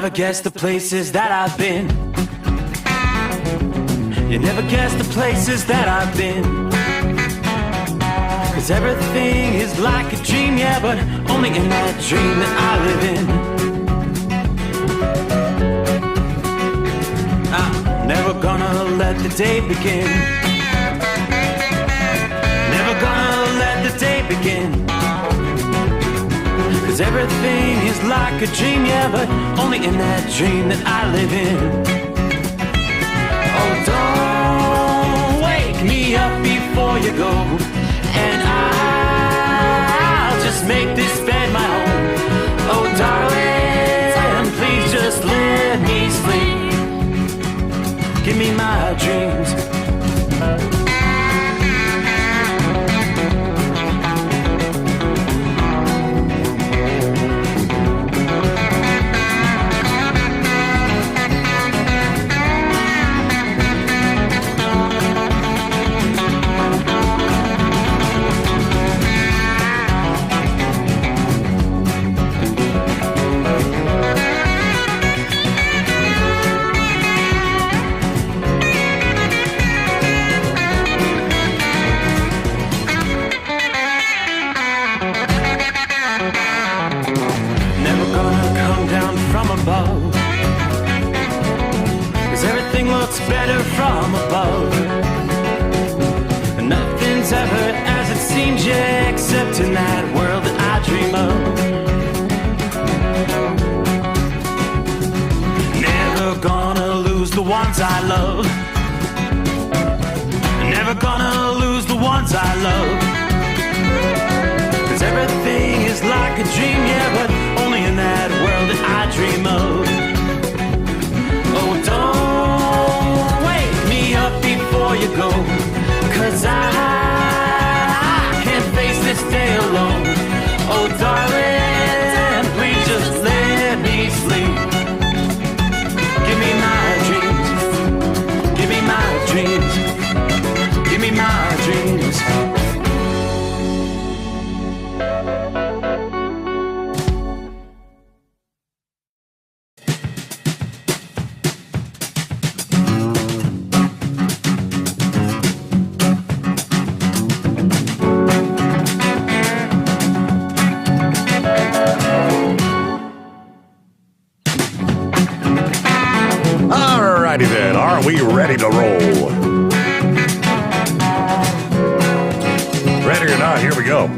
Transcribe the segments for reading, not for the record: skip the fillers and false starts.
never guess the places that I've been. You never guess the places that I've been. 'Cause everything is like a dream, yeah, but only in that dream that I live in. I'm never gonna let the day begin. Never gonna let the day begin. 'Cause everything is like a dream, yeah, but only in that dream that I live in. Oh, don't wake me up before you go, and I'll just make this bed my home. Oh, darling, please just let me sleep. Give me my dreams. Better from above. Nothing's ever as it seems, yeah, except in that world that I dream of. Never gonna lose the ones I love. Never gonna lose the ones I love. 'Cause everything is like a dream, yeah, but only in that world that I dream of. Oh, don't up before you go, 'cause I can't face this day alone. Oh, darling, please just let me sleep. Give me my dreams. Give me my dreams. Give me my dreams. Are we ready to roll? Ready or not, here we go.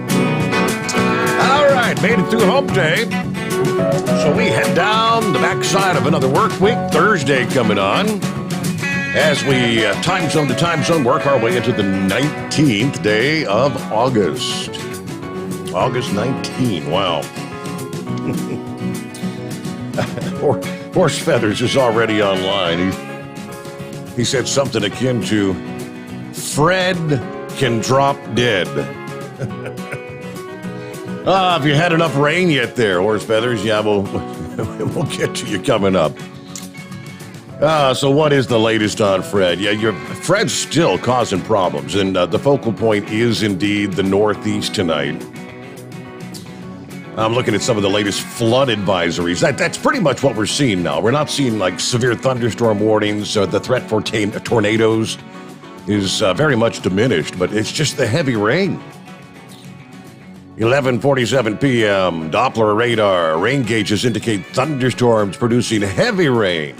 All right, made it through hump day. So we head down the backside of another work week, Thursday coming on, as we time zone to time zone work our way into the 19th day of August. August 19, wow. Horse Feathers is already online. He said something akin to, Fred can drop dead. Have you had enough rain yet there, Horse Feathers? Yeah, we'll get to you coming up. So what is the latest on Fred? Yeah, Fred's still causing problems, and the focal point is indeed the Northeast tonight. I'm looking at some of the latest flood advisories. That's pretty much what we're seeing now. We're not seeing like severe thunderstorm warnings. The threat for tornadoes is very much diminished, but it's just the heavy rain. 11:47 p.m. Doppler radar. Rain gauges indicate thunderstorms producing heavy rain.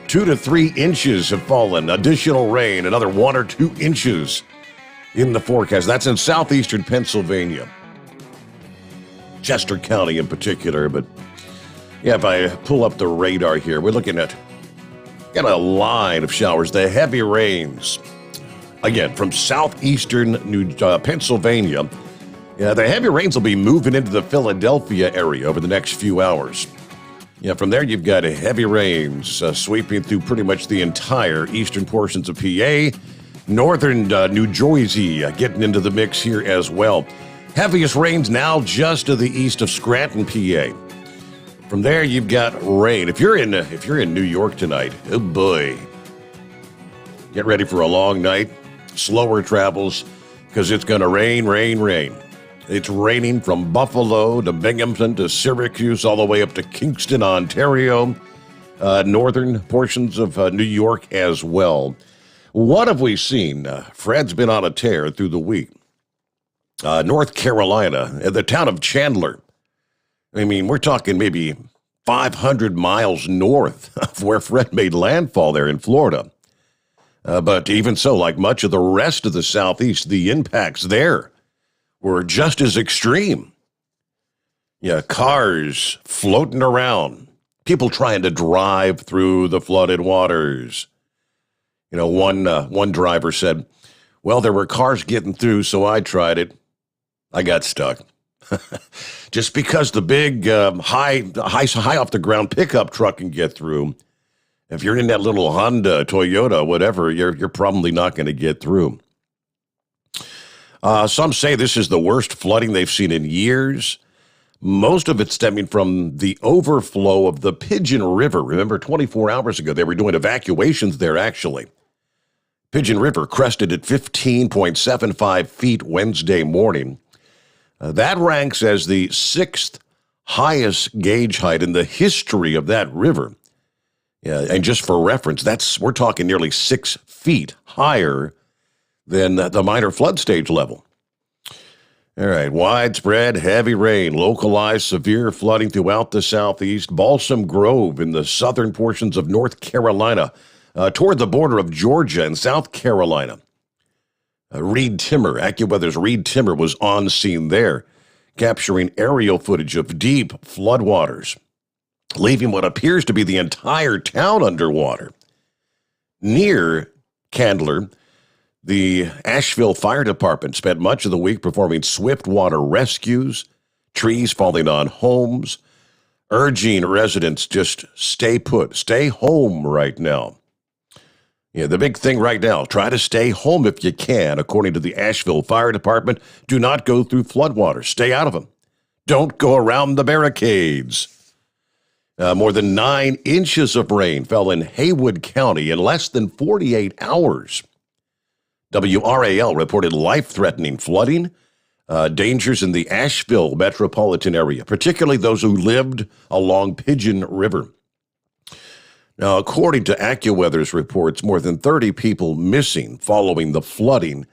2 to 3 inches have fallen. Additional rain, another 1 or 2 inches in the forecast. That's in southeastern Pennsylvania. Chester County in particular, but yeah, if I pull up the radar here, we're looking at a line of showers, the heavy rains. Again, from southeastern Pennsylvania. Yeah, the heavy rains will be moving into the Philadelphia area over the next few hours. Yeah, from there you've got heavy rains sweeping through pretty much the entire eastern portions of PA, northern New Jersey getting into the mix here as well. Heaviest rains now just to the east of Scranton, PA. From there, you've got rain. If you're in New York tonight, oh boy, get ready for a long night, slower travels, because it's going to rain, rain, rain. It's raining from Buffalo to Binghamton to Syracuse, all the way up to Kingston, Ontario, northern portions of New York as well. What have we seen? Fred's been on a tear through the week. North Carolina, the town of Chandler. I mean, we're talking maybe 500 miles north of where Fred made landfall there in Florida. But even so, like much of the rest of the Southeast, the impacts there were just as extreme. Yeah, cars floating around, people trying to drive through the flooded waters. You know, one driver said, well, there were cars getting through, so I tried it. I got stuck. Just because the big, high off the ground pickup truck can get through, if you're in that little Honda, Toyota, whatever, you're probably not going to get through. Some say this is the worst flooding they've seen in years. Most of it stemming from the overflow of the Pigeon River. Remember, 24 hours ago, they were doing evacuations there, actually. Pigeon River crested at 15.75 feet Wednesday morning. That ranks as the sixth highest gauge height in the history of that river. Yeah, and just for reference, we're talking nearly 6 feet higher than the minor flood stage level. All right, widespread heavy rain, localized severe flooding throughout the Southeast. Balsam Grove in the southern portions of North Carolina, toward the border of Georgia and South Carolina. Reed Timmer, AccuWeather's Reed Timmer was on scene there, capturing aerial footage of deep floodwaters, leaving what appears to be the entire town underwater. Near Chandler, the Asheville Fire Department spent much of the week performing swift water rescues, trees falling on homes, urging residents just stay put, stay home right now. Yeah, the big thing right now, try to stay home if you can. According to the Asheville Fire Department, do not go through floodwaters. Stay out of them. Don't go around the barricades. More than 9 inches of rain fell in Haywood County in less than 48 hours. WRAL reported life-threatening flooding, dangers in the Asheville metropolitan area, particularly those who lived along Pigeon River. Now, according to AccuWeather's reports, more than 30 people missing following the flooding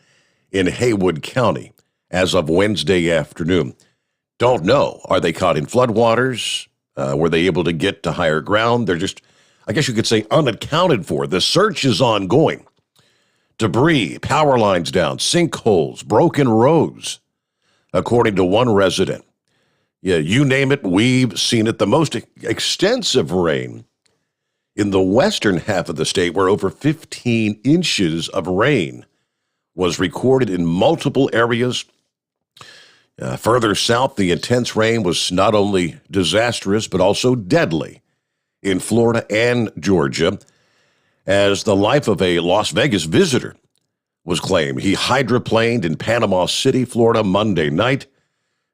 in Haywood County as of Wednesday afternoon. Don't know. Are they caught in floodwaters? Were they able to get to higher ground? They're just, I guess you could say, unaccounted for. The search is ongoing. Debris, power lines down, sinkholes, broken roads, according to one resident. Yeah, you name it, we've seen it. The most extensive rain in the western half of the state, where over 15 inches of rain was recorded in multiple areas. Further south, the intense rain was not only disastrous, but also deadly in Florida and Georgia, as the life of a Las Vegas visitor was claimed. He hydroplaned in Panama City, Florida, Monday night.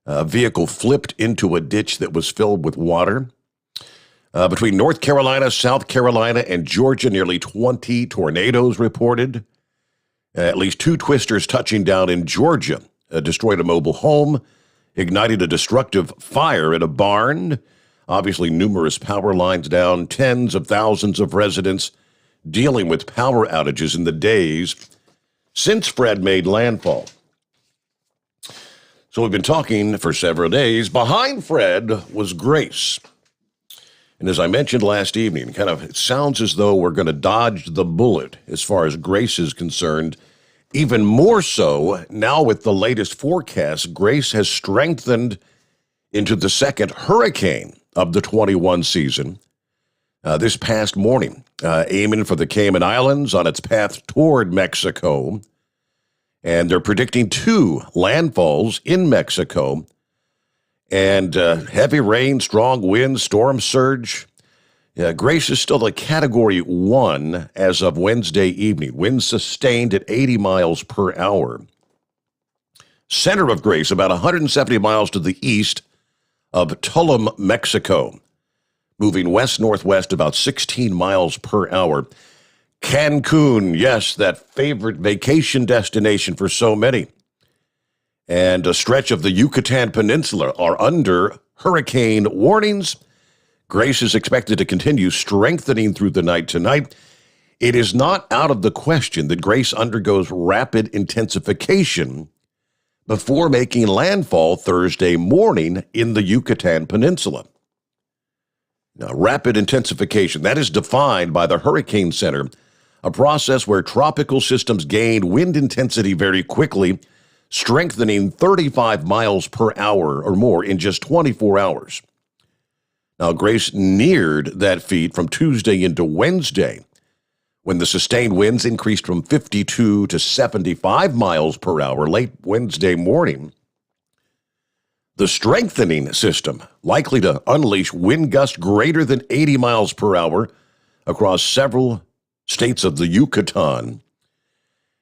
A vehicle flipped into a ditch that was filled with water. Between North Carolina, South Carolina, and Georgia, nearly 20 tornadoes reported. At least 2 twisters touching down in Georgia destroyed a mobile home, ignited a destructive fire at a barn. Obviously, numerous power lines down, tens of thousands of residents dealing with power outages in the days since Fred made landfall. So we've been talking for several days. Behind Fred was Grace. And as I mentioned last evening, it sounds as though we're going to dodge the bullet as far as Grace is concerned. Even more so, now with the latest forecast, Grace has strengthened into the second hurricane of the 21 season. This past morning, aiming for the Cayman Islands on its path toward Mexico. And they're predicting 2 landfalls in Mexico. And heavy rain, strong winds, storm surge. Grace is still a Category 1 as of Wednesday evening. Winds sustained at 80 miles per hour. Center of Grace, about 170 miles to the east of Tulum, Mexico. Moving west-northwest about 16 miles per hour. Cancun, yes, that favorite vacation destination for so many. and a stretch of the Yucatan Peninsula are under hurricane warnings. Grace is expected to continue strengthening through the night tonight. It is not out of the question that Grace undergoes rapid intensification before making landfall Thursday morning in the Yucatan Peninsula. Now, rapid intensification, that is defined by the Hurricane Center, a process where tropical systems gain wind intensity very quickly, strengthening 35 miles per hour or more in just 24 hours. Now, Grace neared that feat from Tuesday into Wednesday, when the sustained winds increased from 52 to 75 miles per hour late Wednesday morning. The strengthening system, likely to unleash wind gusts greater than 80 miles per hour across several states of the Yucatan.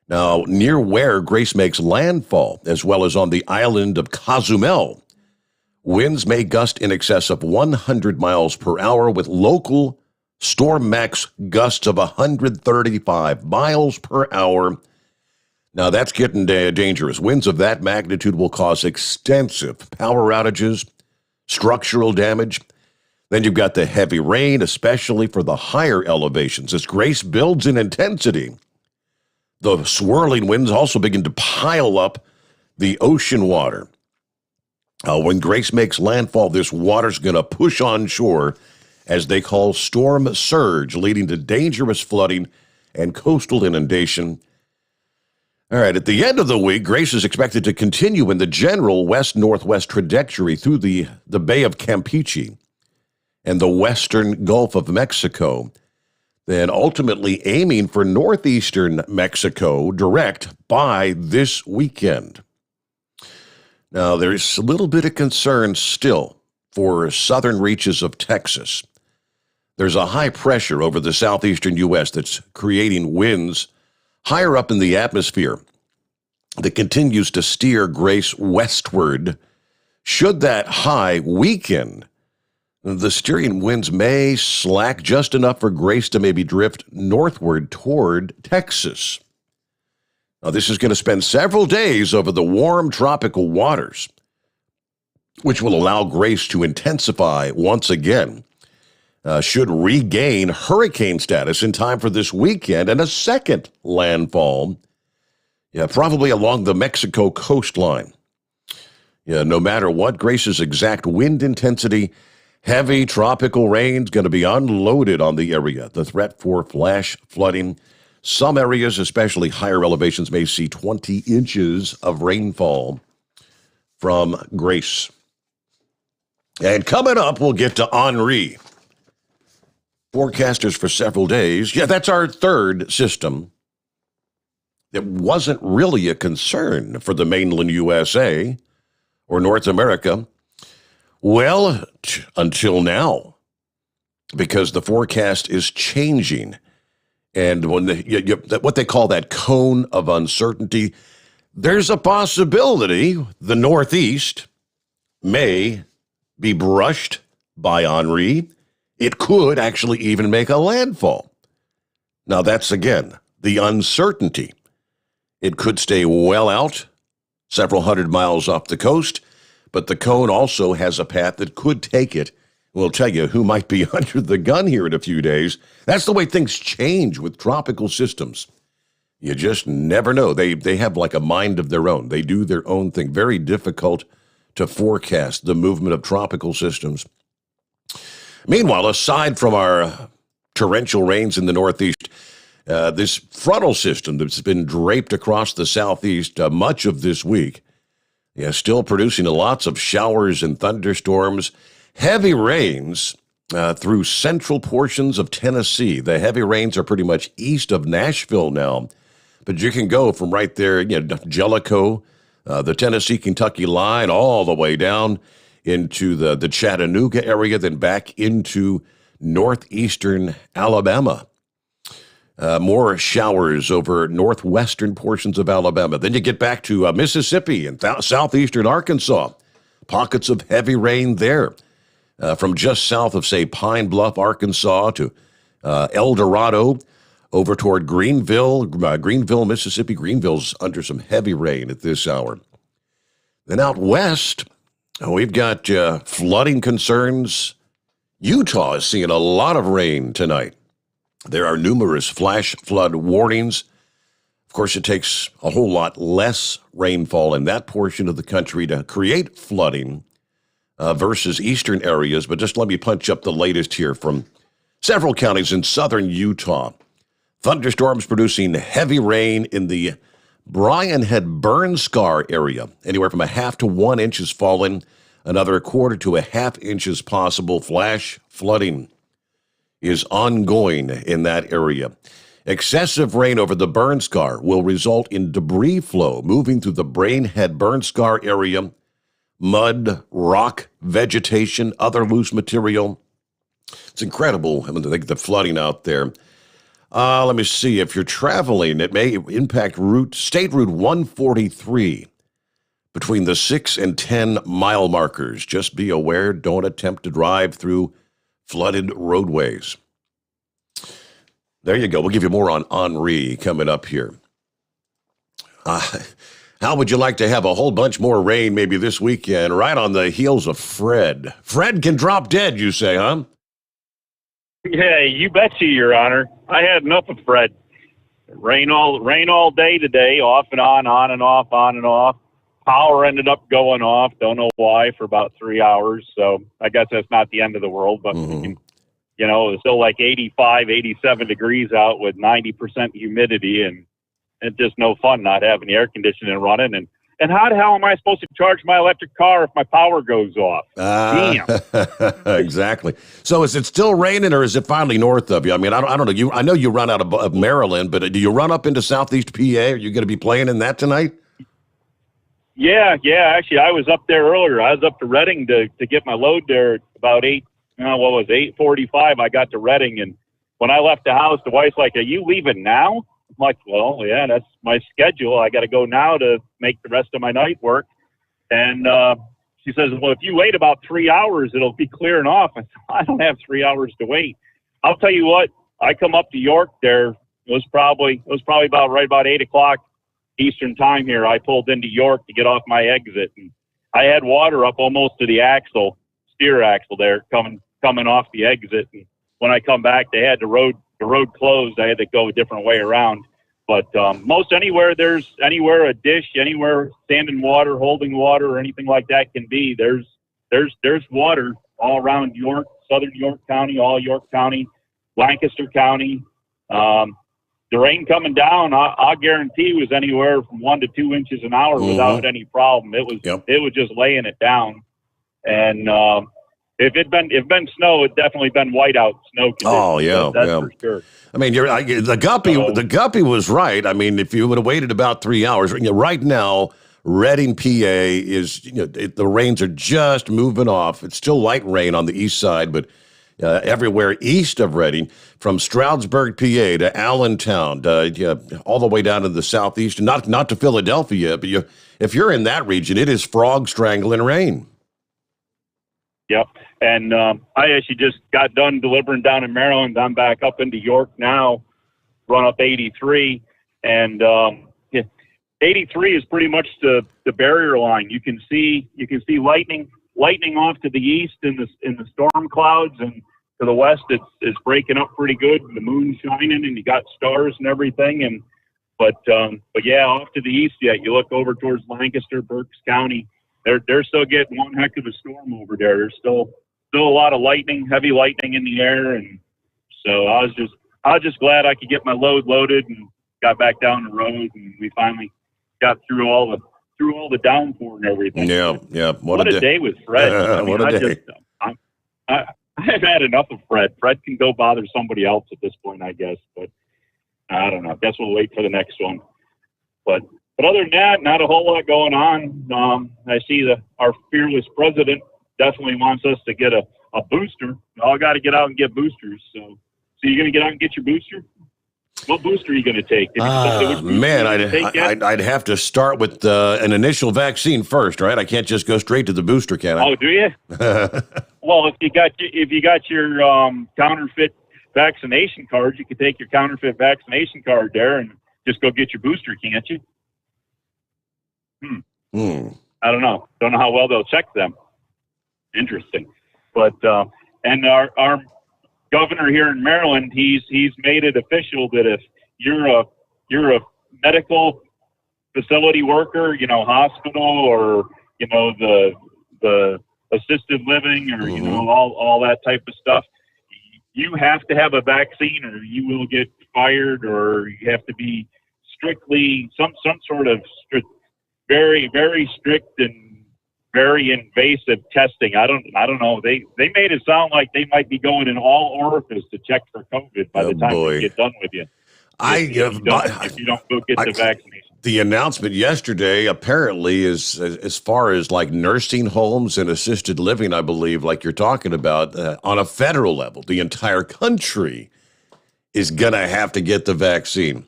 Now, near where Grace makes landfall, as well as on the island of Cozumel, winds may gust in excess of 100 miles per hour with local storm max gusts of 135 miles per hour. Now, that's getting dangerous. Winds of that magnitude will cause extensive power outages, structural damage. Then you've got the heavy rain, especially for the higher elevations. As Grace builds in intensity, the swirling winds also begin to pile up the ocean water. When Grace makes landfall, this water's going to push on shore, as they call storm surge, leading to dangerous flooding and coastal inundation. All right, at the end of the week, Grace is expected to continue in the general west-northwest trajectory through the Bay of Campeche and the western Gulf of Mexico, then ultimately aiming for northeastern Mexico direct by this weekend. Now, there's a little bit of concern still for southern reaches of Texas. There's a high pressure over the southeastern U.S. that's creating winds higher up in the atmosphere that continues to steer Grace westward. Should that high weaken, the steering winds may slack just enough for Grace to maybe drift northward toward Texas. Now, this is going to spend several days over the warm tropical waters, which will allow Grace to intensify once again. Should regain hurricane status in time for this weekend and a second landfall, probably along the Mexico coastline. No matter what, Grace's exact wind intensity, heavy tropical rain is going to be unloaded on the area. The threat for flash flooding. Some areas, especially higher elevations, may see 20 inches of rainfall from Grace. And coming up, we'll get to Henri. Forecasters for several days. Yeah, that's our third system that wasn't really a concern for the mainland USA or North America. Well, until now, because the forecast is changing. And when what they call that cone of uncertainty, there's a possibility the Northeast may be brushed by Henri. It could actually even make a landfall. Now, that's, again, the uncertainty. It could stay well out, several hundred miles off the coast, but the cone also has a path that could take it. We'll tell you who might be under the gun here in a few days. That's the way things change with tropical systems. You just never know. They have like a mind of their own. They do their own thing. Very difficult to forecast the movement of tropical systems. Meanwhile, aside from our torrential rains in the Northeast, this frontal system that's been draped across the Southeast much of this week, still producing lots of showers and thunderstorms, heavy rains through central portions of Tennessee. The heavy rains are pretty much east of Nashville now, but you can go from right there, Jellicoe, the Tennessee-Kentucky line, all the way down into the Chattanooga area, then back into northeastern Alabama. More showers over northwestern portions of Alabama. Then you get back to Mississippi and southeastern Arkansas. Pockets of heavy rain there. From just south of, say, Pine Bluff, Arkansas, to El Dorado, over toward Greenville, Mississippi. Greenville's under some heavy rain at this hour. Then out west, we've got flooding concerns. Utah is seeing a lot of rain tonight. There are numerous flash flood warnings. Of course, it takes a whole lot less rainfall in that portion of the country to create flooding versus eastern areas. But just let me punch up the latest here from several counties in southern Utah. Thunderstorms producing heavy rain in the Bryan Head burn scar area. Anywhere from a half to 1 inch is falling. Another quarter to a half inches possible. Flash flooding is ongoing in that area. Excessive rain over the burn scar will result in debris flow moving through the Bryan Head burn scar area. Mud, rock, vegetation, other loose material. It's incredible. I mean, the flooding out there. Let me see. If you're traveling, it may impact State Route 143 between the 6 and 10 mile markers. Just be aware. Don't attempt to drive through flooded roadways. There you go. We'll give you more on Henri coming up here. How would you like to have a whole bunch more rain maybe this weekend, right on the heels of Fred? Fred can drop dead, you say, huh? Yeah, you betcha, Your Honor. I had enough of Fred. Rain all day today, off and on and off, on and off. Power ended up going off. Don't know why, for about 3 hours. So I guess that's not the end of the world, but you know, it was still like 85, 87 degrees out with 90% humidity, and it's just no fun not having the air conditioning running. And how the hell am I supposed to charge my electric car if my power goes off? Damn. Exactly. So is it still raining, or is it finally north of you? I mean, I don't know. I know you run out of Maryland, but do you run up into southeast PA? Are you going to be playing in that tonight? Yeah. Actually, I was up there earlier. I was up to Reading to get my load there about 8:45. I got to Reading, and when I left the house, the wife's like, "Are you leaving now?" I'm like, "Well, yeah, that's my schedule. I got to go now to make the rest of my night work." And she says, "Well, if you wait about 3 hours, it'll be clearing off." I said, "I don't have 3 hours to wait." I'll tell you what. I come up to York there. It was probably about 8 o'clock Eastern time here. I pulled into York to get off my exit, and I had water up almost to the steer axle there, coming off the exit. And when I come back, they had the road closed. I had to go a different way around. But most anywhere a dish, anywhere standing water, holding water, or anything like that can be, there's water all around York, southern York County, all York County, Lancaster County. The rain coming down, I guarantee, was anywhere from 1 to 2 inches an hour without any problem. It was just laying it down. And if it'd been snow, it'd definitely been whiteout snow conditions. Oh yeah, that's for sure. I mean, the Guppy was right. I mean, if you would have waited about 3 hours, right now, Reading, PA is, the rains are just moving off. It's still light rain on the east side, but everywhere east of Reading, from Stroudsburg, PA to Allentown, all the way down to the southeast, and not to Philadelphia, but if you're in that region, it is frog strangling rain. Yep. And I actually just got done delivering down in Maryland. I'm back up into York now, run up 83. And 83 is pretty much the barrier line. You can see lightning off to the east in the storm clouds, and to the west it's breaking up pretty good. The moon's shining, and you got stars and everything. And but yeah, off to the east, you look over towards Lancaster, Berks County. They're still getting one heck of a storm over there. There's still a lot of lightning, heavy lightning in the air, and so I was just glad I could get my load loaded and got back down the road, and we finally got through all the downpour and everything. Yeah. What a day with Fred. I've had enough of Fred. Fred can go bother somebody else at this point, I guess, but I don't know. I guess we'll wait for the next one. But other than that, not a whole lot going on. I see our fearless president definitely wants us to get a booster. We all got to get out and get boosters. So you're going to get out and get your booster? What booster are you going to take? Man, I'd have to start with an initial vaccine first, right? I can't just go straight to the booster, can I? Oh, do you? Well, if you got your counterfeit vaccination card, you could take your counterfeit vaccination card there and just go get your booster, can't you? I don't know how well they'll check them. Interesting. But and our governor here in Maryland, he's made it official that if you're a medical facility worker, hospital, or the assisted living, or all that type of stuff, you have to have a vaccine or you will get fired, or you have to be strictly some sort of very, very strict and very invasive testing. I don't know. They made it sound like they might be going in all orifices to check for COVID by the time they get done with you. If you don't go get the vaccination. The announcement yesterday apparently is as far as like nursing homes and assisted living, I believe, like you're talking about, on a federal level, the entire country is going to have to get the vaccine.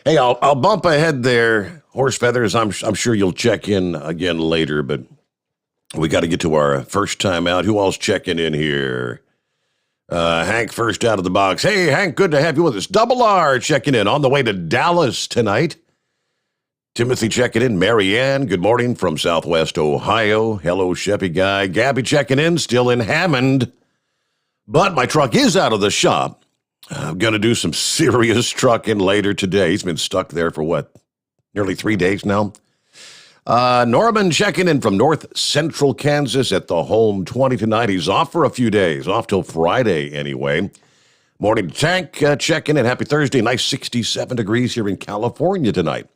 Hey, I'll bump ahead there, Horse Feathers. I'm sure you'll check in again later, but we got to get to our first time out. Who else checking in here? Hank first out of the box. Hey, Hank, good to have you with us. Double R checking in on the way to Dallas tonight. Timothy checking in. Marianne, good morning from Southwest Ohio. Hello, Sheppy guy. Gabby checking in, still in Hammond. But my truck is out of the shop. I'm going to do some serious trucking later today. He's been stuck there for nearly 3 days now. Norman checking in from North Central Kansas at the Home 20 tonight. He's off for a few days, off till Friday anyway. Morning Tank checking in. Happy Thursday. Nice 67 degrees here in California tonight.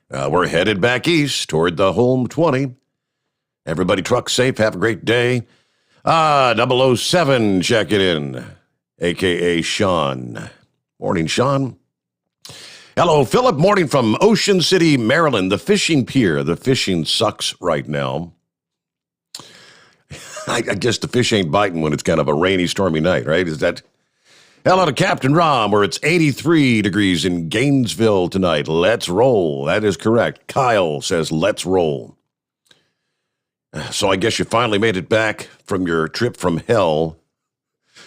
We're headed back east toward the Home 20. Everybody truck safe. Have a great day. 007 checking in, a.k.a. Sean. Morning, Sean. Hello, Philip. Morning from Ocean City, Maryland. The fishing pier. The fishing sucks right now. I guess the fish ain't biting when it's kind of a rainy, stormy night, right? Is that... Hello to Captain Rom, where it's 83 degrees in Gainesville tonight. Let's roll. That is correct. Kyle says, let's roll. So I guess you finally made it back from your trip from hell,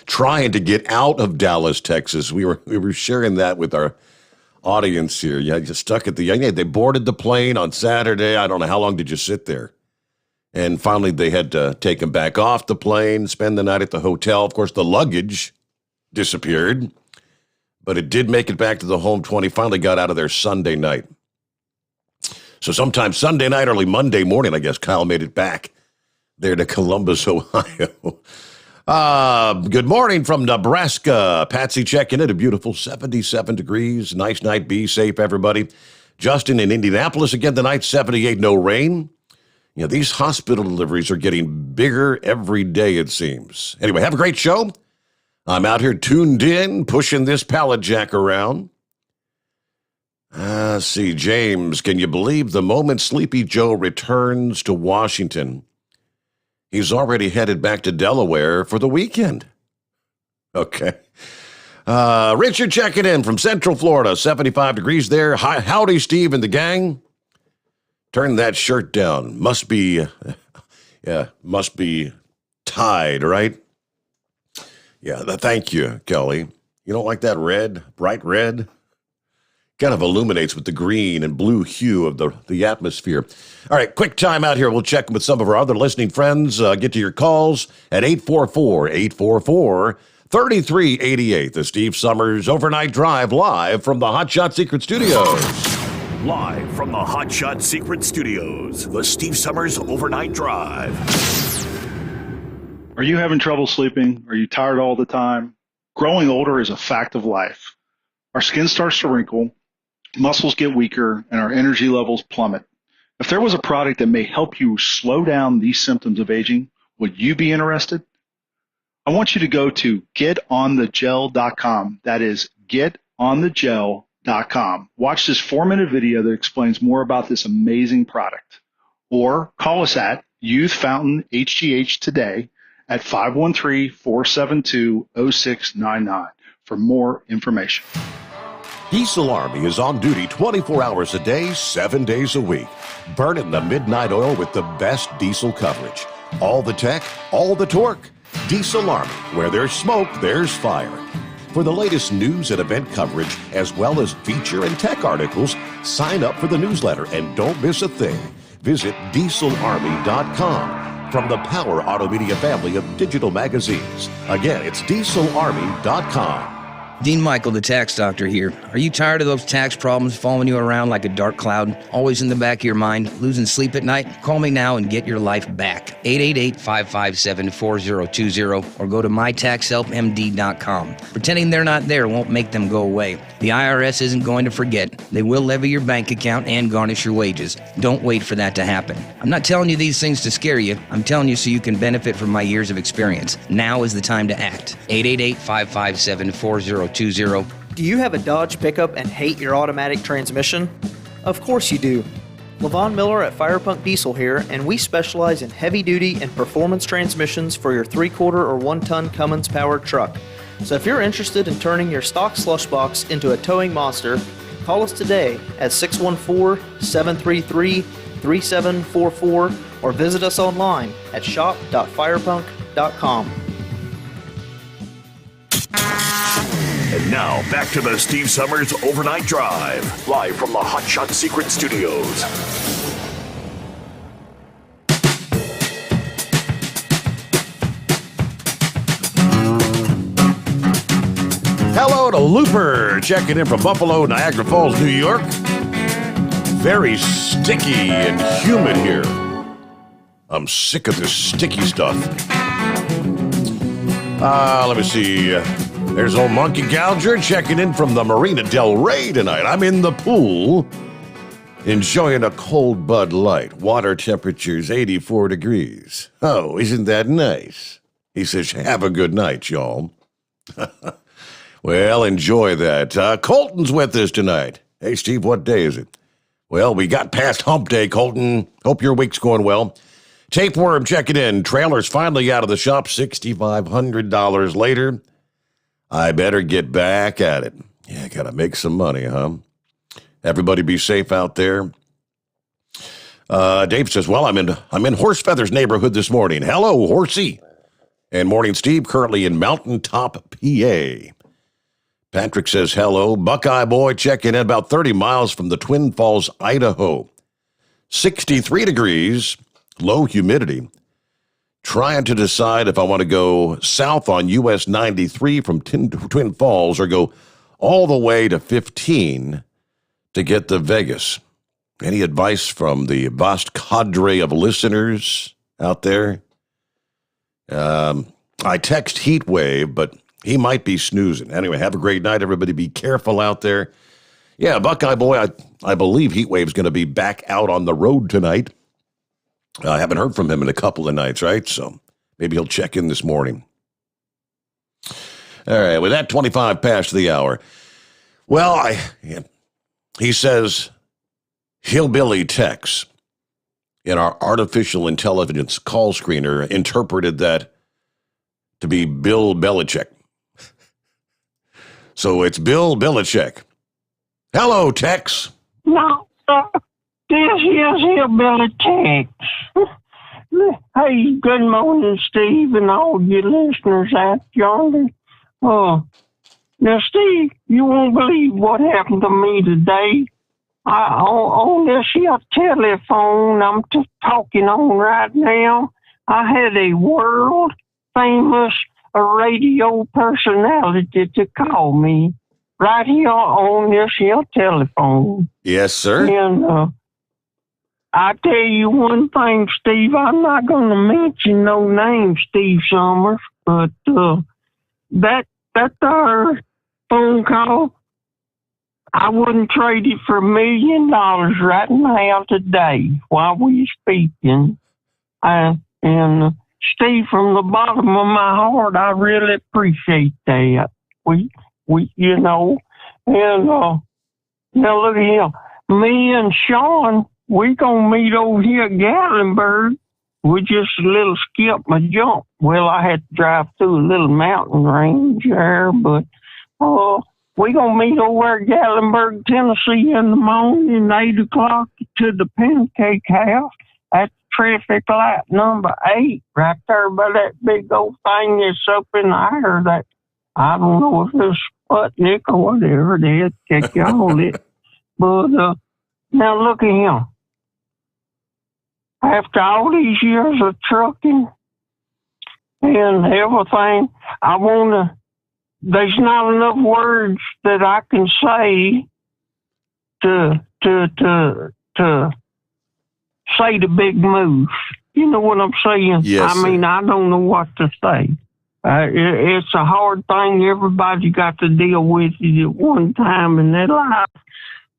trying to get out of Dallas, Texas. We were sharing that with our audience here. Yeah, just stuck at they boarded the plane on Saturday. I don't know how long did you sit there. And finally they had to take him back off the plane, spend the night at the hotel. Of course, the luggage disappeared, but it did make it back to the Home 20. Finally got out of there Sunday night. So sometime Sunday night, early Monday morning, I guess Kyle made it back there to Columbus, Ohio. Good morning from Nebraska. Patsy checking in at a beautiful 77 degrees. Nice night. Be safe, everybody. Justin in Indianapolis again tonight, 78, no rain. These hospital deliveries are getting bigger every day, it seems. Anyway, have a great show. I'm out here tuned in, pushing this pallet jack around. See, James, can you believe the moment Sleepy Joe returns to Washington, he's already headed back to Delaware for the weekend? Okay. Richard checking in from Central Florida, 75 degrees there. Howdy, Steve and the gang. Turn that shirt down. Must be tied, right? Yeah, thank you, Kelly. You don't like that red, bright red? Kind of illuminates with the green and blue hue of the atmosphere. All right, quick time out here. We'll check with some of our other listening friends. Get to your calls at 844-844-3388. The Steve Sommers Overnight Drive live from the Hot Shot Secret Studios. Live from the Hot Shot Secret Studios, the Steve Sommers Overnight Drive. Are you having trouble sleeping? Are you tired all the time? Growing older is a fact of life. Our skin starts to wrinkle, muscles get weaker, and our energy levels plummet. If there was a product that may help you slow down these symptoms of aging, would you be interested? I want you to go to getonthegel.com. That is getonthegel.com. Watch this 4-minute video that explains more about this amazing product. Or call us at Youth Fountain HGH today at 513-472-0699 for more information. Diesel Army is on duty 24 hours a day, 7 days a week. Burning the midnight oil with the best diesel coverage. All the tech, all the torque. Diesel Army, where there's smoke, there's fire. For the latest news and event coverage, as well as feature and tech articles, sign up for the newsletter and don't miss a thing. visit dieselarmy.com from the Power Auto Media family of digital magazines. Again, it's dieselarmy.com. Dean Michael, the tax doctor here. Are you tired of those tax problems following you around like a dark cloud, always in the back of your mind, losing sleep at night? Call me now and get your life back. 888-557-4020 or go to mytaxhelpmd.com. Pretending they're not there won't make them go away. The IRS isn't going to forget. They will levy your bank account and garnish your wages. Don't wait for that to happen. I'm not telling you these things to scare you. I'm telling you so you can benefit from my years of experience. Now is the time to act. 888-557-4020. Do you have a Dodge pickup and hate your automatic transmission? Of course you do. Levon Miller at Firepunk Diesel here, and we specialize in heavy-duty and performance transmissions for your 3-quarter or 1-ton Cummins-powered truck. So if you're interested in turning your stock slush box into a towing monster, call us today at 614-733-3744 or visit us online at shop.firepunk.com. And now, back to the Steve Summers Overnight Drive, live from the Hot Shot Secret Studios. Hello to Looper, checking in from Buffalo, Niagara Falls, New York. Very sticky and humid here. I'm sick of this sticky stuff. Let me see. There's old Monkey Gouger checking in from the Marina Del Rey tonight. I'm in the pool, enjoying a cold Bud Light. Water temperature's 84 degrees. Oh, isn't that nice? He says, have a good night, y'all. Well, enjoy that. Colton's with us tonight. Hey, Steve, what day is it? Well, we got past hump day, Colton. Hope your week's going well. Tapeworm checking in. Trailer's finally out of the shop, $6,500 later. I better get back at it. Yeah, gotta make some money, huh? Everybody be safe out there. Dave says, well, I'm in Horse Feathers neighborhood this morning. Hello, Horsey. And morning, Steve, currently in Mountaintop, PA. Patrick says, hello. Buckeye Boy checking in about 30 miles from the Twin Falls, Idaho. 63 degrees, low humidity. Trying to decide if I want to go south on US 93 from Twin Falls or go all the way to 15 to get to Vegas. Any advice from the vast cadre of listeners out there? I text heat wave, but he might be snoozing. Anyway, have a great night, everybody. Be careful out there. Yeah, Buckeye Boy, I believe heat wave's going to be back out on the road tonight. I haven't heard from him in a couple of nights, right? So maybe he'll check in this morning. All right, with that 25 past the hour. Well, he says, Hillbilly Tex in our artificial intelligence call screener interpreted that to be Bill Belichick. So it's Bill Belichick. Hello, Tex. No, sir. This is Hillbilly Tex. Hey, good morning, Steve, and all your listeners out yonder. Now, Steve, you won't believe what happened to me today. On this here telephone I'm talking on right now, I had a world-famous radio personality to call me right here on this here telephone. Yes, sir. And I tell you one thing, Steve, I'm not going to mention no name, Steve Sommers, but that there phone call, I wouldn't trade it for $1 million right now today while we're speaking. And Steve, from the bottom of my heart, I really appreciate that. We you know, and now look here, me and Sean, we gonna meet over here at Gatlinburg. We just a little skip and jump. Well, I had to drive through a little mountain range there, but we gonna meet over at Gatlinburg, Tennessee in the morning, 8 o'clock to the Pancake House at traffic light number 8, right there by that big old thing that's up in the air. That I don't know if it's Sputnik or whatever it is. Check you on it. But now look at him. after all these years of trucking and everything, there's not enough words that I can say to say the big move. You know what I'm saying? Yes, I mean, I don't know what to say. It's a hard thing. Everybody got to deal with it at one time in their life.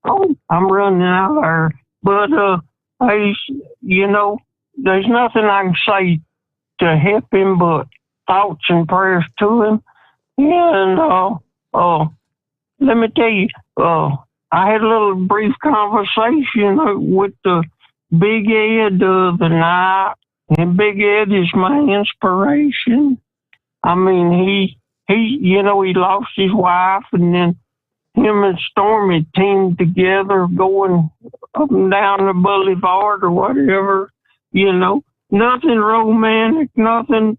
Oh, I'm running out there. But, there's nothing I can say to help him but thoughts and prayers to him. And let me tell you, I had a little brief conversation with the Big Ed the other night, and Big Ed is my inspiration. I mean, he lost his wife, and then him and Stormy teamed together going up and down the boulevard or whatever, nothing romantic, nothing,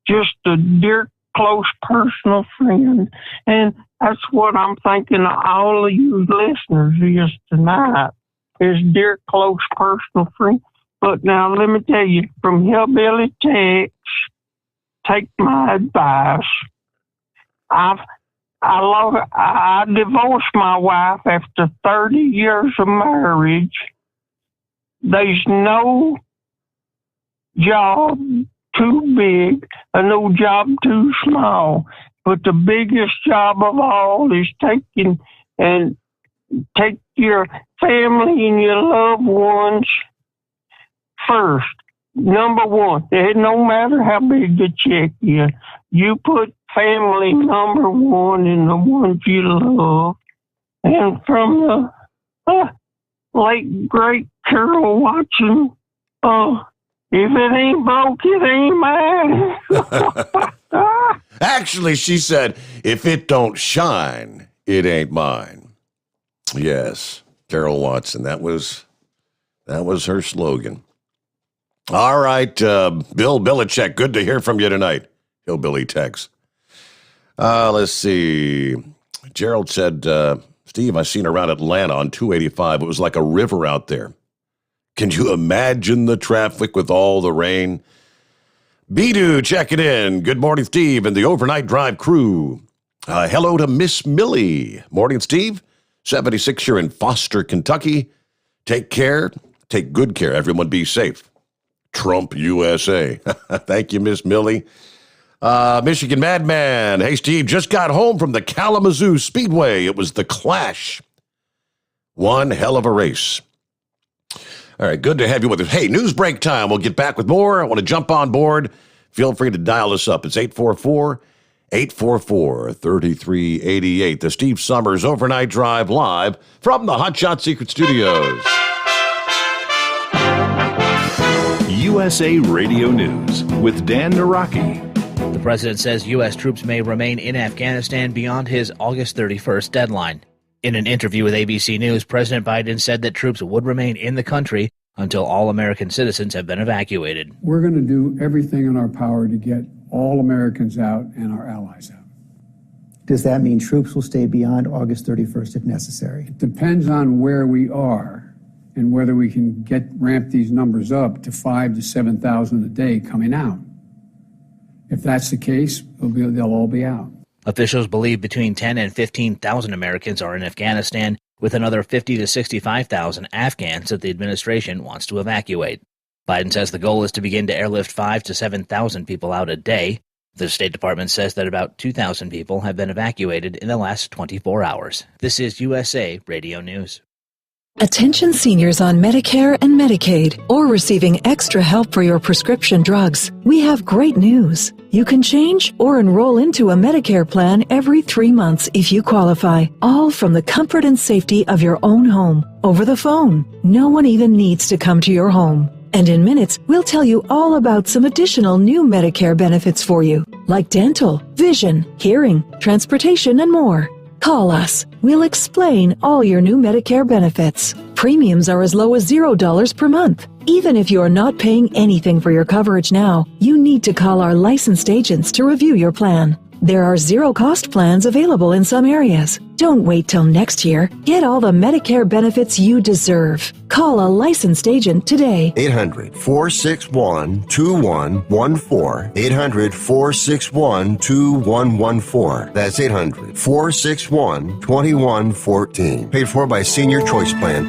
just a dear, close, personal friend. And that's what I'm thinking of all of you listeners is tonight, is dear, close, personal friend. But now let me tell you, from Hillbilly Tex, take my advice. I divorced my wife after 30 years of marriage. There's no job too big and no job too small. But the biggest job of all is take your family and your loved ones first. Number one, no matter how big the check is, you put family number one and the ones you love. And from the late, great Carol Watson, if it ain't broke, it ain't mine. Actually, she said, if it don't shine, it ain't mine. Yes, Carol Watson. That was her slogan. All right, Bill Belichick, good to hear from you tonight. Hillbilly Tex. Let's see. Gerald said, Steve, I seen around Atlanta on 285. It was like a river out there. Can you imagine the traffic with all the rain? Bidu checking in. Good morning, Steve, and the overnight drive crew. Hello to Miss Millie. Morning, Steve. 76 here in Foster, Kentucky. Take care. Take good care. Everyone be safe. Trump USA. Thank you, Miss Millie. Michigan Madman. Hey, Steve, just got home from the Kalamazoo Speedway. It was the Clash. One hell of a race. All right, good to have you with us. Hey, news break time. We'll get back with more. I want to jump on board. Feel free to dial us up. It's 844-844-3388. The Steve Sommers Overnight Drive live from the Hot Shot Secret Studios. USA Radio News with Dan Naraki. The president says U.S. troops may remain in Afghanistan beyond his August 31st deadline. In an interview with ABC News, President Biden said that troops would remain in the country until all American citizens have been evacuated. We're going to do everything in our power to get all Americans out and our allies out. Does that mean troops will stay beyond August 31st if necessary? It depends on where we are and whether we can ramp these numbers up to 5,000 to 7,000 a day coming out. If that's the case, they'll all be out. Officials believe between 10 and 15,000 Americans are in Afghanistan, with another 50 to 65,000 Afghans that the administration wants to evacuate. Biden says the goal is to begin to airlift 5,000 to 7,000 people out a day. The State Department says that about 2,000 people have been evacuated in the last 24 hours. This is USA Radio News. Attention seniors on Medicare and Medicaid or receiving extra help for your prescription drugs. We have great news. You can change or enroll into a Medicare plan every 3 months if you qualify, all from the comfort and safety of your own home, over the phone. No one even needs to come to your home. And in minutes, we'll tell you all about some additional new Medicare benefits for you, like dental, vision, hearing, transportation, and more. Call us. We'll explain all your new Medicare benefits. Premiums are as low as $0 per month. Even if you're not paying anything for your coverage now, you need to call our licensed agents to review your plan. There are zero-cost plans available in some areas. Don't wait till next year. Get all the Medicare benefits you deserve. Call a licensed agent today. 800-461-2114. 800-461-2114. That's 800-461-2114. Paid for by Senior Choice Plan.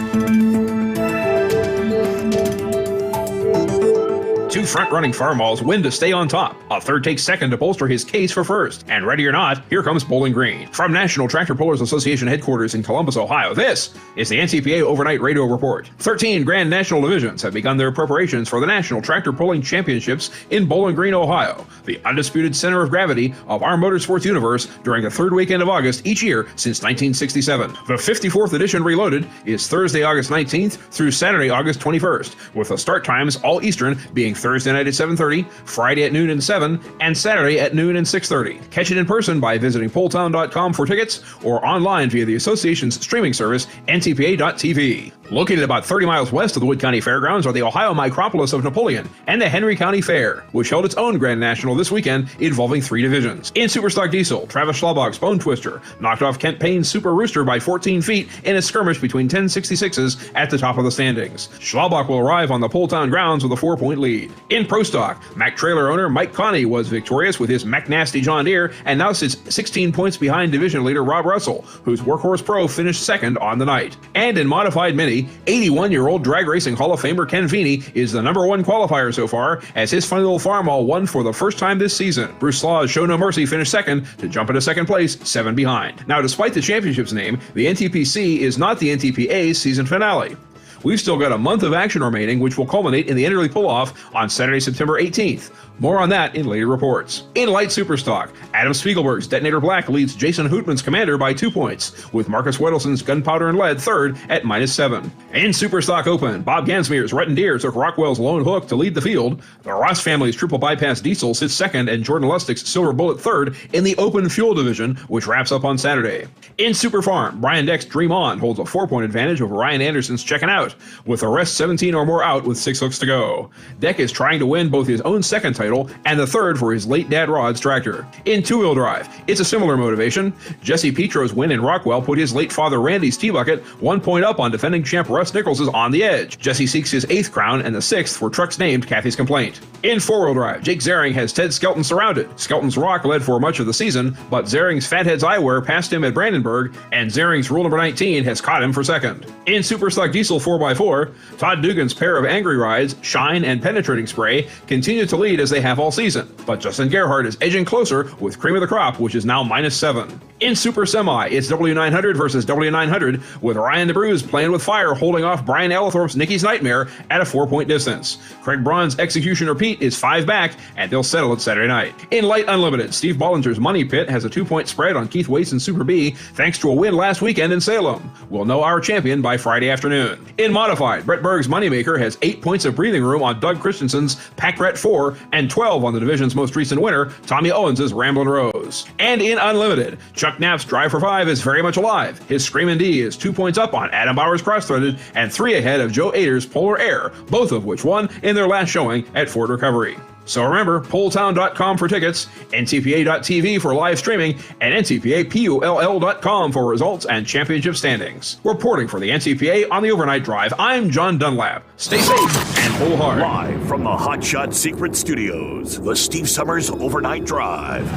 Two front-running farm-alls win to stay on top. A third takes second to bolster his case for first. And ready or not, here comes Bowling Green. From National Tractor Pullers Association headquarters in Columbus, Ohio, this is the NTPA Overnight Radio Report. 13 Grand National Divisions have begun their preparations for the National Tractor Pulling Championships in Bowling Green, Ohio, the undisputed center of gravity of our motorsports universe during the third weekend of August each year since 1967. The 54th edition Reloaded is Thursday, August 19th through Saturday, August 21st, with the start times all Eastern being Thursday night at 7:30, Friday at noon and 7, and Saturday at noon and 6:30. Catch it in person by visiting polltown.com for tickets or online via the association's streaming service, ntpa.tv. Located about 30 miles west of the Wood County Fairgrounds are the Ohio micropolis of Napoleon and the Henry County Fair, which held its own Grand National this weekend involving 3 divisions. In Superstock Diesel, Travis Schlabach's Bone Twister knocked off Kent Payne's Super Rooster by 14 feet in a skirmish between 1066s at the top of the standings. Schlabach will arrive on the Polltown grounds with a 4-point lead. In Pro Stock, Mack trailer owner Mike Connie was victorious with his Mack Nasty John Deere and now sits 16 points behind division leader Rob Russell, whose Workhorse Pro finished second on the night. And in Modified Mini, 81-year-old drag racing Hall of Famer Ken Feeney is the number 1 qualifier so far, as his Funny Little Farm-All won for the first time this season. Bruce Slaw's Show No Mercy finished second to jump into second place, 7 behind. Now, despite the championship's name, the NTPC is not the NTPA's season finale. We've still got a month of action remaining, which will culminate in the Enderley Pull-Off on Saturday, September 18th. More on that in later reports. In Light Superstock, Adam Spiegelberg's Detonator Black leads Jason Hootman's Commander by 2 points, with Marcus Wedelson's Gunpowder and Lead third at -7. In Superstock Open, Bob Gansmere's Rutton Deer took Rockwell's Lone Hook to lead the field. The Ross family's Triple Bypass Diesel sits second, and Jordan Lustig's Silver Bullet third in the Open Fuel Division, which wraps up on Saturday. In Super Farm, Brian Deck's Dream On holds a 4-point advantage over Ryan Anderson's Checkin' Out, with the rest 17 or more out with 6 hooks to go. Deck is trying to win both his own second title and the third for his late dad Rod's tractor. In two-wheel drive, it's a similar motivation. Jesse Petro's win in Rockwell put his late father Randy's T-Bucket 1 point up on defending champ Russ Nichols is on the edge. Jesse seeks his 8th crown and the 6th for trucks named Kathy's Complaint. In four-wheel drive, Jake Zering has Ted Skelton surrounded. Skelton's Rock led for much of the season, but Zering's Fathead's Eyewear passed him at Brandenburg, and Zering's Rule Number 19 has caught him for second. In Superstock Diesel 4x4, Todd Dugan's pair of Angry Rides, Shine, and Penetrating Spray continue to lead as they have all season, but Justin Gerhardt is edging closer with Cream of the Crop, which is now -7. In Super Semi, it's W900 versus W900, with Ryan DeBruz playing with fire, holding off Brian Ellithorpe's Nicky's Nightmare at a 4-point distance. Craig Braun's Execution Repeat is 5 back, and they'll settle it Saturday night. In Light Unlimited, Steve Bollinger's Money Pit has a 2-point spread on Keith Waits and Super B, thanks to a win last weekend in Salem. We'll know our champion by Friday afternoon. In Modified, Brett Berg's Moneymaker has 8 points of breathing room on Doug Christensen's Pack Ret 4, and 12 on the division's most recent winner, Tommy Owens' Ramblin' Rose. And in Unlimited, Chuck Knapp's Drive for 5 is very much alive. His Screamin' D is 2 points up on Adam Bauer's Cross-Threaded and 3 ahead of Joe Ader's Polar Air, both of which won in their last showing at Ford Recovery. So remember, polltown.com for tickets, ntpa.tv for live streaming, and ntpapull.com for results and championship standings. Reporting for the NTPA on the Overnight Drive, I'm John Dunlap. Stay safe and pull hard. Live from the Hot Shot Secret Studios, the Steve Sommers Overnight Drive.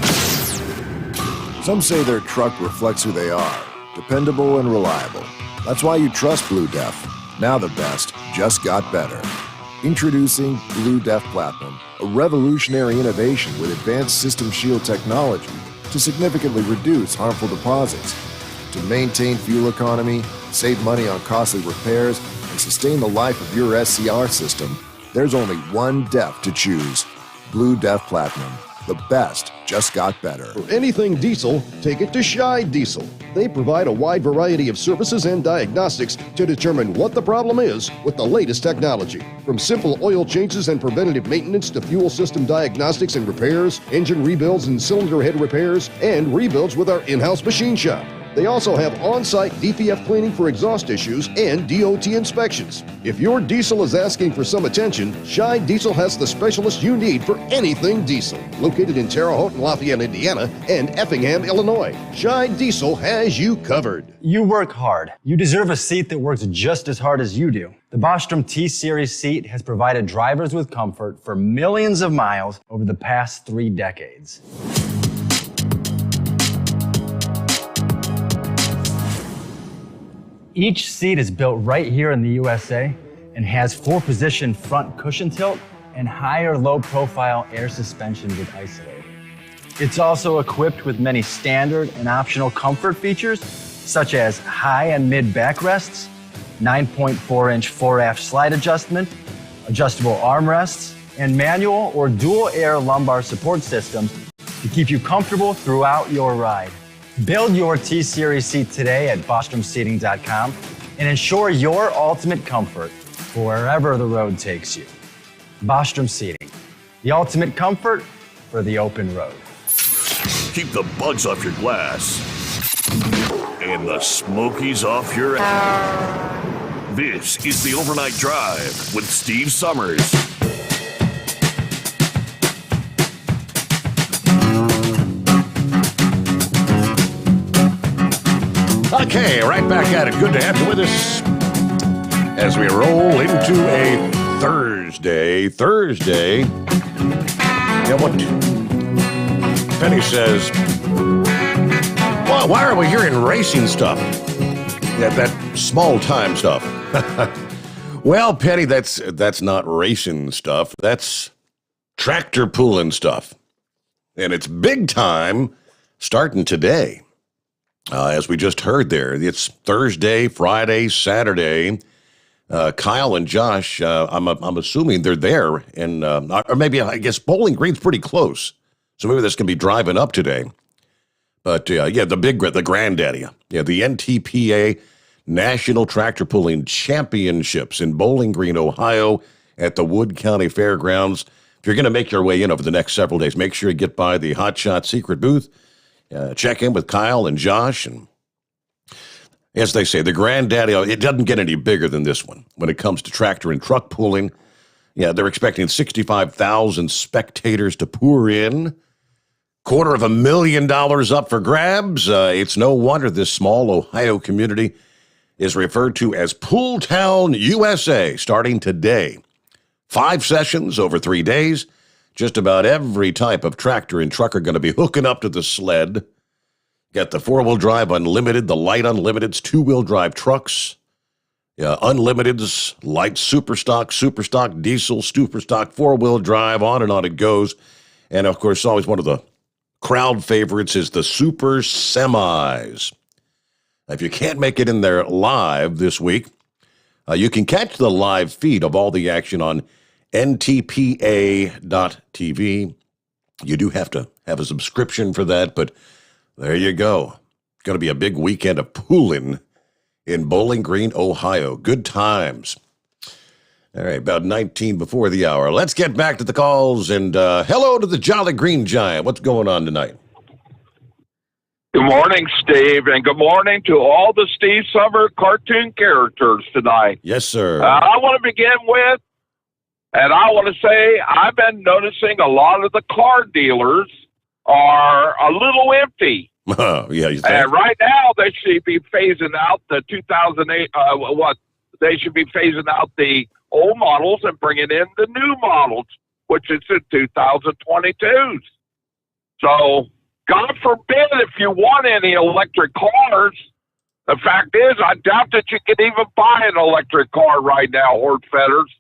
Some say their truck reflects who they are, dependable and reliable. That's why you trust Blue Def. Now the best just got better. Introducing Blue Def Platinum, a revolutionary innovation with advanced system shield technology to significantly reduce harmful deposits. To maintain fuel economy, save money on costly repairs, and sustain the life of your SCR system, there's only one DEF to choose. Blue Def Platinum. The best just got better. For anything diesel, take it to Scheid Diesel. They provide a wide variety of services and diagnostics to determine what the problem is with the latest technology. From simple oil changes and preventative maintenance to fuel system diagnostics and repairs, engine rebuilds and cylinder head repairs, and rebuilds with our in-house machine shop. They also have on-site DPF cleaning for exhaust issues and DOT inspections. If your diesel is asking for some attention, Shine Diesel has the specialist you need for anything diesel. Located in Terre Haute and Lafayette, Indiana, and Effingham, Illinois, Shine Diesel has you covered. You work hard. You deserve a seat that works just as hard as you do. The Bostrom T-Series seat has provided drivers with comfort for millions of miles over the past 3 decades. Each seat is built right here in the USA and has 4-position front cushion tilt and higher low-profile air suspension with isolator. It's also equipped with many standard and optional comfort features, such as high and mid backrests, 9.4-inch 4-aft slide adjustment, adjustable armrests, and manual or dual air lumbar support systems to keep you comfortable throughout your ride. Build your T-Series seat today at BostromSeating.com and ensure your ultimate comfort for wherever the road takes you. Bostrom Seating, the ultimate comfort for the open road. Keep the bugs off your glass and the smokies off your ass. This is the Overnight Drive with Steve Sommers. Okay, right back at it. Good to have you with us as we roll into a Thursday. Yeah, what Penny says, well, why are we hearing racing stuff? Yeah, that small-time stuff. Well, Penny, that's not racing stuff. That's tractor pulling stuff. And it's big time starting today. As we just heard there, it's Thursday, Friday, Saturday. Kyle and Josh, I'm assuming they're there, and or maybe I guess Bowling Green's pretty close, so maybe this can be driving up today. But yeah, the granddaddy, yeah, the NTPA National Tractor Pulling Championships in Bowling Green, Ohio, at the Wood County Fairgrounds. If you're going to make your way in over the next several days, make sure you get by the Hot Shot Secret booth. Check in with Kyle and Josh, and as they say, the granddaddy, it doesn't get any bigger than this one when it comes to tractor and truck pulling. Yeah, they're expecting 65,000 spectators to pour in. $250,000 up for grabs. It's no wonder this small Ohio community is referred to as Pool Town, USA, starting today. 5 sessions over 3 days. Just about every type of tractor and truck are going to be hooking up to the sled. Got the 4-wheel drive unlimited, the light unlimiteds, 2-wheel drive trucks, unlimiteds, light super stock, diesel, super stock, 4-wheel drive, on and on it goes. And of course, always one of the crowd favorites is the super semis. If you can't make it in there live this week, you can catch the live feed of all the action on ntpa.tv. You do have to have a subscription for that, but there you go. It's going to be a big weekend of pooling in Bowling Green, Ohio. Good times. All right, about 19 before the hour. Let's get back to the calls, and hello to the Jolly Green Giant. What's going on tonight? Good morning, Steve, and good morning to all the Steve Summer cartoon characters tonight. Yes, sir. I want to begin with, and I want to say I've been noticing a lot of the car dealers are a little empty. Yeah, you think? And right now they should be phasing out the 2008. They should be phasing out the old models and bringing in the new models, which is the 2022s. So, God forbid if you want any electric cars. The fact is, I doubt that you can even buy an electric car right now, Hort Fetters.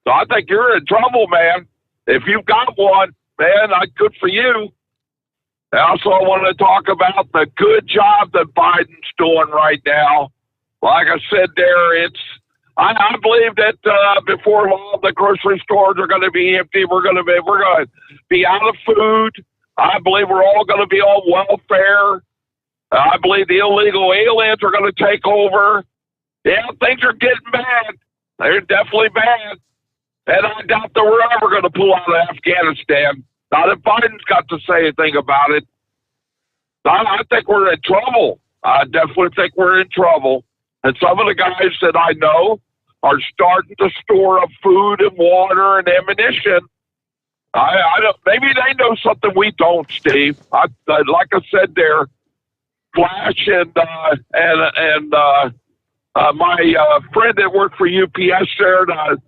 So I think you're in trouble, man. If you've got one, man, good for you. I also want to talk about the good job that Biden's doing right now. Like I said there, I believe that before long the grocery stores are going to be empty. We're going to be out of food. I believe we're all going to be on welfare. I believe the illegal aliens are going to take over. Yeah, things are getting bad. They're definitely bad. And I doubt that we're ever going to pull out of Afghanistan. Not if Biden's got to say anything about it. I think we're in trouble. I definitely think we're in trouble. And some of the guys that I know are starting to store up food and water and ammunition. I don't. Maybe they know something we don't, Steve. Like I said there, Flash and my friend that worked for UPS there,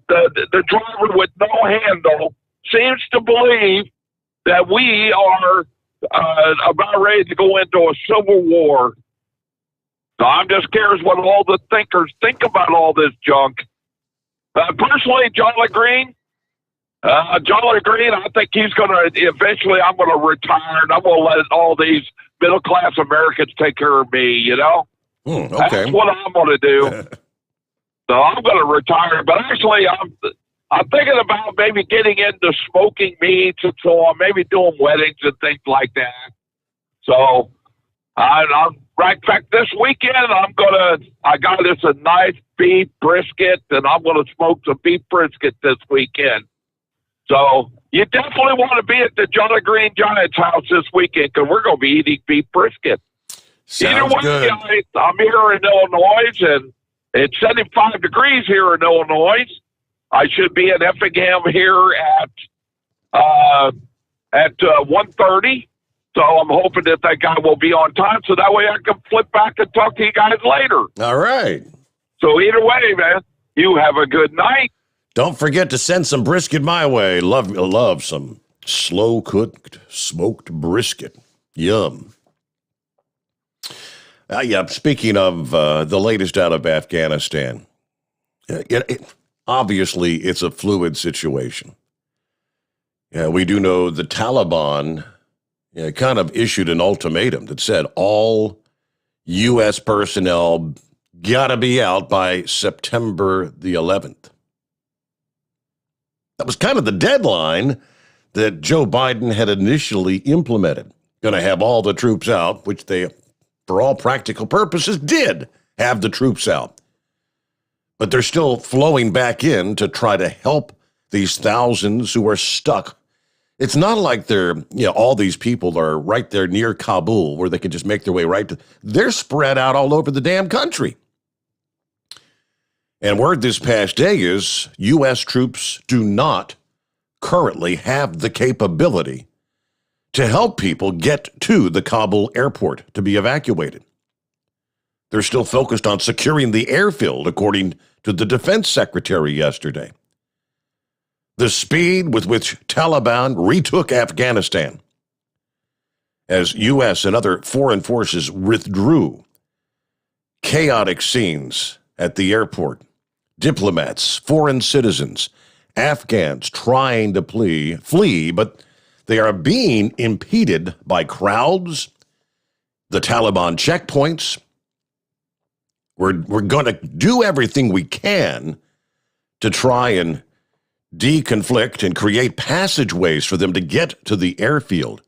the driver with no handle, seems to believe that we are about ready to go into a civil war. So I'm just curious what all the thinkers think about all this junk. Personally, Jolly Green, I think he's going to, eventually I'm going to retire and I'm going to let all these middle-class Americans take care of me, you know? Okay. That's what I'm going to do. So I'm going to retire. But actually, I'm thinking about maybe getting into smoking meats and so on, maybe doing weddings and things like that. So I'm in fact, this weekend, I got this a nice beef brisket, and I'm going to smoke some beef brisket this weekend. So you definitely want to be at the Jolly Green Giants house this weekend because we're going to be eating beef brisket. Sounds Either way, good. I'm here in Illinois, and it's 75 degrees here in Illinois. I should be in Effingham here at 1:30. So I'm hoping that guy will be on time, so that way I can flip back and talk to you guys later. All right. So either way, man, you have a good night. Don't forget to send some brisket my way. Love some slow-cooked smoked brisket. Yum. Speaking of the latest out of Afghanistan, obviously it's a fluid situation. We do know the Taliban kind of issued an ultimatum that said all U.S. personnel got to be out by September the 11th. That was kind of the deadline that Joe Biden had initially implemented. Going to have all the troops out, which they, for all practical purposes, did have the troops out. But they're still flowing back in to try to help these thousands who are stuck. It's not like all these people are right there near Kabul where they can just make their way right to. They're spread out all over the damn country. And word this past day is U.S. troops do not currently have the capability to help people get to the Kabul airport to be evacuated. They're still focused on securing the airfield, according to the defense secretary yesterday. The speed with which Taliban retook Afghanistan as U.S. and other foreign forces withdrew. Chaotic scenes at the airport. Diplomats, foreign citizens, Afghans trying to flee, but they are being impeded by crowds, the Taliban checkpoints. We're going to do everything we can to try and deconflict and create passageways for them to get to the airfield.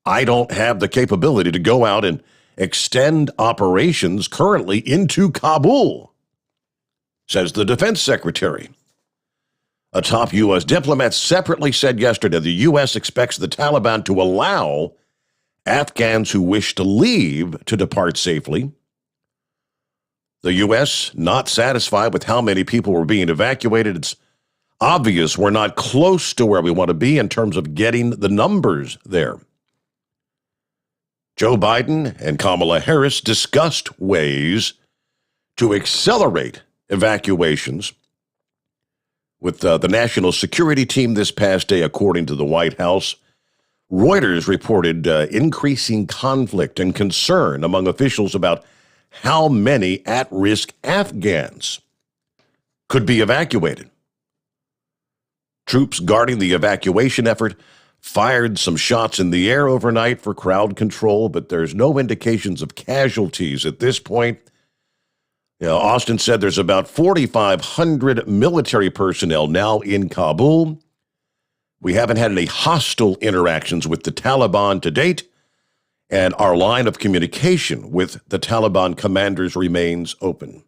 I don't have the capability to go out and extend operations currently into Kabul, says the defense secretary. A top U.S. diplomat separately said yesterday the U.S. expects the Taliban to allow Afghans who wish to leave to depart safely. The U.S. not satisfied with how many people were being evacuated. It's obvious we're not close to where we want to be in terms of getting the numbers there. Joe Biden and Kamala Harris discussed ways to accelerate evacuations with the national security team this past day, according to the White House. Reuters reported increasing conflict and concern among officials about how many at-risk Afghans could be evacuated. Troops guarding the evacuation effort fired some shots in the air overnight for crowd control, but there's no indications of casualties at this point. Austin said there's about 4,500 military personnel now in Kabul. We haven't had any hostile interactions with the Taliban to date, and our line of communication with the Taliban commanders remains open.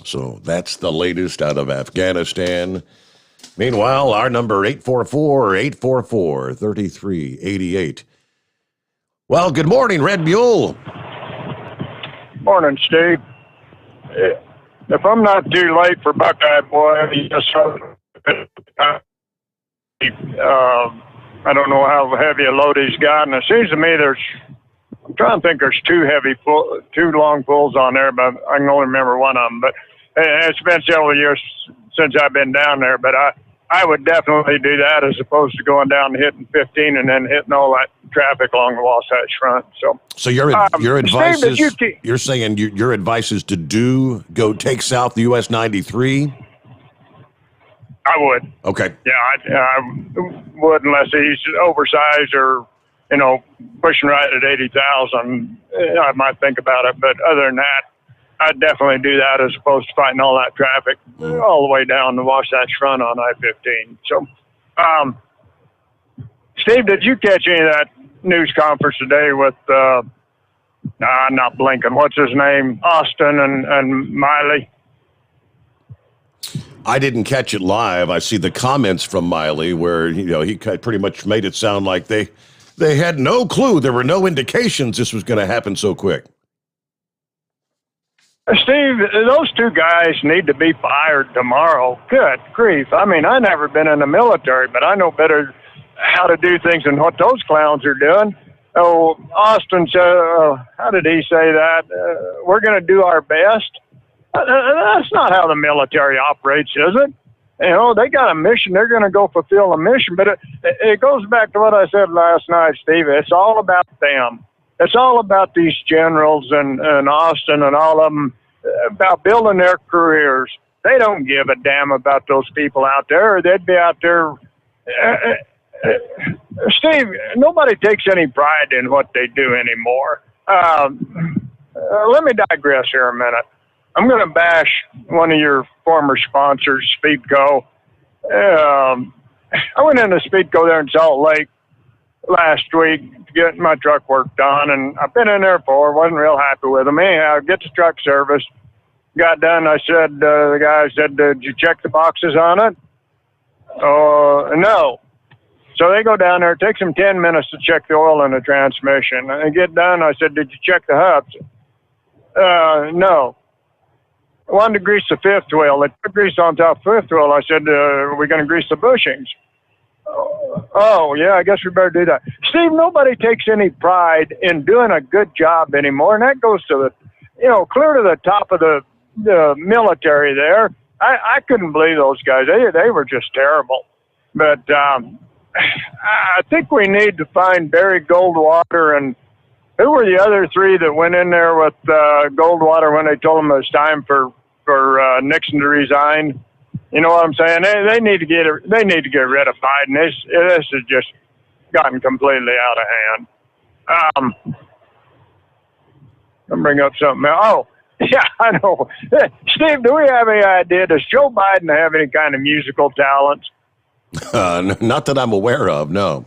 So that's the latest out of Afghanistan. Meanwhile, our number 844-844-3388. Well, good morning, Red Mule. Morning, Steve. If I'm not too late for Buckeye Boy, I don't know how heavy a load he's got, and it seems to me I'm trying to think there's two long pulls on there, but I can only remember one of them. But it's been several years since I've been down there, but I would definitely do that as opposed to going down and hitting 15 and then hitting all that traffic along the Wasatch Front. So your advice Steve, is you're saying your advice is to go take south the US 93? I would. Okay. Yeah, I would unless he's oversized or, pushing right at 80,000. I might think about it, but other than that, I'd definitely do that as opposed to fighting all that traffic all the way down the Wasatch Front on I-15. So, Steve, did you catch any of that news conference today with, not Blinken, what's his name, Austin and Miley? I didn't catch it live. I see the comments from Miley where, he pretty much made it sound like they had no clue. There were no indications this was going to happen so quick. Steve, those two guys need to be fired tomorrow. Good grief. I mean, I've never been in the military, but I know better how to do things than what those clowns are doing. Oh, Austin said, how did he say that? We're going to do our best. That's not how the military operates, is it? They got a mission. They're going to go fulfill a mission. But it goes back to what I said last night, Steve. It's all about them. It's all about these generals and Austin and all of them about building their careers. They don't give a damn about those people out there, or they'd be out there. Steve, nobody takes any pride in what they do anymore. Let me digress here a minute. I'm going to bash one of your former sponsors, Speedco. I went into Speedco there in Salt Lake last week to get my truck work done, and I've been in there before, wasn't real happy with them. Anyhow, get the truck serviced. Got done, I said, the guy said, did you check the boxes on it? No. So they go down there, it takes them 10 minutes to check the oil in the transmission. And they get done, I said, did you check the hubs? No. I wanted to grease the fifth wheel. They put grease on top of the fifth wheel. I said, are we going to grease the bushings? Oh, yeah, I guess we better do that. Steve, nobody takes any pride in doing a good job anymore, and that goes to clear to the top of the military there. I couldn't believe those guys. They were just terrible. But I think we need to find Barry Goldwater and who were the other three that went in there with Goldwater when they told him it was time for Nixon to resign? You know what I'm saying? They need to get rid of Biden. This has just gotten completely out of hand. I'll bring up something else. Oh, yeah, I know. Steve, do we have any idea? Does Joe Biden have any kind of musical talents? Not that I'm aware of, no.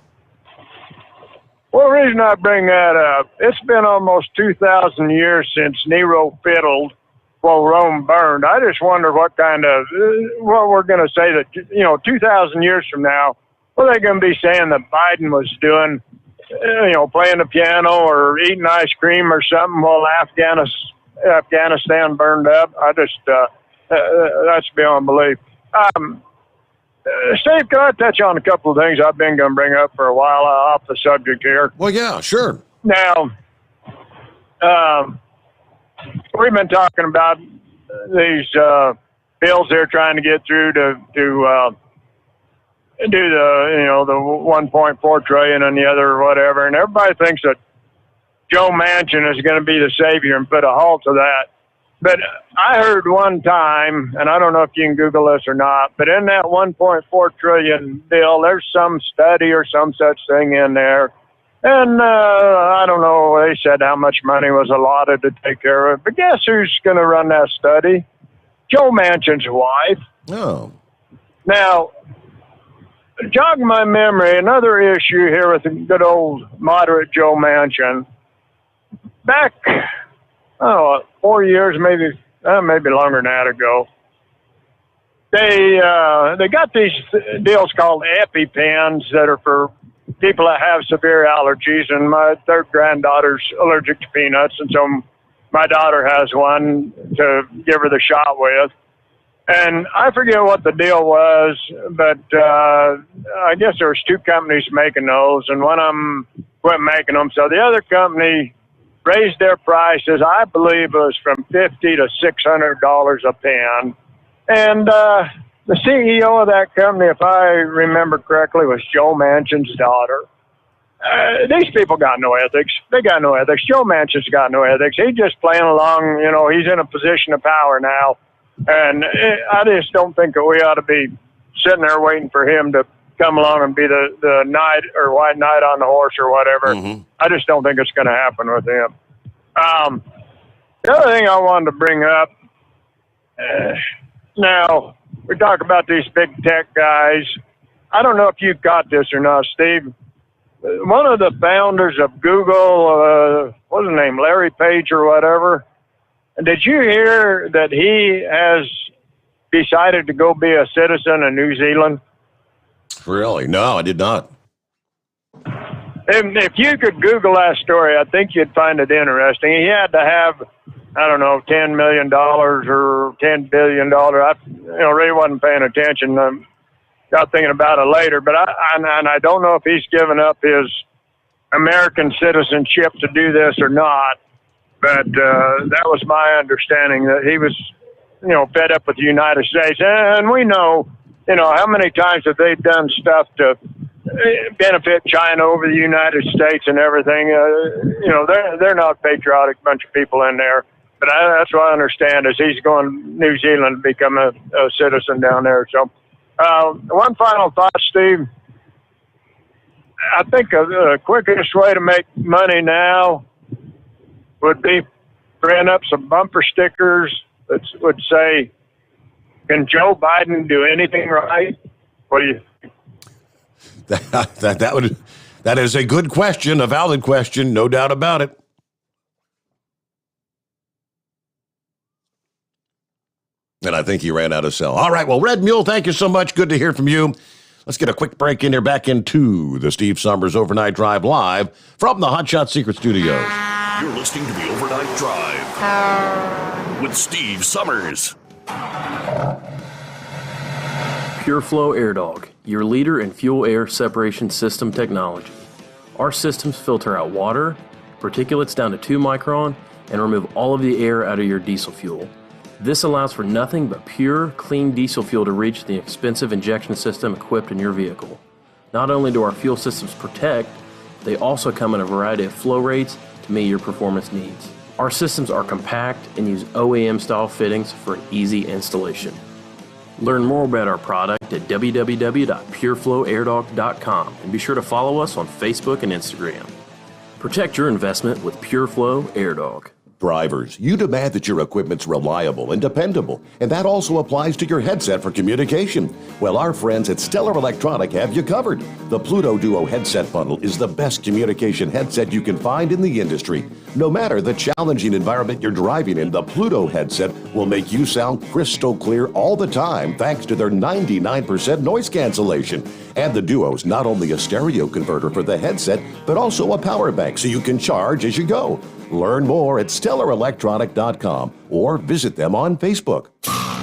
Well, the reason I bring that up, it's been almost 2,000 years since Nero fiddled while Rome burned. I just wonder what we're going to say that, 2,000 years from now, what are they going to be saying that Biden was doing, playing the piano or eating ice cream or something while Afghanistan burned up? I just, that's beyond belief. Steve, can I touch on a couple of things I've been going to bring up for a while off the subject here? Well, yeah, sure. Now, we've been talking about these bills they're trying to get through to do the the 1.4 trillion and the other whatever, and everybody thinks that Joe Manchin is going to be the savior and put a halt to that. But I heard one time, and I don't know if you can Google this or not, but in that 1.4 trillion bill, there's some study or some such thing in there. And I don't know, they said how much money was allotted to take care of it. But guess who's going to run that study? Joe Manchin's wife. Oh. Now, jog my memory, another issue here with the good old moderate Joe Manchin. Back, 4 years, maybe longer than that ago, they got these deals called EpiPens that are for people that have severe allergies, and my third granddaughter's allergic to peanuts, and so my daughter has one to give her the shot with. And I forget what the deal was, but I guess there was two companies making those, and one of them quit making them. So the other company raised their prices. I believe it was from $50 to $600 a pen. And the CEO of that company, if I remember correctly, was Joe Manchin's daughter. These people got no ethics. They got no ethics. Joe Manchin's got no ethics. He's just playing along. You know, he's in a position of power now. And I just don't think that we ought to be sitting there waiting for him to come along and be the knight or white knight on the horse or whatever. Mm-hmm. I just don't think it's going to happen with him. The other thing I wanted to bring up, now, we talk about these big tech guys. I don't know if you got this or not, Steve. One of the founders of Google, what's his name, Larry Page or whatever, did you hear that he has decided to go be a citizen of New Zealand? Really? No, I did not. If you could Google that story, I think you'd find it interesting. He had to have, I don't know, $10 million or $10 billion. I really wasn't paying attention. Got thinking about it later, but I don't know if he's given up his American citizenship to do this or not. But that was my understanding, that he was, fed up with the United States. And we know, how many times have they done stuff to benefit China over the United States and everything. They're not a patriotic bunch of people in there. But that's what I understand is he's going New Zealand to become a citizen down there. So one final thought, Steve. I think the quickest way to make money now would be print up some bumper stickers that would say, "Can Joe Biden do anything right?" What do you think? That is a good question, a valid question, no doubt about it. And I think he ran out of cell. All right, well, Red Mule, thank you so much. Good to hear from you. Let's get a quick break in here, back into the Steve Sommers Overnight Drive live from the Hot Shot Secret Studios. You're listening to the Overnight Drive with Steve Sommers. Pure Flow Air Dog, your leader in fuel air separation system technology. Our systems filter out water, particulates down to 2 micron, and remove all of the air out of your diesel fuel. This allows for nothing but pure, clean diesel fuel to reach the expensive injection system equipped in your vehicle. Not only do our fuel systems protect, they also come in a variety of flow rates to meet your performance needs. Our systems are compact and use OEM-style fittings for an easy installation. Learn more about our product at www.pureflowairdog.com and be sure to follow us on Facebook and Instagram. Protect your investment with Pure Flow Air Dog. Drivers, you demand that your equipment's reliable and dependable, and that also applies to your headset for communication. Well, our friends at Stellar Electronic have you covered. The Pluto Duo headset bundle is the best communication headset you can find in the industry. No matter the challenging environment you're driving in, the Pluto headset will make you sound crystal clear all the time thanks to their 99% noise cancellation. And the Duo's not only a stereo converter for the headset, but also a power bank so you can charge as you go. Learn more at StellarElectronic.com or visit them on Facebook.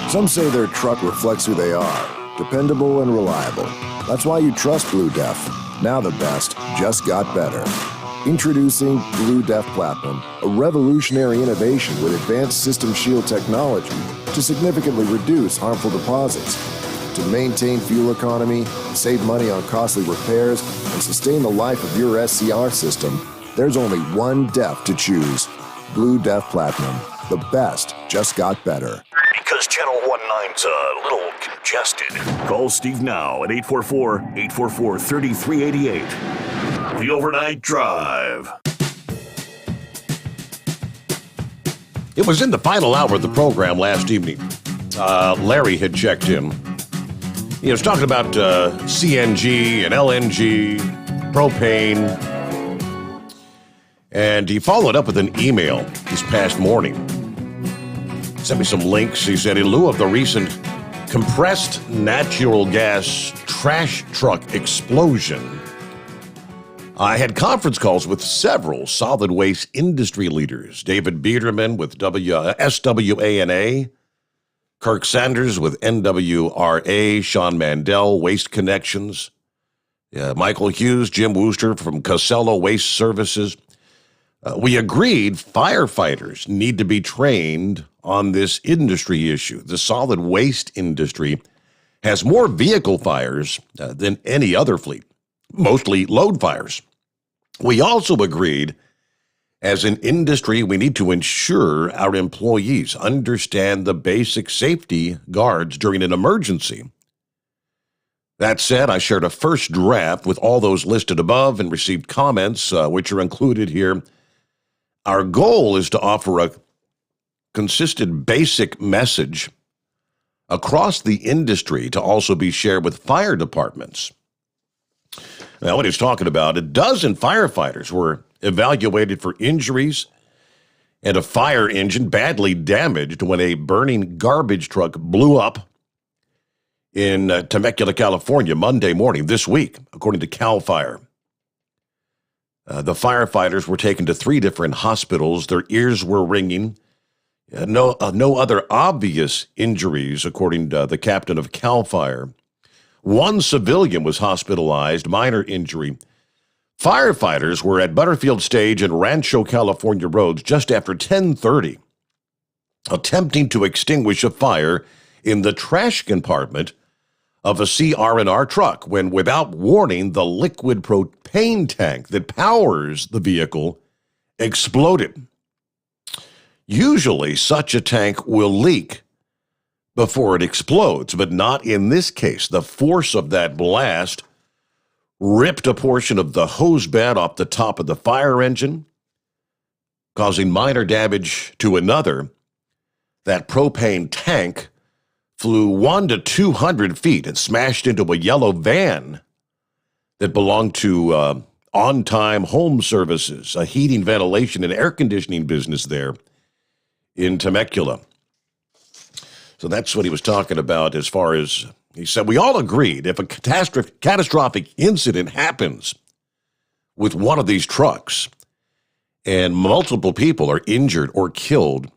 Some say their truck reflects who they are, dependable and reliable. That's why you trust Blue Def. Now the best just got better. Introducing Blue Def Platinum, a revolutionary innovation with advanced system shield technology to significantly reduce harmful deposits. To maintain fuel economy, save money on costly repairs, and sustain the life of your SCR system, there's only one DEF to choose. Blue Def Platinum. The best just got better. Because Channel 19's a little congested. Call Steve now at 844-844-3388. The Overnight Drive. It was in the final hour of the program last evening. Larry had checked in. He was talking about CNG and LNG, propane. And he followed up with an email this past morning. Sent me some links. He said, in lieu of the recent compressed natural gas trash truck explosion, I had conference calls with several solid waste industry leaders. David Biederman with SWANA, Kirk Sanders with NWRA, Sean Mandel, Waste Connections, Michael Hughes, Jim Wooster from Casella Waste Services. We agreed firefighters need to be trained on this industry issue. The solid waste industry has more vehicle fires than any other fleet, mostly load fires. We also agreed, as an industry, we need to ensure our employees understand the basic safety guards during an emergency. That said, I shared a first draft with all those listed above and received comments, which are included here. Our goal is to offer a consistent basic message across the industry to also be shared with fire departments. Now, what he's talking about, a dozen firefighters were evaluated for injuries and a fire engine badly damaged when a burning garbage truck blew up in Temecula, California, Monday morning this week, according to CAL FIRE. The firefighters were taken to 3 different hospitals. Their ears were ringing. No other obvious injuries, according to the captain of CAL FIRE. 1 civilian was hospitalized, minor injury. Firefighters were at Butterfield Stage and Rancho California roads just after 10:30, attempting to extinguish a fire in the trash compartment of a CR&R truck when, without warning, the liquid propane tank that powers the vehicle exploded. Usually, such a tank will leak before it explodes, but not in this case. The force of that blast ripped a portion of the hose bed off the top of the fire engine, causing minor damage to another. That propane tank flew 100 to 200 feet and smashed into a yellow van that belonged to On Time Home Services, a heating, ventilation, and air conditioning business there in Temecula. So that's what he was talking about as far as, he said, we all agreed if a catastrophic incident happens with one of these trucks and multiple people are injured or killed,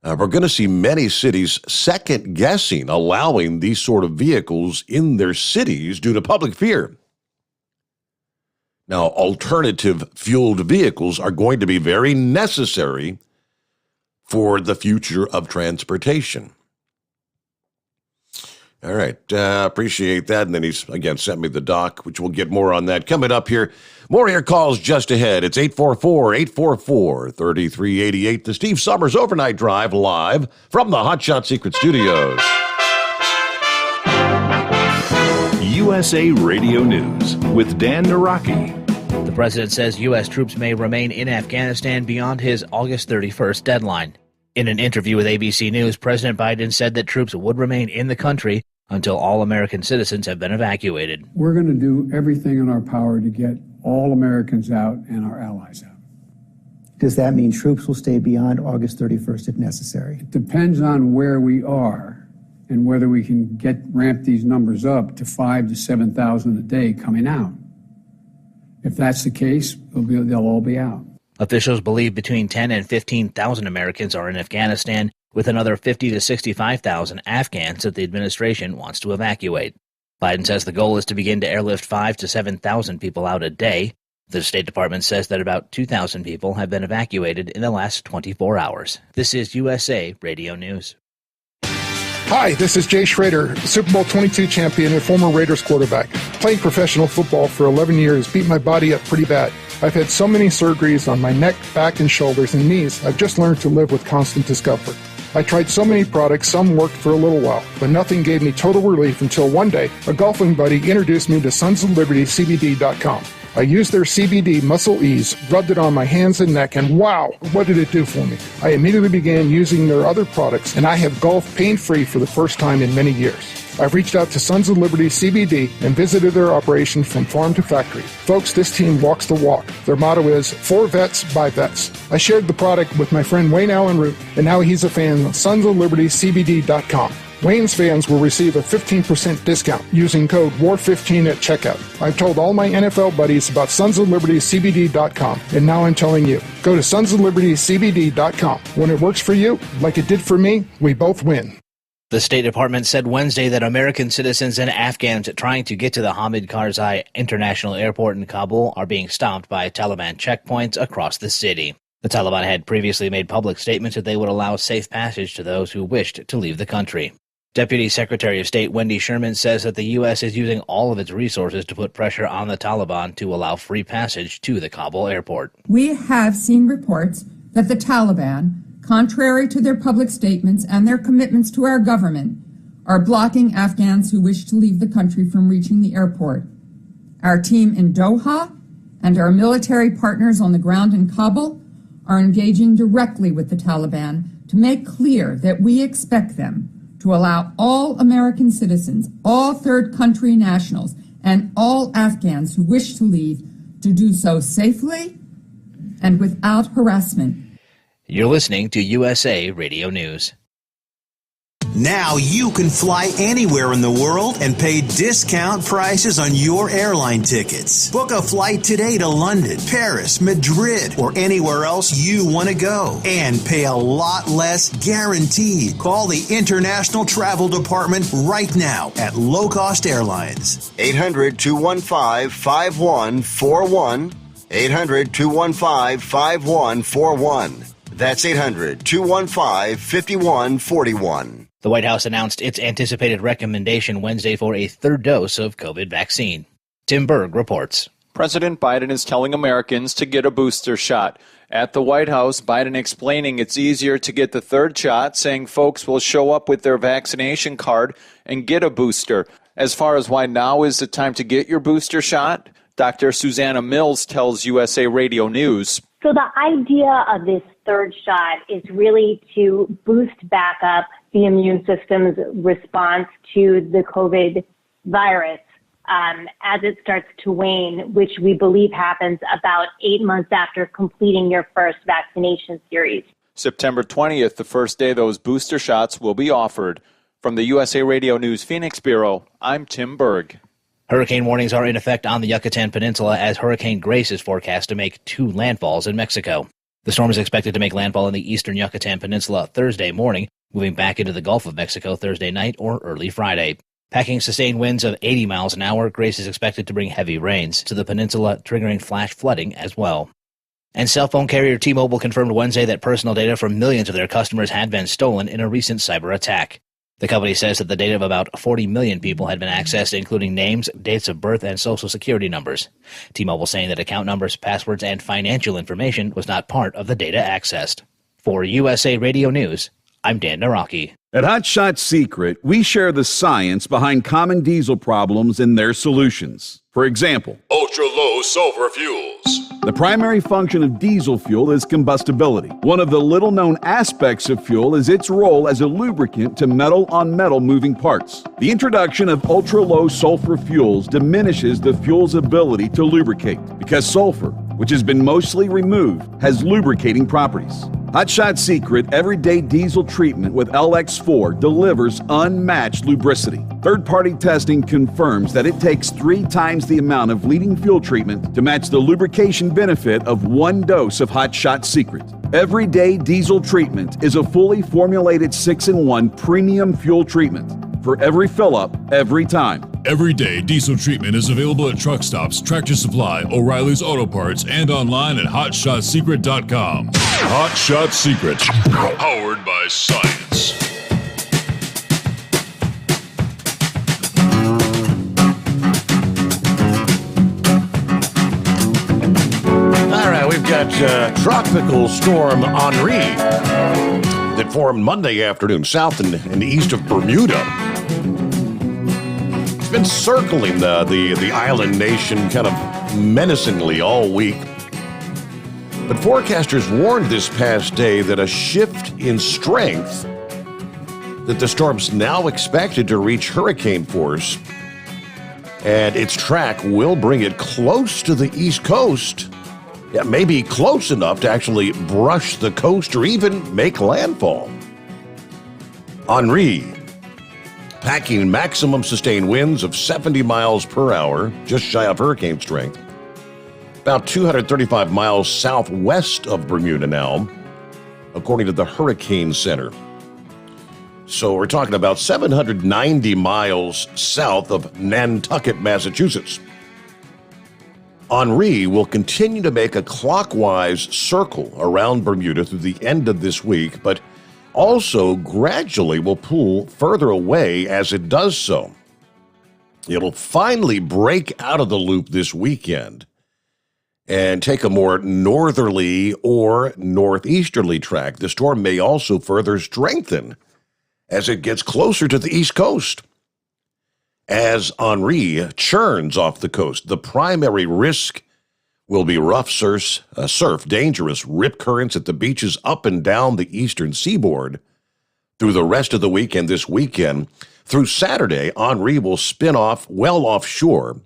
we're going to see many cities second-guessing allowing these sort of vehicles in their cities due to public fear. Now, alternative fueled vehicles are going to be very necessary for the future of transportation. All right, appreciate that. And then he's, again, sent me the doc, which we'll get more on that coming up here. More air calls just ahead. It's 844-844-3388. The Steve Sommers Overnight Drive live from the Hot Shot Secret Studios. USA Radio News with Dan Naraki. The president says U.S. troops may remain in Afghanistan beyond his August 31st deadline. In an interview with ABC News, President Biden said that troops would remain in the country until all American citizens have been evacuated. We're going to do everything in our power to get all Americans out and our allies out. Does that mean troops will stay beyond August 31st if necessary? It depends on where we are and whether we can ramp these numbers up to 5,000 to 7,000 a day coming out. If that's the case, they'll all be out. Officials believe between 10 and 15,000 Americans are in Afghanistan, with another 50 to 65,000 Afghans that the administration wants to evacuate. Biden says the goal is to begin to airlift 5,000 to 7,000 people out a day. The State Department says that about 2,000 people have been evacuated in the last 24 hours. This is USA Radio News. Hi, this is Jay Schrader, Super Bowl 22 champion and former Raiders quarterback. Playing professional football for 11 years beat my body up pretty bad. I've had so many surgeries on my neck, back, and shoulders and knees, I've just learned to live with constant discomfort. I tried so many products, some worked for a little while, but nothing gave me total relief until one day, a golfing buddy introduced me to sonsoflibertycbd.com. I used their CBD Muscle Ease, rubbed it on my hands and neck, and wow, what did it do for me? I immediately began using their other products, and I have golfed pain-free for the first time in many years. I've reached out to Sons of Liberty CBD and visited their operation from farm to factory. Folks, this team walks the walk. Their motto is, for vets, by vets. I shared the product with my friend Wayne Allen Root, and now he's a fan of sonsoflibertycbd.com. Wayne's fans will receive a 15% discount using code WAR15 at checkout. I've told all my NFL buddies about sonsoflibertycbd.com, and now I'm telling you. Go to sonsoflibertycbd.com. When it works for you, like it did for me, we both win. The State Department said Wednesday that American citizens and Afghans trying to get to the Hamid Karzai International Airport in Kabul are being stopped by Taliban checkpoints across the city. The Taliban had previously made public statements that they would allow safe passage to those who wished to leave the country. Deputy Secretary of State Wendy Sherman says that the U.S. is using all of its resources to put pressure on the Taliban to allow free passage to the Kabul airport. We have seen reports that the Taliban, contrary to their public statements and their commitments to our government, are blocking Afghans who wish to leave the country from reaching the airport. Our team in Doha and our military partners on the ground in Kabul are engaging directly with the Taliban to make clear that we expect them to allow all American citizens, all third country nationals, and all Afghans who wish to leave to do so safely and without harassment. You're listening to USA Radio News. Now you can fly anywhere in the world and pay discount prices on your airline tickets. Book a flight today to London, Paris, Madrid, or anywhere else you want to go. And pay a lot less guaranteed. Call the International Travel Department right now at Low Cost Airlines. 800-215-5141. 800-215-5141. That's 800-215-5141. The White House announced its anticipated recommendation Wednesday for a third dose of COVID vaccine. Tim Berg reports. President Biden is telling Americans to get a booster shot. At the White House, Biden explaining it's easier to get the third shot, saying folks will show up with their vaccination card and get a booster. As far as why now is the time to get your booster shot, Dr. Susanna Mills tells USA Radio News. So the idea of this third shot is really to boost back up the immune system's response to the COVID virus as it starts to wane, which we believe happens about 8 months after completing your first vaccination series. September 20th, the first day those booster shots will be offered. From the USA Radio News Phoenix Bureau, I'm Tim Berg. Hurricane warnings are in effect on the Yucatan Peninsula as Hurricane Grace is forecast to make 2 landfalls in Mexico. The storm is expected to make landfall in the eastern Yucatan Peninsula Thursday morning, moving back into the Gulf of Mexico Thursday night or early Friday. Packing sustained winds of 80 miles an hour, Grace is expected to bring heavy rains to the peninsula, triggering flash flooding as well. And cell phone carrier T-Mobile confirmed Wednesday that personal data from millions of their customers had been stolen in a recent cyber attack. The company says that the data of about 40 million people had been accessed, including names, dates of birth, and social security numbers. T-Mobile saying that account numbers, passwords, and financial information was not part of the data accessed. For USA Radio News, I'm Dan Naraki. At Hot Shot Secret, we share the science behind common diesel problems and their solutions. For example, ultra-low sulfur fuels. The primary function of diesel fuel is combustibility. One of the little-known aspects of fuel is its role as a lubricant to metal-on-metal moving parts. The introduction of ultra-low sulfur fuels diminishes the fuel's ability to lubricate because sulfur, which has been mostly removed, has lubricating properties. Hot Shot Secret Everyday Diesel Treatment with LX4 delivers unmatched lubricity. Third-party testing confirms that it takes 3 times the amount of leading fuel treatment to match the lubrication benefit of 1 dose of Hot Shot Secret. Everyday Diesel Treatment is a fully formulated 6-in-1 premium fuel treatment for every fill-up, every time. Everyday Diesel Treatment is available at truck stops, Tractor Supply, O'Reilly's Auto Parts, and online at HotShotSecret.com. Hot Shot Secret, powered by science. All right, we've got Tropical Storm Henri that formed Monday afternoon south and east of Bermuda. It's been circling the island nation kind of menacingly all week. But forecasters warned this past day that a shift in strength, that the storm's now expected to reach hurricane force, and its track will bring it close to the East Coast. Yeah, maybe close enough to actually brush the coast or even make landfall. Henri packing maximum sustained winds of 70 miles per hour, just shy of hurricane strength. About 235 miles southwest of Bermuda now, according to the Hurricane Center. So we're talking about 790 miles south of Nantucket, Massachusetts. Henri will continue to make a clockwise circle around Bermuda through the end of this week, but also gradually will pull further away as it does so. It'll finally break out of the loop this weekend and take a more northerly or northeasterly track. The storm may also further strengthen as it gets closer to the East Coast. As Henri churns off the coast, the primary risk will be rough surf, dangerous rip currents at the beaches up and down the eastern seaboard through the rest of the weekend. This weekend, through Saturday, Henri will spin off well offshore,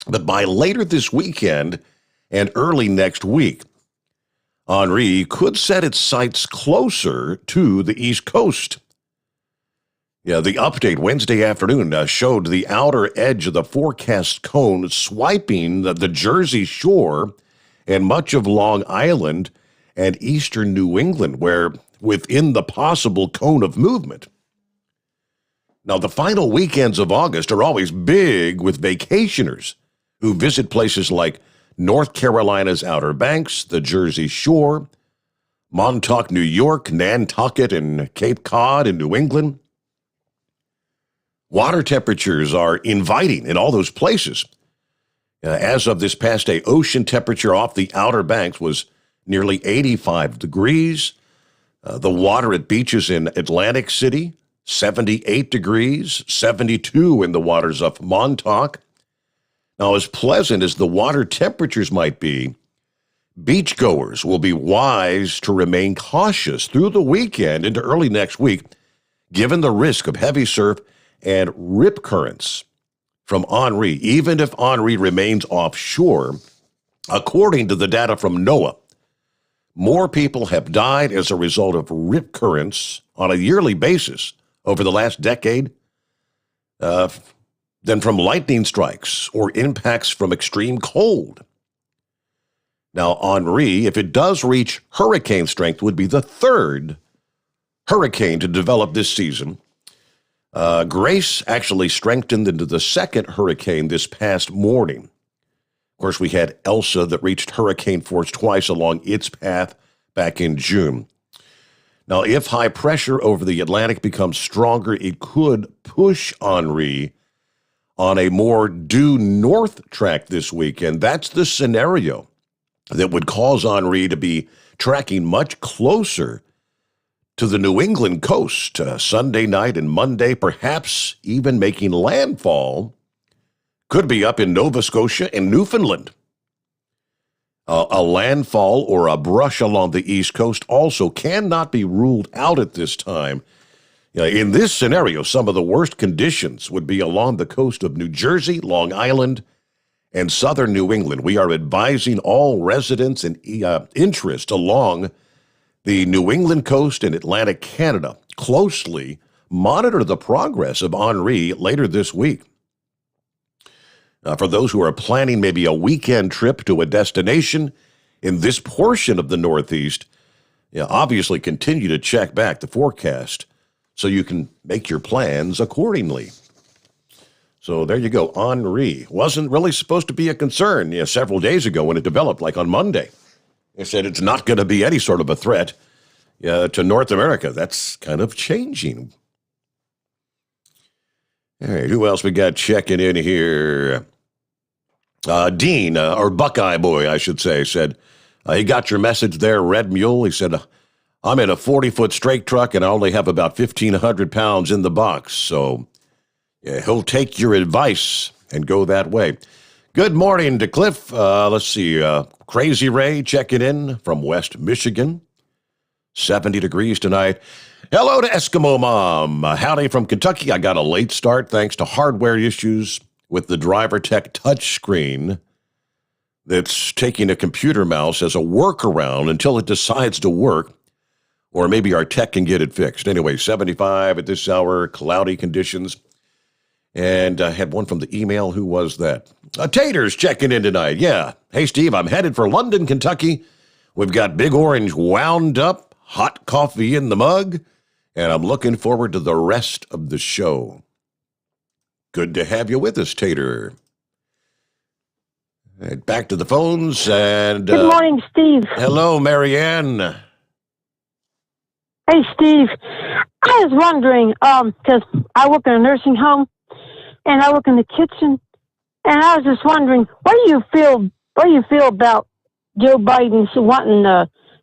but by later this weekend and early next week, Henri could set its sights closer to the East Coast. Yeah, the update Wednesday afternoon showed the outer edge of the forecast cone swiping the Jersey Shore and much of Long Island and eastern New England, where within the possible cone of movement. Now, the final weekends of August are always big with vacationers who visit places like North Carolina's Outer Banks, the Jersey Shore, Montauk, New York, Nantucket, and Cape Cod in New England. Water temperatures are inviting in all those places. As of this past day, ocean temperature off the Outer Banks was nearly 85 degrees. The water at beaches in Atlantic City, 78 degrees, 72 in the waters of Montauk. Now, as pleasant as the water temperatures might be, beachgoers will be wise to remain cautious through the weekend into early next week, given the risk of heavy surf and rip currents from Henri, even if Henri remains offshore. According to the data from NOAA, more people have died as a result of rip currents on a yearly basis over the last decade than from lightning strikes or impacts from extreme cold. Now, Henri, if it does reach hurricane strength, would be the third hurricane to develop this season. Grace actually strengthened into the second hurricane this past morning. Of course, we had Elsa that reached hurricane force twice along its path back in June. Now, if high pressure over the Atlantic becomes stronger, it could push Henri on a more due north track this weekend. That's the scenario that would cause Henri to be tracking much closer to the New England coast Sunday night and Monday, perhaps even making landfall. Could be up in Nova Scotia and Newfoundland. A landfall or a brush along the East Coast also cannot be ruled out at this time. In this scenario, some of the worst conditions would be along the coast of New Jersey, Long Island, and southern New England. We are advising all residents and interest along the New England coast and Atlantic Canada closely monitor the progress of Henri later this week. For those who are planning maybe a weekend trip to a destination in this portion of the Northeast, obviously continue to check back the forecast so you can make your plans accordingly. So there you go. Henri wasn't really supposed to be a concern several days ago when it developed, like on Monday. They said it's not going to be any sort of a threat to North America. That's kind of changing. All right, who else we got checking in here? Dean, or Buckeye Boy, I should say, said, he got your message there, Red Mule. He said, I'm in a 40-foot straight truck and I only have about 1,500 pounds in the box. So he'll take your advice and go that way. Good morning to Cliff. Let's see. Crazy Ray checking in from West Michigan. 70 degrees tonight. Hello to Eskimo Mom. Howdy from Kentucky. I got a late start thanks to hardware issues with the Driver Tech touchscreen that's taking a computer mouse as a workaround until it decides to work. Or maybe our tech can get it fixed. Anyway, 75 at this hour, cloudy conditions. And I had one from the email. Who was that? Tater's checking in tonight. Yeah. Hey, Steve, I'm headed for London, Kentucky. We've got Big Orange wound up, hot coffee in the mug, and I'm looking forward to the rest of the show. Good to have you with us, Tater. And back to the phones. And Good morning, Steve. Hello, Marianne. Hey, Steve. I was wondering, because I work in a nursing home, and I work in the kitchen, and I was just wondering, what do you feel about Joe Biden's wanting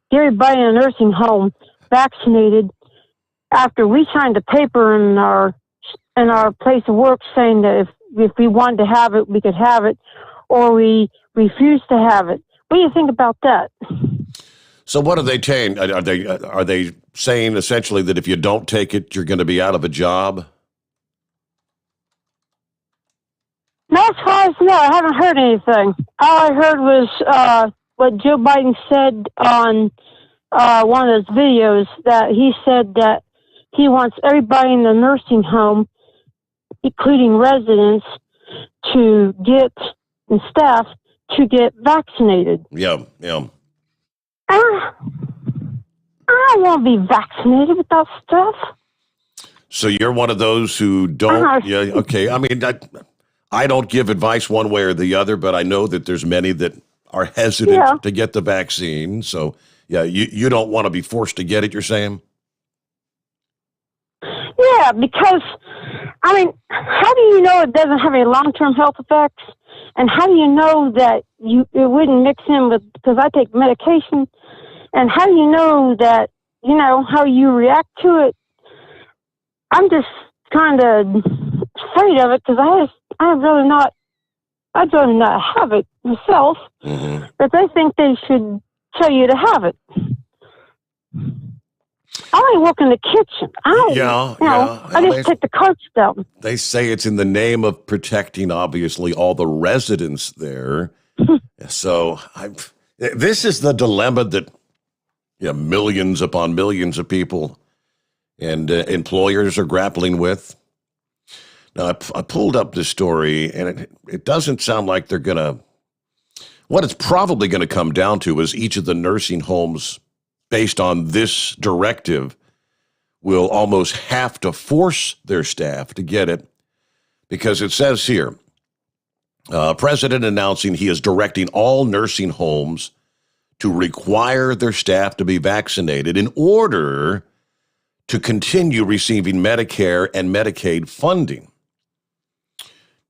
get everybody in a nursing home vaccinated after we signed a paper in our place of work saying that if we wanted to have it, we could have it, or we refused to have it. What do you think about that? So what are they saying? Are they saying essentially that if you don't take it, you're going to be out of a job? No, as far as I haven't heard anything. All I heard was what Joe Biden said on one of his videos, that he said that he wants everybody in the nursing home, including residents, to get, and staff, to get vaccinated. Yeah. I don't want to be vaccinated with that stuff. So you're one of those who don't. Yeah. Okay. I mean, I don't give advice one way or the other, but I know that there's many that are hesitant to get the vaccine. So yeah, you don't want to be forced to get it, you're saying? Yeah, because I mean, how do you know it doesn't have any long-term health effects? And how do you know that it wouldn't mix in with, because I take medication, and how do you know that, how you react to it? I'm just kind of afraid of it because I'd rather not have it myself, but they think they should tell you to have it. I only work in the kitchen. I just take the carts down. They say it's in the name of protecting, obviously, all the residents there. So this is the dilemma that millions upon millions of people and employers are grappling with. Now, I pulled up this story, and it doesn't sound like they're going to... What it's probably going to come down to is each of the nursing homes, based on this directive, will almost have to force their staff to get it, because it says here, President announcing he is directing all nursing homes to require their staff to be vaccinated in order to continue receiving Medicare and Medicaid funding.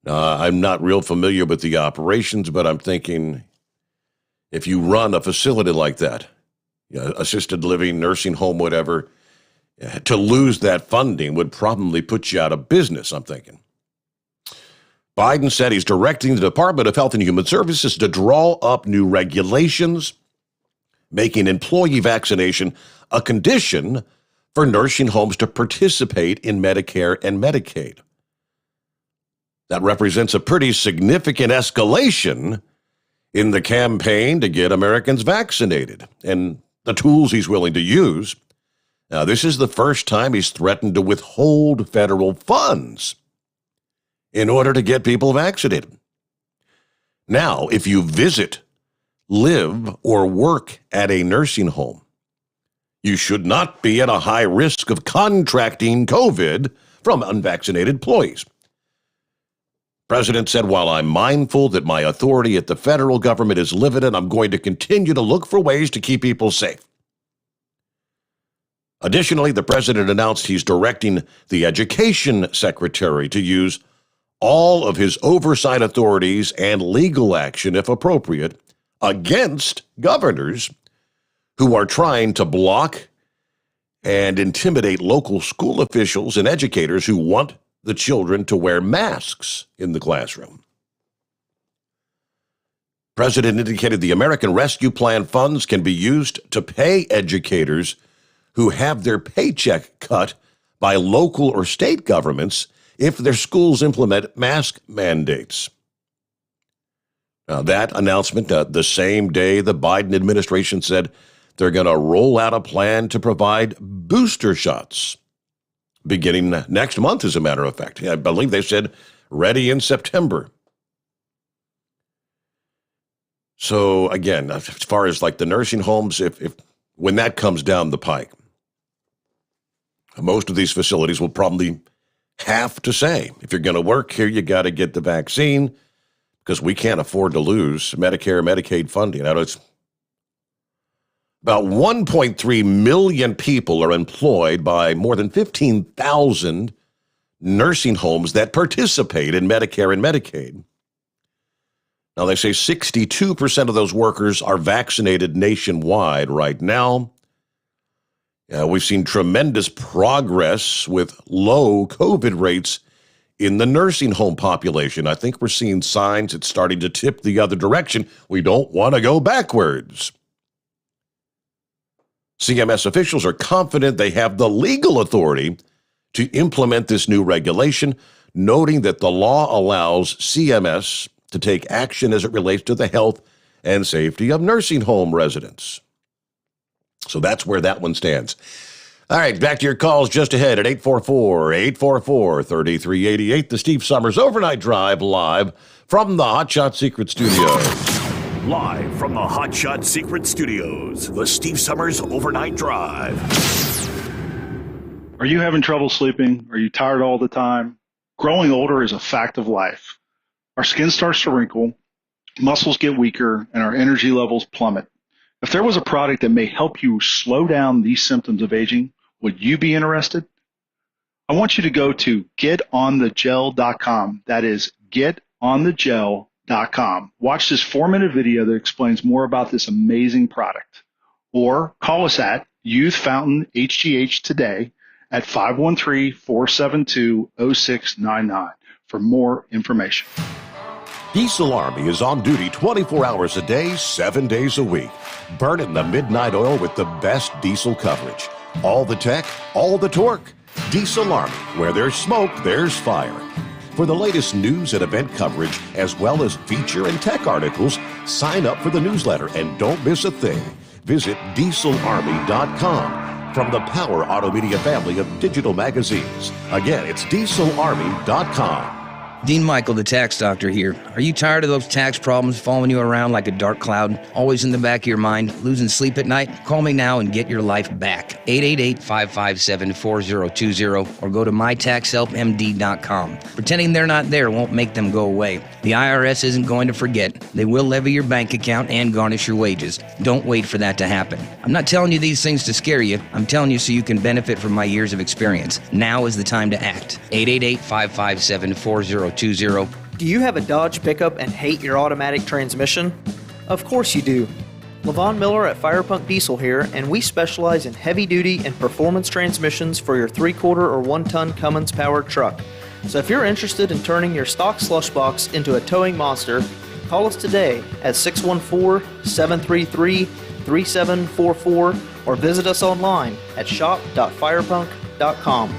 I'm not real familiar with the operations, but I'm thinking if you run a facility like that, assisted living, nursing home, whatever, to lose that funding would probably put you out of business, I'm thinking. Biden said he's directing the Department of Health and Human Services to draw up new regulations, making employee vaccination a condition for nursing homes to participate in Medicare and Medicaid. That represents a pretty significant escalation in the campaign to get Americans vaccinated and the tools he's willing to use. Now, this is the first time he's threatened to withhold federal funds in order to get people vaccinated. Now, if you visit, live, or work at a nursing home, you should not be at a high risk of contracting COVID from unvaccinated employees. President said, while I'm mindful that my authority at the federal government is limited, I'm going to continue to look for ways to keep people safe. Additionally, the president announced he's directing the education secretary to use all of his oversight authorities and legal action, if appropriate, against governors who are trying to block and intimidate local school officials and educators who want the children to wear masks in the classroom. President indicated the American Rescue Plan funds can be used to pay educators who have their paycheck cut by local or state governments if their schools implement mask mandates. Now, that announcement, the same day the Biden administration said they're going to roll out a plan to provide booster shots beginning next month, as a matter of fact. I believe they said ready in September. So again, as far as like the nursing homes, if when that comes down the pike, most of these facilities will probably have to say, if you're going to work here, you got to get the vaccine, because we can't afford to lose Medicare, Medicaid funding. I know it's about 1.3 million people are employed by more than 15,000 nursing homes that participate in Medicare and Medicaid. Now, they say 62% of those workers are vaccinated nationwide right now. We've seen tremendous progress with low COVID rates in the nursing home population. I think we're seeing signs it's starting to tip the other direction. We don't want to go backwards. CMS officials are confident they have the legal authority to implement this new regulation, noting that the law allows CMS to take action as it relates to the health and safety of nursing home residents. So that's where that one stands. All right, back to your calls just ahead at 844-844-3388. The Steve Sommers Overnight Drive live from the Hot Shot Secret Studios. Live from the Hot Shot Secret Studios, the Steve Sommers Overnight Drive. Are you having trouble sleeping? Are you tired all the time? Growing older is a fact of life. Our skin starts to wrinkle, muscles get weaker, and our energy levels plummet. If there was a product that may help you slow down these symptoms of aging, would you be interested? I want you to go to getonthegel.com. That is getonthegel.com. Watch this 4-minute video that explains more about this amazing product. Or call us at Youth Fountain HGH today at 513-472-0699 for more information. Diesel Army is on duty 24 hours a day, 7 days a week. Burning the midnight oil with the best diesel coverage. All the tech, all the torque. Diesel Army, where there's smoke, there's fire. For the latest news and event coverage, as well as feature and tech articles, sign up for the newsletter and don't miss a thing. Visit dieselarmy.com from the Power Auto Media family of digital magazines. Again, it's dieselarmy.com. Dean Michael, the tax doctor here. Are you tired of those tax problems following you around like a dark cloud, always in the back of your mind, losing sleep at night? Call me now and get your life back. 888-557-4020 or go to mytaxhelpmd.com. Pretending they're not there won't make them go away. The IRS isn't going to forget. They will levy your bank account and garnish your wages. Don't wait for that to happen. I'm not telling you these things to scare you. I'm telling you so you can benefit from my years of experience. Now is the time to act. 888-557-4020. Do you have a Dodge pickup and hate your automatic transmission? Of course you do. LaVon Miller at Firepunk Diesel here, and we specialize in heavy-duty and performance transmissions for your 3/4 or 1-ton Cummins-powered truck. So if you're interested in turning your stock slush box into a towing monster, call us today at 614-733-3744 or visit us online at shop.firepunk.com.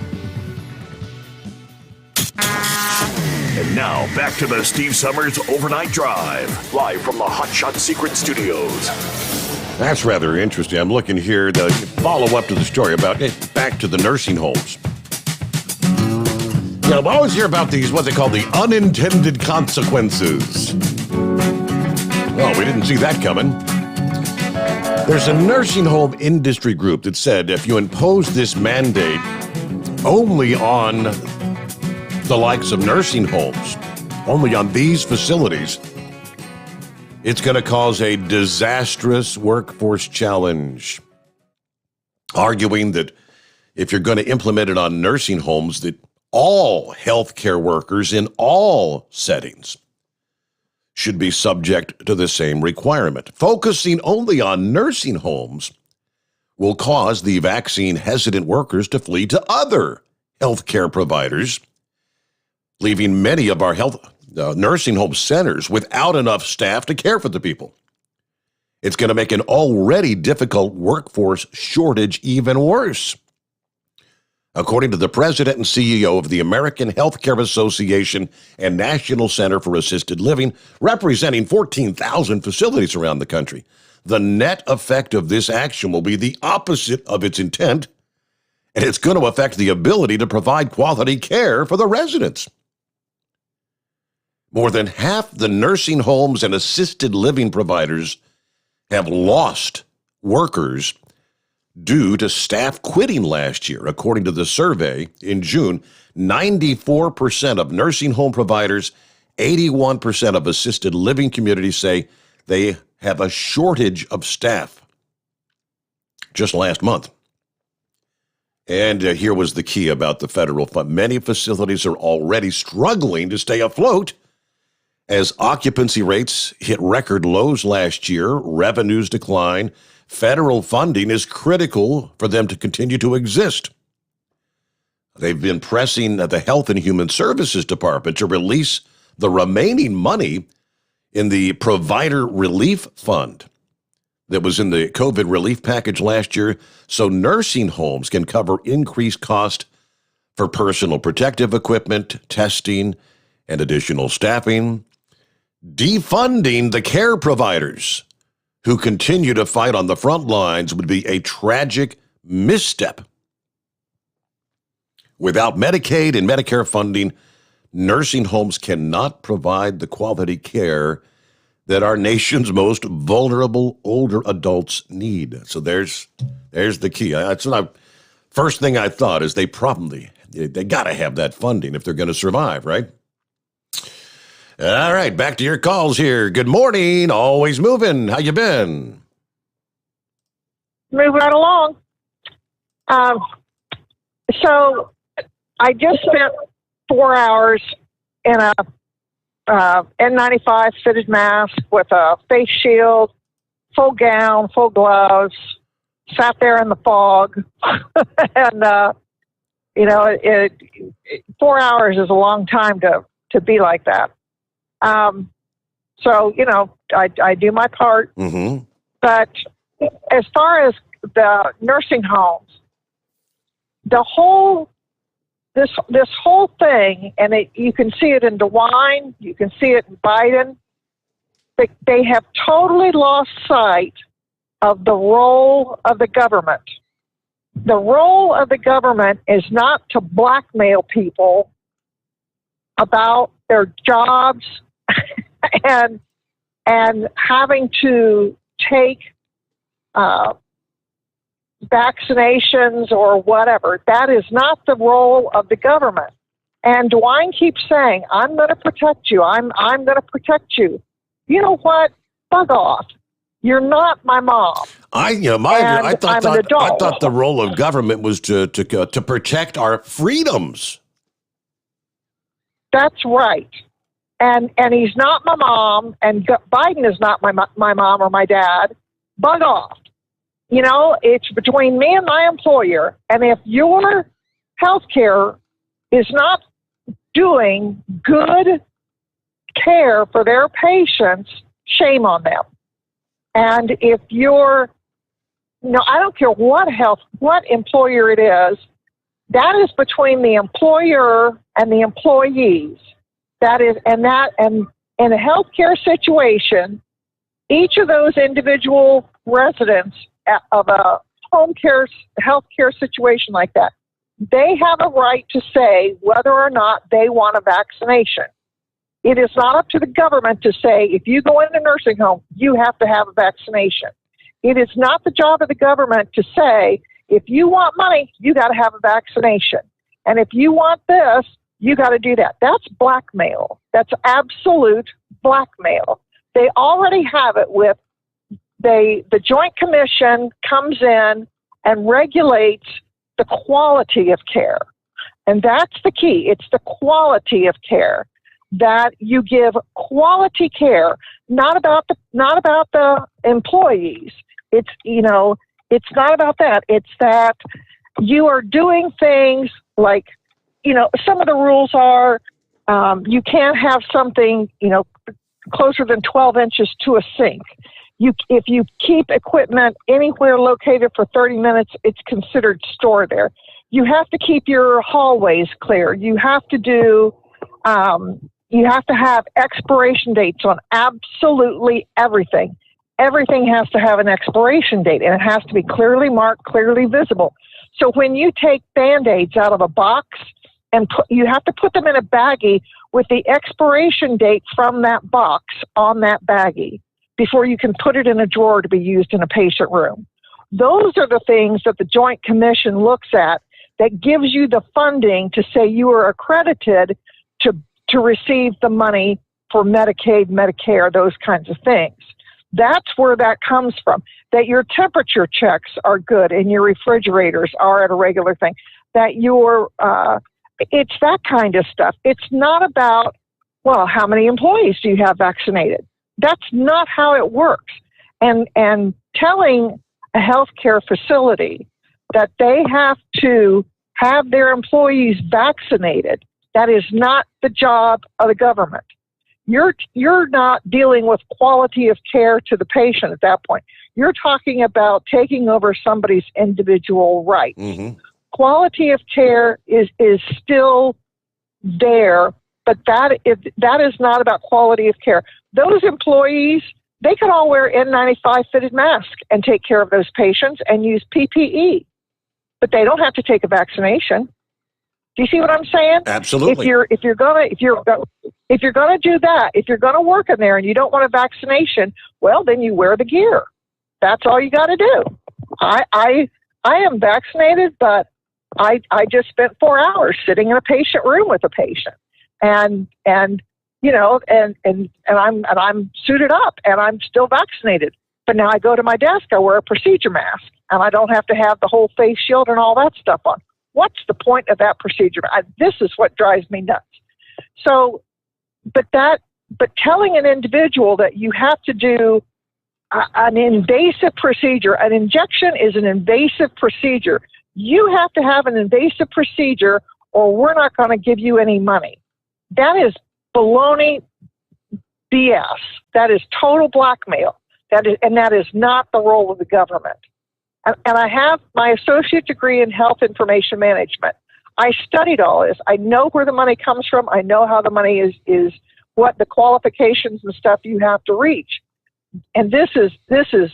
And now, back to the Steve Sommers Overnight Drive, live from the Hot Shot Secret Studios. That's rather interesting. I'm looking here to follow up to the story about back to the nursing homes. You know, I always hear about these, what they call the unintended consequences. Well, we didn't see that coming. There's a nursing home industry group that said if you impose this mandate only on the likes of nursing homes, only on these facilities, it's going to cause a disastrous workforce challenge. Arguing that if you're going to implement it on nursing homes, that all healthcare workers in all settings should be subject to the same requirement. Focusing only on nursing homes will cause the vaccine-hesitant workers to flee to other healthcare providers, leaving many of our nursing home centers without enough staff to care for the people. It's going to make an already difficult workforce shortage even worse. According to the president and CEO of the American Healthcare Association and National Center for Assisted Living, representing 14,000 facilities around the country, The net effect of this action will be the opposite of its intent, and it's going to affect the ability to provide quality care for the residents. More than half the nursing homes and assisted living providers have lost workers due to staff quitting last year. According to the survey in June, 94% of nursing home providers, 81% of assisted living communities say they have a shortage of staff. Just last month. And here was the key about the federal fund. Many facilities are already struggling to stay afloat as occupancy rates hit record lows last year, revenues decline. Federal funding is critical for them to continue to exist. They've been pressing the Health and Human Services Department to release the remaining money in the Provider Relief Fund that was in the COVID relief package last year, so nursing homes can cover increased cost for personal protective equipment, testing, and additional staffing. Defunding the care providers who continue to fight on the front lines would be a tragic misstep. Without Medicaid and Medicare funding, nursing homes cannot provide the quality care that our nation's most vulnerable older adults need. So there's the key. That's what first thing I thought is they got to have that funding if they're going to survive, right? All right, back to your calls here. Good morning, always moving. How you been? Move right along. So I just spent 4 hours in a N95 fitted mask with a face shield, full gown, full gloves, sat there in the fog. And, 4 hours is a long time to be like that. So, I do my part. Mm-hmm. But as far as the nursing homes, this whole thing, and you can see it in DeWine, you can see it in Biden, they have totally lost sight of the role of the government. The role of the government is not to blackmail people about their jobs and having to take vaccinations or whatever. That is not the role of the government. And DeWine keeps saying, I'm going to protect you. I'm going to protect you. You know what? Bug off. You're not my mom. I thought the role of government was to protect our freedoms. That's right. And he's not my mom, and Biden is not my mom or my dad. Bug off. It's between me and my employer. And if your health care is not doing good care for their patients, shame on them. And if I don't care what employer it is, that is between the employer and the employees. And in a healthcare situation, each of those individual residents of a healthcare situation like that, they have a right to say whether or not they want a vaccination. It is not up to the government to say, if you go into a nursing home, you have to have a vaccination. It is not the job of the government to say, if you want money, you got to have a vaccination. And if you want this, you got to do that. That's blackmail. That's absolute blackmail. They already have it with the Joint Commission comes in and regulates the quality of care. And that's the key. It's the quality of care, that you give quality care, not about the employees. It's not about that. It's that you are doing things like, some of the rules are you can't have something, closer than 12 inches to a sink. If you keep equipment anywhere located for 30 minutes, it's considered stored there. You have to keep your hallways clear. You have to do, you have to have expiration dates on absolutely everything. everything has to have an expiration date, and it has to be clearly marked, clearly visible. So when you take Band-Aids out of a box and you have to put them in a baggie with the expiration date from that box on that baggie before you can put it in a drawer to be used in a patient room. Those are the things that the Joint Commission looks at that gives you the funding to say you are accredited to receive the money for Medicaid, Medicare, those kinds of things. That's where that comes from, that your temperature checks are good and your refrigerators are at a regular thing, that your, it's that kind of stuff. It's not about, well, how many employees do you have vaccinated? That's not how it works. And telling a healthcare facility that they have to have their employees vaccinated, that is not the job of the government. You're not dealing with quality of care to the patient at that point. You're talking about taking over somebody's individual rights. Mm-hmm. Quality of care is still there, but that is not about quality of care. Those employees, they can all wear N95 fitted masks and take care of those patients and use PPE, but they don't have to take a vaccination. Do you see what I'm saying? Absolutely. If you're gonna do that, if you're gonna work in there and you don't want a vaccination, well, then you wear the gear. That's all you got to do. I am vaccinated, but I just spent 4 hours sitting in a patient room with a patient, and you know, and I'm suited up and I'm still vaccinated. But now I go to my desk, I wear a procedure mask, and I don't have to have the whole face shield and all that stuff on. What's the point of that procedure? This is what drives me nuts. So, but telling an individual that you have to do an invasive procedure, an injection is an invasive procedure. You have to have an invasive procedure or we're not going to give you any money. That is baloney BS. That is total blackmail. That is not the role of the government. And I have my associate degree in health information management. I studied all this. I know where the money comes from. I know how the money is what the qualifications and stuff you have to reach. And this is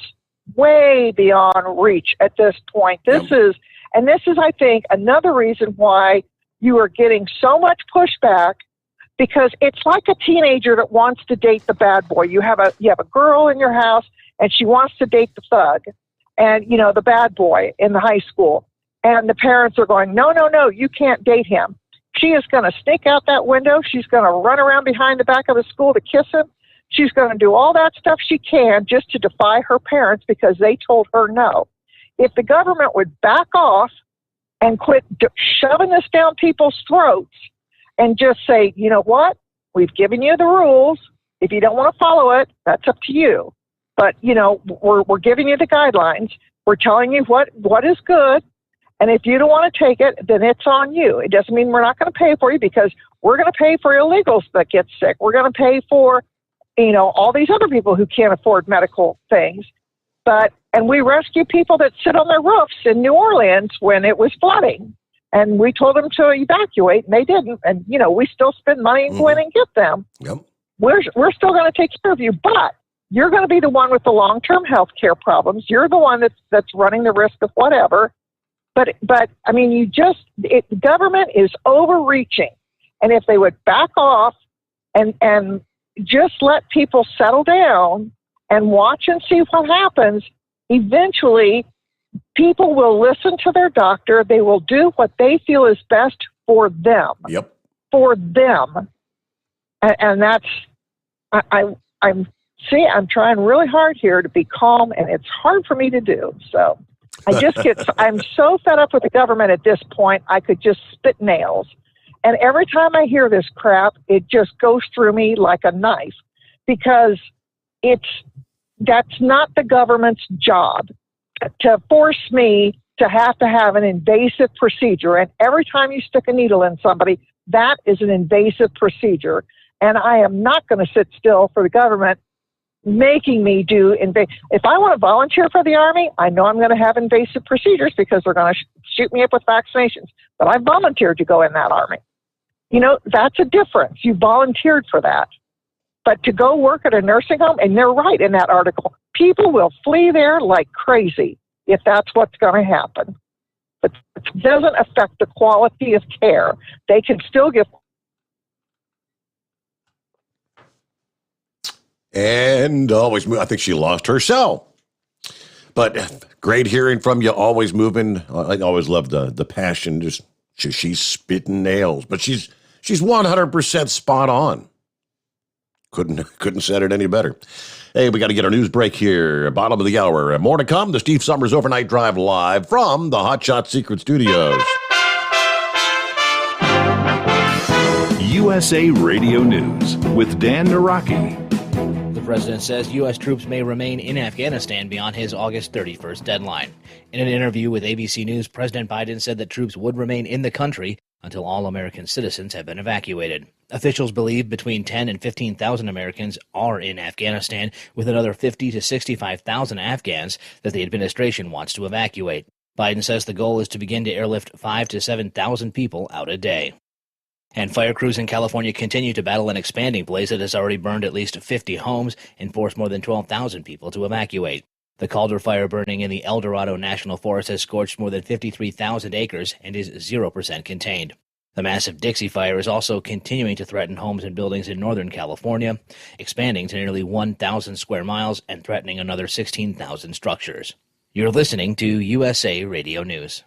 way beyond reach at this point. This is, I think, another reason why you are getting so much pushback, because it's like a teenager that wants to date the bad boy. You have a girl in your house and she wants to date the thug. And, you know, the bad boy in the high school. And the parents are going, no, you can't date him. She is going to sneak out that window. She's going to run around behind the back of the school to kiss him. She's going to do all that stuff she can just to defy her parents because they told her no. If the government would back off and quit shoving this down people's throats and just say, you know what, we've given you the rules. If you don't want to follow it, that's up to you. But, you know, we're giving you the guidelines. We're telling you what is good. And if you don't want to take it, then it's on you. It doesn't mean we're not going to pay for you, because we're going to pay for illegals that get sick. We're going to pay for, you know, all these other people who can't afford medical things. And we rescue people that sit on their roofs in New Orleans when it was flooding. And we told them to evacuate, and they didn't. And, you know, we still spend money and go in and get them. Yep. We're still going to take care of you, but you're going to be the one with the long-term health care problems. You're the one that's running the risk of whatever. But I mean, the government is overreaching. And if they would back off and just let people settle down and watch and see what happens, eventually people will listen to their doctor. They will do what they feel is best for them. Yep. For them. And that's, I'm trying really hard here to be calm, and it's hard for me to do. So I'm so fed up with the government at this point, I could just spit nails. And every time I hear this crap, it just goes through me like a knife, because that's not the government's job to force me to have an invasive procedure. And every time you stick a needle in somebody, that is an invasive procedure. And I am not going to sit still for the government making me do if I want to volunteer for the Army, I know I'm going to have invasive procedures because they're going to shoot me up with vaccinations. But I volunteered to go in that Army. You know, that's a difference. You volunteered for that. But to go work at a nursing home, and they're right in that article, People will flee there like crazy if that's what's going to happen. But it doesn't affect the quality of care. They can still get. And always, I think she lost her cell. But great hearing from you. Always moving. I always love the passion. Just she's spitting nails, but she's 100% spot on. Couldn't said it any better. Hey, we got to get our news break here. Bottom of the hour. More to come. The Steve Sommers Overnight Drive live from the Hot Shot Secret Studios. USA Radio News with Dan Naraki. The president says U.S. troops may remain in Afghanistan beyond his August 31st deadline. In an interview with ABC News, President Biden said that troops would remain in the country until all American citizens have been evacuated. Officials believe between 10 and 15,000 Americans are in Afghanistan, with another 50 to 65,000 Afghans that the administration wants to evacuate. Biden says the goal is to begin to airlift 5,000 to 7,000 people out a day. And fire crews in California continue to battle an expanding blaze that has already burned at least 50 homes and forced more than 12,000 people to evacuate. The Calder fire burning in the El Dorado National Forest has scorched more than 53,000 acres and is 0% contained. The massive Dixie Fire is also continuing to threaten homes and buildings in Northern California, expanding to nearly 1,000 square miles and threatening another 16,000 structures. You're listening to USA Radio News.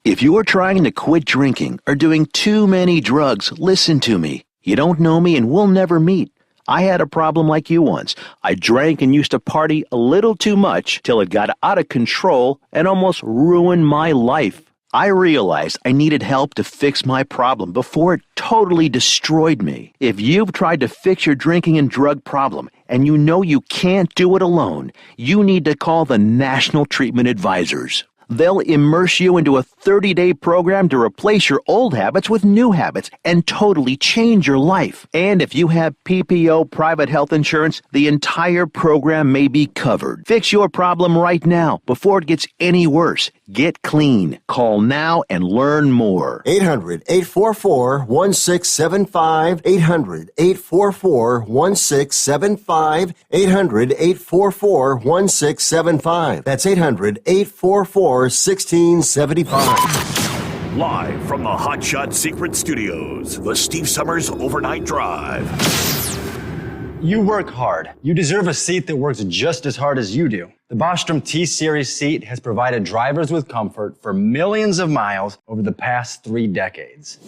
If you're trying to quit drinking or doing too many drugs, listen to me. You don't know me and we'll never meet. I had a problem like you once. I drank and used to party a little too much till it got out of control and almost ruined my life. I realized I needed help to fix my problem before it totally destroyed me. If you've tried to fix your drinking and drug problem and you know you can't do it alone, you need to call the National Treatment Advisors. They'll immerse you into a 30-day program to replace your old habits with new habits and totally change your life. And if you have PPO private health insurance, the entire program may be covered. Fix your problem right now before it gets any worse. Get clean. Call now and learn more. 800-844-1675. 800-844-1675. 800-844-1675. That's 800-844-1675. Live from the Hot Shot Secret Studios, the Steve Sommers Overnight Drive. You work hard. You deserve a seat that works just as hard as you do. The Bostrom T-Series seat has provided drivers with comfort for millions of miles over the past 3 decades.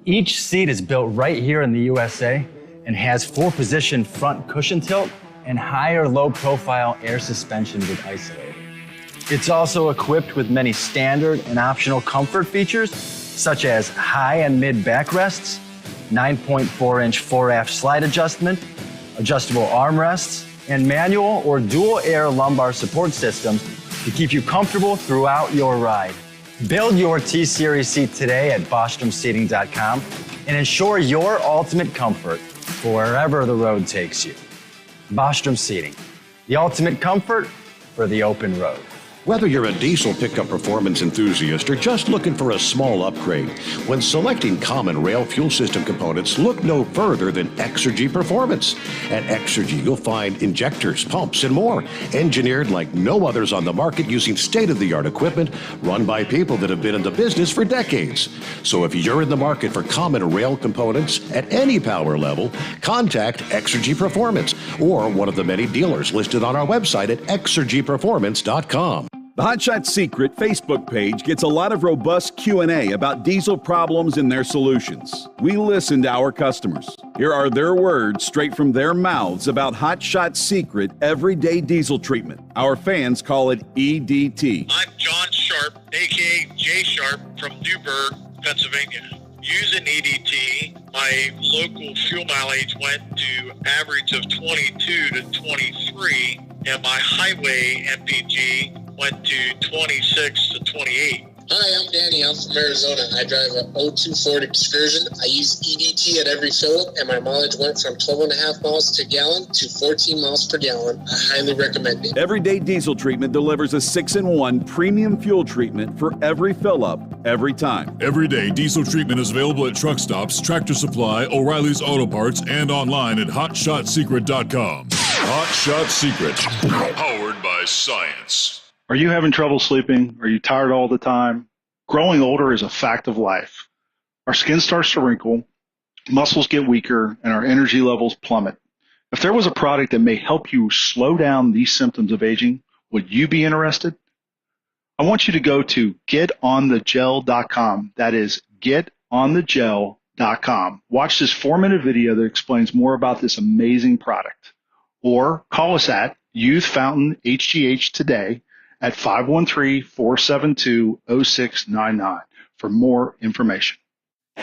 Each seat is built right here in the USA and has 4-position front cushion tilt and higher low-profile air suspension with isolator. It's also equipped with many standard and optional comfort features, such as high and mid backrests, 9.4-inch 4-aft slide adjustment, adjustable armrests, and manual or dual air lumbar support systems to keep you comfortable throughout your ride. Build your T-Series seat today at BostromSeating.com and ensure your ultimate comfort for wherever the road takes you. Bostrom Seating, the ultimate comfort for the open road. Whether you're a diesel pickup performance enthusiast or just looking for a small upgrade, when selecting common rail fuel system components, look no further than Exergy Performance. At Exergy, you'll find injectors, pumps, and more, engineered like no others on the market using state-of-the-art equipment run by people that have been in the business for decades. So if you're in the market for common rail components at any power level, contact Exergy Performance or one of the many dealers listed on our website at exergyperformance.com. The Hot Shot Secret Facebook page gets a lot of robust Q&A about diesel problems and their solutions. We listen to our customers. Here are their words straight from their mouths about Hot Shot Secret Everyday Diesel Treatment. Our fans call it EDT. I'm John Sharp, a.k.a. Jay Sharp from Newburgh, Pennsylvania. Using EDT, my local fuel mileage went to average of 22 to 23, and my highway MPG went to 26 to 28. Hi, I'm Danny. I'm from Arizona. I drive a 02 Ford Excursion. I use EDT at every fill-up, and my mileage went from 12.5 miles to gallon to 14 miles per gallon. I highly recommend it. Everyday Diesel Treatment delivers a 6-in-1 premium fuel treatment for every fill-up every time. Every day, diesel treatment is available at truck stops, Tractor Supply, O'Reilly's Auto Parts, and online at HotShotSecret.com. Hot Shot Secret, powered by science. Are you having trouble sleeping? Are you tired all the time? Growing older is a fact of life. Our skin starts to wrinkle, muscles get weaker, and our energy levels plummet. If there was a product that may help you slow down these symptoms of aging, would you be interested? I want you to go to getonthegel.com. That is getonthegel.com. Watch this 4-minute video that explains more about this amazing product. Or call us at Youth Fountain HGH today at 513-472-0699 for more information.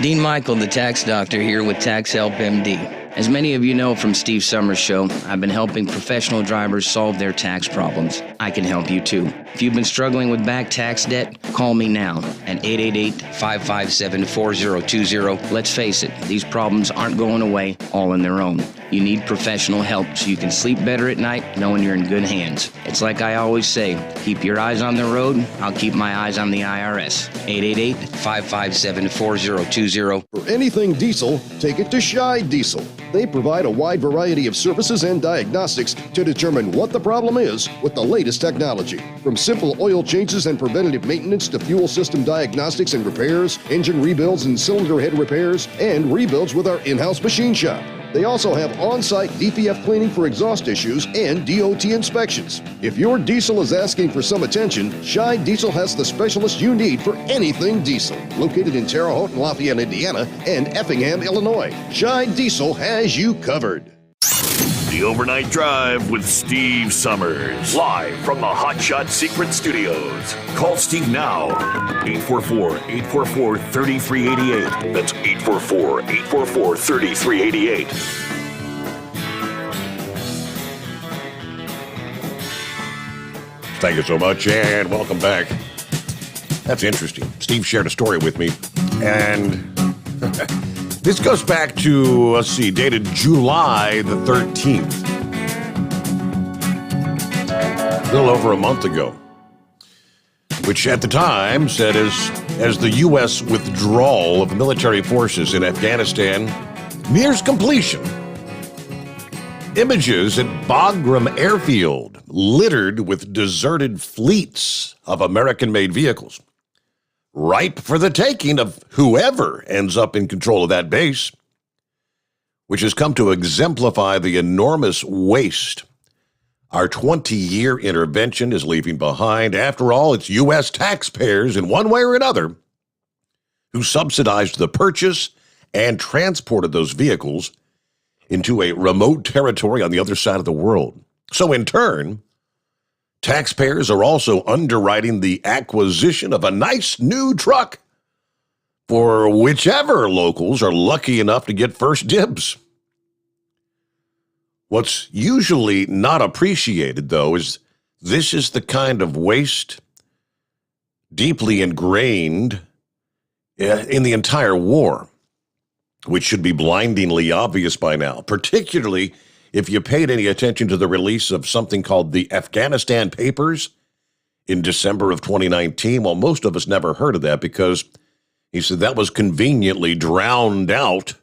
Dean Michael, the tax doctor, here with Tax Help MD. As many of you know from Steve Sommers' show, I've been helping professional drivers solve their tax problems. I can help you too. If you've been struggling with back tax debt, call me now at 888-557-4020. Let's face it, these problems aren't going away all on their own. You need professional help so you can sleep better at night knowing you're in good hands. It's like I always say, keep your eyes on the road, I'll keep my eyes on the IRS. 888-557-4020. For anything diesel, take it to Shy Diesel. They provide a wide variety of services and diagnostics to determine what the problem is with the latest technology. From simple oil changes and preventative maintenance to fuel system diagnostics and repairs, engine rebuilds and cylinder head repairs, and rebuilds with our in-house machine shop. They also have on-site DPF cleaning for exhaust issues and DOT inspections. If your diesel is asking for some attention, Shy Diesel has the specialist you need for anything diesel. Located in Terre Haute and Lafayette, Indiana, and Effingham, Illinois, Shy Diesel has you covered. The Overnight Drive with Steve Sommers. Live from the Hot Shot Secret Studios. Call Steve now. 844-844-3388. That's 844-844-3388. Thank you so much, and welcome back. That's interesting. Steve shared a story with me, and this goes back to, let's see, dated July the 13th. A little over a month ago. Which at the time said as the U.S. withdrawal of military forces in Afghanistan nears completion. Images at Bagram Airfield littered with deserted fleets of American-made vehicles, ripe for the taking of whoever ends up in control of that base, which has come to exemplify the enormous waste our 20-year intervention is leaving behind. After all, it's U.S. taxpayers, in one way or another, who subsidized the purchase and transported those vehicles into a remote territory on the other side of the world. So in turn, taxpayers are also underwriting the acquisition of a nice new truck for whichever locals are lucky enough to get first dibs. What's usually not appreciated, though, is this is the kind of waste deeply ingrained in the entire war, which should be blindingly obvious by now, particularly if you paid any attention to the release of something called the Afghanistan Papers in December of 2019. Well, most of us never heard of that because he said that was conveniently drowned out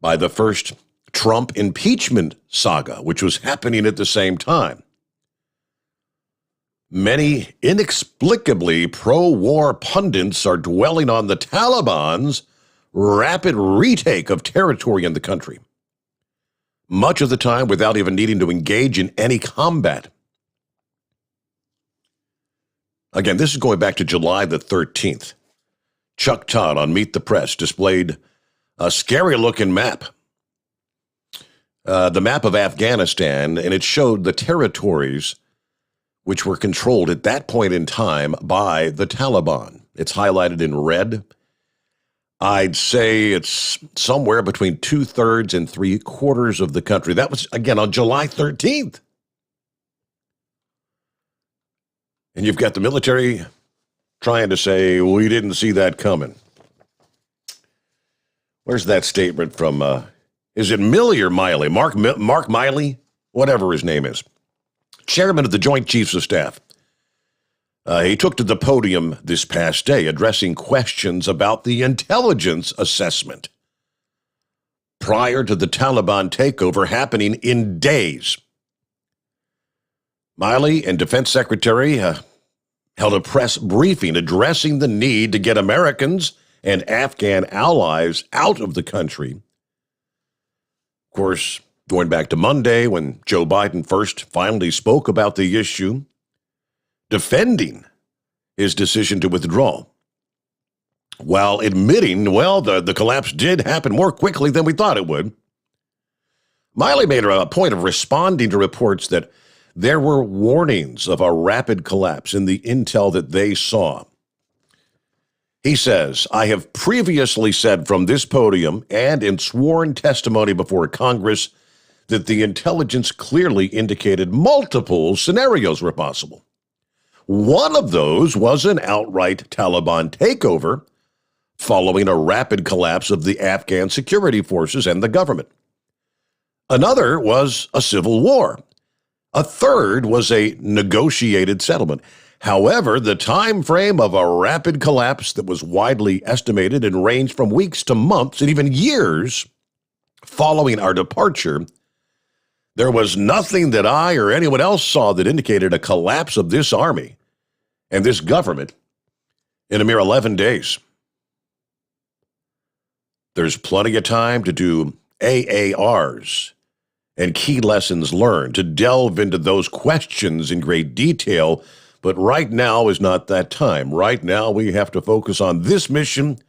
by the first Trump impeachment saga, which was happening at the same time. Many inexplicably pro-war pundits are dwelling on the Taliban's rapid retake of territory in the country, much of the time without even needing to engage in any combat. Again, this is going back to July the 13th. Chuck Todd on Meet the Press displayed a scary-looking map. The map of Afghanistan, and it showed the territories which were controlled at that point in time by the Taliban. It's highlighted in red. I'd say it's somewhere between 2/3 and 3/4 of the country. That was, again, on July 13th. And you've got the military trying to say, we didn't see that coming. Where's that statement from, is it Milley or Miley? Mark Miley? Whatever his name is. Chairman of the Joint Chiefs of Staff. He took to the podium this past day addressing questions about the intelligence assessment prior to the Taliban takeover happening in days. Miley and Defense Secretary held a press briefing addressing the need to get Americans and Afghan allies out of the country. Of course, going back to Monday when Joe Biden first finally spoke about the issue, defending his decision to withdraw, while admitting, well, the collapse did happen more quickly than we thought it would. Miley made a point of responding to reports that there were warnings of a rapid collapse in the intel that they saw. He says, I have previously said from this podium and in sworn testimony before Congress that the intelligence clearly indicated multiple scenarios were possible. One of those was an outright Taliban takeover following a rapid collapse of the Afghan security forces and the government. Another was a civil war. A third was a negotiated settlement. However, the time frame of a rapid collapse that was widely estimated and ranged from weeks to months and even years following our departure, there was nothing that I or anyone else saw that indicated a collapse of this army and this government in a mere 11 days. There's plenty of time to do AARs and key lessons learned, to delve into those questions in great detail, but right now is not that time. Right now, we have to focus on this mission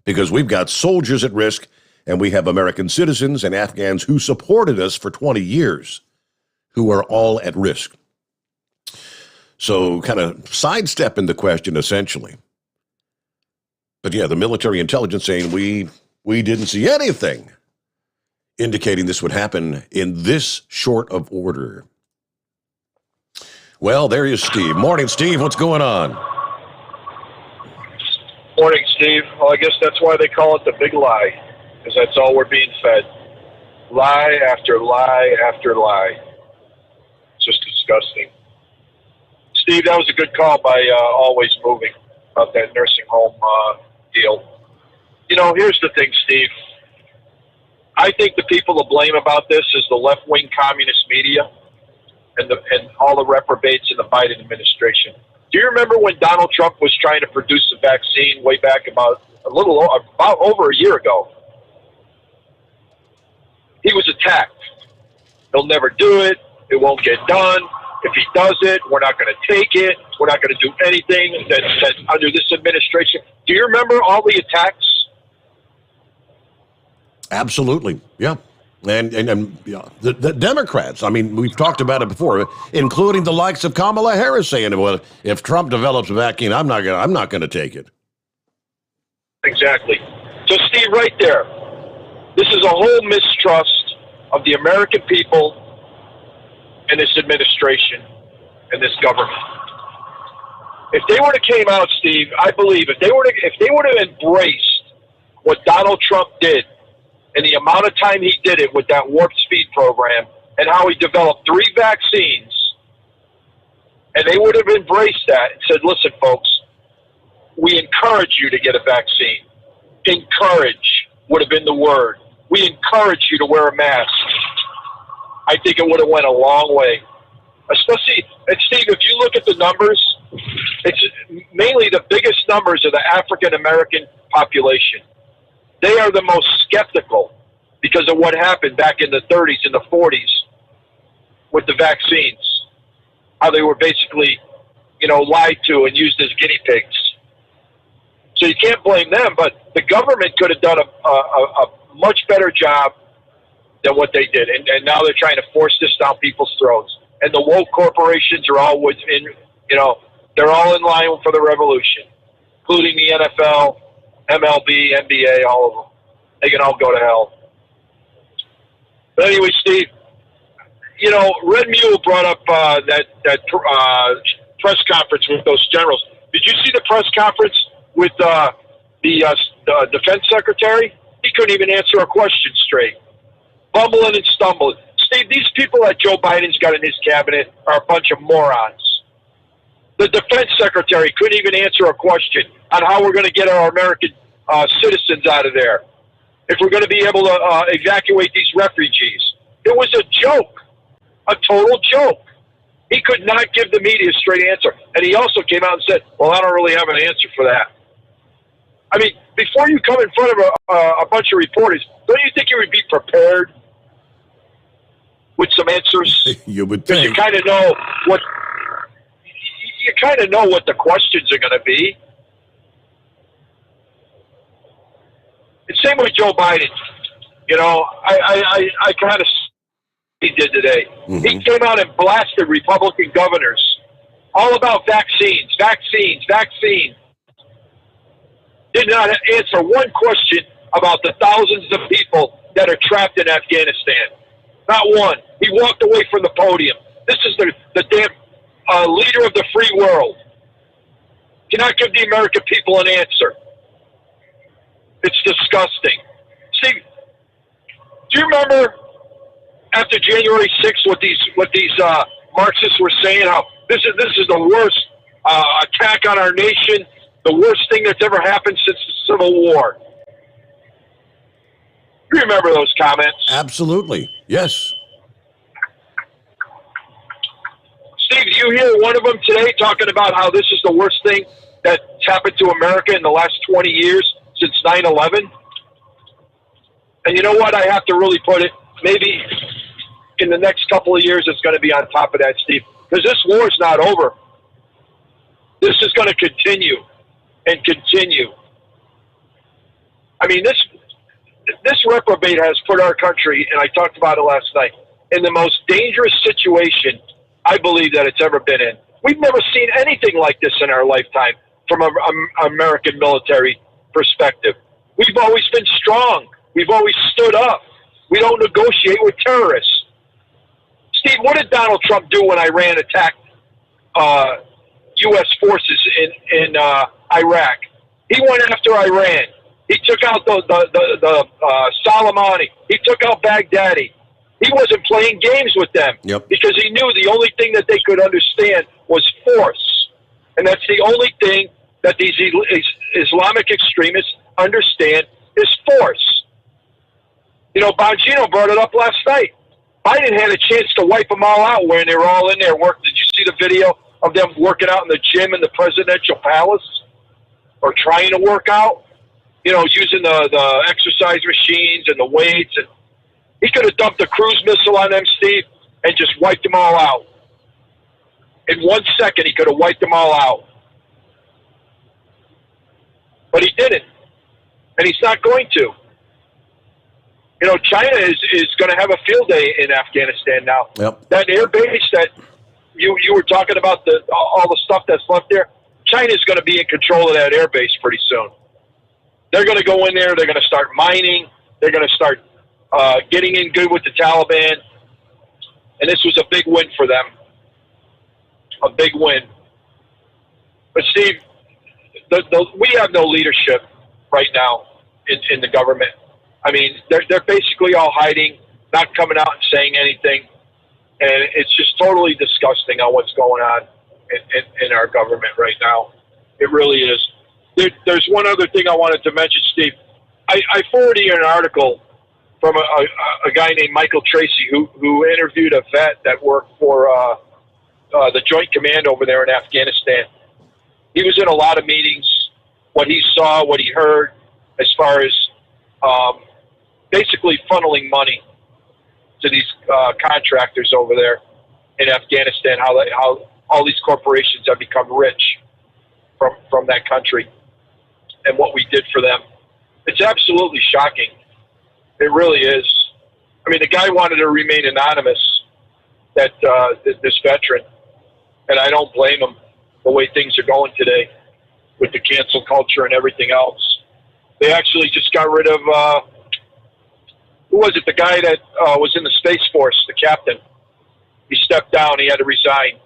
because we've got soldiers at risk, and we have American citizens and Afghans who supported us for 20 years who are all at risk. So kind of sidestepping the question, essentially. But yeah, the military intelligence saying we didn't see anything indicating this would happen in this short of order. Well, there is Steve. Morning, Steve. What's going on? Morning, Steve. Well, I guess that's why they call it the big lie, because that's all we're being fed. Lie after lie after lie. It's just disgusting. Steve, that was a good call by Always Moving about that nursing home deal. You know, here's the thing, Steve. I think the people to blame about this is the left-wing communist media and all the reprobates in the Biden administration. Do you remember when Donald Trump was trying to produce a vaccine way back about over a year ago? He was attacked. He'll never do it. It won't get done. If he does it, we're not going to take it. We're not going to do anything that's under this administration. Do you remember all the attacks? Absolutely, yeah. And yeah, the Democrats, I mean, we've talked about it before, including the likes of Kamala Harris saying, well, if Trump develops a vaccine, I'm not going to take it. Exactly. So, Steve, right there, this is a whole mistrust of the American people and this administration and this government. If they would have came out, Steve, I believe if they would have embraced what Donald Trump did and the amount of time he did it with that warp speed program and how he developed 3 vaccines, and they would have embraced that and said, listen, folks, we encourage you to get a vaccine. Encourage would have been the word. We encourage you to wear a mask. I think it would have went a long way. Especially, and Steve, if you look at the numbers, it's mainly the biggest numbers of the African-American population. They are the most skeptical because of what happened back in the 30s and the 40s with the vaccines. How they were basically, lied to and used as guinea pigs. So you can't blame them, but the government could have done a much better job than what they did. And now they're trying to force this down people's throats. And the woke corporations are all within, they're all in line for the revolution, including the NFL, MLB, NBA, all of them. They can all go to hell. But anyway, Steve, Red Mule brought up that press conference with those generals. Did you see the press conference with the defense secretary? He couldn't even answer a question straight. Bumbling and stumbling. Steve, these people that Joe Biden's got in his cabinet are a bunch of morons. The defense secretary couldn't even answer a question on how we're going to get our American citizens out of there, if we're going to be able to evacuate these refugees. It was a joke, a total joke. He could not give the media a straight answer. And he also came out and said, well, I don't really have an answer for that. I mean, before you come in front of a bunch of reporters, don't you think you would be prepared with some answers? You would think. Because you kind of know what the questions are going to be. And same with Joe Biden. You know, I kind of he did today. Mm-hmm. He came out and blasted Republican governors all about vaccines. Did not answer one question about the thousands of people that are trapped in Afghanistan. Not one. He walked away from the podium. This is the damn leader of the free world. Cannot give the American people an answer. It's disgusting. See, do you remember after January 6th what these Marxists were saying? How this is the worst attack on our nation, the worst thing that's ever happened since the Civil War. You remember those comments? Absolutely. Yes. Steve, do you hear one of them today talking about how this is the worst thing that's happened to America in the last 20 years since 9/11? And you know what? I have to really put it, maybe in the next couple of years it's going to be on top of that, Steve, because this war is not over. This is going to continue and continue. I mean, this reprobate has put our country, and I talked about it last night, in the most dangerous situation I believe that it's ever been in. We've never seen anything like this in our lifetime from an American military perspective. We've always been strong. We've always stood up. We don't negotiate with terrorists. Steve, what did Donald Trump do when Iran attacked U.S. forces in Iraq? He went after Iran. He took out the Soleimani. He took out Baghdadi. He wasn't playing games with them because he knew the only thing that they could understand was force. And that's the only thing that these Islamic extremists understand is force. You know, Bongino brought it up last night. Biden had a chance to wipe them all out when they were all in there working. Did you see the video of them working out in the gym in the presidential palace or trying to work out? You know, using the exercise machines and the weights. And he could have dumped a cruise missile on them, Steve, and just wiped them all out. In 1 second, he could have wiped them all out. But he didn't. And he's not going to. You know, China is going to have a field day in Afghanistan now. Yep. That air base that you were talking about, all the stuff that's left there, China's going to be in control of that air base pretty soon. They're going to go in there. They're going to start mining. They're going to start getting in good with the Taliban. And this was a big win for them. A big win. But, Steve, we have no leadership right now in the government. I mean, they're basically all hiding, not coming out and saying anything. And it's just totally disgusting on what's going on in our government right now. It really is. There's one other thing I wanted to mention, Steve. I forwarded you an article from a guy named Michael Tracy who interviewed a vet that worked for the Joint Command over there in Afghanistan. He was in a lot of meetings. What he saw, what he heard, as far as basically funneling money to these contractors over there in Afghanistan, how all these corporations have become rich from that country and what we did for them. It's absolutely shocking. It really is. I mean, the guy wanted to remain anonymous, this veteran, and I don't blame him the way things are going today with the cancel culture and everything else. They actually just got rid of, who was it? The guy that was in the Space Force, the captain. He stepped down. He had to resign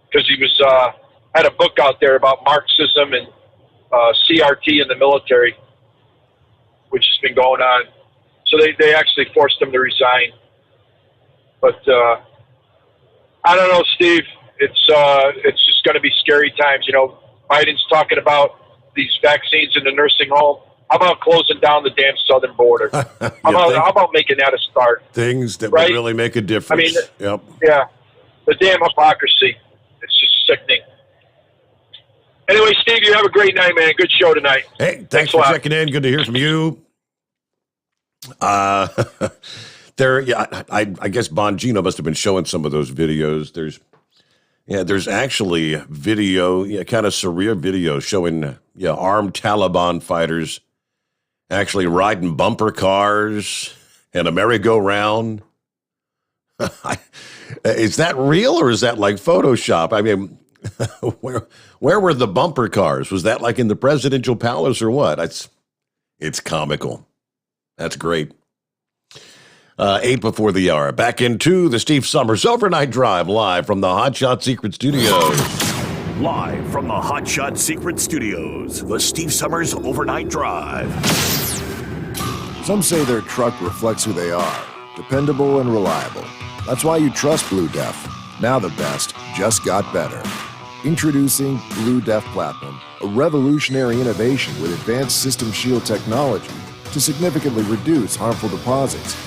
because he was had a book out there about Marxism and CRT in the military, which has been going on. So they actually forced him to resign. But I don't know, Steve. it's just going to be scary times. You know, Biden's talking about these vaccines in the nursing home. How about closing down the damn southern border? How about making that a start? Things that Right? would really make a difference. Yep. Yeah, the damn hypocrisy. It's just sickening. Anyway, Steve, you have a great night, man. Good show tonight. Hey, thanks for checking in. Good to hear from you. I guess Bongino must have been showing some of those videos. There's actually video, kind of surreal video showing armed Taliban fighters actually riding bumper cars and a merry-go-round. Is that real or is that like Photoshop? I mean, where were the bumper cars? Was that like in the presidential palace or what? It's comical. That's great. 8 before the hour. Back into the Steve Sommers Overnight Drive live from the Hot Shot Secret Studios. Live from the Hot Shot Secret Studios, the Steve Sommers Overnight Drive. Some say their truck reflects who they are, dependable and reliable. That's why you trust Blue Def. Now the best just got better. Introducing Blue Def Platinum, a revolutionary innovation with advanced system shield technology to significantly reduce harmful deposits.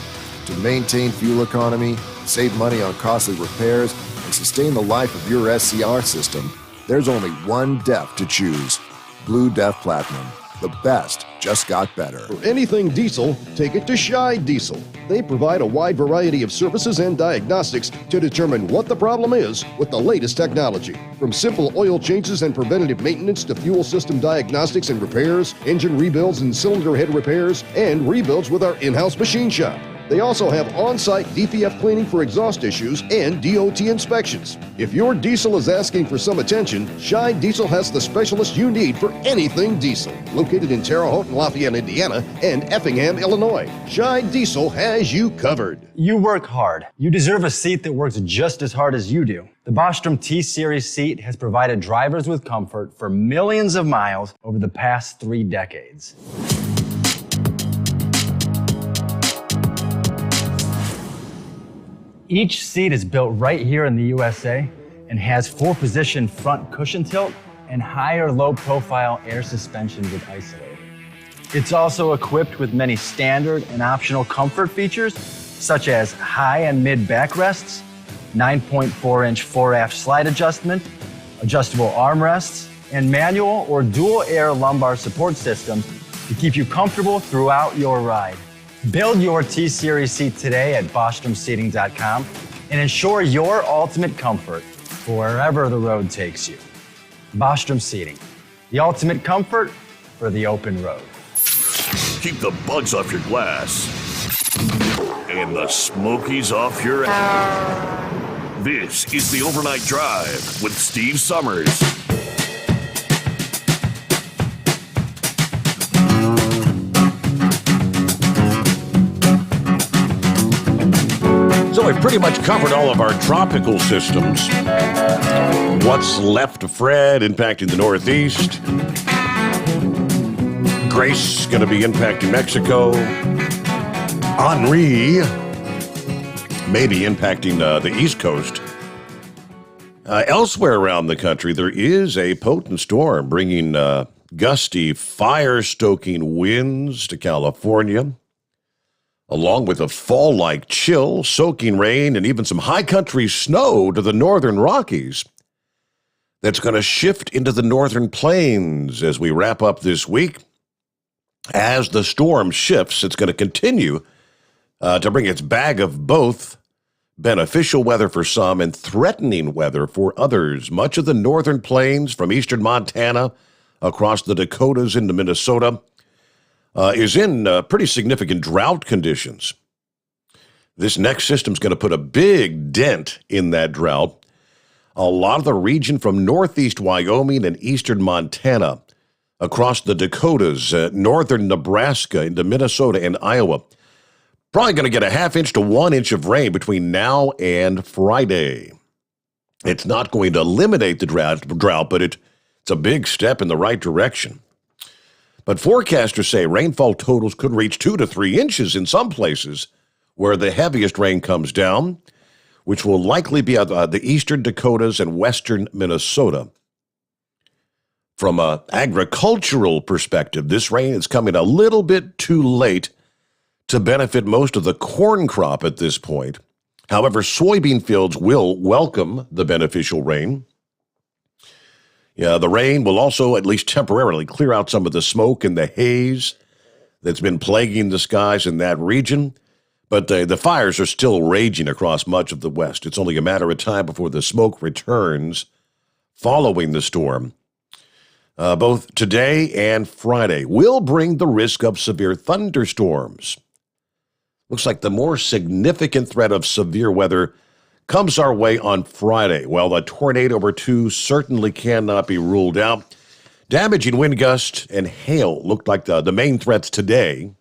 To maintain fuel economy, save money on costly repairs, and sustain the life of your SCR system, there's only one DEF to choose. Blue Def Platinum. The best just got better. For anything diesel, take it to Scheid Diesel. They provide a wide variety of services and diagnostics to determine what the problem is with the latest technology. From simple oil changes and preventative maintenance to fuel system diagnostics and repairs, engine rebuilds and cylinder head repairs, and rebuilds with our in-house machine shop. They also have on-site DPF cleaning for exhaust issues and DOT inspections. If your diesel is asking for some attention, Scheid Diesel has the specialist you need for anything diesel. Located in Terre Haute and Lafayette, Indiana, and Effingham, Illinois, Scheid Diesel has you covered. You work hard. You deserve a seat that works just as hard as you do. The Bostrom T-Series seat has provided drivers with comfort for millions of miles over the past 3 decades. Each seat is built right here in the USA and has 4-position front cushion tilt and higher low-profile air suspension with Isolate. It's also equipped with many standard and optional comfort features, such as high and mid backrests, 9.4-inch fore-aft slide adjustment, adjustable armrests, and manual or dual air lumbar support systems to keep you comfortable throughout your ride. Build your T-Series seat today at BostromSeating.com and ensure your ultimate comfort for wherever the road takes you. Bostrom Seating, the ultimate comfort for the open road. Keep the bugs off your glass and the smokies off your ass. This is the Overnight Drive with Steve Sommers. So we've pretty much covered all of our tropical systems. What's left of Fred impacting the Northeast. Grace going to be impacting Mexico. Henri maybe impacting the East Coast. Elsewhere around the country, there is a potent storm bringing gusty, fire-stoking winds to California, along with a fall-like chill, soaking rain, and even some high-country snow to the northern Rockies. That's going to shift into the northern plains as we wrap up this week. As the storm shifts, it's going to continue to bring its bag of both beneficial weather for some and threatening weather for others. Much of the northern plains from eastern Montana across the Dakotas into Minnesota is in pretty significant drought conditions. This next system is going to put a big dent in that drought. A lot of the region from northeast Wyoming and eastern Montana, across the Dakotas, northern Nebraska into Minnesota and Iowa, probably going to get a ½ inch to 1 inch of rain between now and Friday. It's not going to eliminate the drought, but it's a big step in the right direction. But forecasters say rainfall totals could reach 2 to 3 inches in some places where the heaviest rain comes down, which will likely be the eastern Dakotas and western Minnesota. From an agricultural perspective, this rain is coming a little bit too late to benefit most of the corn crop at this point. However, soybean fields will welcome the beneficial rain. Yeah, the rain will also, at least temporarily, clear out some of the smoke and the haze that's been plaguing the skies in that region. But the fires are still raging across much of the West. It's only a matter of time before the smoke returns following the storm. Both today and Friday will bring the risk of severe thunderstorms. Looks like the more significant threat of severe weather comes our way on Friday. While a tornado or two certainly cannot be ruled out, damaging wind gusts and hail look like the main threats today.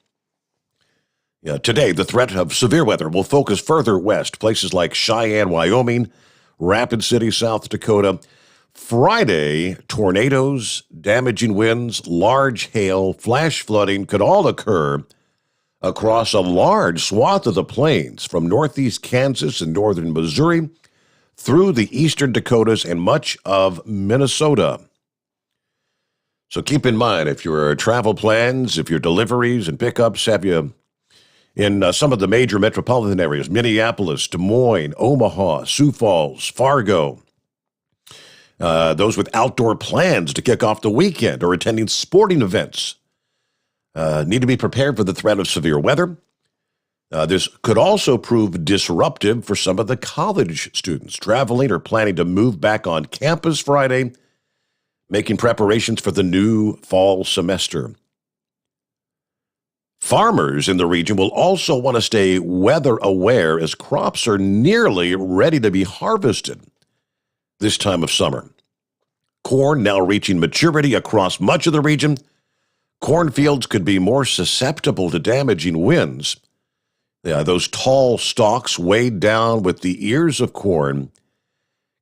Today, the threat of severe weather will focus further west, places like Cheyenne, Wyoming, Rapid City, South Dakota. Friday, tornadoes, damaging winds, large hail, flash flooding could all occur across a large swath of the plains from northeast Kansas and northern Missouri through the eastern Dakotas and much of Minnesota. So keep in mind, if your travel plans, if your deliveries and pickups have you in some of the major metropolitan areas, Minneapolis, Des Moines, Omaha, Sioux Falls, Fargo, those with outdoor plans to kick off the weekend or attending sporting events, need to be prepared for the threat of severe weather. This could also prove disruptive for some of the college students traveling or planning to move back on campus Friday, making preparations for the new fall semester. Farmers in the region will also want to stay weather aware as crops are nearly ready to be harvested this time of summer. Corn now reaching maturity across much of the region. Cornfields could be more susceptible to damaging winds. Those tall stalks weighed down with the ears of corn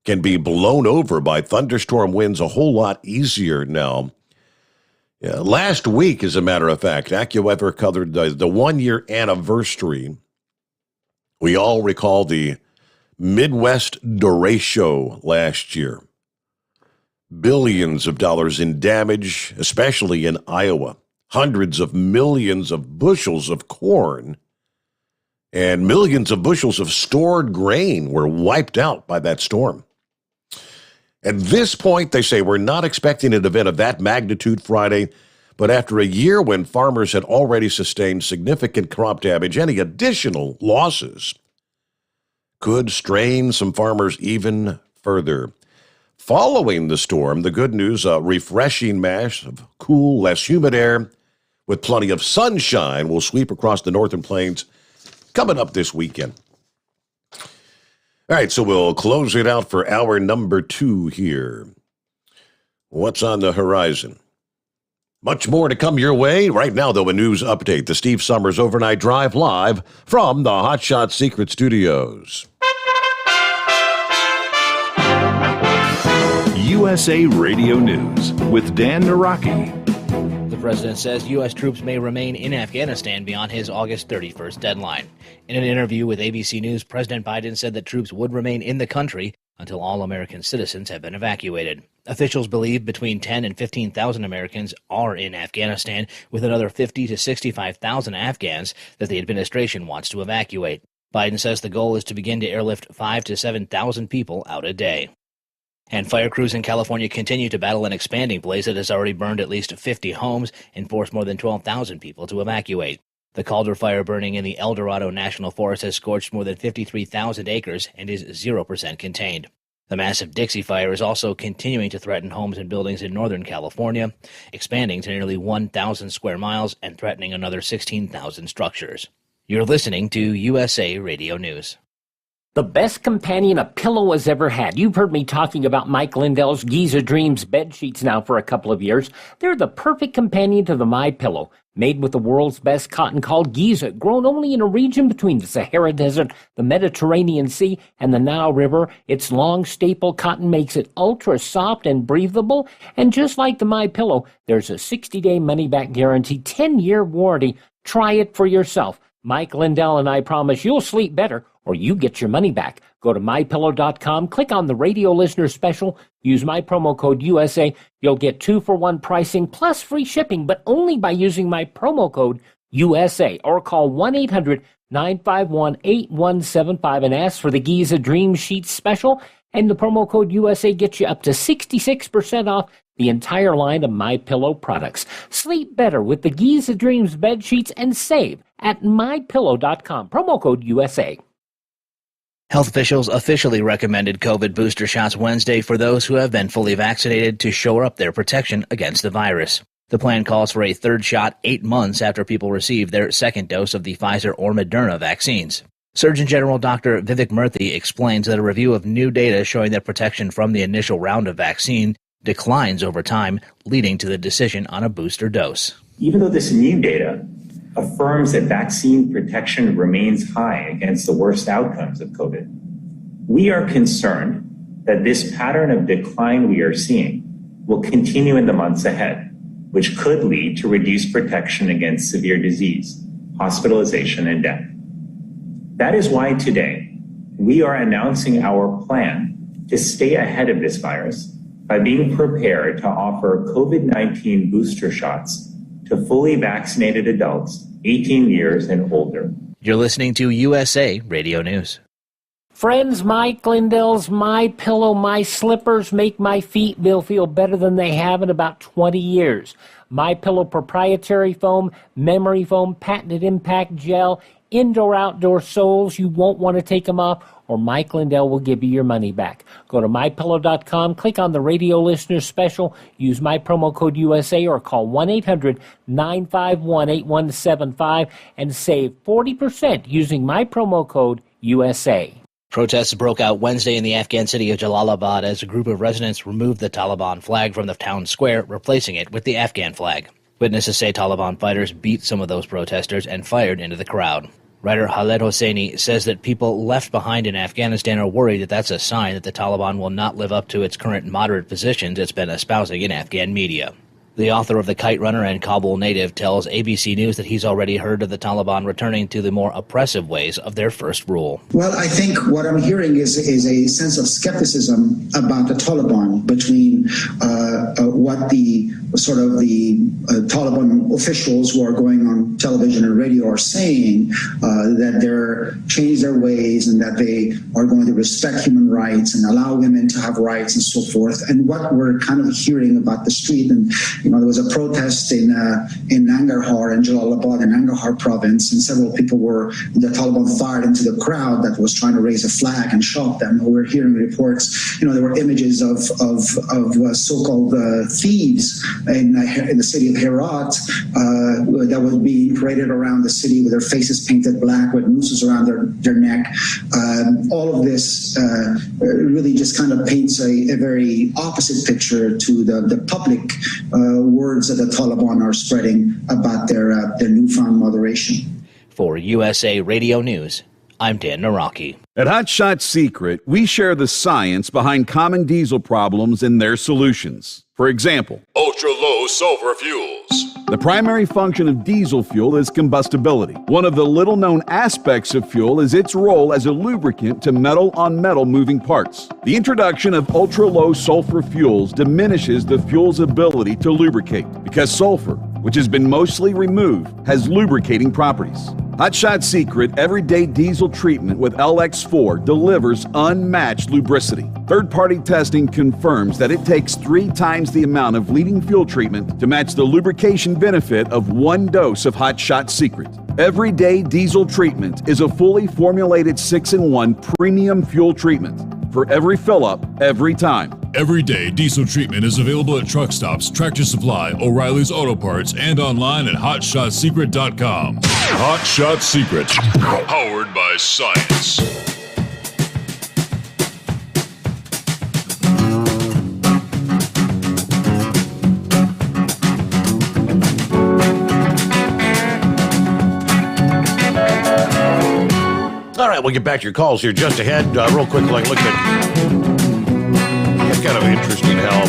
can be blown over by thunderstorm winds a whole lot easier now. Last week, as a matter of fact, AccuWeather covered the one-year anniversary. We all recall the Midwest derecho last year. Billions of dollars in damage, especially in Iowa. Hundreds of millions of bushels of corn and millions of bushels of stored grain were wiped out by that storm. At this point, they say we're not expecting an event of that magnitude Friday, but after a year when farmers had already sustained significant crop damage, any additional losses could strain some farmers even further. Following the storm, the good news, a refreshing mass of cool, less humid air with plenty of sunshine will sweep across the northern plains coming up this weekend. All right, so we'll close it out for hour number 2 here. What's on the horizon? Much more to come your way. Right now, though, a news update. The Steve Sommers Overnight Drive live from the Hot Shot Secret Studios. USA Radio News with Dan Naraki. The president says U.S. troops may remain in Afghanistan beyond his August 31st deadline. In an interview with ABC News, President Biden said that troops would remain in the country until all American citizens have been evacuated. Officials believe between 10 and 15,000 Americans are in Afghanistan, with another 50 to 65,000 Afghans that the administration wants to evacuate. Biden says the goal is to begin to airlift 5,000 to 7,000 people out a day. And fire crews in California continue to battle an expanding blaze that has already burned at least 50 homes and forced more than 12,000 people to evacuate. The Calder fire burning in the El Dorado National Forest has scorched more than 53,000 acres and is 0% contained. The massive Dixie Fire is also continuing to threaten homes and buildings in Northern California, expanding to nearly 1,000 square miles and threatening another 16,000 structures. You're listening to USA Radio News. The best companion a pillow has ever had. You've heard me talking about Mike Lindell's Giza Dreams bed sheets now for a couple of years. They're the perfect companion to the MyPillow. Made with the world's best cotton called Giza, grown only in a region between the Sahara Desert, the Mediterranean Sea, and the Nile River, its long staple cotton makes it ultra soft and breathable. And just like the MyPillow, there's a 60-day money-back guarantee, 10-year warranty. Try it for yourself. Mike Lindell and I promise you'll sleep better or you get your money back. Go to MyPillow.com, click on the radio listener special, use my promo code USA. You'll get 2-for-1 pricing plus free shipping, but only by using my promo code USA, or call 1-800-951-8175 and ask for the Giza Dream Sheets special, and the promo code USA gets you up to 66% off the entire line of MyPillow products. Sleep better with the Giza Dreams bed sheets and save at MyPillow.com, promo code USA. Health officials officially recommended COVID booster shots Wednesday for those who have been fully vaccinated to shore up their protection against the virus. The plan calls for a third shot 8 months after people receive their second dose of the Pfizer or Moderna vaccines. Surgeon General Dr. Vivek Murthy explains that a review of new data showing that protection from the initial round of vaccine declines over time, leading to the decision on a booster dose. Even though this new data affirms that vaccine protection remains high against the worst outcomes of COVID, we are concerned that this pattern of decline we are seeing will continue in the months ahead, which could lead to reduced protection against severe disease, hospitalization, and death. That is why today we are announcing our plan to stay ahead of this virus by being prepared to offer COVID-19 booster shots to fully vaccinated adults 18 years and older. You're listening to USA Radio News. Friends, Mike Lindell's My Pillow, My Slippers make my feet feel better than they have in about 20 years. My Pillow proprietary foam, memory foam, patented impact gel, indoor-outdoor soles. You won't want to take them off, or Mike Lindell will give you your money back. Go to MyPillow.com, click on the radio listener special, use my promo code USA, or call 1-800-951-8175 and save 40% using my promo code USA. Protests broke out Wednesday in the Afghan city of Jalalabad as a group of residents removed the Taliban flag from the town square, replacing it with the Afghan flag. Witnesses say Taliban fighters beat some of those protesters and fired into the crowd. Writer Khaled Hosseini says that people left behind in Afghanistan are worried that that's a sign that the Taliban will not live up to its current moderate positions it's been espousing in Afghan media. The author of The Kite Runner and Kabul Native tells ABC News that he's already heard of the Taliban returning to the more oppressive ways of their first rule. Well, I think what I'm hearing is a sense of skepticism about the Taliban between what the Taliban officials who are going on television and radio are saying, that they're changed their ways and that they are going to respect human rights and allow women to have rights and so forth, and what we're kind of hearing about the street. And there was a protest in Nangarhar, in Jalalabad, in Nangarhar province, and several people the Taliban fired into the crowd that was trying to raise a flag and shot them. We're hearing reports, there were images of so-called thieves in the city of Herat that was being paraded around the city with their faces painted black with nooses around their neck. All of this really just kind of paints a very opposite picture to the public words that the Taliban are spreading about their newfound moderation. For USA Radio News, I'm Dan Naraki. At Hot Shot Secret, we share the science behind common diesel problems and their solutions. For example, ultra-low sulfur fuels. The primary function of diesel fuel is combustibility. One of the little-known aspects of fuel is its role as a lubricant to metal-on-metal moving parts. The introduction of ultra-low sulfur fuels diminishes the fuel's ability to lubricate because sulfur, which has been mostly removed, has lubricating properties. Hot Shot Secret Everyday Diesel Treatment with LX4 delivers unmatched lubricity. Third-party testing confirms that it takes 3 times the amount of leading fuel treatment to match the lubrication benefit of 1 dose of Hot Shot Secret. Everyday Diesel Treatment is a fully formulated 6-in-1 premium fuel treatment for every fill-up, every time. Everyday Diesel Treatment is available at truck stops, Tractor Supply, O'Reilly's Auto Parts, and online at HotShotSecret.com. Hot Shot Secret, powered by science. All right, we'll get back to your calls here just ahead. Real quick, look at it's kind of interesting how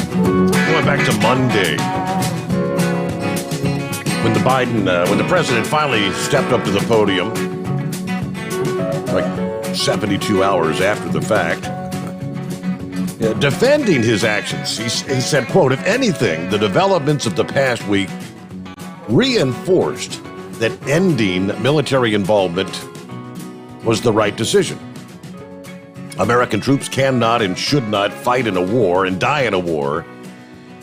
going back to Monday when the president finally stepped up to the podium, like 72 hours after the fact, defending his actions. He said, quote, "If anything, the developments of the past week reinforced that ending military involvement was the right decision. American troops cannot and should not fight in a war and die in a war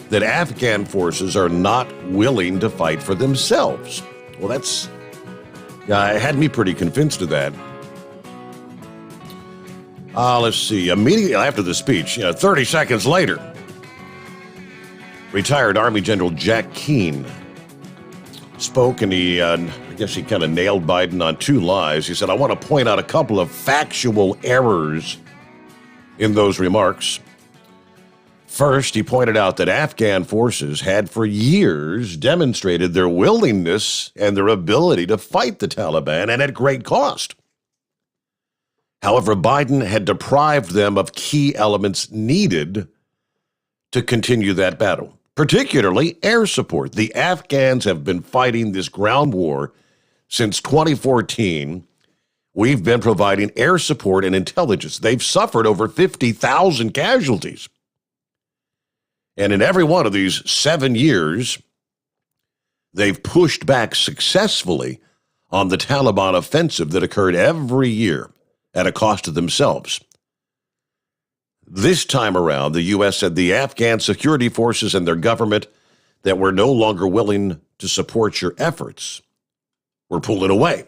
that Afghan forces are not willing to fight for themselves." Well, it had me pretty convinced of that. Let's see. Immediately after the speech, 30 seconds later, retired Army General Jack Keane spoke, and I guess he kind of nailed Biden on two lies. He said, "I want to point out a couple of factual errors in those remarks." First, he pointed out that Afghan forces had for years demonstrated their willingness and their ability to fight the Taliban, and at great cost. However, Biden had deprived them of key elements needed to continue that battle, particularly air support. The Afghans have been fighting this ground war since 2014. We've been providing air support and intelligence. They've suffered over 50,000 casualties. And in every one of these 7 years, they've pushed back successfully on the Taliban offensive that occurred every year at a cost to themselves. This time around, the U.S. said the Afghan security forces and their government that were no longer willing to support your efforts were pulling away.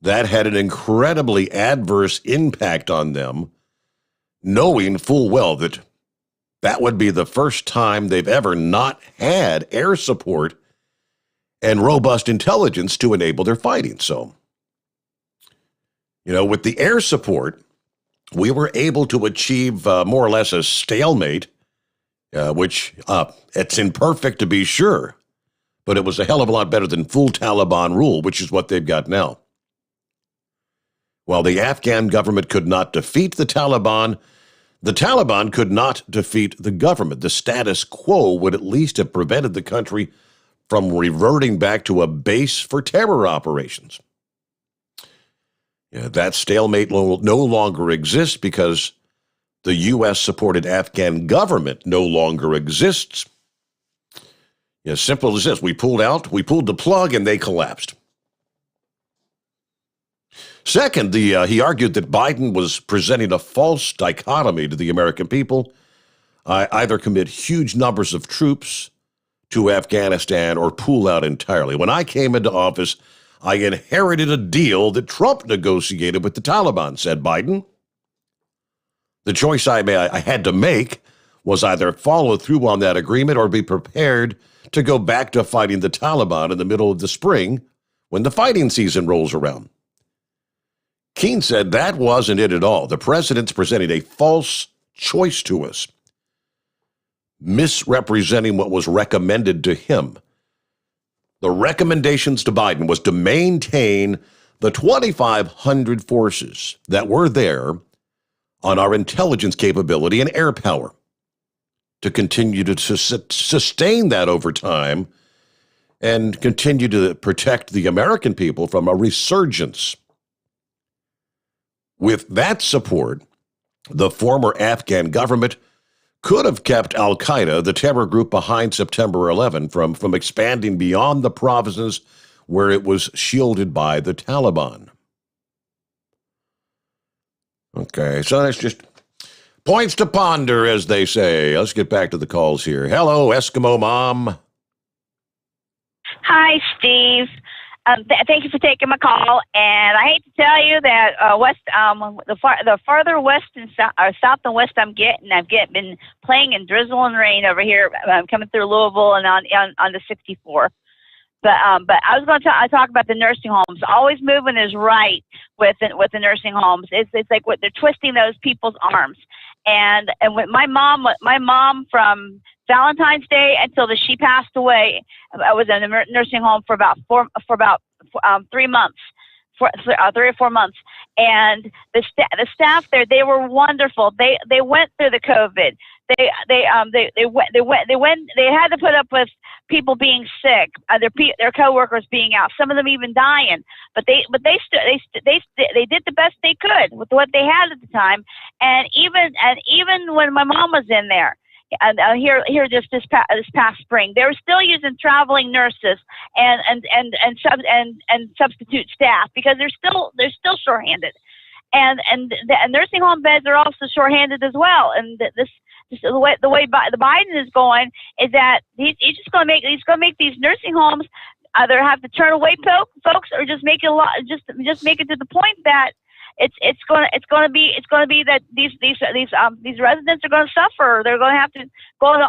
That had an incredibly adverse impact on them, knowing full well that that would be the first time they've ever not had air support and robust intelligence to enable their fighting. So, with the air support, we were able to achieve more or less a stalemate, which it's imperfect to be sure, but it was a hell of a lot better than full Taliban rule, which is what they've got now. While the Afghan government could not defeat the Taliban could not defeat the government. The status quo would at least have prevented the country from reverting back to a base for terror operations. That stalemate no longer exists because the U.S.-supported Afghan government no longer exists. As simple as this. We pulled the plug, and they collapsed. Second, he argued that Biden was presenting a false dichotomy to the American people. Either commit huge numbers of troops to Afghanistan or pull out entirely. When I came into office, I inherited a deal that Trump negotiated with the Taliban, said Biden. The choice I had to make was either follow through on that agreement or be prepared to go back to fighting the Taliban in the middle of the spring when the fighting season rolls around. Keane said that wasn't it at all. The president's presenting a false choice to us, misrepresenting what was recommended to him. The recommendations to Biden was to maintain the 2,500 forces that were there on our intelligence capability and air power, to continue to sustain that over time and continue to protect the American people from a resurgence. With that support, the former Afghan government could have kept al-Qaeda, the terror group behind September 11, from expanding beyond the provinces where it was shielded by the Taliban. Okay, so that's just points to ponder, as they say. Let's get back to the calls here. Hello, Eskimo Mom. Hi, Steve. Thank you for taking my call. And I hate to tell you that the farther west and south and west I've been playing in drizzle and rain over here, coming through Louisville and on the 64. But I was going to talk about the nursing homes. Always moving is right with the nursing homes. It's like they're twisting those people's arms. And with my mom from Valentine's Day until she passed away, I was in a nursing home for about 3 months, 3 or 4 months. And the staff there, they were wonderful. They went through the COVID. they had to put up with people being sick, their coworkers being out, some of them even dying. But they did the best they could with what they had at the time. And even when my mom was in there, and here just this past spring, they were still using traveling nurses and substitute staff because they're still shorthanded. And the nursing home beds are also shorthanded as well. And the way the Biden is going is that he's going to make these nursing homes either have to turn away folks or just make it just make it to the point that it's going to be that these residents are going to suffer. They're going to have to go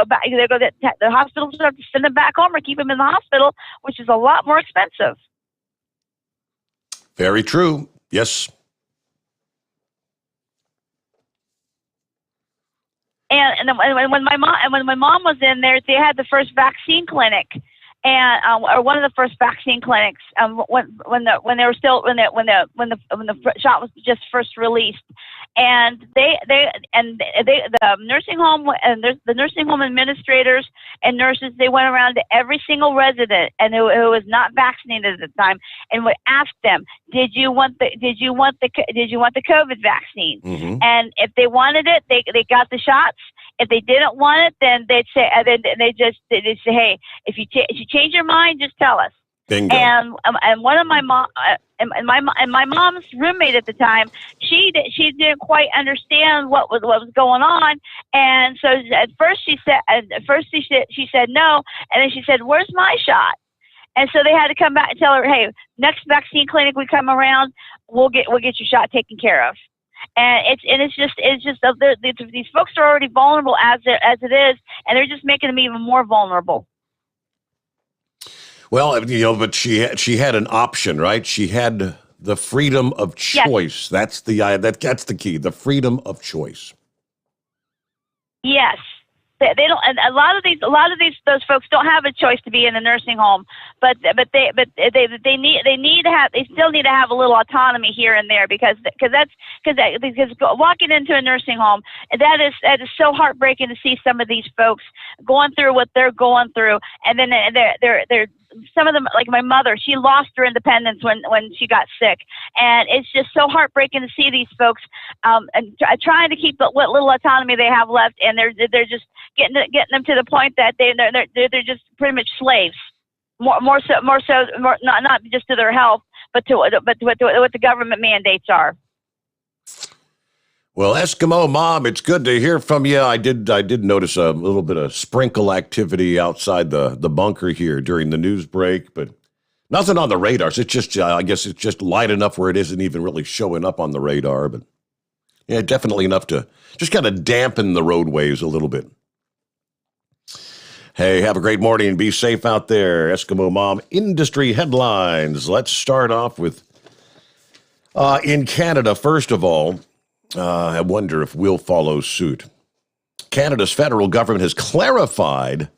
back. The hospitals have to send them back home or keep them in the hospital, which is a lot more expensive. Very true. Yes. And when my mom was in there, they had the first vaccine clinic, and or one of the first vaccine clinics when the shot was just first released, and the nursing home and the nursing home administrators and nurses, they went around to every single resident and who was not vaccinated at the time and would ask them, did you want the COVID vaccine? Mm-hmm. And if they wanted it, they got the shots. If they didn't want it, then they'd say, they'd say, hey, if you change your mind, just tell us. Bingo. And one of my my mom's roommate at the time, she didn't quite understand what was going on, and so at first she said no, and then she said, "Where's my shot?" And so they had to come back and tell her, "Hey, next vaccine clinic we come around, we'll get your shot taken care of." And it's just these folks are already vulnerable as it is, and they're just making them even more vulnerable. Well, but she had an option, right? She had the freedom of choice. Yes. That's the key, the freedom of choice. Yes. They don't, and a lot of those folks don't have a choice to be in a nursing home, but they still need to have a little autonomy here and there because walking into a nursing home, that is so heartbreaking to see some of these folks going through what they're going through, and then they're some of them, like my mother, she lost her independence when she got sick, and it's just so heartbreaking to see these folks and trying to keep what little autonomy they have left, and they're just getting them to the point that they're just pretty much slaves, more so not just to their health, but to what the government mandates are. Well, Eskimo Mom, it's good to hear from you. I did notice a little bit of sprinkle activity outside the bunker here during the news break, but nothing on the radars. It's just, I guess it's just light enough where it isn't even really showing up on the radar, but yeah, definitely enough to just kind of dampen the roadways a little bit. Hey, have a great morning and be safe out there. Eskimo Mom, industry headlines. Let's start off with in Canada, first of all. I wonder if we'll follow suit. Canada's federal government has clarified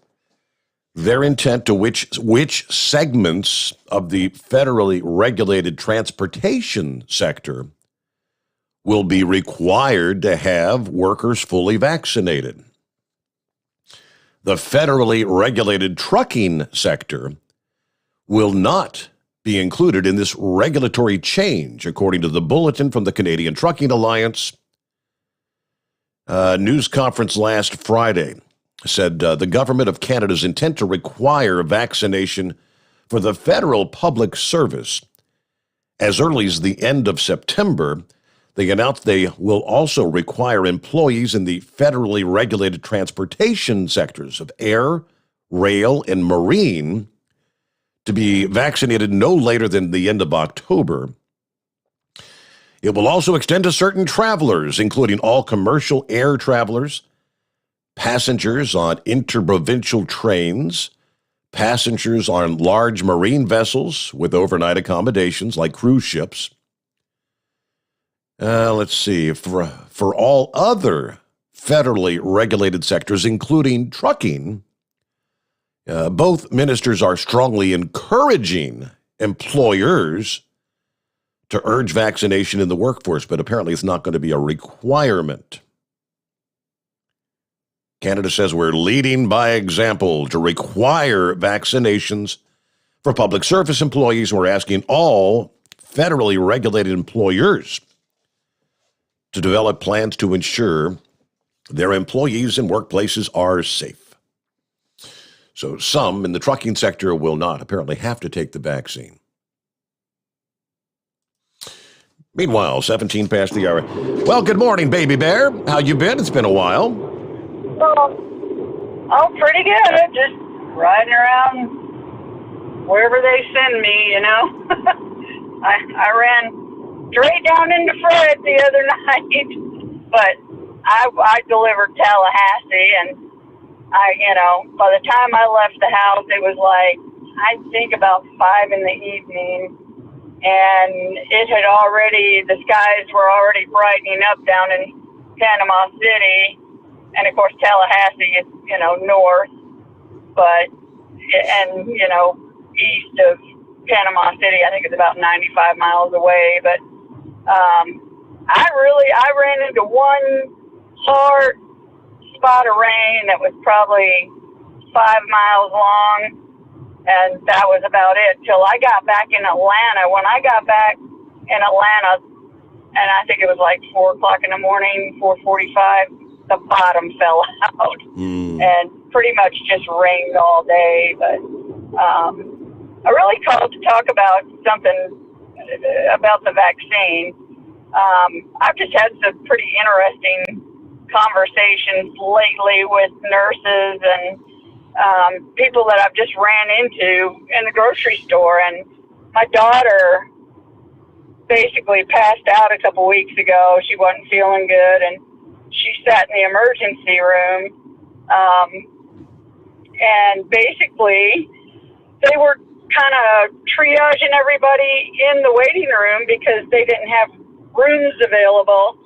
their intent to which segments of the federally regulated transportation sector will be required to have workers fully vaccinated. The federally regulated trucking sector will not be included in this regulatory change, according to the bulletin from the Canadian Trucking Alliance. News conference last Friday said the government of Canada's intent to require vaccination for the federal public service as early as the end of September. They announced they will also require employees in the federally regulated transportation sectors of air, rail, and marine to be vaccinated no later than the end of October. It will also extend to certain travelers, including all commercial air travelers, passengers on interprovincial trains, passengers on large marine vessels with overnight accommodations like cruise ships. Let's see, for all other federally regulated sectors, including trucking, both ministers are strongly encouraging employers to urge vaccination in the workforce, but apparently it's not going to be a requirement. Canada says we're leading by example to require vaccinations for public service employees. We're asking all federally regulated employers to develop plans to ensure their employees and workplaces are safe. So some in the trucking sector will not apparently have to take the vaccine. Meanwhile, 17 past the hour. Well, good morning, baby bear. How you been? It's been a while. Oh, pretty good. Just riding around wherever they send me, you know. I ran straight down into Fred the other night, but I delivered Tallahassee, and by the time I left the house, it was like, I think about 5 in the evening, and the skies were already brightening up down in Panama City, and of course Tallahassee is, north, east of Panama City, I think it's about 95 miles away, but I ran into one hard spot of rain that was probably 5 miles long, and that was about it till I got back in Atlanta. When I got back in Atlanta, and I think it was like 4 o'clock in the morning, 4:45, the bottom fell out, and pretty much just rained all day. But I really called to talk about something about the vaccine. I've just had some pretty interesting conversations lately with nurses and people that I've just ran into in the grocery store. And my daughter basically passed out a couple weeks ago. She wasn't feeling good, and she sat in the emergency room. And basically, they were kind of triaging everybody in the waiting room because they didn't have rooms available,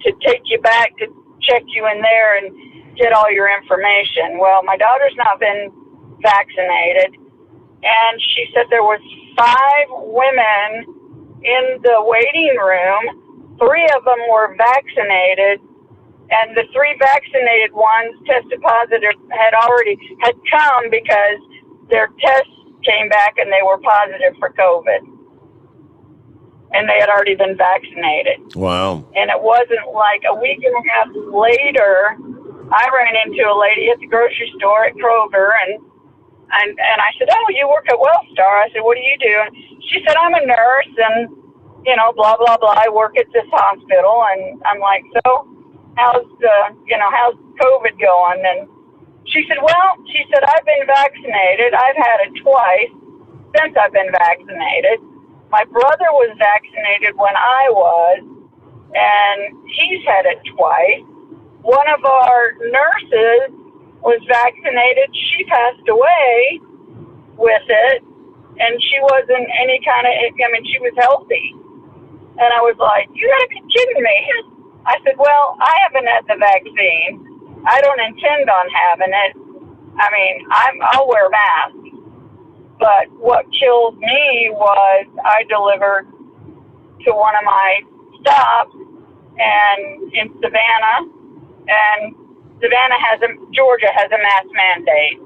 to take you back to check you in there and get all your information. Well, my daughter's not been vaccinated, and she said there was 5 women in the waiting room. 3 of them were vaccinated, and the 3 vaccinated ones tested positive had come because their tests came back and they were positive for COVID. And they had already been vaccinated. Wow. And it wasn't like a week and a half later, I ran into a lady at the grocery store at Kroger, and I said, "Oh, you work at Wellstar." I said, "What do you do?" And she said, "I'm a nurse, and, blah, blah, blah. I work at this hospital." And I'm like, "So how's COVID going?" And she said, "I've been vaccinated. I've had it twice since I've been vaccinated. My brother was vaccinated when I was, and he's had it twice. One of our nurses was vaccinated. She passed away with it, and she wasn't any kind of, she was healthy." And I was like, "You gotta be kidding me." I said, "Well, I haven't had the vaccine. I don't intend on having it. I'll wear masks. But what killed me was I delivered to one of my stops and in Savannah, and Georgia has a mask mandate.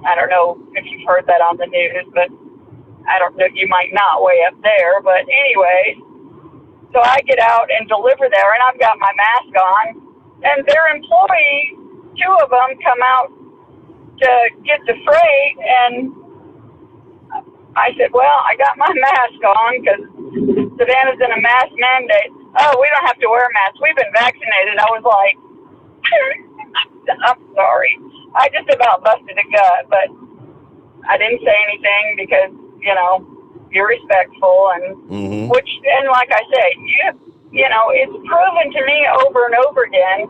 I don't know if you've heard that on the news, but I don't know, you might not way up there. But anyway, so I get out and deliver there, and I've got my mask on, and their employees, 2 of them come out to get the freight, and I said, "Well, I got my mask on because Savannah's in a mask mandate." "Oh, we don't have to wear masks. We've been vaccinated." I was like, I'm sorry. I just about busted a gut, but I didn't say anything because, you're respectful. And like I say, it's proven to me over and over again,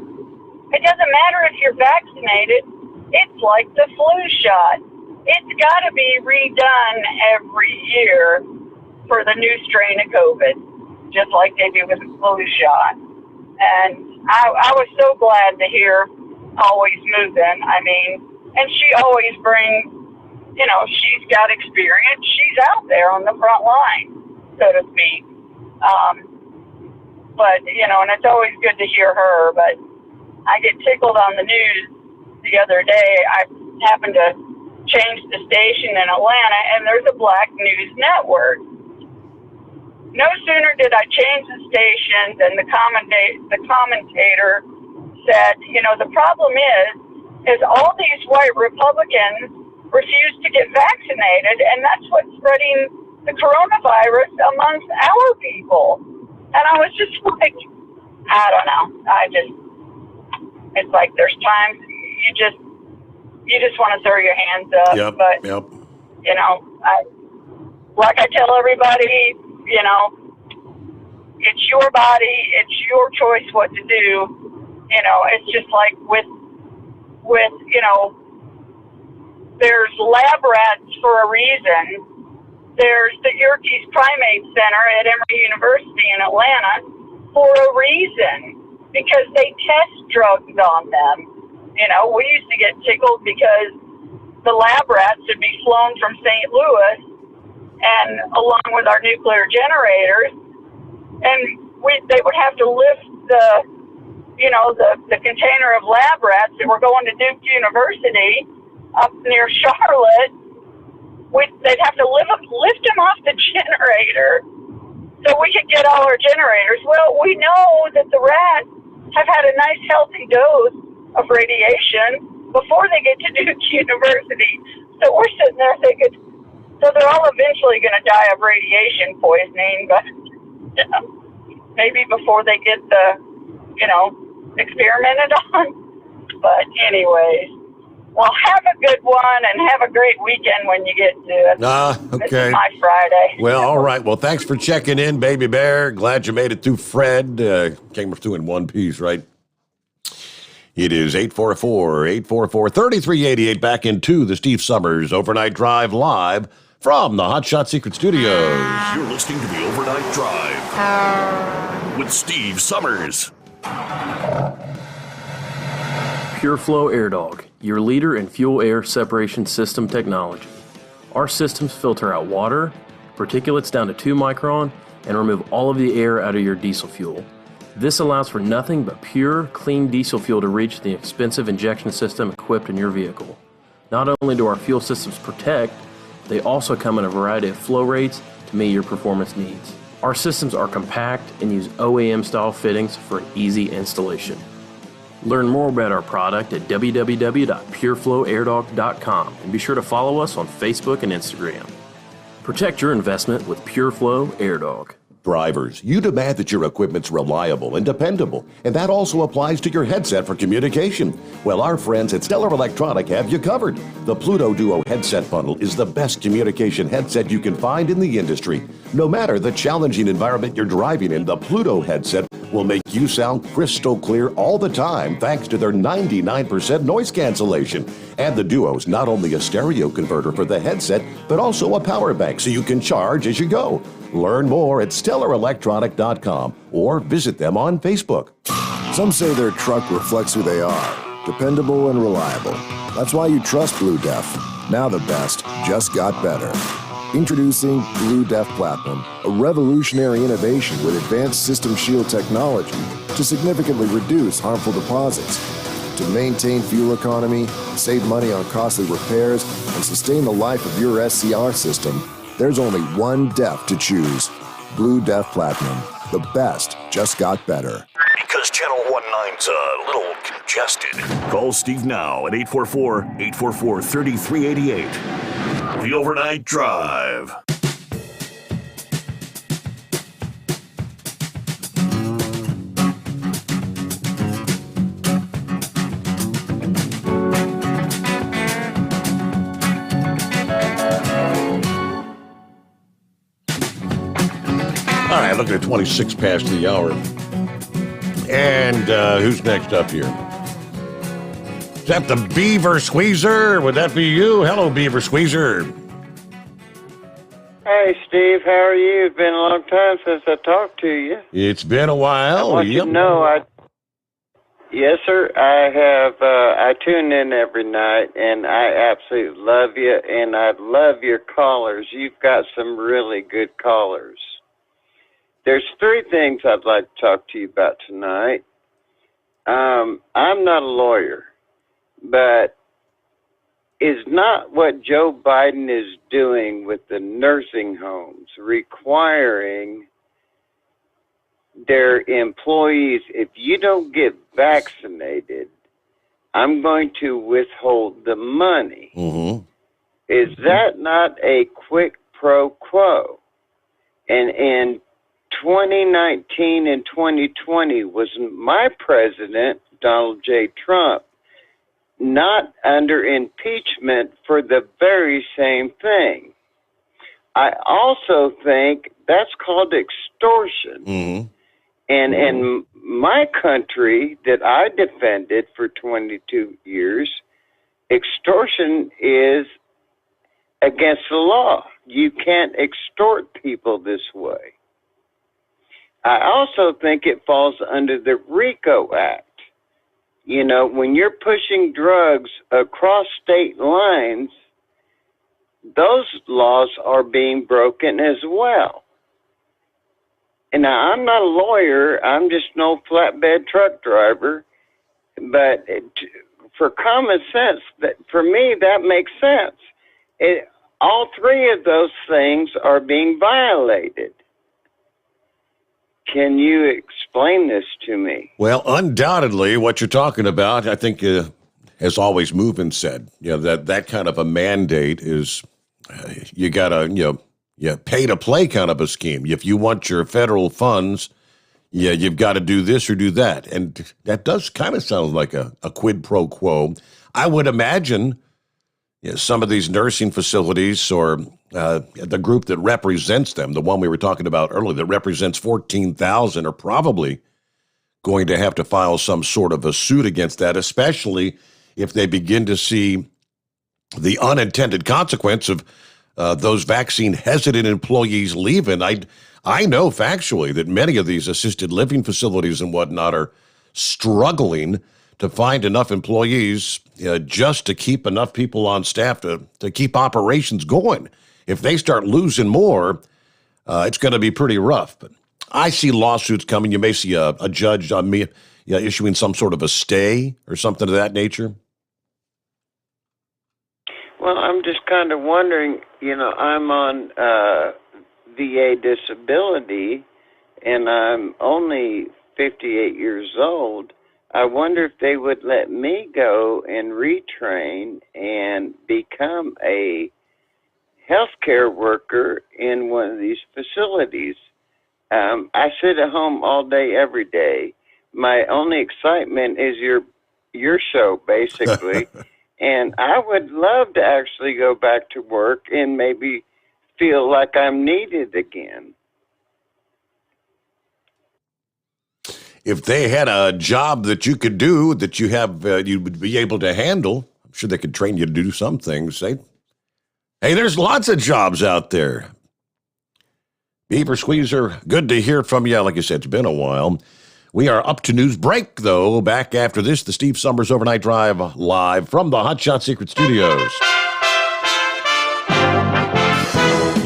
it doesn't matter if you're vaccinated. It's like the flu shot. It's got to be redone every year for the new strain of COVID, just like they do with the flu shot. And I was so glad to hear Always Moving. And she always brings, she's got experience. She's out there on the front line, so to speak. But, and it's always good to hear her. But I get tickled on the news the other day. I happened to change the station in Atlanta, and there's a black news network. No sooner did I change the station than the commentator said, you know, the problem is all these white Republicans refuse to get vaccinated, and that's what's spreading the coronavirus amongst our people. And I was just like, I don't know. It's like there's times you just want to throw your hands up. But, you know, like I tell everybody, you know, it's your body, it's your choice what to do. You know, it's just like with you know, there's lab rats for a reason. There's the Yerkes Primate Center at Emory University in Atlanta for a reason, because they test drugs on them. You know, we used to get tickled because the lab rats would be flown from St. Louis, and along with our nuclear generators, and they would have to lift the container of lab rats that were going to Duke University up near Charlotte. They'd have to lift them off the generator so we could get all our generators. Well, we know that the rats have had a nice healthy dose of radiation before they get to Duke University. So we're sitting there thinking, so they're all eventually going to die of radiation poisoning, but maybe before they get experimented on. But anyways, well, have a good one and have a great weekend when you get to it. Okay. This is my Friday. Well, all right. Well, thanks for checking in, Baby Bear. Glad you made it through Fred. Came through in one piece, right? It is 844-3388. Back into the Steve Sommers Overnight Drive live from the Hot Shot Secret Studios. You're listening to the Overnight Drive with Steve Sommers. PureFlow Air Dog, your leader in fuel air separation system technology. Our systems filter out water, particulates down to 2 micron, and remove all of the air out of your diesel fuel. This allows for nothing but pure, clean diesel fuel to reach the expensive injection system equipped in your vehicle. Not only do our fuel systems protect, they also come in a variety of flow rates to meet your performance needs. Our systems are compact and use OEM-style fittings for easy installation. Learn more about our product at www.pureflowairdog.com and be sure to follow us on Facebook and Instagram. Protect your investment with PureFlow Air Dog. Drivers, you demand that your equipment's reliable and dependable, and that also applies to your headset for communication. Well, our friends at Stellar Electronic have you covered. The Pluto Duo headset bundle is the best communication headset you can find in the industry. No matter the challenging environment you're driving in, the Pluto headset will make you sound crystal clear all the time thanks to their 99% noise cancellation. And the Duo's not only a stereo converter for the headset, but also a power bank so you can charge as you go. Learn more at StellarElectronic.com or visit them on Facebook. Some say their truck reflects who they are, dependable and reliable. That's why you trust Blue Def. Now the best just got better. Introducing Blue Def Platinum, a revolutionary innovation with advanced system shield technology to significantly reduce harmful deposits. To maintain fuel economy, save money on costly repairs, and sustain the life of your SCR system, there's only one DEF to choose. Blue Def Platinum. The best just got better. Because Channel 19's a little congested. Call Steve now at 844-844-3388. The Overnight Drive. All right, looking at 26 past the hour. And who's next up here? Is that the Beaver Squeezer? Would that be you? Hello, Beaver Squeezer. Hey, Steve, how are you? It's been a long time since I talked to you. It's been a while. I want you to know, yes, sir, I tune in every night, and I absolutely love you, and I love your callers. You've got some really good callers. There's 3 things I'd like to talk to you about tonight. I'm not a lawyer, but is not what Joe Biden is doing with the nursing homes requiring their employees, if you don't get vaccinated, I'm going to withhold the money. Mm-hmm. Is that not a quid pro quo? And in 2019 and 2020, was my president, Donald J. Trump, not under impeachment for the very same thing? I also think that's called extortion. Mm-hmm. And in my country that I defended for 22 years, extortion is against the law. You can't extort people this way. I also think it falls under the RICO Act. You know, when you're pushing drugs across state lines, those laws are being broken as well. And now, I'm not a lawyer. I'm just no flatbed truck driver. But for common sense, for me, that makes sense. All three of those things are being violated. Can you explain this to me? Well, undoubtedly, what you're talking about, I think, as always, Movement said, that kind of a mandate is you got to, pay to play kind of a scheme. If you want your federal funds, you've got to do this or do that. And that does kind of sound like a quid pro quo. I would imagine some of these nursing facilities or the group that represents them, the one we were talking about earlier that represents 14,000, are probably going to have to file some sort of a suit against that, especially if they begin to see the unintended consequence of those vaccine-hesitant employees leaving. I know factually that many of these assisted living facilities and whatnot are struggling to find enough employees just to keep enough people on staff to keep operations going. If they start losing more, it's going to be pretty rough. But I see lawsuits coming. You may see a judge issuing some sort of a stay or something of that nature. Well, I'm just kind of wondering, I'm on VA disability, and I'm only 58 years old. I wonder if they would let me go and retrain and become a healthcare worker in one of these facilities. I sit at home all day, every day. My only excitement is your show, basically. And I would love to actually go back to work and maybe feel like I'm needed again. If they had a job that you could do, that you have, you would be able to handle, I'm sure they could train you to do some things. Hey, there's lots of jobs out there. Beaver Squeezer, good to hear from you. Like I said, it's been a while. We are up to news break, though. Back after this, the Steve Sommers Overnight Drive live from the Hot Shot Secret Studios.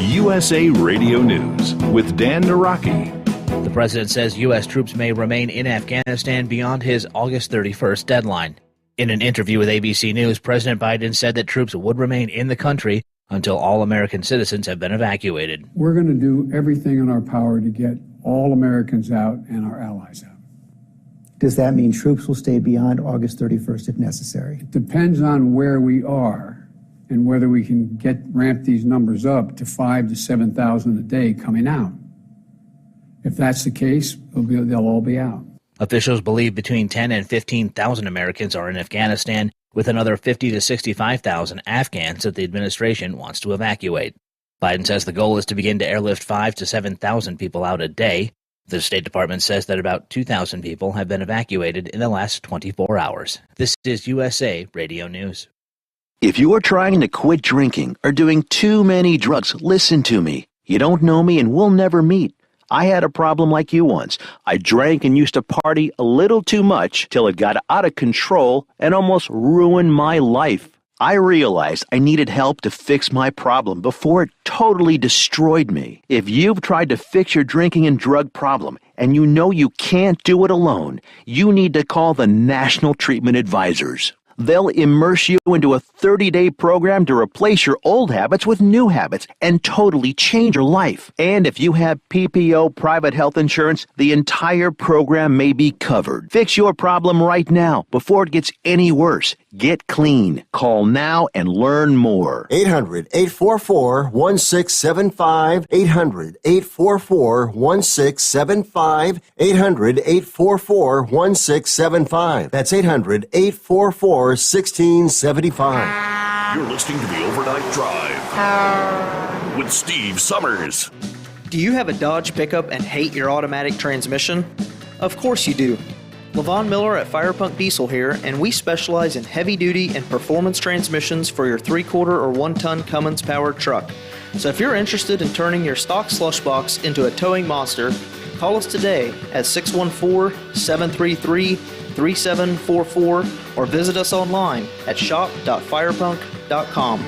USA Radio News with Dan Naraki. The president says U.S. troops may remain in Afghanistan beyond his August 31st deadline. In an interview with ABC News, President Biden said that troops would remain in the country until all American citizens have been evacuated. We're going to do everything in our power to get all Americans out and our allies out. Does that mean troops will stay beyond August 31st if necessary? It depends on where we are and whether we can ramp these numbers up to 5,000 to 7,000 a day coming out. If that's the case, they'll all be out. Officials believe between 10 and 15,000 Americans are in Afghanistan, with another 50 to 65,000 Afghans that the administration wants to evacuate. Biden says the goal is to begin to airlift 5,000 to 7,000 people out a day. The State Department says that about 2,000 people have been evacuated in the last 24 hours. This is USA Radio News. If you are trying to quit drinking or doing too many drugs, listen to me. You don't know me and we'll never meet. I had a problem like you once. I drank and used to party a little too much till it got out of control and almost ruined my life. I realized I needed help to fix my problem before it totally destroyed me. If you've tried to fix your drinking and drug problem and you know you can't do it alone, you need to call the National Treatment Advisors. They'll immerse you into a 30-day program to replace your old habits with new habits and totally change your life. And if you have PPO private health insurance, the entire program may be covered. Fix your problem right now before it gets any worse. Get clean. Call now and learn more. 800-844-1675. 800-844-1675. 800-844-1675. That's 800-844-1675. You're listening to the Overnight Drive with Steve Sommers. Do you have a Dodge pickup and hate your automatic transmission? Of course you do. LaVon Miller at Firepunk Diesel here, and we specialize in heavy-duty and performance transmissions for your 3/4 or 1-ton Cummins-powered truck. So if you're interested in turning your stock slush box into a towing monster, call us today at 614-733-3744 or visit us online at shop.firepunk.com.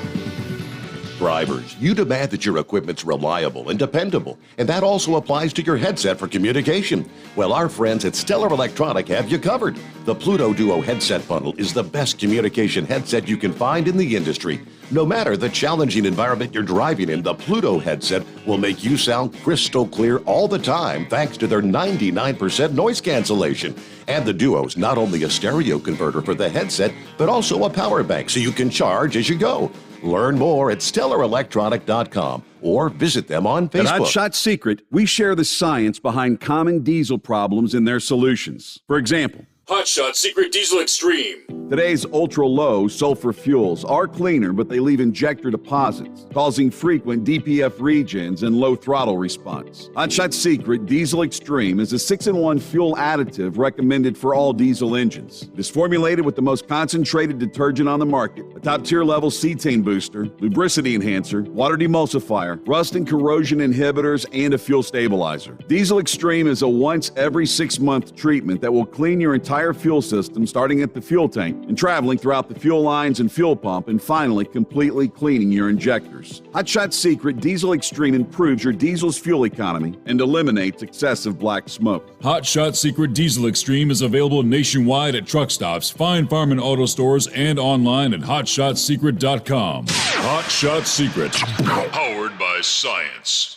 Drivers, you demand that your equipment's reliable and dependable, and that also applies to your headset for communication. Well, our friends at Stellar Electronic have you covered. The Pluto Duo headset bundle is the best communication headset you can find in the industry. No matter the challenging environment you're driving in, the Pluto headset will make you sound crystal clear all the time thanks to their 99% noise cancellation. And the Duo's not only a stereo converter for the headset, but also a power bank so you can charge as you go. Learn more at StellarElectronic.com or visit them on Facebook. At Hot Shot Secret, we share the science behind common diesel problems and their solutions. For example, Hot Shot Secret Diesel Extreme. Today's ultra-low sulfur fuels are cleaner, but they leave injector deposits, causing frequent DPF regens and low throttle response. Hot Shot Secret Diesel Extreme is a 6-in-1 fuel additive recommended for all diesel engines. It is formulated with the most concentrated detergent on the market, a top-tier level cetane booster, lubricity enhancer, water demulsifier, rust and corrosion inhibitors, and a fuel stabilizer. Diesel Extreme is a once every 6-month treatment that will clean your entire fuel system, starting at the fuel tank and traveling throughout the fuel lines and fuel pump, and finally completely cleaning your injectors. Hot Shot Secret Diesel Extreme improves your diesel's fuel economy and eliminates excessive black smoke. Hot Shot Secret Diesel Extreme is available nationwide at truck stops, fine farm and auto stores, and online at hotshotsecret.com. Hot Shot Secret, powered by science.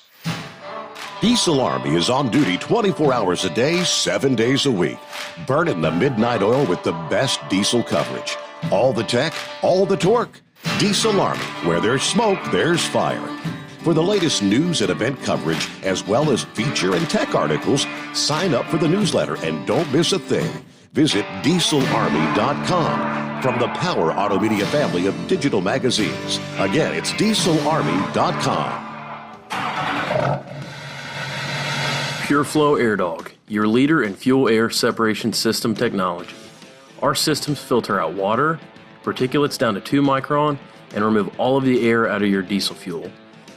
Diesel Army is on duty 24 hours a day, 7 days a week. Burning the midnight oil with the best diesel coverage. All the tech, all the torque. Diesel Army, where there's smoke, there's fire. For the latest news and event coverage, as well as feature and tech articles, sign up for the newsletter and don't miss a thing. Visit dieselarmy.com from the Power Auto Media family of digital magazines. Again, it's dieselarmy.com. PureFlow AirDog, your leader in fuel air separation system technology. Our systems filter out water, particulates down to 2 micron, and remove all of the air out of your diesel fuel.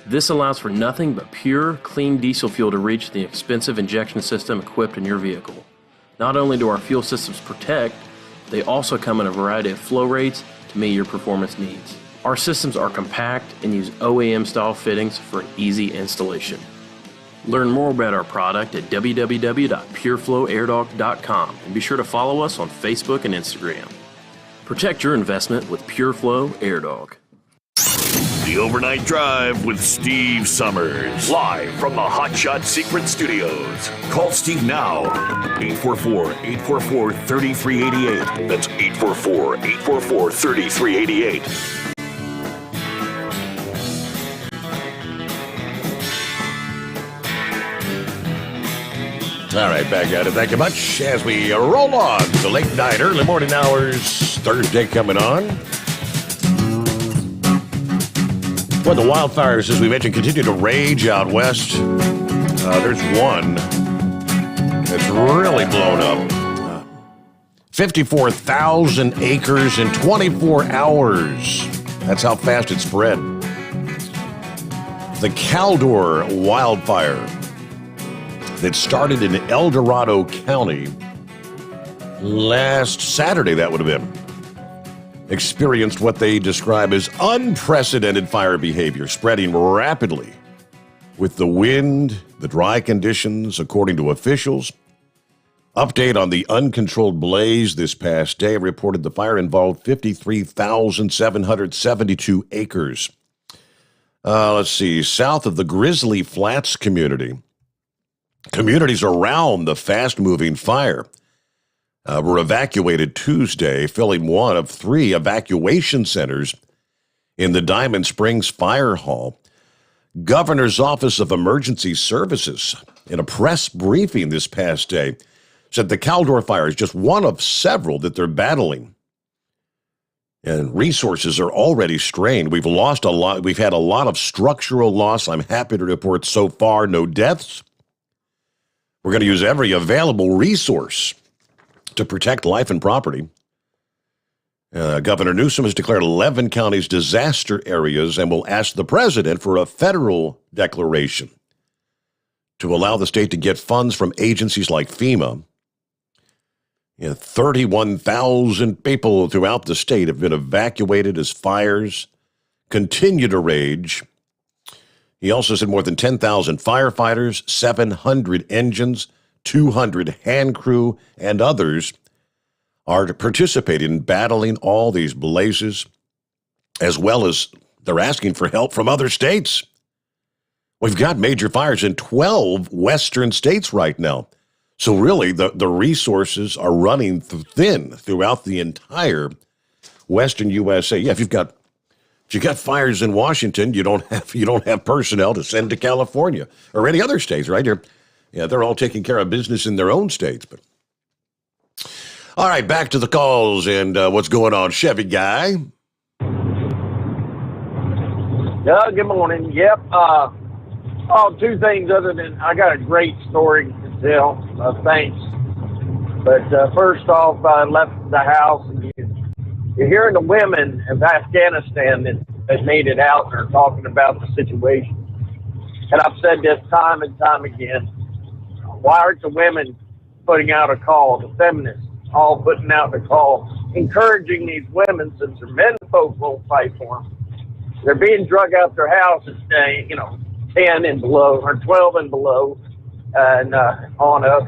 This allows for nothing but pure, clean diesel fuel to reach the expensive injection system equipped in your vehicle. Not only do our fuel systems protect, they also come in a variety of flow rates to meet your performance needs. Our systems are compact and use OEM-style fittings for an easy installation. Learn more about our product at www.pureflowairdog.com and be sure to follow us on Facebook and Instagram. Protect your investment with PureFlow AirDog. The Overnight Drive with Steve Sommers. Live from the Hot Shot Secret Studios. Call Steve now. 844-844-3388. That's 844-844-3388. All right, back at it. Thank you much as we roll on the late night, early morning hours. Thursday coming on. Well, the wildfires, as we mentioned, continue to rage out west. There's one that's really blown up. 54,000 acres in 24 hours. That's how fast it spread. The Caldor wildfire that started in El Dorado County last Saturday, that would have been. experienced what they describe as unprecedented fire behavior, spreading rapidly with the wind, the dry conditions, according to officials. Update on the uncontrolled blaze this past day reported the fire involved 53,772 acres. Let's see, south of the Grizzly Flats community. Communities around the fast-moving fire were evacuated Tuesday, filling one of 3 evacuation centers in the Diamond Springs Fire Hall. Governor's Office of Emergency Services, in a press briefing this past day, said the Caldor fire is just one of several that they're battling. And resources are already strained. We've lost a lot. We've had a lot of structural loss. I'm happy to report so far no deaths. We're going to use every available resource to protect life and property. Governor Newsom has declared 11 counties disaster areas and will ask the president for a federal declaration to allow the state to get funds from agencies like FEMA. 31,000 people throughout the state have been evacuated as fires continue to rage. He also said more than 10,000 firefighters, 700 engines, 200 hand crew, and others are participating in battling all these blazes, as well as they're asking for help from other states. We've got major fires in 12 western states right now. So really, the resources are running thin throughout the entire western USA. Yeah, if you've got fires in Washington, you don't have personnel to send to California or any other states, right? They're all taking care of business in their own states. But all right, back to the calls and what's going on, Chevy guy. Yeah, good morning. Yep. Two things other than I got a great story to tell. Thanks. But first off, I left the house, and you're hearing the women of Afghanistan that made it out and are talking about the situation. And I've said this time and time again. Why aren't the women putting out a call, the feminists all putting out a call, encouraging these women, since their men folks won't fight for them? They're being drug out their house at 10 and below, or 12 and below, and on up.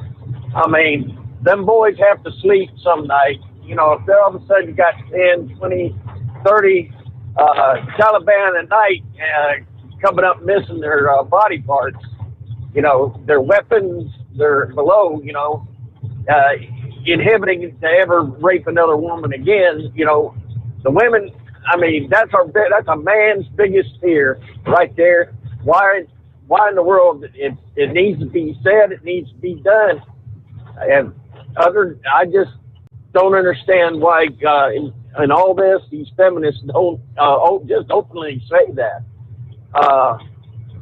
I mean, them boys have to sleep some night. If all of a sudden you got 10, 20, 30 Taliban at night coming up missing their body parts, their weapons, they're below, inhibiting to ever rape another woman again. The women, I mean, that's a man's biggest fear right there. Why in the world it needs to be said, it needs to be done. And I just don't understand why in all this these feminists don't just openly say that.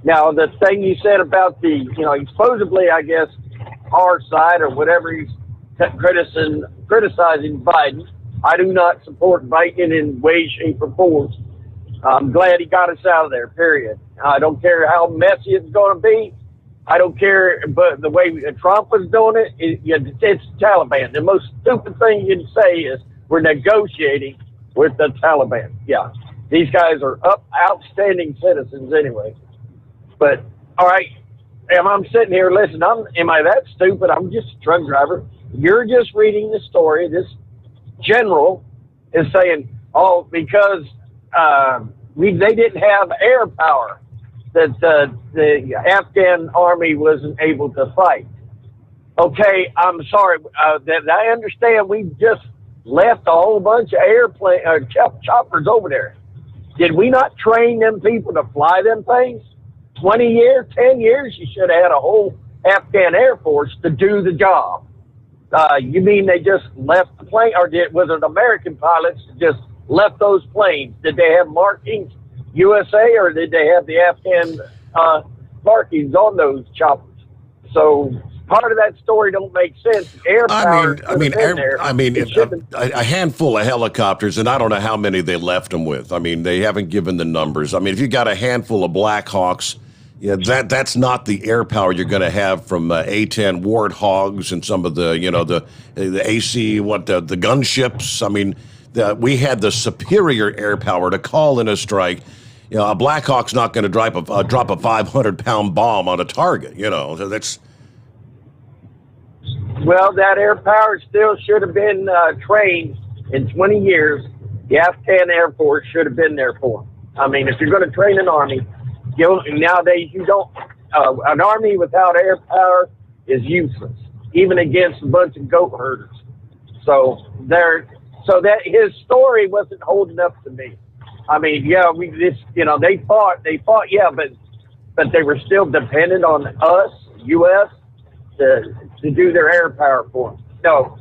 Now the thing you said about the supposedly, I guess, our side or whatever, he's criticizing Biden. I do not support Biden in way, shape, or form. I'm glad he got us out of there, period. I don't care how messy it's going to be. I don't care, but the way Trump was doing it's Taliban. The most stupid thing you can say is we're negotiating with the Taliban. Yeah, these guys are outstanding citizens anyway. But, all right, if I'm sitting here listening, am I that stupid? I'm just a truck driver. You're just reading the story. This general is saying, because they didn't have air power, that the Afghan army wasn't able to fight. Okay, I'm sorry. That I understand we just left a whole bunch of choppers over there. Did we not train them people to fly them things? 20 years, 10 years, you should have had a whole Afghan Air Force to do the job. You mean they just left the plane, or was it American pilots that just left those planes? Did they have markings USA, or did they have the Afghan markings on those choppers? So part of that story don't make sense. Air power. A handful of helicopters, and I don't know how many they left them with. I mean, they haven't given the numbers. I mean, if you got a handful of Black Hawks, that's not the air power you're going to have from A-10 Warthogs and some of the, the AC, the gunships. I mean, we had the superior air power to call in a strike. You know, a Black Hawk's not going to drop a 500-pound bomb on a target. You know, so that's. Well, that air power still should have been trained in 20 years. The Afghan Air Force should have been there for them. I mean, if you're going to train an army, nowadays you don't. An army without air power is useless, even against a bunch of goat herders. So that his story wasn't holding up to me. I mean, yeah, they fought, yeah, but they were still dependent on us, U.S., to do their air power for them. No,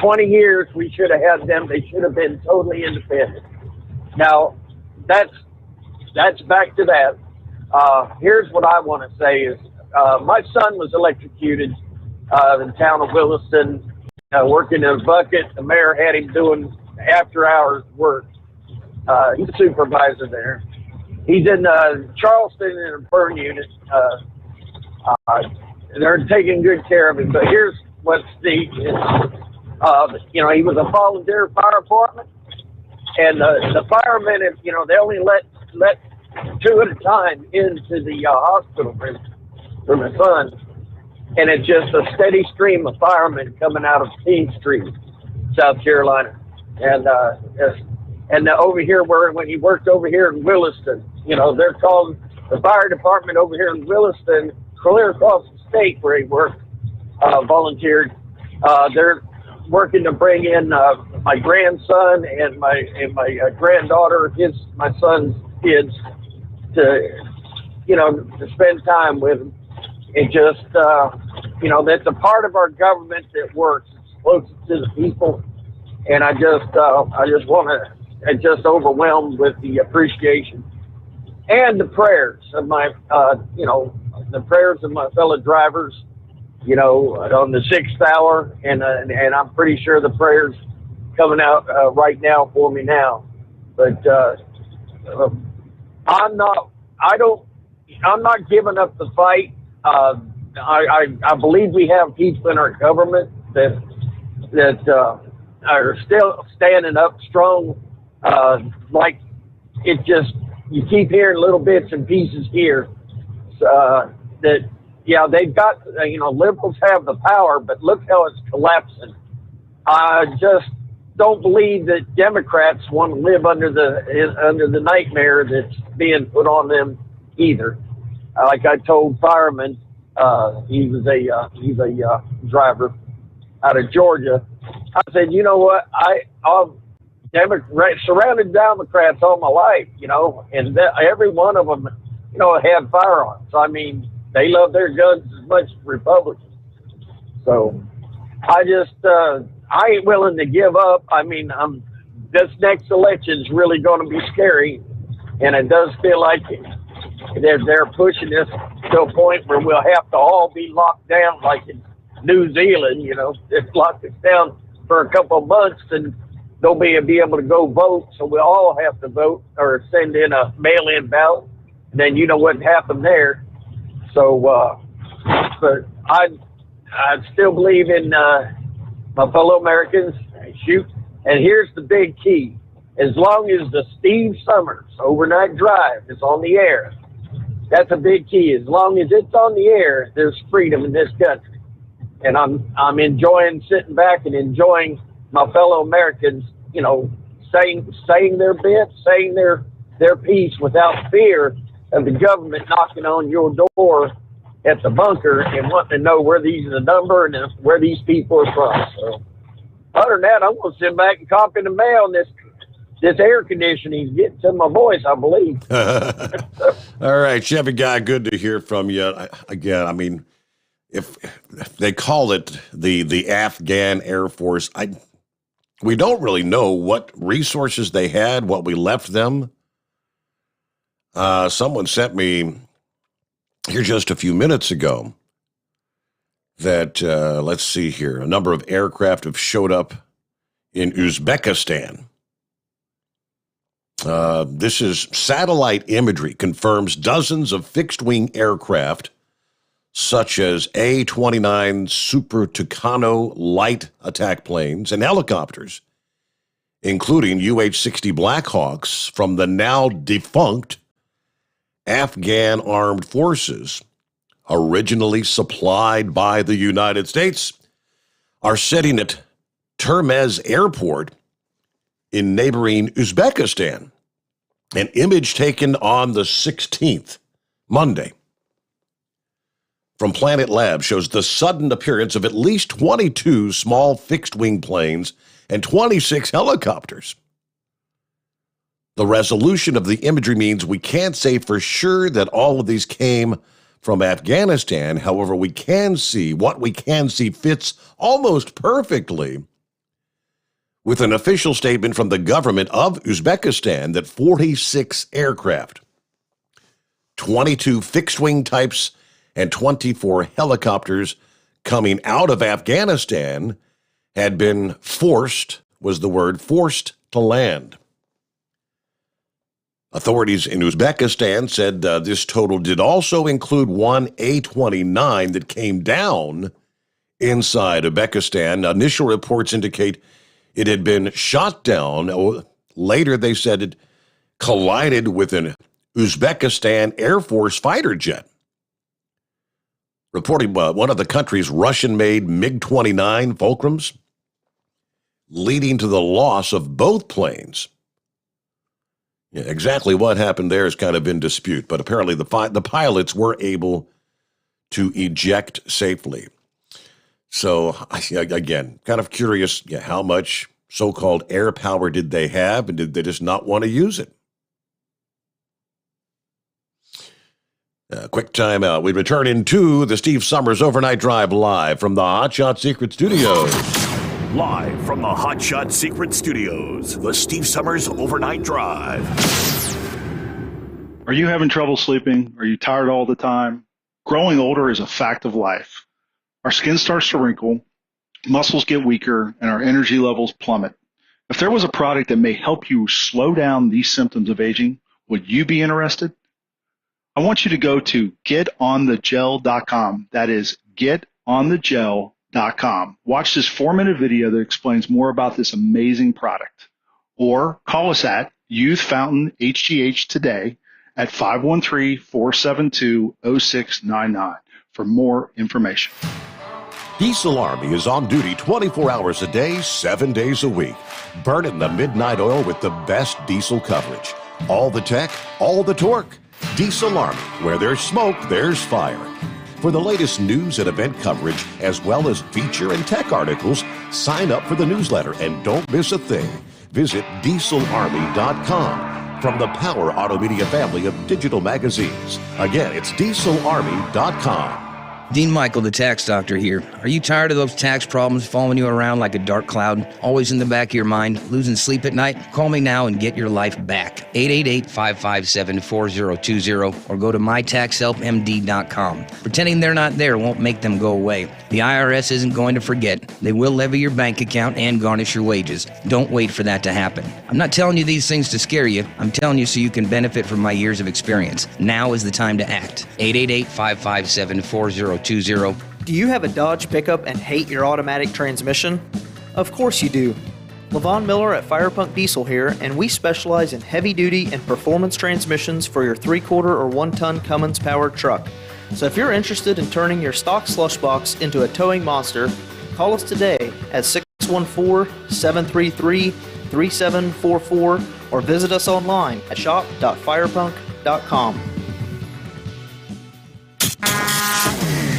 20 years we should have had them. They should have been totally independent. Now, that's back to that. Here's what I want to say is my son was electrocuted in the town of Williston, working in a bucket. The mayor had him doing after-hours work. He's a supervisor there. He's in Charleston in a burn unit. They're taking good care of him. But here's what's he was a volunteer fire department, and the firemen, they only let 2 at a time into the hospital room for my son, and it's just a steady stream of firemen coming out of King Street, South Carolina, and over here when he worked over here in Williston, they're called the fire department over here in Williston, clear across the state where he worked, volunteered. They're working to bring in my grandson and my granddaughter, my son's kids, to spend time with them. It just, that's a part of our government that works. It's closest to the people. And I just overwhelmed with the appreciation and the prayers of my, the prayers of my fellow drivers, on the 6th hour. And I'm pretty sure the prayers coming out right now for me now. But I'm not giving up the fight. I believe we have people in our government that are still standing up strong. Like it just, you keep hearing little bits and pieces here that, they've got, liberals have the power, but look how it's collapsing. I just don't believe that Democrats want to live under the nightmare that's being put on them either. Like I told fireman, he's a driver out of Georgia. I said, you know what? I've surrounded Democrats all my life, and every one of them, had firearms. I mean, they love their guns as much as Republicans. So I ain't willing to give up. I mean, this next election's really going to be scary, and it does feel like they're pushing us to a point where we'll have to all be locked down like in New Zealand, They've locked us down for a couple of months and nobody will be able to go vote, so we'll all have to vote or send in a mail-in ballot, and then you know what happened there. So, but I still believe in my fellow Americans. Shoot, and here's the big key. As long as the Steve Sommers overnight drive is on the air, that's a big key. As long as it's on the air, there's freedom in this country. And I'm enjoying sitting back and enjoying my fellow Americans, saying their bit, saying their piece without fear of the government knocking on your door at the bunker and wanting to know where the number and where these people are from. So other than that, I'm going to sit back and copy the mail and this air conditioning is getting to my voice, I believe. All right, Chevy Guy, good to hear from you. Again, I mean, if they call it the Afghan Air Force, we don't really know what resources they had, what we left them. Someone sent me here just a few minutes ago that, let's see here, a number of aircraft have showed up in Uzbekistan. This is satellite imagery confirms dozens of fixed-wing aircraft such as A-29 Super Tucano light attack planes and helicopters including UH-60 Blackhawks from the now defunct Afghan armed forces, originally supplied by the United States, are sitting at Termez Airport in neighboring Uzbekistan. An image taken on the 16th, Monday, from Planet Labs shows the sudden appearance of at least 22 small fixed-wing planes and 26 helicopters. The resolution of the imagery means we can't say for sure that all of these came from Afghanistan. However, what we can see fits almost perfectly with an official statement from the government of Uzbekistan that 46 aircraft, 22 fixed-wing types, and 24 helicopters coming out of Afghanistan had been forced to land. Authorities in Uzbekistan said this total did also include one A-29 that came down inside Uzbekistan. Initial reports indicate it had been shot down. Later, they said it collided with an Uzbekistan Air Force fighter jet. Reporting one of the country's Russian-made MiG-29 Fulcrums, leading to the loss of both planes. Yeah, exactly what happened there is kind of in dispute, but apparently the pilots were able to eject safely. So, again, kind of curious how much so-called air power did they have, and did they just not want to use it? Quick time out. We return into the Steve Sommers Overnight Drive live from the Hot Shot Secret Studios. Live from the Hot Shot Secret Studios, the Steve Sommers Overnight Drive. Are you having trouble sleeping? Are you tired all the time? Growing older is a fact of life. Our skin starts to wrinkle, muscles get weaker, and our energy levels plummet. If there was a product that may help you slow down these symptoms of aging, would you be interested? I want you to go to getonthegel.com. That is getonthegel.com. Watch this 4-minute video that explains more about this amazing product. Or call us at Youth Fountain HGH today at 513-472-0699 for more information. Diesel Army is on duty 24 hours a day, 7 days a week. Burning the midnight oil with the best diesel coverage. All the tech, all the torque. Diesel Army, where there's smoke, there's fire. For the latest news and event coverage, as well as feature and tech articles, sign up for the newsletter and don't miss a thing. Visit dieselarmy.com from the Power Auto Media family of digital magazines. Again, it's dieselarmy.com. Dean Michael, the tax doctor here. Are you tired of those tax problems following you around like a dark cloud, always in the back of your mind, losing sleep at night? Call me now and get your life back. 888-557-4020 or go to mytaxhelpmd.com. Pretending they're not there won't make them go away. The IRS isn't going to forget. They will levy your bank account and garnish your wages. Don't wait for that to happen. I'm not telling you these things to scare you. I'm telling you so you can benefit from my years of experience. Now is the time to act. 888-557-4020. Do you have a Dodge pickup and hate your automatic transmission? Of course you do. Levon Miller at Firepunk Diesel here, and we specialize in heavy-duty and performance transmissions for your 3-quarter or 1-ton Cummins-powered truck. So if you're interested in turning your stock slush box into a towing monster, call us today at 614-733-3744 or visit us online at shop.firepunk.com.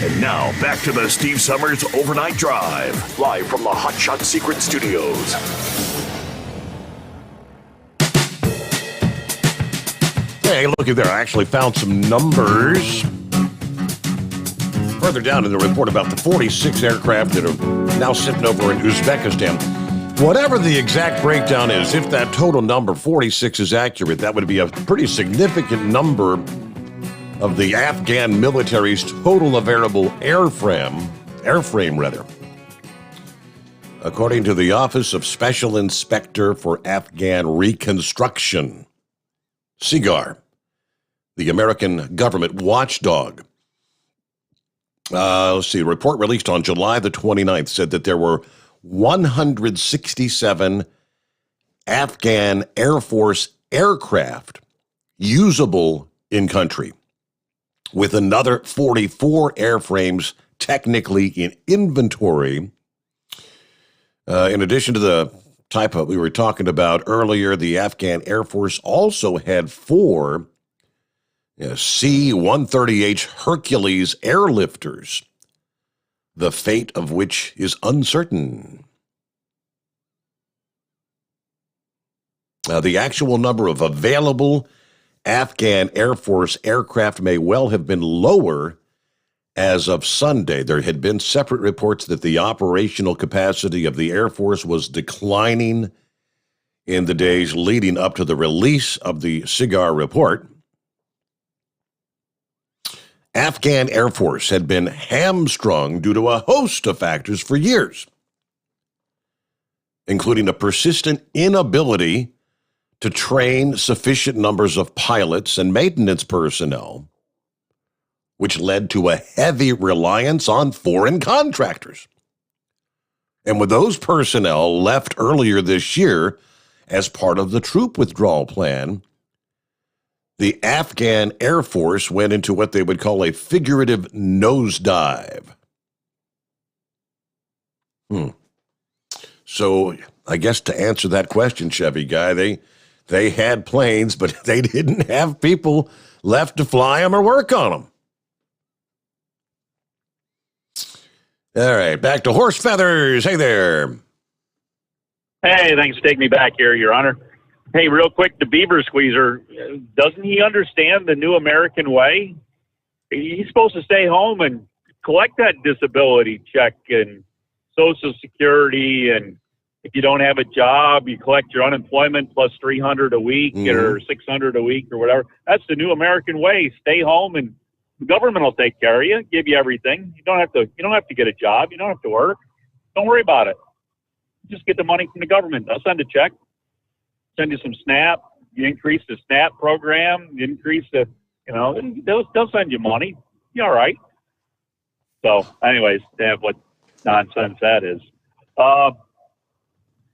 And now, back to the Steve Sommers Overnight Drive, live from the Hot Shot Secret Studios. Hey, looky there. I actually found some numbers further down in the report about the 46 aircraft that are now sitting over in Uzbekistan. Whatever the exact breakdown is, if that total number 46 is accurate, that would be a pretty significant number of the Afghan military's total available airframe. According to the Office of Special Inspector for Afghan Reconstruction, SIGAR, the American government watchdog. A report released on July the 29th said that there were 167 Afghan Air Force aircraft usable in country, with another 44 airframes technically in inventory. In addition to the type we were talking about earlier, the Afghan Air Force also had 4 C-130H Hercules airlifters, the fate of which is uncertain. The actual number of available Afghan Air Force aircraft may well have been lower as of Sunday. There had been separate reports that the operational capacity of the Air Force was declining in the days leading up to the release of the SIGAR report. Afghan Air Force had been hamstrung due to a host of factors for years, including a persistent inability to train sufficient numbers of pilots and maintenance personnel, which led to a heavy reliance on foreign contractors. And with those personnel left earlier this year as part of the troop withdrawal plan, the Afghan Air Force went into what they would call a figurative nosedive. So I guess to answer that question, Chevy Guy, they had planes, but they didn't have people left to fly them or work on them. All right, back to horse feathers. Hey there. Hey, thanks for taking me back here, Your Honor. Hey, real quick, the Beaver Squeezer, doesn't he understand the new American way? He's supposed to stay home and collect that disability check and Social Security, and if you don't have a job, you collect your unemployment plus $300 a week or $600 a week or whatever. That's the new American way. Stay home and the government will take care of you, give you everything. You don't have to get a job. You don't have to work. Don't worry about it. Just get the money from the government. They'll send a check, send you some SNAP. You increase the SNAP program. You increase the, they'll send you money. You're all right. So, anyways, what nonsense that is.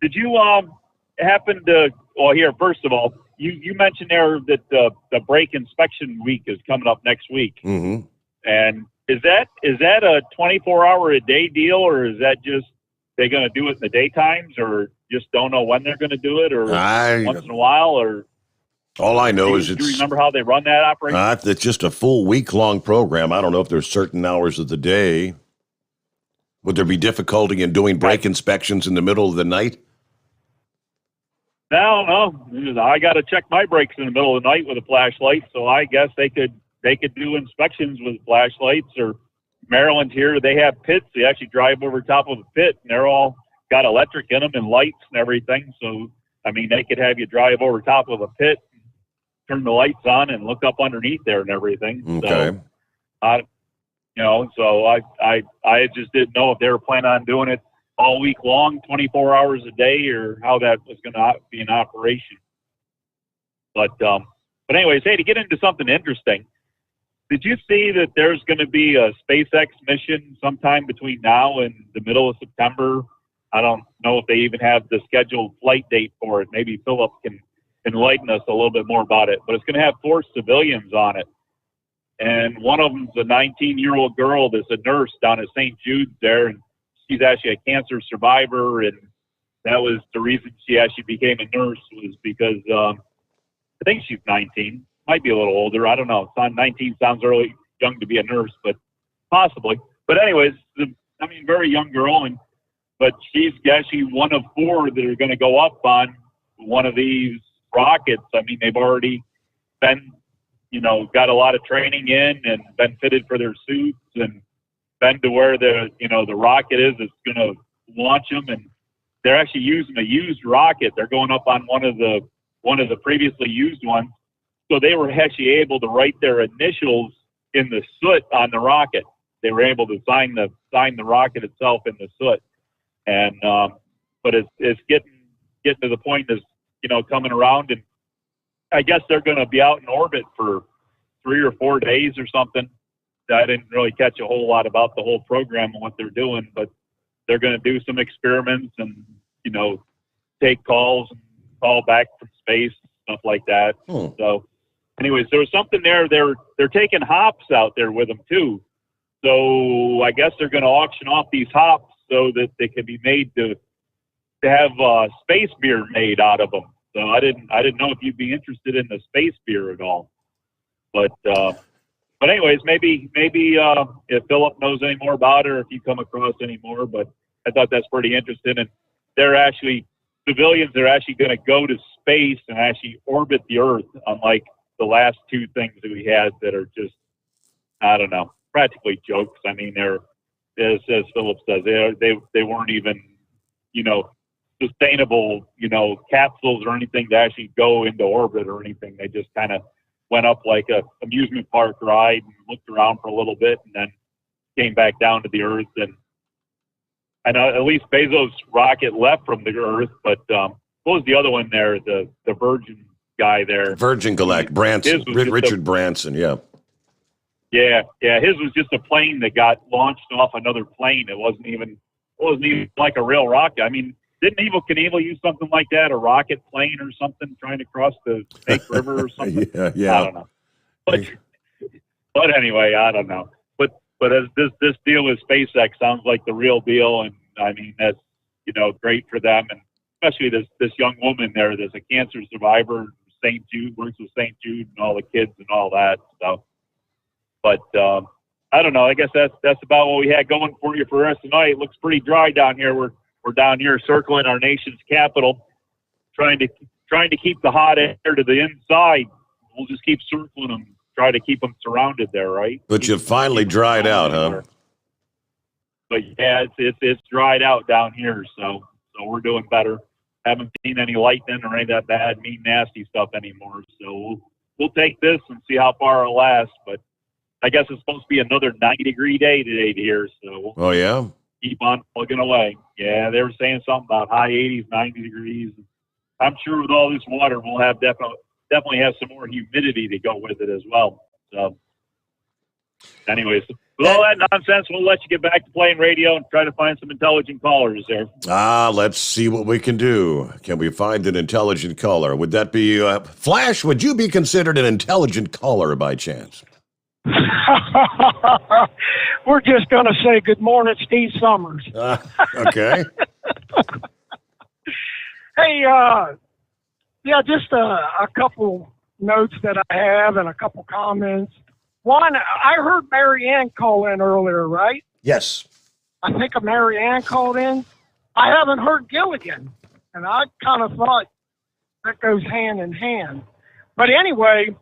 Did you happen to? Well, here first of all, you mentioned there that the brake inspection week is coming up next week, and is that a 24-hour-a-day deal, or is that just they're going to do it in the daytimes, or just don't know when they're going to do it, or once in a while, or? All I know is do you remember how they run that operation? It's just a full week-long program. I don't know if there's certain hours of the day. Would there be difficulty in doing brake inspections in the middle of the night? No. I got to check my brakes in the middle of the night with a flashlight, so I guess they could do inspections with flashlights. Or Maryland here, they have pits. They actually drive over top of a pit, and they're all got electric in them and lights and everything. So, I mean, they could have you drive over top of a pit, turn the lights on, and look up underneath there and everything. Okay. So, so I just didn't know if they were planning on doing it all week long, 24 hours a day, or how that was going to be in operation. But anyways, hey, to get into something interesting, did you see that there's going to be a SpaceX mission sometime between now and the middle of September? I don't know if they even have the scheduled flight date for it. Maybe Philip can enlighten us a little bit more about it. But it's going to have 4 civilians on it. And one of them's a 19-year-old girl that's a nurse down at St. Jude's there, and she's actually a cancer survivor, and that was the reason she actually became a nurse, was because I think she's 19, might be a little older. I don't know. 19 sounds early, young to be a nurse, but possibly. But anyways, very young girl, but she's actually one of 4 that are going to go up on one of these rockets. I mean, they've already been, got a lot of training in and been fitted for their suits and been to where the rocket is that's going to launch them. And they're actually using a used rocket. They're going up on one of the previously used ones. So they were actually able to write their initials in the soot on the rocket. They were able to sign the rocket itself in the soot. And but it's getting to the point is coming around, and I guess they're going to be out in orbit for 3 or 4 days or something. I didn't really catch a whole lot about the whole program and what they're doing, but they're going to do some experiments and take calls and call back from space, stuff like that. So, anyways, there was something there. They're taking hops out there with them too. So I guess they're going to auction off these hops so that they can be made to have space beer made out of them. So I didn't know if you'd be interested in the space beer at all. But anyways, maybe if Philip knows any more about it, or if you come across any more. But I thought that's pretty interesting. And civilians are actually going to go to space and actually orbit the Earth, unlike the last two things that we had that are just, I don't know, practically jokes. I mean, they're, as Philip says, they weren't even, sustainable, capsules or anything to actually go into orbit or anything. They just kind of went up like a amusement park ride and looked around for a little bit and then came back down to the Earth. And I know at least Bezos' rocket left from the Earth, but what was the other one there? The Virgin guy there. Virgin Galactic, Branson, Richard Branson, yeah. Yeah, his was just a plane that got launched off another plane. It wasn't even like a real rocket. I mean, didn't Evel Knievel use something like that, a rocket plane or something, trying to cross the Snake River or something? Yeah. I don't know. But anyway, I don't know. But as this deal with SpaceX sounds like the real deal, and I mean that's great for them, and especially this young woman there that's a cancer survivor, St. Jude, works with St. Jude and all the kids and all that stuff. But I don't know. I guess that's about what we had going for you for the rest of the night. It looks pretty dry down here. We're down here circling our nation's capital, trying to keep the hot air to the inside. We'll just keep circling them, try to keep them surrounded there, right? But you finally dried out, huh? But yeah, it's dried out down here, so we're doing better. Haven't seen any lightning or any of that bad, mean, nasty stuff anymore. So we'll take this and see how far it'll last. But I guess it's supposed to be another 90-degree day today here, so oh yeah, keep on plugging away. Yeah, they were saying something about high 80s, 90 degrees. I'm sure with all this water, we'll have definitely have some more humidity to go with it as well. So, anyways, with all that nonsense, we'll let you get back to playing radio and try to find some intelligent callers there. Let's see what we can do. Can we find an intelligent caller? Would that be Flash? Would you be considered an intelligent caller by chance? We're just going to say good morning, Steve Sommers. Okay. Hey, just a couple notes that I have and a couple comments. One, I heard Mary Ann call in earlier, right? Yes. I think Mary Ann called in. I haven't heard Gilligan, and I kind of thought that goes hand in hand. But anyway,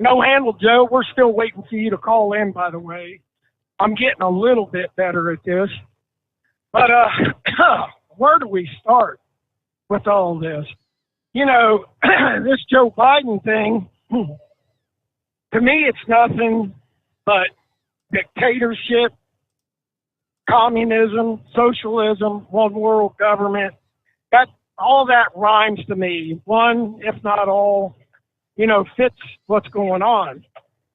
no handle, Joe. We're still waiting for you to call in, by the way. I'm getting a little bit better at this. But where do we start with all this? This Joe Biden thing, to me, it's nothing but dictatorship, communism, socialism, one world government. All that rhymes to me. One, if not all, fits what's going on.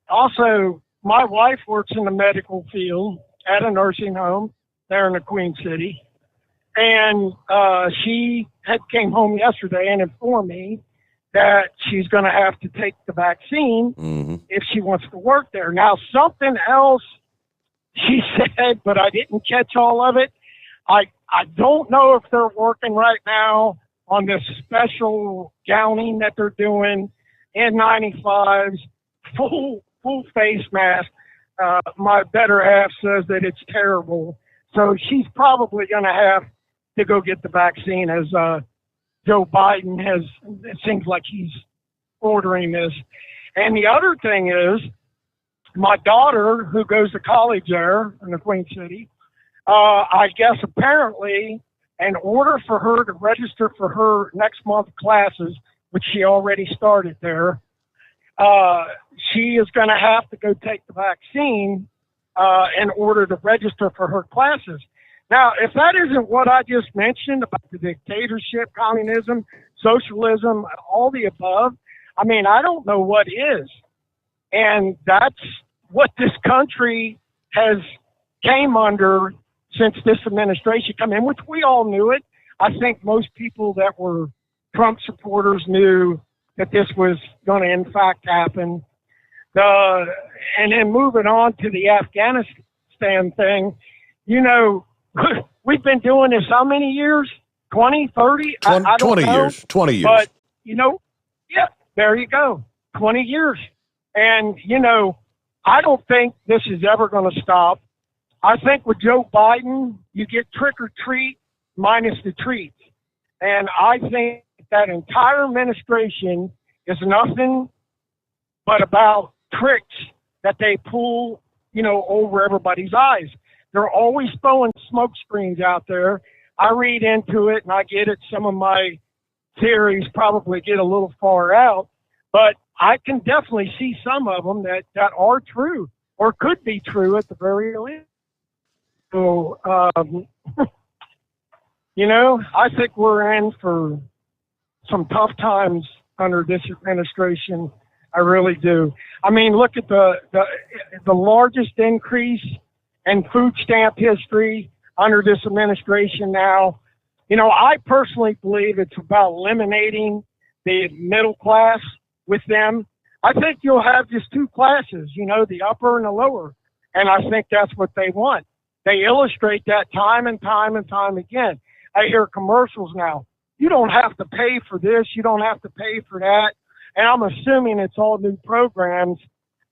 Also, my wife works in the medical field at a nursing home there in the Queen City. And she came home yesterday and informed me that she's going to have to take the vaccine if she wants to work there. Now, something else she said, but I didn't catch all of it. I don't know if they're working right now on this special gowning that they're doing, N95s, full face mask. My better half says that it's terrible. So she's probably going to have to go get the vaccine as Joe Biden has. It seems like he's ordering this. And the other thing is, my daughter, who goes to college there in the Queen City, I guess apparently in order for her to register for her next month classes, which she already started there, she is going to have to go take the vaccine in order to register for her classes. Now, if that isn't what I just mentioned about the dictatorship, communism, socialism, all the above, I mean, I don't know what is. And that's what this country has came under since this administration came in, which we all knew it. I think most people that were Trump supporters knew that this was going to in fact happen. And then moving on to the Afghanistan thing, you know, we've been doing this how many years? 20, 30? I don't 20 know. years. 20 years. But, you know, yeah, there you go. 20 years. And, you know, I don't think this is ever going to stop. I think with Joe Biden, you get trick or treat minus the treats. And I think that entire administration is nothing but about tricks that they pull, you know, over everybody's eyes. They're always throwing smoke screens out there. I read into it and I get it. Some of my theories probably get a little far out, but I can definitely see some of them that are true or could be true at the very least. So, you know, I think we're in for some tough times under this administration. I really do. I mean, look at the largest increase in food stamp history under this administration now. You know, I personally believe it's about eliminating the middle class with them. I think you'll have just two classes, you know, the upper and the lower. And I think that's what they want. They illustrate that time and time and time again. I hear commercials now. You don't have to pay for this. You don't have to pay for that. And I'm assuming it's all new programs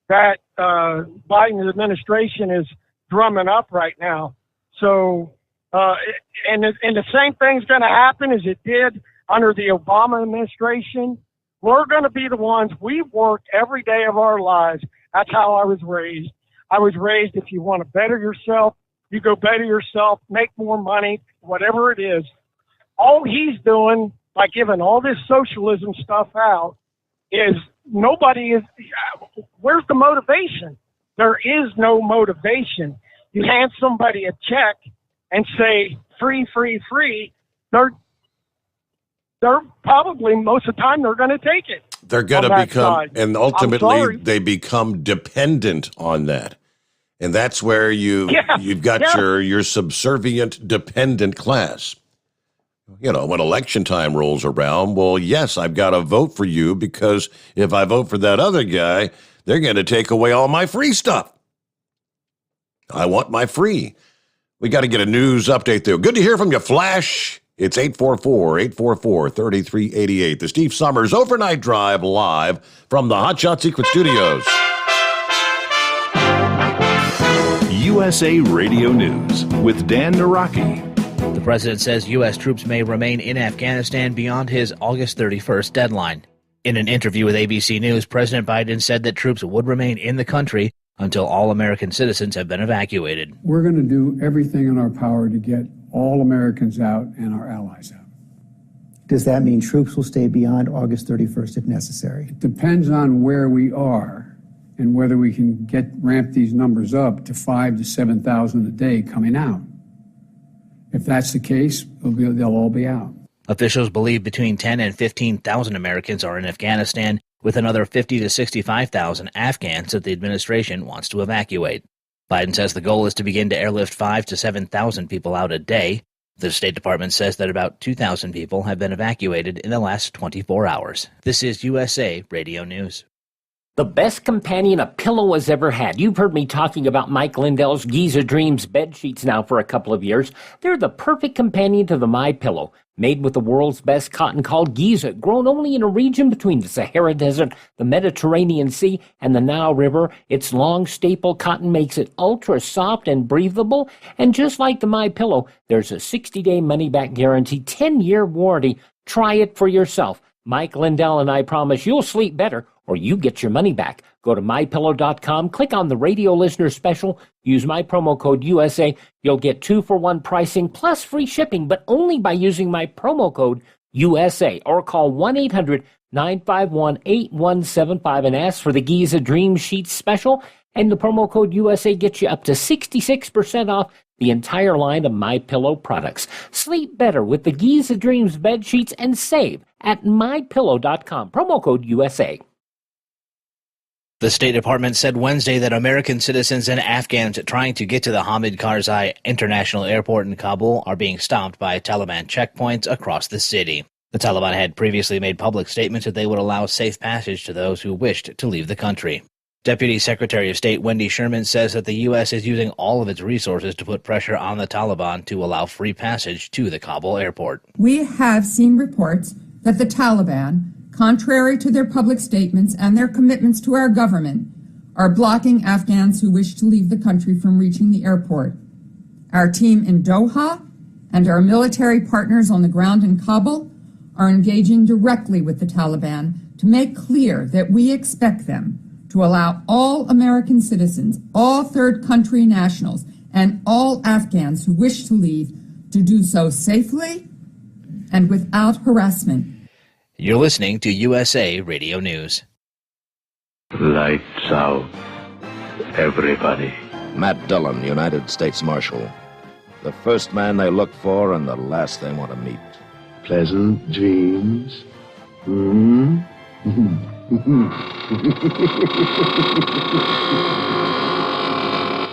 that Biden's administration is drumming up right now. So, and the same thing's going to happen as it did under the Obama administration. We're going to be the ones, we work every day of our lives. That's how I was raised. I was raised, if you want to better yourself, you go better yourself, make more money, whatever it is. All he's doing by giving all this socialism stuff out is nobody is, where's the motivation? There is no motivation. You hand somebody a check and say free, free, free, they're probably, most of the time, they're going to take it. They're going to become, side. and ultimately they become dependent on that. And that's where you've got your subservient dependent class. You know, when election time rolls around, well, yes, I've got to vote for you because if I vote for that other guy, they're going to take away all my free stuff. I want my free. We got to get a news update there. Good to hear from you, Flash. It's 844-844-3388. The Steve Sommers Overnight Drive live from the Hot Shot Secret Studios. USA Radio News with Dan Naraki. The president says U.S. troops may remain in Afghanistan beyond his August 31st deadline. In an interview with ABC News, President Biden said that troops would remain in the country until all American citizens have been evacuated. We're going to do everything in our power to get all Americans out and our allies out. Does that mean troops will stay beyond August 31st if necessary? It depends on where we are and whether we can ramp these numbers up to 5,000 to 7,000 a day coming out. If that's the case, they'll all be out. Officials believe between 10 and 15,000 Americans are in Afghanistan, with another 50 to 65,000 Afghans that the administration wants to evacuate. Biden says the goal is to begin to airlift 5,000 to 7,000 people out a day. The State Department says that about 2,000 people have been evacuated in the last 24 hours. This is USA Radio News. The best companion a pillow has ever had. You've heard me talking about Mike Lindell's Giza Dreams bed sheets now for a couple of years. They're the perfect companion to the MyPillow. Made with the world's best cotton called Giza, grown only in a region between the Sahara Desert, the Mediterranean Sea, and the Nile River. Its long staple cotton makes it ultra soft and breathable. And just like the MyPillow, there's a 60-day money-back guarantee, 10-year warranty. Try it for yourself. Mike Lindell and I promise you'll sleep better or you get your money back. Go to MyPillow.com, click on the radio listener special, use my promo code USA. You'll get 2-for-1 pricing plus free shipping, but only by using my promo code USA, or call 1-800-951-8175 and ask for the Giza Dream Sheets special. And the promo code USA gets you up to 66% off the entire line of MyPillow products. Sleep better with the Giza Dreams bed sheets and save at MyPillow.com. Promo code USA. The State Department said Wednesday that American citizens and Afghans trying to get to the Hamid Karzai International Airport in Kabul are being stopped by Taliban checkpoints across the city. The Taliban had previously made public statements that they would allow safe passage to those who wished to leave the country. Deputy Secretary of State Wendy Sherman says that the U.S. is using all of its resources to put pressure on the Taliban to allow free passage to the Kabul airport. We have seen reports that the Taliban, contrary to their public statements and their commitments to our government, are blocking Afghans who wish to leave the country from reaching the airport. Our team in Doha and our military partners on the ground in Kabul are engaging directly with the Taliban to make clear that we expect them to allow all American citizens, all third country nationals, and all Afghans who wish to leave to do so safely and without harassment. You're listening to USA Radio News. Lights out, everybody. Matt Dillon, United States Marshal. The first man they look for and the last they want to meet. Pleasant dreams. The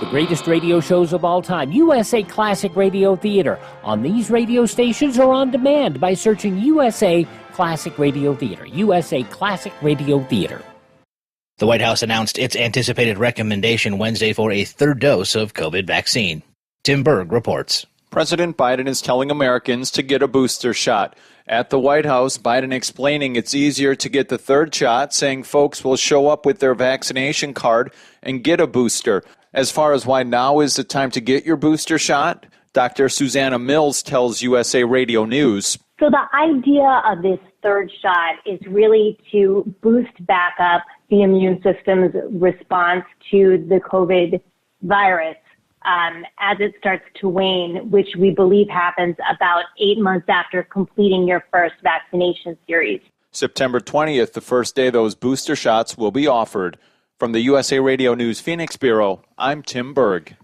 greatest radio shows of all time, USA Classic Radio Theater, on these radio stations or on demand by searching USA Classic Radio Theater. USA Classic Radio Theater. The White House announced its anticipated recommendation Wednesday for a third dose of COVID vaccine. Tim Berg reports. President Biden is telling Americans to get a booster shot. At the White House, Biden explaining it's easier to get the third shot, saying folks will show up with their vaccination card and get a booster. As far as why now is the time to get your booster shot, Dr. Susanna Mills tells USA Radio News. So the idea of this third shot is really to boost back up the immune system's response to the COVID virus as it starts to wane, which we believe happens about 8 months after completing your first vaccination series. September 20th, the first day those booster shots will be offered. From the USA Radio News Phoenix Bureau, I'm Tim Berg.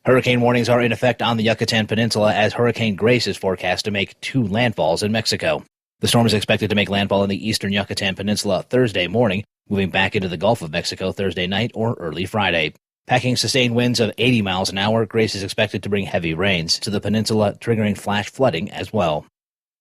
Hurricane warnings are in effect on the Yucatan Peninsula as Hurricane Grace is forecast to make 2 landfalls in Mexico. The storm is expected to make landfall in the eastern Yucatan Peninsula Thursday morning, moving back into the Gulf of Mexico Thursday night or early Friday. Packing sustained winds of 80 miles an hour, Grace is expected to bring heavy rains to the peninsula, triggering flash flooding as well.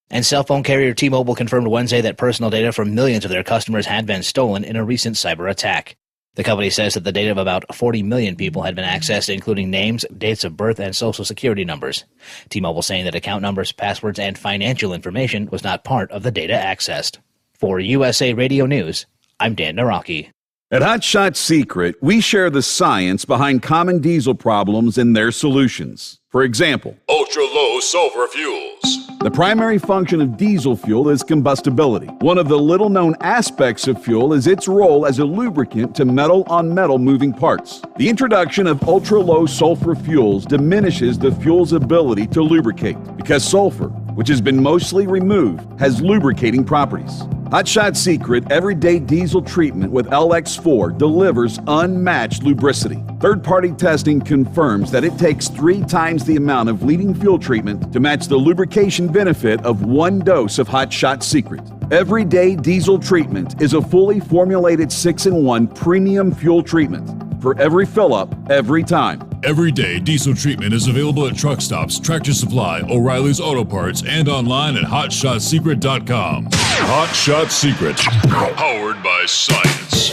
And cell phone carrier T-Mobile confirmed Wednesday that personal data from millions of their customers had been stolen in a recent cyber attack. The company says that the data of about 40 million people had been accessed, including names, dates of birth, and social security numbers. T-Mobile saying that account numbers, passwords, and financial information was not part of the data accessed. For USA Radio News, I'm Dan Naraki. At Hot Shot Secret, we share the science behind common diesel problems and their solutions. For example, ultra-low sulfur fuels. The primary function of diesel fuel is combustibility. One of the little-known aspects of fuel is its role as a lubricant to metal-on-metal moving parts. The introduction of ultra-low sulfur fuels diminishes the fuel's ability to lubricate because sulfur, which has been mostly removed, has lubricating properties. Hot Shot Secret Everyday Diesel Treatment with LX4 delivers unmatched lubricity. Third-party testing confirms that it takes 3 times the amount of leading fuel treatment to match the lubrication benefit of 1 dose of Hot Shot Secret. Everyday Diesel Treatment is a fully formulated 6-in-1 premium fuel treatment for every fill-up, every time. Everyday Diesel Treatment is available at truck stops, Tractor Supply, O'Reilly's Auto Parts, and online at HotShotSecret.com. Hot Shot Secret, powered by science.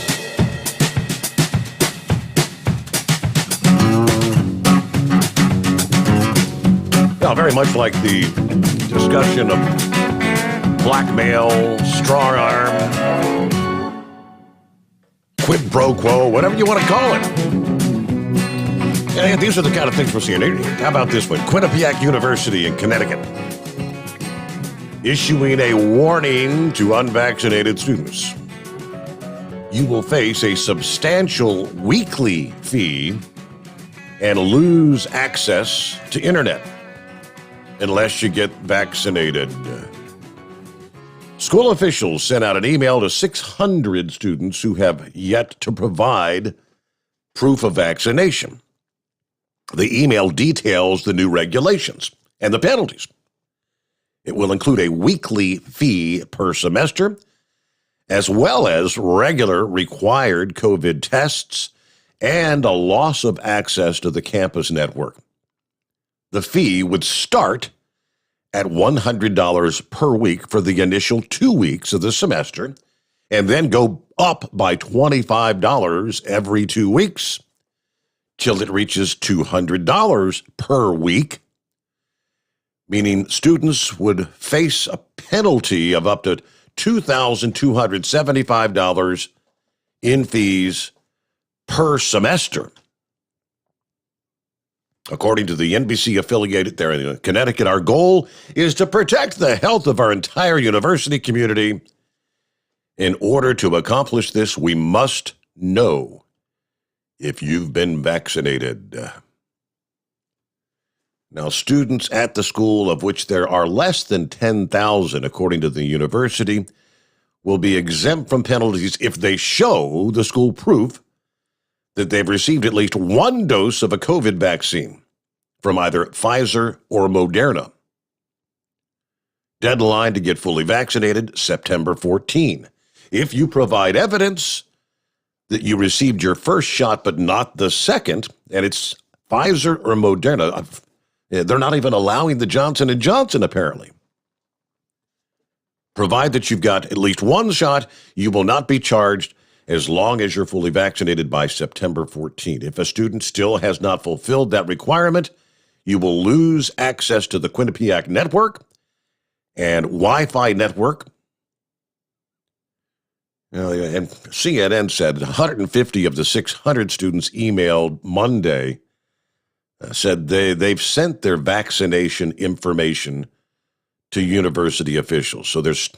Now, very much like the discussion of blackmail, strong arm, quid pro quo, whatever you want to call it. And these are the kind of things we're seeing. How about this one? Quinnipiac University in Connecticut issuing a warning to unvaccinated students. You will face a substantial weekly fee and lose access to internet unless you get vaccinated. School officials sent out an email to 600 students who have yet to provide proof of vaccination. The email details the new regulations and the penalties. It will include a weekly fee per semester, as well as regular required COVID tests and a loss of access to the campus network. The fee would start at $100 per week for the initial 2 weeks of the semester, and then go up by $25 every 2 weeks till it reaches $200 per week, meaning students would face a penalty of up to $2,275 in fees per semester. According to the NBC affiliate there in Connecticut, our goal is to protect the health of our entire university community. In order to accomplish this, we must know if you've been vaccinated. Now, students at the school, of which there are less than 10,000, according to the university, will be exempt from penalties if they show the school proof that they've received at least one dose of a COVID vaccine from either Pfizer or Moderna. Deadline to get fully vaccinated, September 14. If you provide evidence that you received your first shot but not the second, and it's Pfizer or Moderna, they're not even allowing the Johnson & Johnson, apparently. Provide that you've got at least one shot, you will not be charged as long as you're fully vaccinated by September 14. If a student still has not fulfilled that requirement, you will lose access to the Quinnipiac network and Wi-Fi network. And CNN said 150 of the 600 students emailed Monday said they've sent their vaccination information to university officials. So there's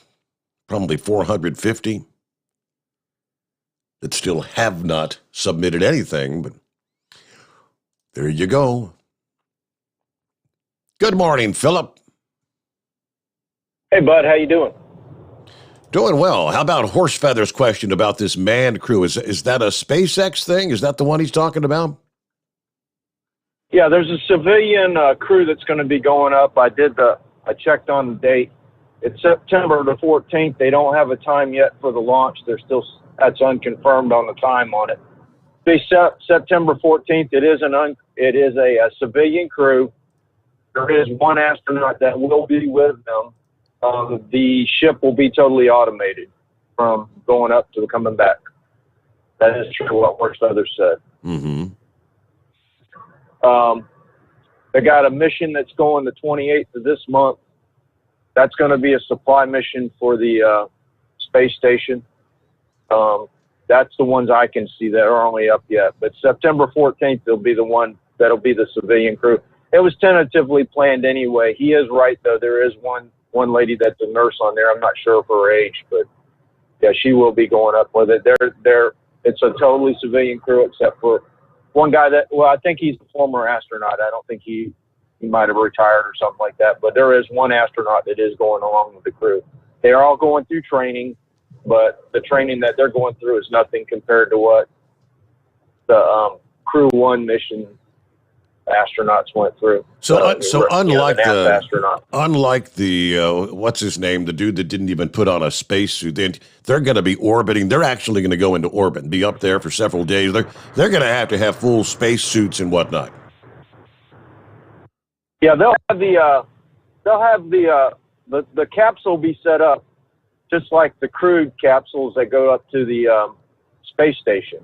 probably 450 that still have not submitted anything, but there you go. Good morning, Philip. Hey, bud, how you doing? Doing well. How about Horse Feather's question about this manned crew? Is that a SpaceX thing? Is that the one he's talking about? Yeah, there's a civilian crew that's going to be going up. I checked on the date. It's September the 14th. They don't have a time yet for the launch. That's unconfirmed on the time on it. September 14th. It is a civilian crew. There is one astronaut that will be with them. The ship will be totally automated from going up to coming back. That is true what Horse Feather said. Mm-hmm. They got a mission that's going the 28th of this month. That's going to be a supply mission for the space station. That's the ones I can see that are only up yet. But September 14th, will be the one that'll be the civilian crew. It was tentatively planned anyway. He is right, though. There is one lady that's a nurse on there. I'm not sure of her age, but yeah, she will be going up with it. It's a totally civilian crew except for one guy I think he's a former astronaut. I don't think he might have retired or something like that. But there is one astronaut that is going along with the crew. They are all going through training, but the training that they're going through is nothing compared to what the Crew 1 mission astronauts went through. So unlike the what's his name, the dude that didn't even put on a spacesuit, they're going to be orbiting. They're actually going to go into orbit and be up there for several days. They're going to have full spacesuits and whatnot. Yeah, they'll have the capsule be set up just like the crewed capsules that go up to the space station.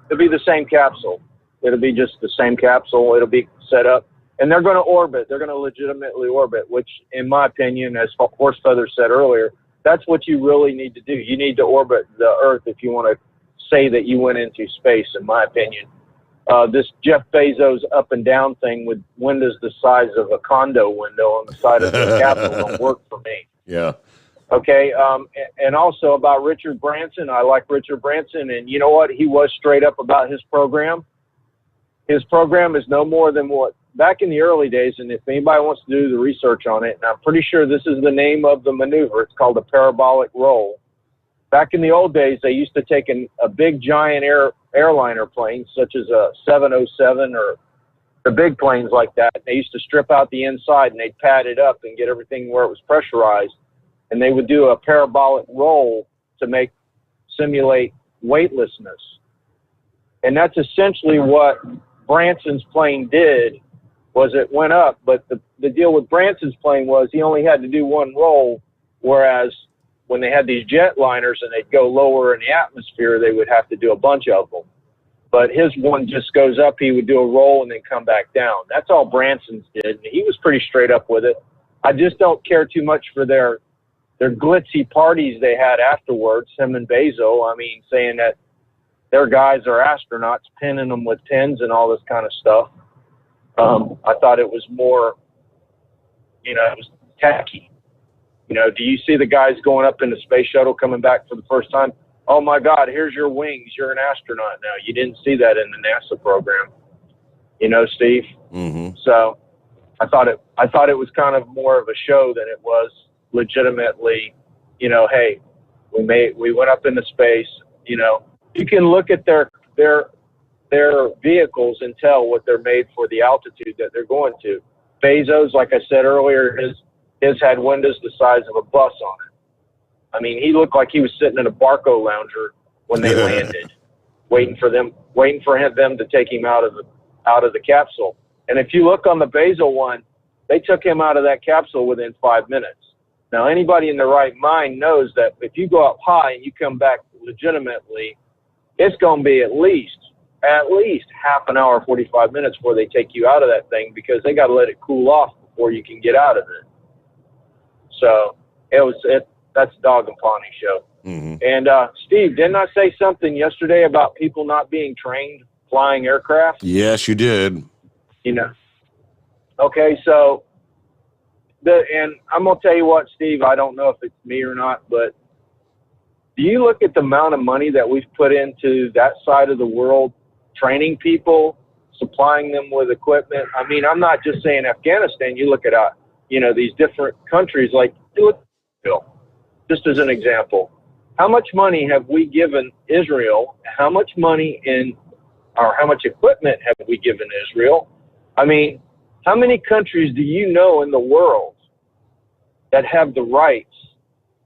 It'll be the same capsule. It'll be just the same capsule. It'll be set up, and they're going to orbit. They're going to legitimately orbit, which, in my opinion, as Horse Feather said earlier, that's what you really need to do. You need to orbit the Earth if you want to say that you went into space, in my opinion. This Jeff Bezos up and down thing with windows the size of a condo window on the side of the capsule don't work for me. Yeah. Okay, and also about Richard Branson. I like Richard Branson, and you know what? He was straight up about his program. His program is no more than what, back in the early days, and if anybody wants to do the research on it, and I'm pretty sure this is the name of the maneuver, it's called a parabolic roll. Back in the old days, they used to take a big giant airliner plane, such as a 707 or the big planes like that. They used to strip out the inside and they'd pad it up and get everything where it was pressurized. And they would do a parabolic roll to simulate weightlessness. And that's essentially what Branson's plane did. Was it went up, but the deal with Branson's plane was he only had to do one roll, whereas when they had these jetliners and they'd go lower in the atmosphere, they would have to do a bunch of them. But his one just goes up. He would do a roll and then come back down. That's all Branson's did. And he was pretty straight up with it. I just don't care too much for their glitzy parties they had afterwards, him and Bezos. I mean, saying that their guys are astronauts, pinning them with pins and all this kind of stuff. I thought it was more, it was tacky. Do you see the guys going up in the space shuttle coming back for the first time? Oh my God, here's your wings. You're an astronaut now. You didn't see that in the NASA program, Steve. Mm-hmm. So I thought it was kind of more of a show than it was legitimately, hey, we went up into space. You can look at their vehicles and tell what they're made for, the altitude that they're going to. Bezos, like I said earlier, his had windows the size of a bus on it. I mean, he looked like he was sitting in a Barco lounger when they landed, waiting for them to take him out of the capsule. And if you look on the Bezos one, they took him out of that capsule within 5 minutes. Now, anybody in their right mind knows that if you go up high and you come back legitimately, it's going to be at least half an hour, 45 minutes before they take you out of that thing, because they got to let it cool off before you can get out of it. So that's a dog and pony show. Mm-hmm. And Steve, didn't I say something yesterday about people not being trained flying aircraft? Yes, you did. Okay, so and I'm gonna tell you what, Steve, I don't know if it's me or not, but do you look at the amount of money that we've put into that side of the world, training people, supplying them with equipment? I mean, I'm not just saying Afghanistan. You look at these different countries, like look at Israel, just as an example. How much money have we given Israel? How much money how much equipment have we given Israel? I mean, how many countries do you know in the world that have the rights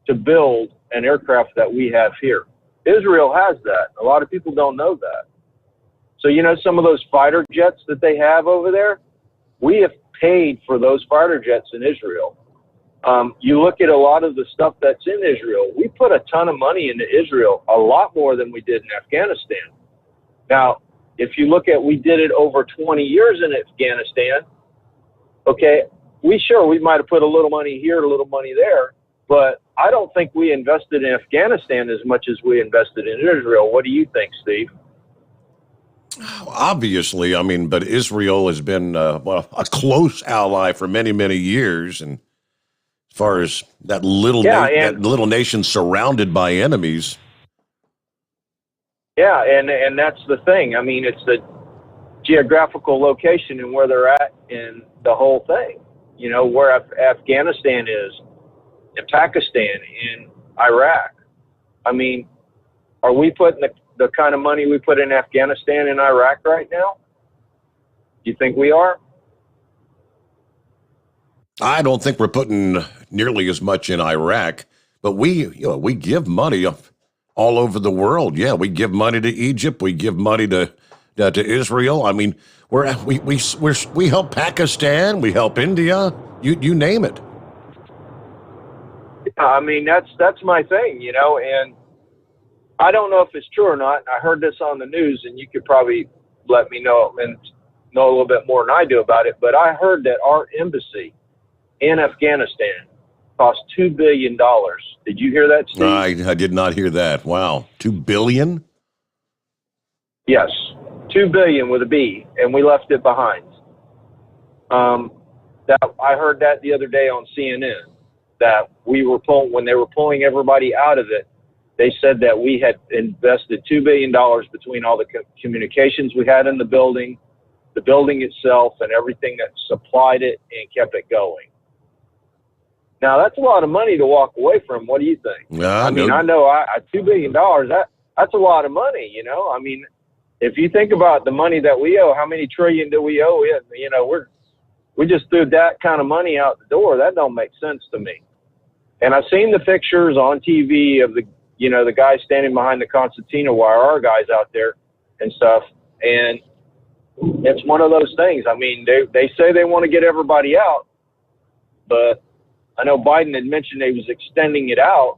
to build an aircraft that we have here? Israel has that. A lot of people don't know that. So, some of those fighter jets that they have over there, we have paid for those fighter jets in Israel. You look at a lot of the stuff that's in Israel, we put a ton of money into Israel, a lot more than we did in Afghanistan. Now, if you look at, we did it over 20 years in Afghanistan, okay, we might have put a little money here, a little money there, but I don't think we invested in Afghanistan as much as we invested in Israel. What do you think, Steve? Obviously, I mean, but Israel has been a close ally for many, many years, and as far as that little nation surrounded by enemies. Yeah, and that's the thing. I mean, it's the geographical location and where they're at in the whole thing. Where Afghanistan is, in Pakistan, in Iraq. I mean, are we putting the kind of money we put in Afghanistan and Iraq right now? Do you think we are? I don't think we're putting nearly as much in Iraq, but we give money all over the world. Yeah, we give money to Egypt. We give money to Israel. I mean, we help Pakistan. We help India. You name it. I mean, that's my thing, and I don't know if it's true or not. I heard this on the news, and you could probably let me know and know a little bit more than I do about it. But I heard that our embassy in Afghanistan cost $2 billion. Did you hear that, Steve? I did not hear that. Wow, $2 billion? Yes, $2 billion with a B, and we left it behind. I heard that the other day on CNN. That when they were pulling everybody out of it, they said that we had invested $2 billion between all the communications we had in the building itself, and everything that supplied it and kept it going. Now, that's a lot of money to walk away from. What do you think? I know $2 billion, that's a lot of money, I mean, if you think about the money that we owe, how many trillion do we owe? We just threw that kind of money out the door. That don't make sense to me. And I've seen the pictures on TV of the guy standing behind the concertina wire, our guys out there and stuff. And it's one of those things. I mean, they say they want to get everybody out, but I know Biden had mentioned he was extending it out,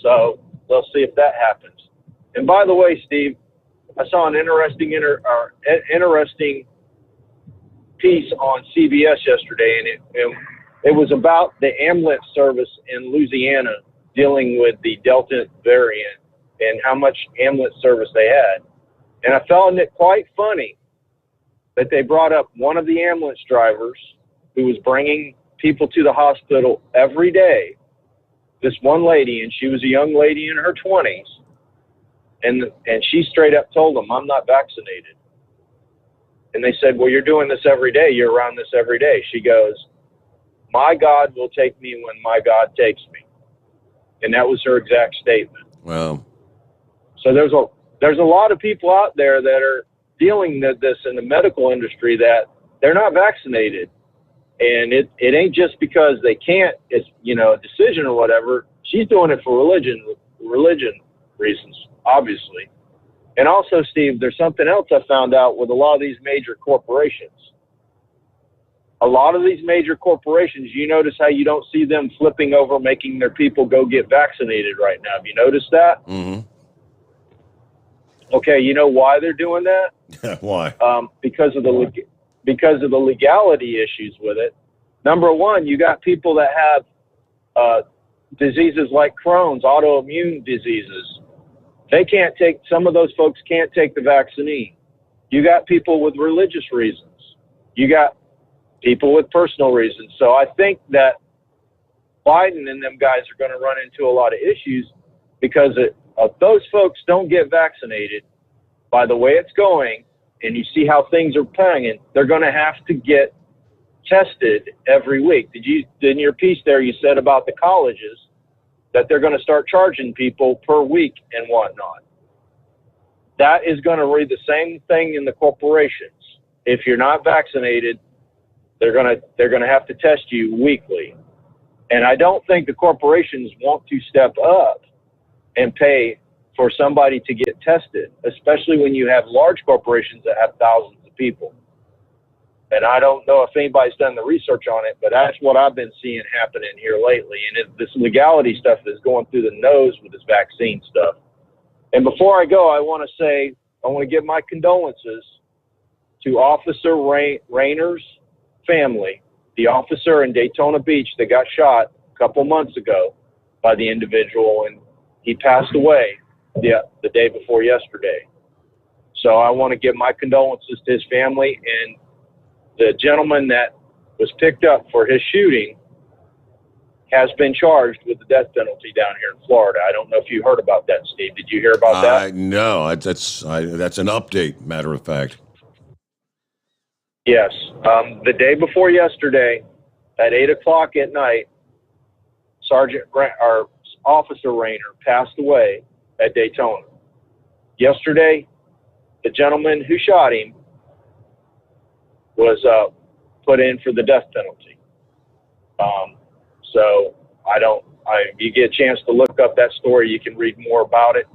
so we'll see if that happens. And by the way, Steve, I saw an interesting piece on CBS yesterday, and it was about the ambulance service in Louisiana dealing with the Delta variant and how much ambulance service they had. And I found it quite funny that they brought up one of the ambulance drivers who was bringing people to the hospital every day, this one lady, and she was a young lady in her 20s, and she straight up told them, "I'm not vaccinated." And they said, "Well, you're doing this every day. You're around this every day." She goes, "My God will take me when my God takes me." And that was her exact statement. Wow. So there's a lot of people out there that are dealing with this in the medical industry that they're not vaccinated. And it ain't just because they can't, it's, a decision or whatever. She's doing it for religion reasons, obviously. And also, Steve, there's something else I found out with a lot of these major corporations. A lot of these major corporations, you notice how you don't see them flipping over, making their people go get vaccinated right now. Have you noticed that? Mm-hmm. Okay, you know why they're doing that? Why? Because of the legality issues with it. Number one, you got people that have diseases like Crohn's, autoimmune diseases. Some of those folks can't take the vaccine. You got people with religious reasons. You got people with personal reasons. So I think that Biden and them guys are going to run into a lot of issues because if those folks don't get vaccinated, by the way it's going, and you see how things are playing, they're going to have to get tested every week. In your piece there, you said about the colleges that they're going to start charging people per week and whatnot. That is going to read the same thing in the corporations. If you're not vaccinated, they're going to have to test you weekly. And I don't think the corporations want to step up and pay for somebody to get tested, especially when you have large corporations that have thousands of people. And I don't know if anybody's done the research on it, but that's what I've been seeing happening here lately. And this legality stuff is going through the nose with this vaccine stuff. And before I go, I want to give my condolences to Officer Rayner's family, the officer in Daytona Beach that got shot a couple months ago by the individual, and he passed away the day before yesterday. So I want to give my condolences to his family, and the gentleman that was picked up for his shooting has been charged with the death penalty down here in Florida. I don't know if you heard about that, Steve. Did you hear about that? No, that's an update, matter of fact. Yes. The day before yesterday, at 8 o'clock at night, Officer Rayner passed away at Daytona. Yesterday, the gentleman who shot him was put in for the death penalty. So you get a chance to look up that story, you can read more about it.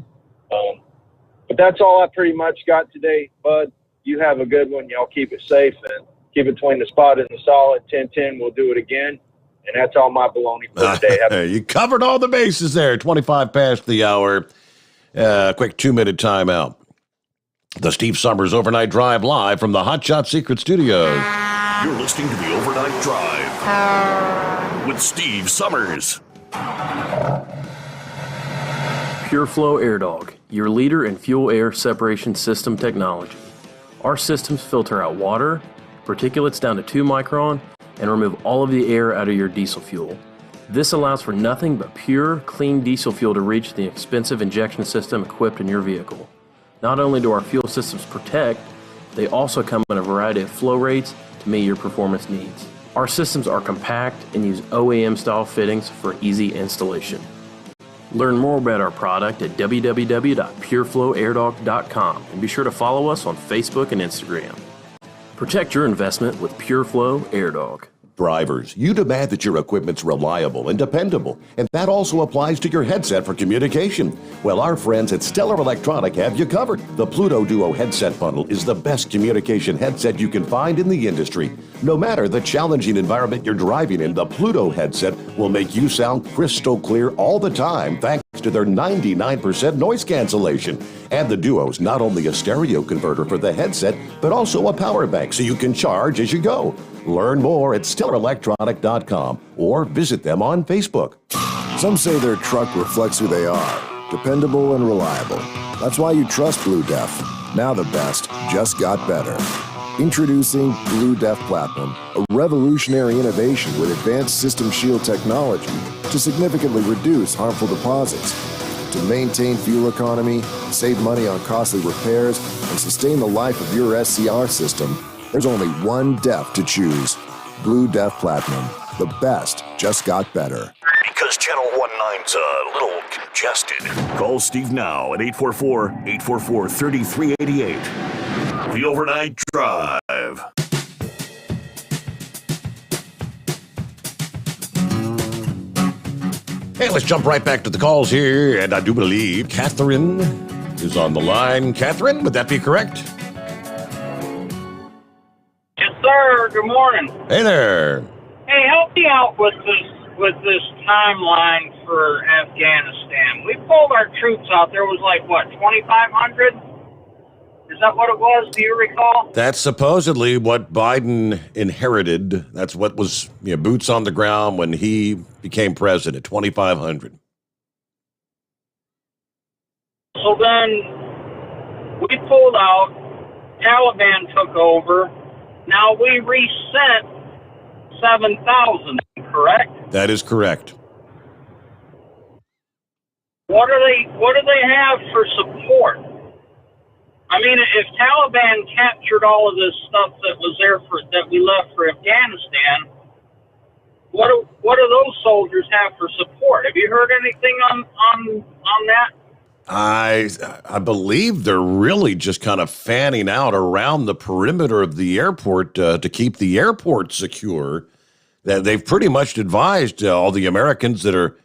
But that's all I pretty much got today, Bud. You have a good one. Y'all keep it safe and keep it between the spot and the solid. 10-10, we'll do it again. And that's all my baloney for today. You covered all the bases there. 25 past the hour. Quick 2-minute timeout. The Steve Sommers Overnight Drive live from the Hot Shot Secret Studios. You're listening to the Overnight Drive with Steve Sommers. PureFlow Air Dog, your leader in fuel air separation system technology. Our systems filter out water, particulates down to 2 micron, and remove all of the air out of your diesel fuel. This allows for nothing but pure, clean diesel fuel to reach the expensive injection system equipped in your vehicle. Not only do our fuel systems protect, they also come in a variety of flow rates to meet your performance needs. Our systems are compact and use OEM-style fittings for easy installation. Learn more about our product at www.pureflowairdog.com and be sure to follow us on Facebook and Instagram. Protect your investment with PureFlow Air Dog. Drivers, you demand that your equipment's reliable and dependable, and that also applies to your headset for communication. Well, our friends at Stellar Electronic have you covered. The Pluto Duo headset bundle is the best communication headset you can find in the industry. No matter the challenging environment you're driving in, the Pluto headset will make you sound crystal clear all the time thanks to their 99% noise cancellation. And the Duo's not only a stereo converter for the headset, but also a power bank so you can charge as you go. Learn more at StellarElectronic.com or visit them on Facebook. Some say their truck reflects who they are, dependable and reliable. That's why you trust Blue Def. Now the best just got better. Introducing Blue Def Platinum, a revolutionary innovation with advanced system shield technology to significantly reduce harmful deposits. To maintain fuel economy, save money on costly repairs, and sustain the life of your SCR system, there's only one DEF to choose. Blue Def Platinum. The best just got better. Because Channel 19's a little congested. Call Steve now at 844-844-3388. The Overnight Drive. Hey, let's jump right back to the calls here, and I do believe Catherine is on the line. Catherine, would that be correct? Yes, sir. Good morning. Hey there. Hey, help me out with this timeline for Afghanistan. We pulled our troops out. There was 2,500? Is that what it was? Do you recall? That's supposedly what Biden inherited. That's what was boots on the ground when he became president, 2,500. So then we pulled out. Taliban took over. Now we resent 7,000, correct? That is correct. What do they have for support? I mean, if Taliban captured all of this stuff that was there that we left for Afghanistan, what do those soldiers have for support? Have you heard anything on that? I believe they're really just kind of fanning out around the perimeter of the airport to keep the airport secure. That they've pretty much advised all the Americans that are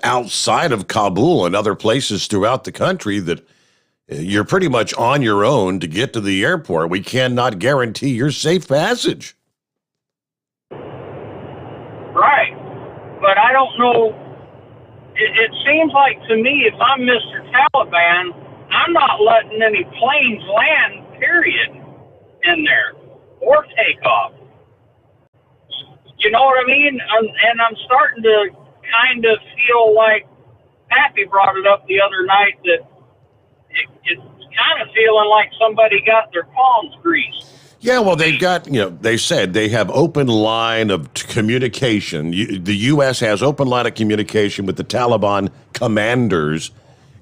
outside of Kabul and other places throughout the country that you're pretty much on your own to get to the airport. We cannot guarantee your safe passage. Right. But I don't know. It seems like to me, if I'm Mr. Taliban, I'm not letting any planes land, period, in there or take off. You know what I mean? And I'm starting to kind of feel like Pappy brought it up the other night that it's kind of feeling like somebody got their palms greased. Yeah, well, they've got, they said they have open line of communication. The U.S. has open line of communication with the Taliban commanders,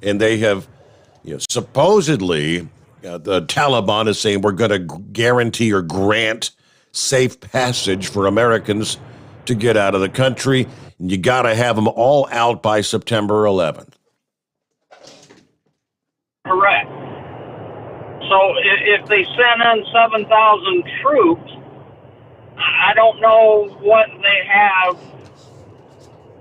and they have, supposedly, the Taliban is saying we're going to guarantee or grant safe passage for Americans to get out of the country. And you got to have them all out by September 11th. Correct. So if they send in 7,000 troops, I don't know what they have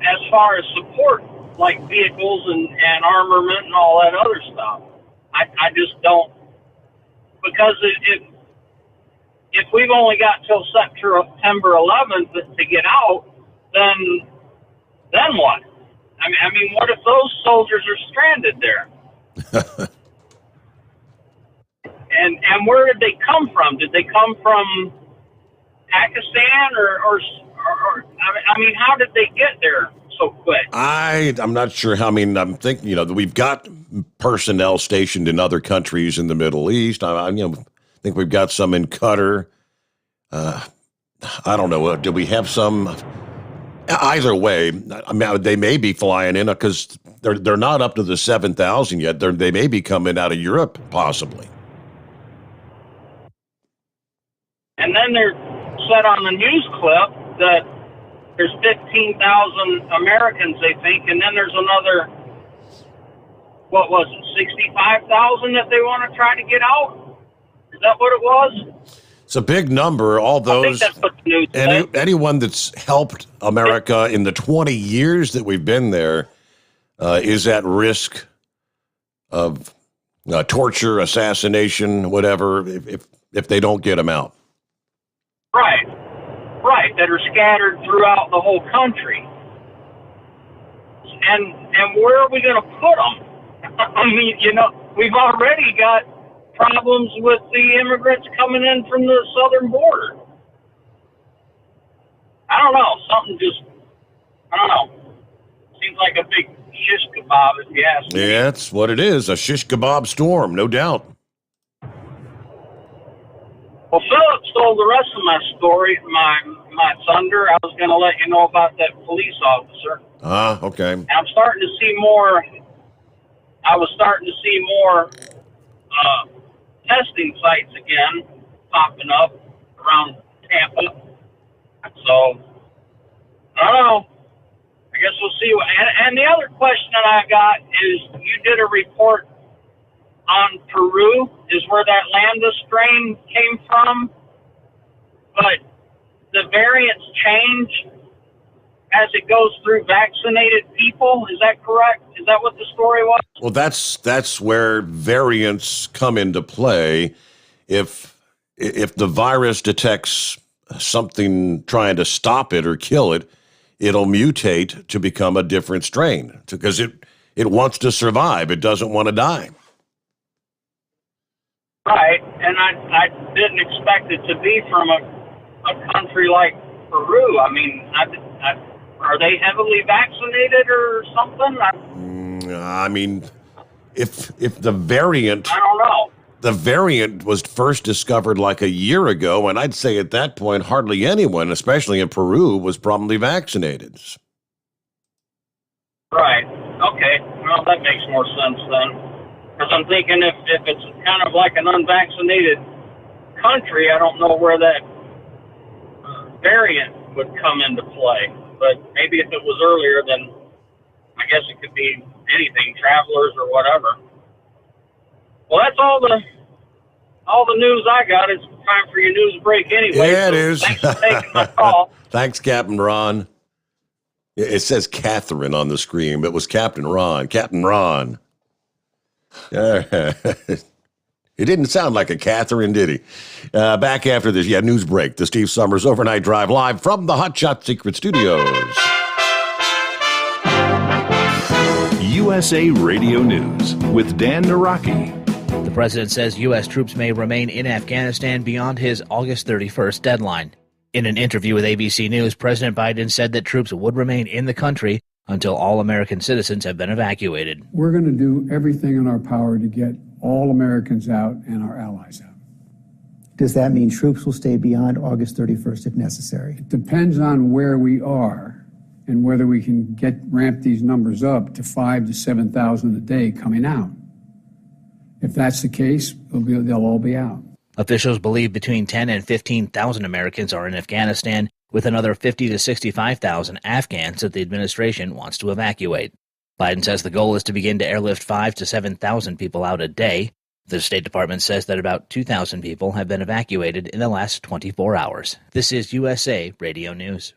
as far as support, like vehicles and armament and all that other stuff. I just don't, because if we've only got till September 11th to get out, then what? I mean, what if those soldiers are stranded there? And where did they come from? Did they come from Pakistan or I mean, how did they get there so quick? I'm not sure how. I mean, I'm thinking, we've got personnel stationed in other countries in the Middle East. I think we've got some in Qatar. I don't know. Do we have some? Either way, I mean, they may be flying in because they're not up to the 7,000 yet. They may be coming out of Europe, possibly. And then they're said on the news clip that there's 15,000 Americans, they think, and then there's another, 65,000 that they want to try to get out? Is that what it was? It's a big number. All those, I think that's what the news said. anyone that's helped America in the 20 years that we've been there is at risk of torture, assassination, whatever, if they don't get them out. Right, that are scattered throughout the whole country. And where are we going to put them? I mean, we've already got problems with the immigrants coming in from the southern border. I don't know. I don't know. Seems like a big shish kebab, if you ask me. Yeah, that's what it is, a shish kebab storm, no doubt. Well, Philip stole the rest of my story, my thunder. I was going to let you know about that police officer. Okay. And I'm starting to see more. I was starting to see more testing sites again popping up around Tampa. So, I don't know. I guess we'll see. And the other question that I got is, you did a report on Peru, is where that Lambda strain came from, but the variants change as it goes through vaccinated people. Is that correct? Is that what the story was? Well, that's where variants come into play. If the virus detects something trying to stop it or kill it, it'll mutate to become a different strain because it wants to survive. It doesn't want to die. Right, and I didn't expect it to be from a country like Peru. I mean, are they heavily vaccinated or something? I mean, if the variant, I don't know. The variant was first discovered like a year ago, and I'd say at that point, hardly anyone, especially in Peru, was probably vaccinated. Right. Okay. Well, that makes more sense then. Because I'm thinking if it's kind of like an unvaccinated country, I don't know where that variant would come into play. But maybe if it was earlier, then I guess it could be anything, travelers or whatever. Well, that's all the news I got. It's time for your news break anyway. Yeah, it is. Thanks for taking my call. Thanks, Captain Ron. It says Catherine on the screen, but it was Captain Ron. Captain Ron. It didn't sound like a Catherine, did he? Back after this, news break. The Steve Sommers Overnight Drive live from the Hot Shot Secret Studios. USA Radio News with Dan Naraki. The president says U.S. troops may remain in Afghanistan beyond his August 31st deadline. In an interview with ABC News, President Biden said that troops would remain in the country until all American citizens have been evacuated. We're going to do everything in our power to get all Americans out and our allies out. Does that mean troops will stay beyond August 31st if necessary? It depends on where we are and whether we can ramp these numbers up to 5,000 to 7,000 a day coming out. If that's the case, they'll all be out. Officials believe between 10 and 15,000 Americans are in Afghanistan, with another 50 to 65,000 Afghans that the administration wants to evacuate. Biden says the goal is to begin to airlift 5,000 to 7,000 people out a day. The State Department says that about 2,000 people have been evacuated in the last 24 hours. This is USA Radio News.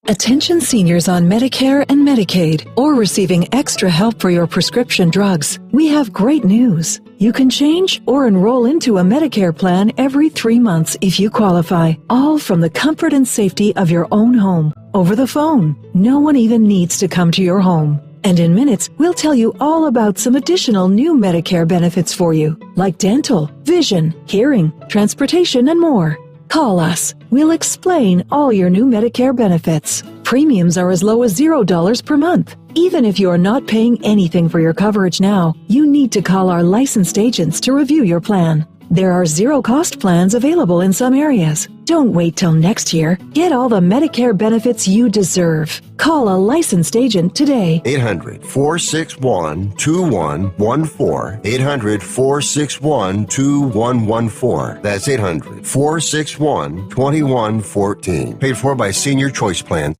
Attention seniors on Medicare and Medicaid or receiving extra help for your prescription drugs. We have great news. You can change or enroll into a Medicare plan every 3 months if you qualify, all from the comfort and safety of your own home. Over the phone. No one even needs to come to your home. And in minutes, we'll tell you all about some additional new Medicare benefits for you, like dental, vision, hearing, transportation, and more. Call us. We'll explain all your new Medicare benefits. Premiums are as low as $0 per month. Even if you are not paying anything for your coverage now, you need to call our licensed agents to review your plan. There are zero-cost plans available in some areas. Don't wait till next year. Get all the Medicare benefits you deserve. Call a licensed agent today. 800-461-2114. 800-461-2114. That's 800-461-2114. Paid for by Senior Choice Plan.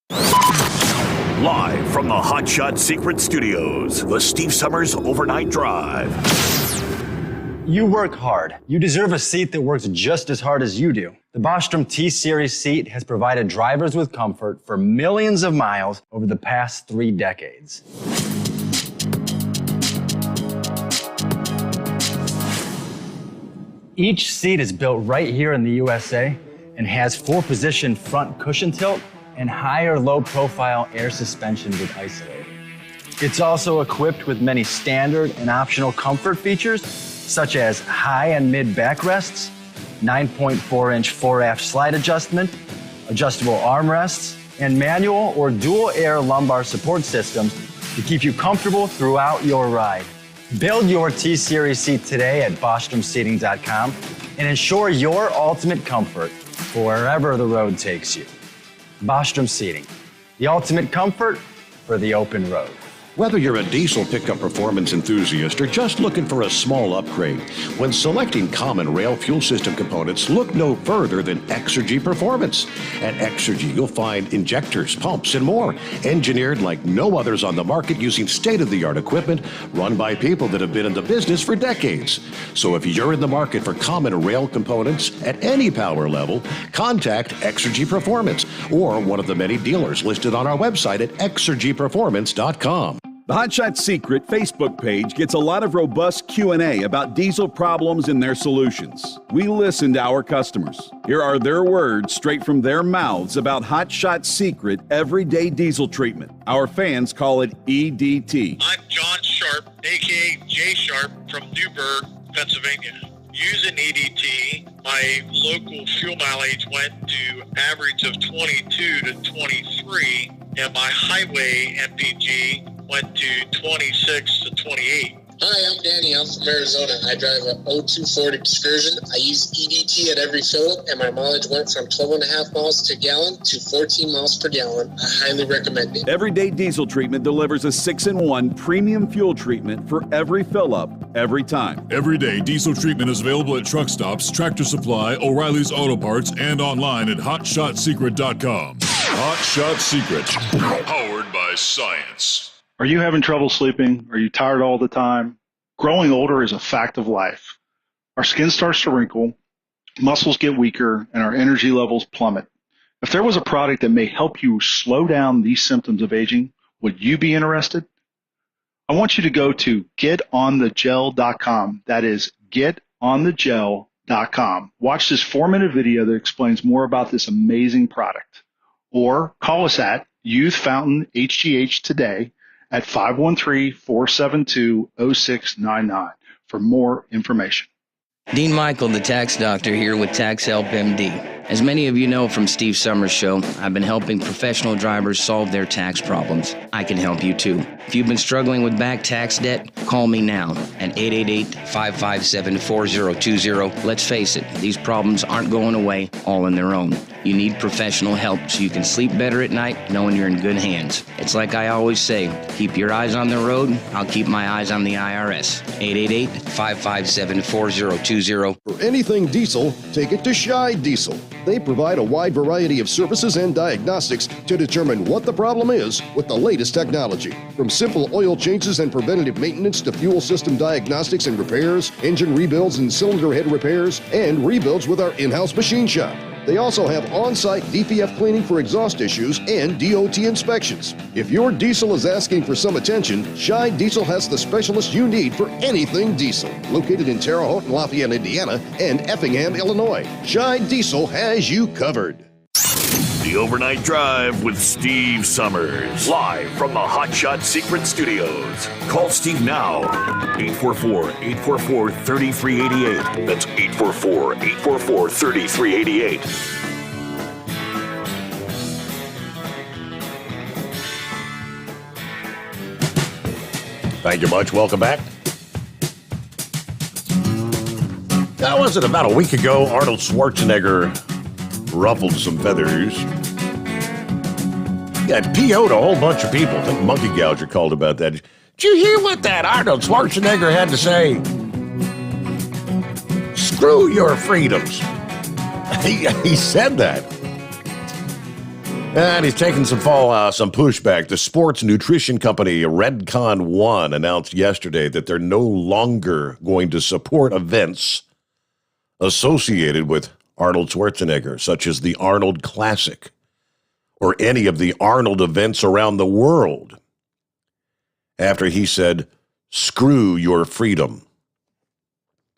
Live from the Hot Shot Secret Studios, the Steve Sommers Overnight Drive. You work hard. You deserve a seat that works just as hard as you do. The Bostrom T-Series seat has provided drivers with comfort for millions of miles over the past 3 decades. Each seat is built right here in the USA and has 4-position front cushion tilt and higher low-profile air suspension with isolator. It's also equipped with many standard and optional comfort features, such as high and mid backrests, 9.4-inch fore-aft slide adjustment, adjustable armrests, and manual or dual air lumbar support systems to keep you comfortable throughout your ride. Build your T-Series seat today at BostromSeating.com and ensure your ultimate comfort for wherever the road takes you. Bostrom Seating, the ultimate comfort for the open road. Whether you're a diesel pickup performance enthusiast or just looking for a small upgrade, when selecting common rail fuel system components, look no further than Exergy Performance. At Exergy, you'll find injectors, pumps, and more, engineered like no others on the market using state-of-the-art equipment run by people that have been in the business for decades. So if you're in the market for common rail components at any power level, contact Exergy Performance or one of the many dealers listed on our website at exergyperformance.com. The Hot Shot Secret Facebook page gets a lot of robust Q&A about diesel problems and their solutions. We listen to our customers. Here are their words straight from their mouths about Hot Shot Secret everyday diesel treatment. Our fans call it EDT. I'm John Sharp, a.k.a. Jay Sharp from Newburgh, Pennsylvania. Using EDT, my local fuel mileage went to average of 22 to 23, and my highway MPG went to 26 to 28. Hi, I'm Danny. I'm from Arizona. I drive a 02 Ford Excursion. I use EDT at every fill-up, and my mileage went from 12.5 miles per gallon to 14 miles per gallon. I highly recommend it. Everyday diesel treatment delivers a 6-in-1 premium fuel treatment for every fill-up, every time. Everyday diesel treatment is available at truck stops, Tractor Supply, O'Reilly's Auto Parts, and online at HotShotSecret.com. Hot Shot Secret, powered by science. Are you having trouble sleeping? Are you tired all the time? Growing older is a fact of life. Our skin starts to wrinkle, muscles get weaker, and our energy levels plummet. If there was a product that may help you slow down these symptoms of aging, would you be interested? I want you to go to getonthegel.com. That is getonthegel.com. Watch this 4-minute video that explains more about this amazing product. Or call us at Youth Fountain HGH today at 513-472-0699 for more information. Dean Michael, the tax doctor, here with Tax Help MD. As many of you know from Steve Sommers' show, I've been helping professional drivers solve their tax problems. I can help you too. If you've been struggling with back tax debt, call me now at 888-557-4020. Let's face it, these problems aren't going away all on their own. You need professional help so you can sleep better at night knowing you're in good hands. It's like I always say, keep your eyes on the road, I'll keep my eyes on the IRS. 888-557-4020. For anything diesel, take it to Shy Diesel. They provide a wide variety of services and diagnostics to determine what the problem is with the latest technology. From simple oil changes and preventative maintenance to fuel system diagnostics and repairs, engine rebuilds and cylinder head repairs, and rebuilds with our in-house machine shop. They also have on-site DPF cleaning for exhaust issues and DOT inspections. If your diesel is asking for some attention, Shy Diesel has the specialist you need for anything diesel. Located in Terre Haute and Lafayette, Indiana, and Effingham, Illinois, Shy Diesel has you covered. The Overnight Drive with Steve Sommers. Live from the Hot Shot Secret Studios. Call Steve now. 844-844-3388. That's 844-844-3388. Thank you much. Welcome back. That was it about a week ago. Arnold Schwarzenegger ruffled some feathers. Yeah, PO'd a whole bunch of people. I think Monkey Gouger called about that. Did you hear what that Arnold Schwarzenegger had to say? Screw your freedoms. He said that. And he's taking some pushback. The sports nutrition company Redcon One announced yesterday that they're no longer going to support events associated with Arnold Schwarzenegger, such as the Arnold Classic or any of the Arnold events around the world, after he said, "Screw your freedom."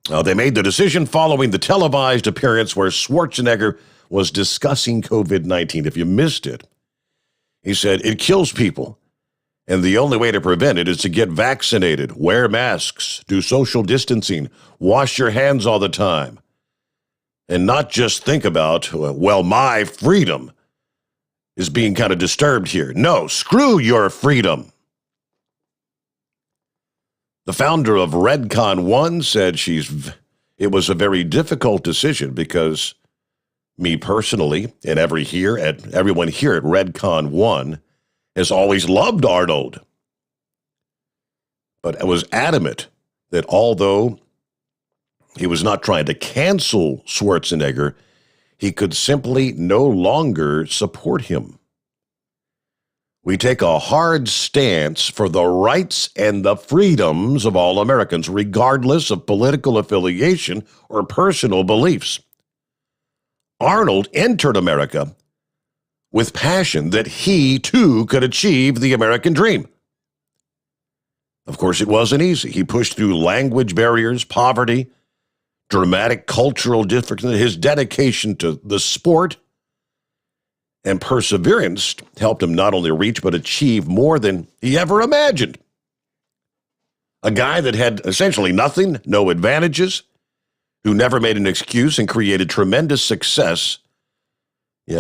They made the decision following the televised appearance where Schwarzenegger was discussing COVID-19. If you missed it, he said, "It kills people, and the only way to prevent it is to get vaccinated, wear masks, do social distancing, wash your hands all the time, and not just think about, well, my freedom is being kind of disturbed here. No, screw your freedom." The founder of Redcon One said it was a very difficult decision because me personally and everyone here at Redcon One has always loved Arnold. But I was adamant that although he was not trying to cancel Schwarzenegger, he could simply no longer support him. We take a hard stance for the rights and the freedoms of all Americans, regardless of political affiliation or personal beliefs. Arnold entered America with passion that he, too, could achieve the American dream. Of course, it wasn't easy. He pushed through language barriers, poverty, dramatic cultural differences. His dedication to the sport and perseverance helped him not only reach but achieve more than he ever imagined. A guy that had essentially nothing, no advantages, who never made an excuse and created tremendous success,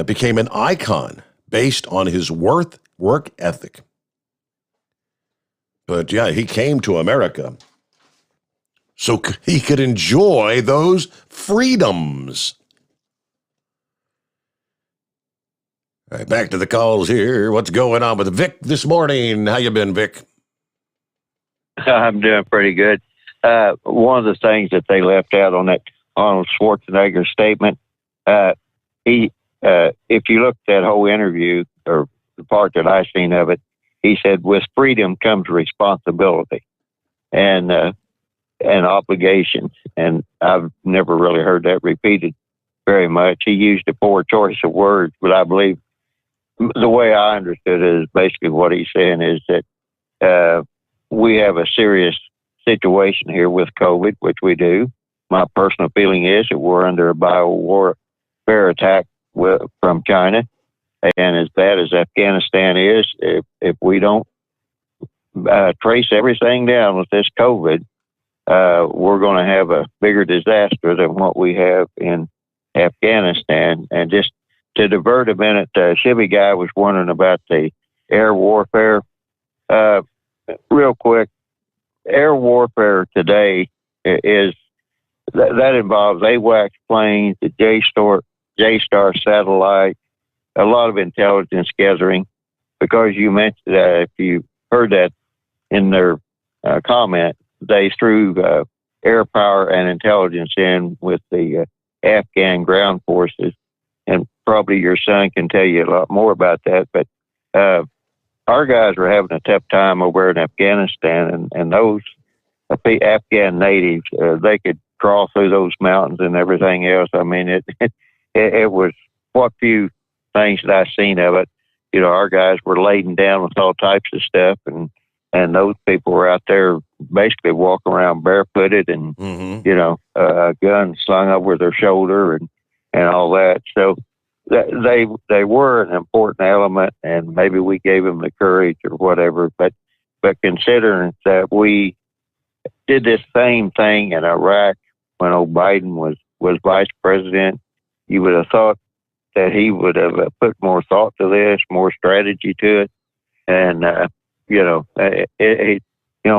became an icon based on his work ethic. But he came to America so he could enjoy those freedoms. All right, back to the calls here. What's going on with Vic this morning? How you been, Vic? I'm doing pretty good. One of the things that they left out on that Arnold Schwarzenegger statement, if you look at that whole interview, or the part that I seen of it, he said, "With freedom comes responsibility and obligations." And I've never really heard that repeated very much. He used a poor choice of words, but I believe the way I understood it is basically what he's saying is that we have a serious situation here with COVID, which we do. My personal feeling is that we're under a bio-warfare attack from China. And as bad as Afghanistan is, if we don't trace everything down with this COVID, we're going to have a bigger disaster than what we have in Afghanistan. And just to divert a minute, Chevy guy was wondering about the air warfare. Real quick, air warfare today is that involves AWACS planes, the J-Star satellite, a lot of intelligence gathering. Because you mentioned that, if you heard that in their comment, they threw air power and intelligence in with the Afghan ground forces. And probably your son can tell you a lot more about that. But our guys are having a tough time over in Afghanistan, and those Afghan natives, they could crawl through those mountains and everything else. I mean, it was what few things that I've seen of it. You know, our guys were laden down with all types of stuff, and those people were out there basically walking around barefooted and, guns slung over their shoulder and all that. So they were an important element, and maybe we gave them the courage or whatever. But considering that we did this same thing in Iraq when old Biden was vice president, you would have thought that he would have put more thought to this, more strategy to it. And,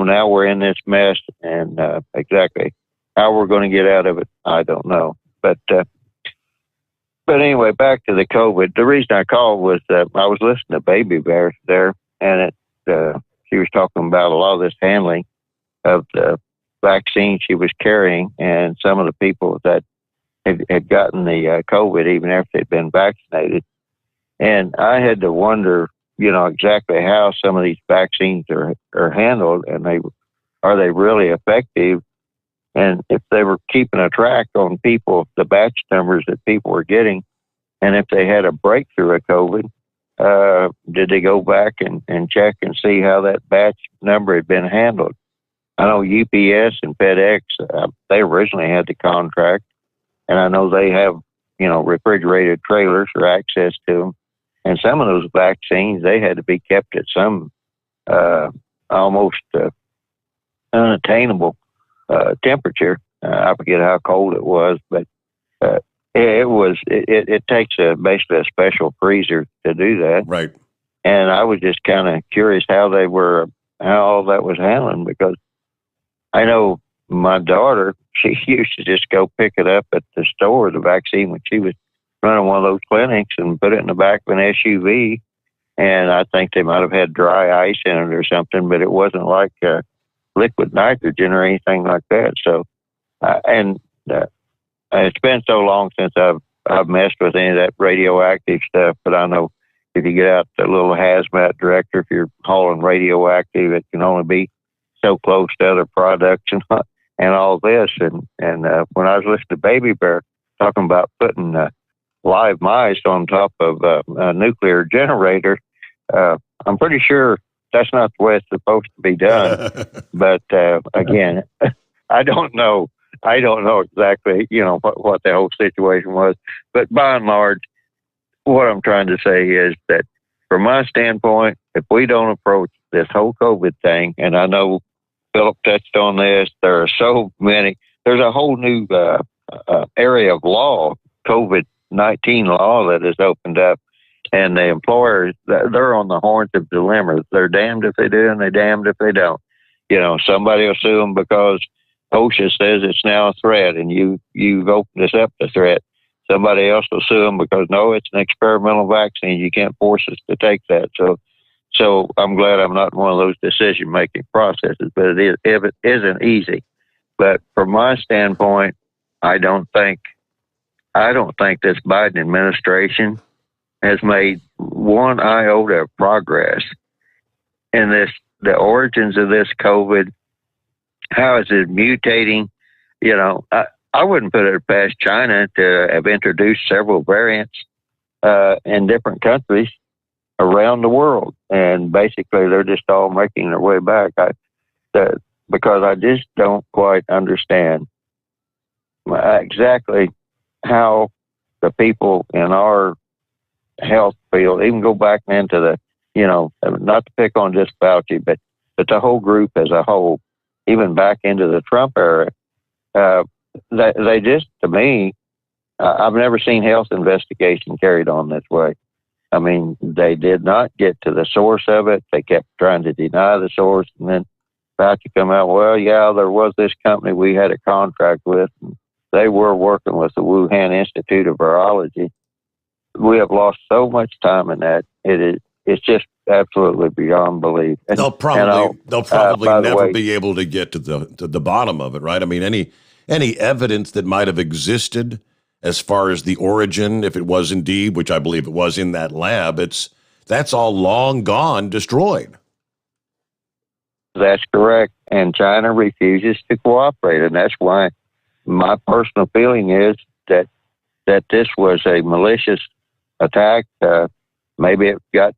now we're in this mess, and exactly how we're going to get out of it, I don't know. But anyway, back to the COVID. The reason I called was I was listening to Baby Bear there, and she was talking about a lot of this handling of the vaccine she was carrying, and some of the people that had gotten the COVID even after they'd been vaccinated. And I had to wonder, exactly how some of these vaccines are handled, and are they really effective? And if they were keeping a track on people, the batch numbers that people were getting, and if they had a breakthrough of COVID, did they go back and check and see how that batch number had been handled? I know UPS and FedEx, they originally had the contract, and I know they have, refrigerated trailers or access to them. And some of those vaccines, they had to be kept at some almost unattainable temperature. I forget how cold it was, but it takes basically a special freezer to do that. Right. And I was just kind of curious how all that was handling, because I know my daughter, she used to just go pick it up at the store, the vaccine, when she was running one of those clinics, and put it in the back of an SUV. And I think they might have had dry ice in it or something, but it wasn't like liquid nitrogen or anything like that. So, it's been so long since I've messed with any of that radioactive stuff, but I know if you get out the little hazmat director, if you're hauling radioactive, it can only be so close to other products and all this. And when I was listening to Baby Bear talking about putting live mice on top of a nuclear generator, I'm pretty sure that's not the way it's supposed to be done. But again, I don't know exactly, what the whole situation was. But by and large, what I'm trying to say is that from my standpoint, if we don't approach this whole COVID thing, and I know Philip touched on this, there are so many, there's a whole new area of law, COVID-19 law, that has opened up. And the employers, they're on the horns of dilemmas. They're damned if they do and they're damned if they don't. Somebody will sue them because OSHA says it's now a threat and you've opened us up to threat. Somebody else will sue them because, no, it's an experimental vaccine. You can't force us to take that. So I'm glad I'm not in one of those decision-making processes, but it isn't easy. But from my standpoint, I don't think this Biden administration has made one iota of progress in the origins of this COVID. How is it mutating? I wouldn't put it past China to have introduced several variants in different countries around the world. And basically, they're just all making their way back. Because I just don't quite understand exactly how the people in our health field, even go back into the, not to pick on just Fauci, but the whole group as a whole, even back into the Trump era, they just, to me, I've never seen health investigation carried on this way. I mean, they did not get to the source of it. They kept trying to deny the source, and then Fauci come out, well, yeah, there was this company we had a contract with, and they were working with the Wuhan Institute of Virology. We have lost so much time in that. It's just absolutely beyond belief. And, they'll probably never way, be able to get to the bottom of it, right? I mean, any evidence that might have existed as far as the origin, if it was indeed, which I believe it was in that lab, that's all long gone, destroyed. That's correct. And China refuses to cooperate. And that's why my personal feeling is that this was a malicious attack. Maybe it got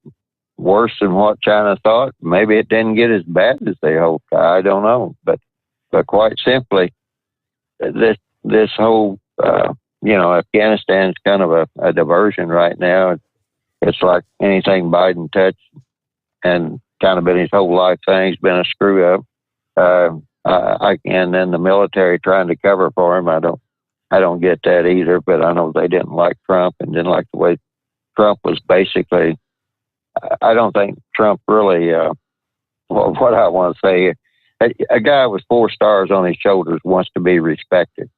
worse than what China thought. Maybe it didn't get as bad as they hoped. I don't know. But quite simply, this whole, Afghanistan is kind of a diversion right now. It's like anything Biden touched, and kind of been his whole life thing. He's been a screw up. And then the military trying to cover for him. I don't get that either, but I know they didn't like Trump and didn't like the way Trump was basically. I don't think Trump really, what I want to say, a guy with 4 stars on his shoulders wants to be respected.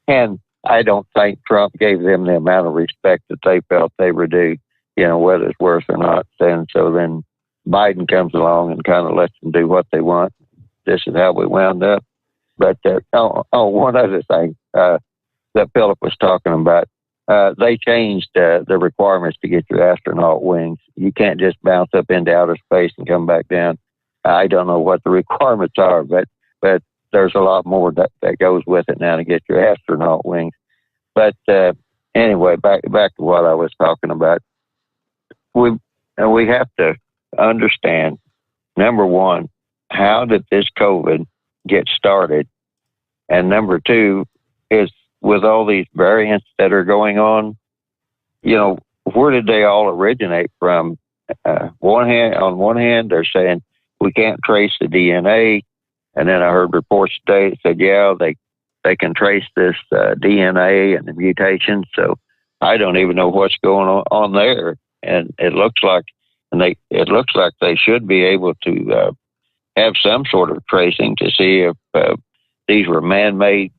And I don't think Trump gave them the amount of respect that they felt they were due, whether it's worth or not. And so then Biden comes along and kind of lets them do what they want. This is how we wound up. But one other thing that Philip was talking about, they changed the requirements to get your astronaut wings. You can't just bounce up into outer space and come back down. I don't know what the requirements are, but there's a lot more that goes with it now to get your astronaut wings. But anyway, back to what I was talking about. We have to understand, number one, how did this COVID get started? And number two is, with all these variants that are going on, where did they all originate from? On one hand, they're saying we can't trace the DNA. And then I heard reports today that said, yeah, they can trace this DNA and the mutations. So I don't even know what's going on there. And it looks like they should be able to have some sort of tracing to see if these were man-made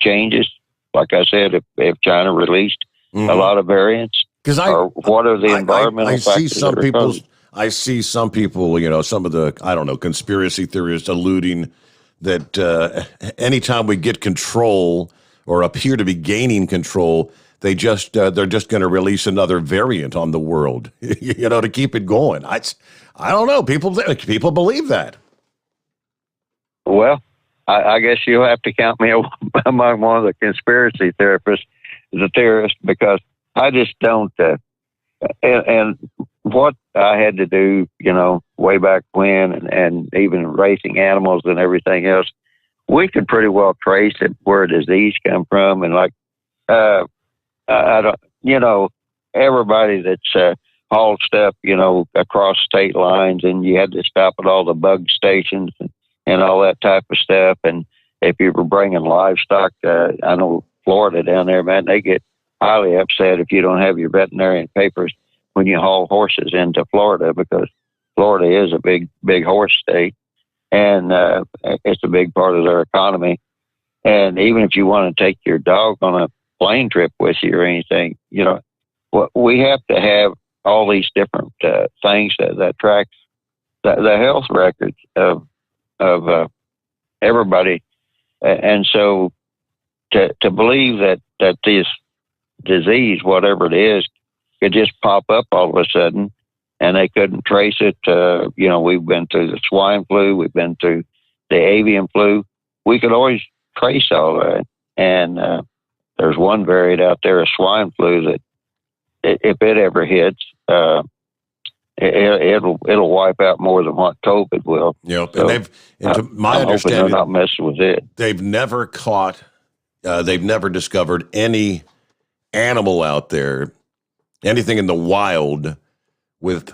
changes. Like I said, if China released a lot of variants, or what are the environmental factors? I see some people, some of the, I don't know, conspiracy theorists alluding that anytime we get control or appear to be gaining control, they're just going to release another variant on the world, to keep it going. I don't know. People believe that. Well, I guess you'll have to count me among one of the conspiracy theorists, because I just don't. And what I had to do, way back when, and even raising animals and everything else, we could pretty well trace it, where disease come from. And like, I don't, everybody that's hauled stuff, across state lines, and you had to stop at all the bug stations and all that type of stuff. And if you were bringing livestock, I know Florida down there, man, they get highly upset if you don't have your veterinarian papers when you haul horses into Florida, because Florida is a big horse state, and it's a big part of their economy. And even if you want to take your dog on a plane trip with you or anything, we have to have all these different things that track the health records of everybody. And so to believe that this disease, whatever it is, could just pop up all of a sudden and they couldn't trace it. We've been through the swine flu, we've been through the avian flu. We could always trace all that. And there's one variant out there, a swine flu, that if it ever hits, it'll wipe out more than what COVID will. Yep. So, and to my understanding, they're not messing with it. They've never discovered any animal out there, anything in the wild, with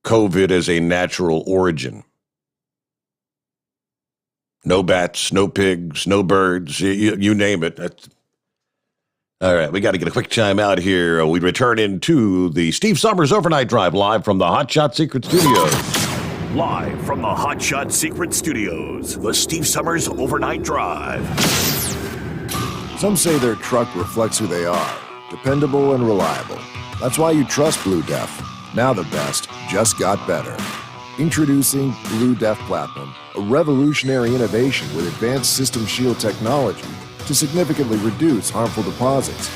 COVID as a natural origin. No bats, no pigs, no birds, you name it. All right, we got to get a quick chime out here. We return into the Steve Sommers Overnight Drive, live from the Hot Shot Secret Studios. Live from the Hot Shot Secret Studios, the Steve Sommers Overnight Drive. Some say their truck reflects who they are, dependable and reliable. That's why you trust Blue Def. Now the best just got better. Introducing Blue Def Platinum, a revolutionary innovation with advanced system shield technology to significantly reduce harmful deposits.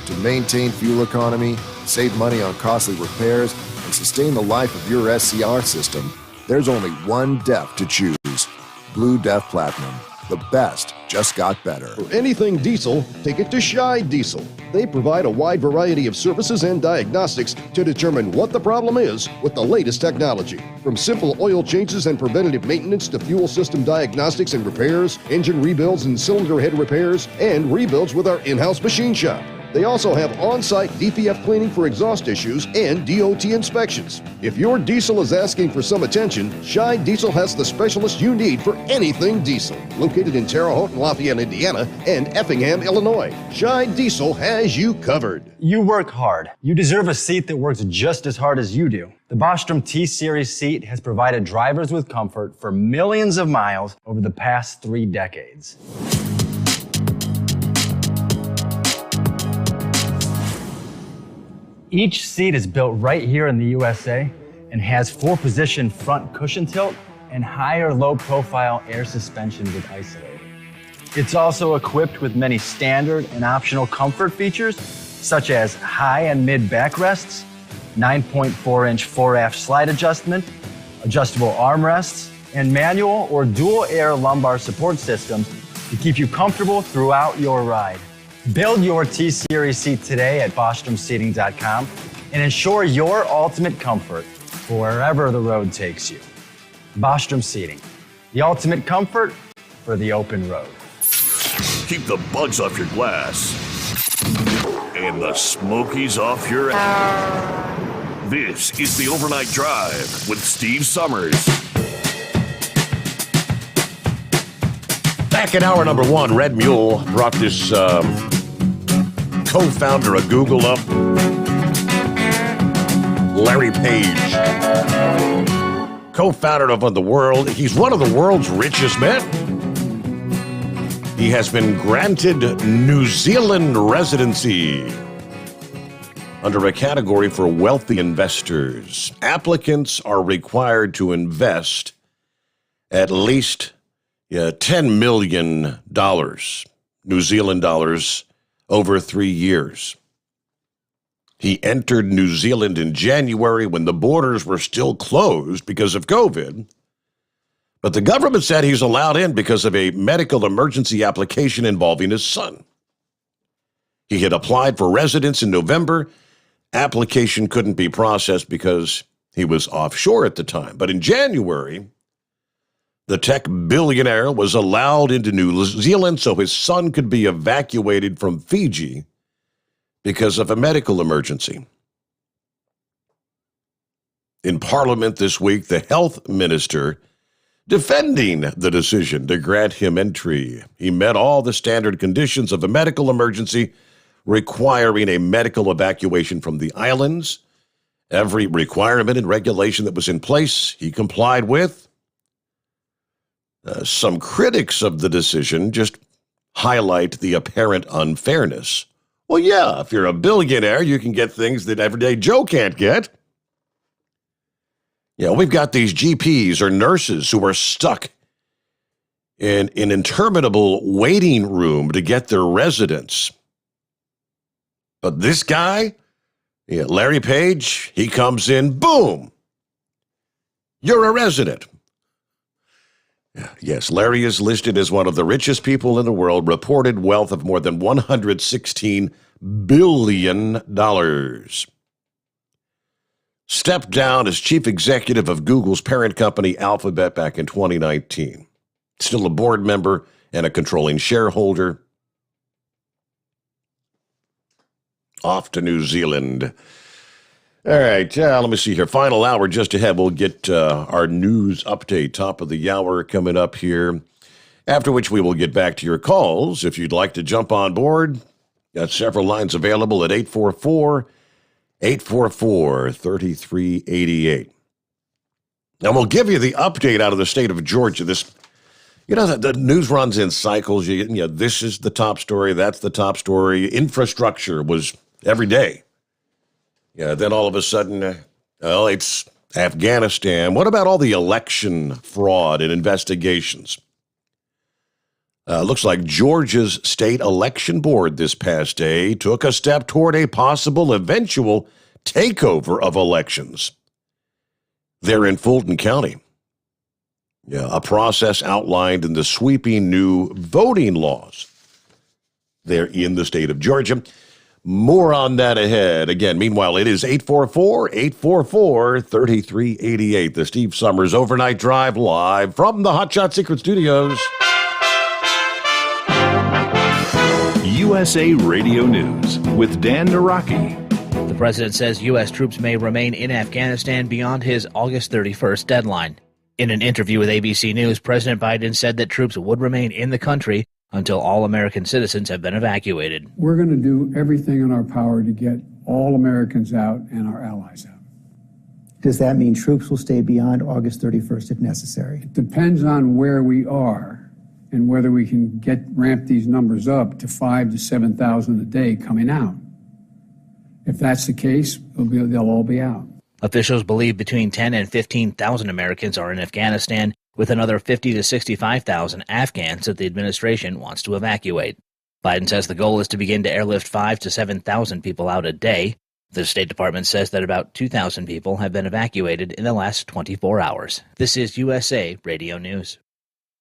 To maintain fuel economy, save money on costly repairs, and sustain the life of your SCR system, there's only one DEF to choose. Blue Def Platinum. The best just got better. For anything diesel, take it to Shy Diesel. They provide a wide variety of services and diagnostics to determine what the problem is with the latest technology. From simple oil changes and preventative maintenance to fuel system diagnostics and repairs, engine rebuilds and cylinder head repairs, and rebuilds with our in-house machine shop. They also have on-site DPF cleaning for exhaust issues and DOT inspections. If your diesel is asking for some attention, Shy Diesel has the specialist you need for anything diesel. Located in Terre Haute and Lafayette, Indiana, and Effingham, Illinois, Shy Diesel has you covered. You work hard. You deserve a seat that works just as hard as you do. The Bostrom T-Series seat has provided drivers with comfort for millions of miles over the past 3 decades. Each seat is built right here in the USA and has 4-position front cushion tilt and higher low-profile air suspension with Isolator. It's also equipped with many standard and optional comfort features, such as high and mid backrests, 9.4-inch fore-aft slide adjustment, adjustable armrests, and manual or dual-air lumbar support systems to keep you comfortable throughout your ride. Build your T-Series seat today at BostromSeating.com and ensure your ultimate comfort for wherever the road takes you. Bostrom Seating, the ultimate comfort for the open road. Keep the bugs off your glass and the smokies off your ass. This is the Overnight Drive with Steve Sommers. Back in hour number one, Red Mule brought this co-founder of Google up, Larry Page, co-founder of the world. He's one of the world's richest men. He has been granted New Zealand residency under a category for wealthy investors. Applicants are required to invest at least $10 million, New Zealand dollars, over 3 years. He entered New Zealand in January when the borders were still closed because of COVID. But the government said he's allowed in because of a medical emergency application involving his son. He had applied for residence in November. Application couldn't be processed because he was offshore at the time. But in January, the tech billionaire was allowed into New Zealand so his son could be evacuated from Fiji because of a medical emergency. In Parliament this week, the health minister defending the decision to grant him entry. He met all the standard conditions of a medical emergency requiring a medical evacuation from the islands. Every requirement and regulation that was in place, he complied with. Some critics of the decision just highlight the apparent unfairness. Well, yeah, if you're a billionaire, you can get things that everyday Joe can't get. Yeah, we've got these GPs or nurses who are stuck in an interminable waiting room to get their residence. But this guy, Larry Page, he comes in, boom, you're a resident. Yes, Larry is listed as one of the richest people in the world, reported wealth of more than $116 billion. Stepped down as chief executive of Google's parent company, Alphabet, back in 2019. Still a board member and a controlling shareholder. Off to New Zealand. All right, let me see here. Final hour just ahead. We'll get our news update, top of the hour coming up here, after which we will get back to your calls. If you'd like to jump on board, got several lines available at 844-3388. Now, we'll give you the update out of the state of Georgia. This, the news runs in cycles. This is the top story. That's the top story. Infrastructure was every day. Yeah, then all of a sudden, it's Afghanistan. What about all the election fraud and investigations? Looks like Georgia's state election board this past day took a step toward a possible eventual takeover of elections. They're in Fulton County. Yeah, a process outlined in the sweeping new voting laws there in the state of Georgia. More on that ahead. Again, meanwhile, it is 844-844-3388. The Steve Sommers Overnight Drive live from the Hotshot Secret Studios. USA Radio News with Dan Naraki. The president says U.S. troops may remain in Afghanistan beyond his August 31st deadline. In an interview with ABC News, President Biden said that troops would remain in the country until all American citizens have been evacuated. We're going to do everything in our power to get all Americans out and our allies out. Does that mean troops will stay beyond August 31st if necessary? It depends on where we are and whether we can ramp these numbers up to 5,000 to 7,000 a day coming out. If that's the case, they'll all be out. Officials believe between 10 and 15,000 Americans are in Afghanistan, with another 50 to 65,000 Afghans that the administration wants to evacuate. Biden says the goal is to begin to airlift 5,000 to 7,000 people out a day. The State Department says that about 2,000 people have been evacuated in the last 24 hours. This is USA Radio News.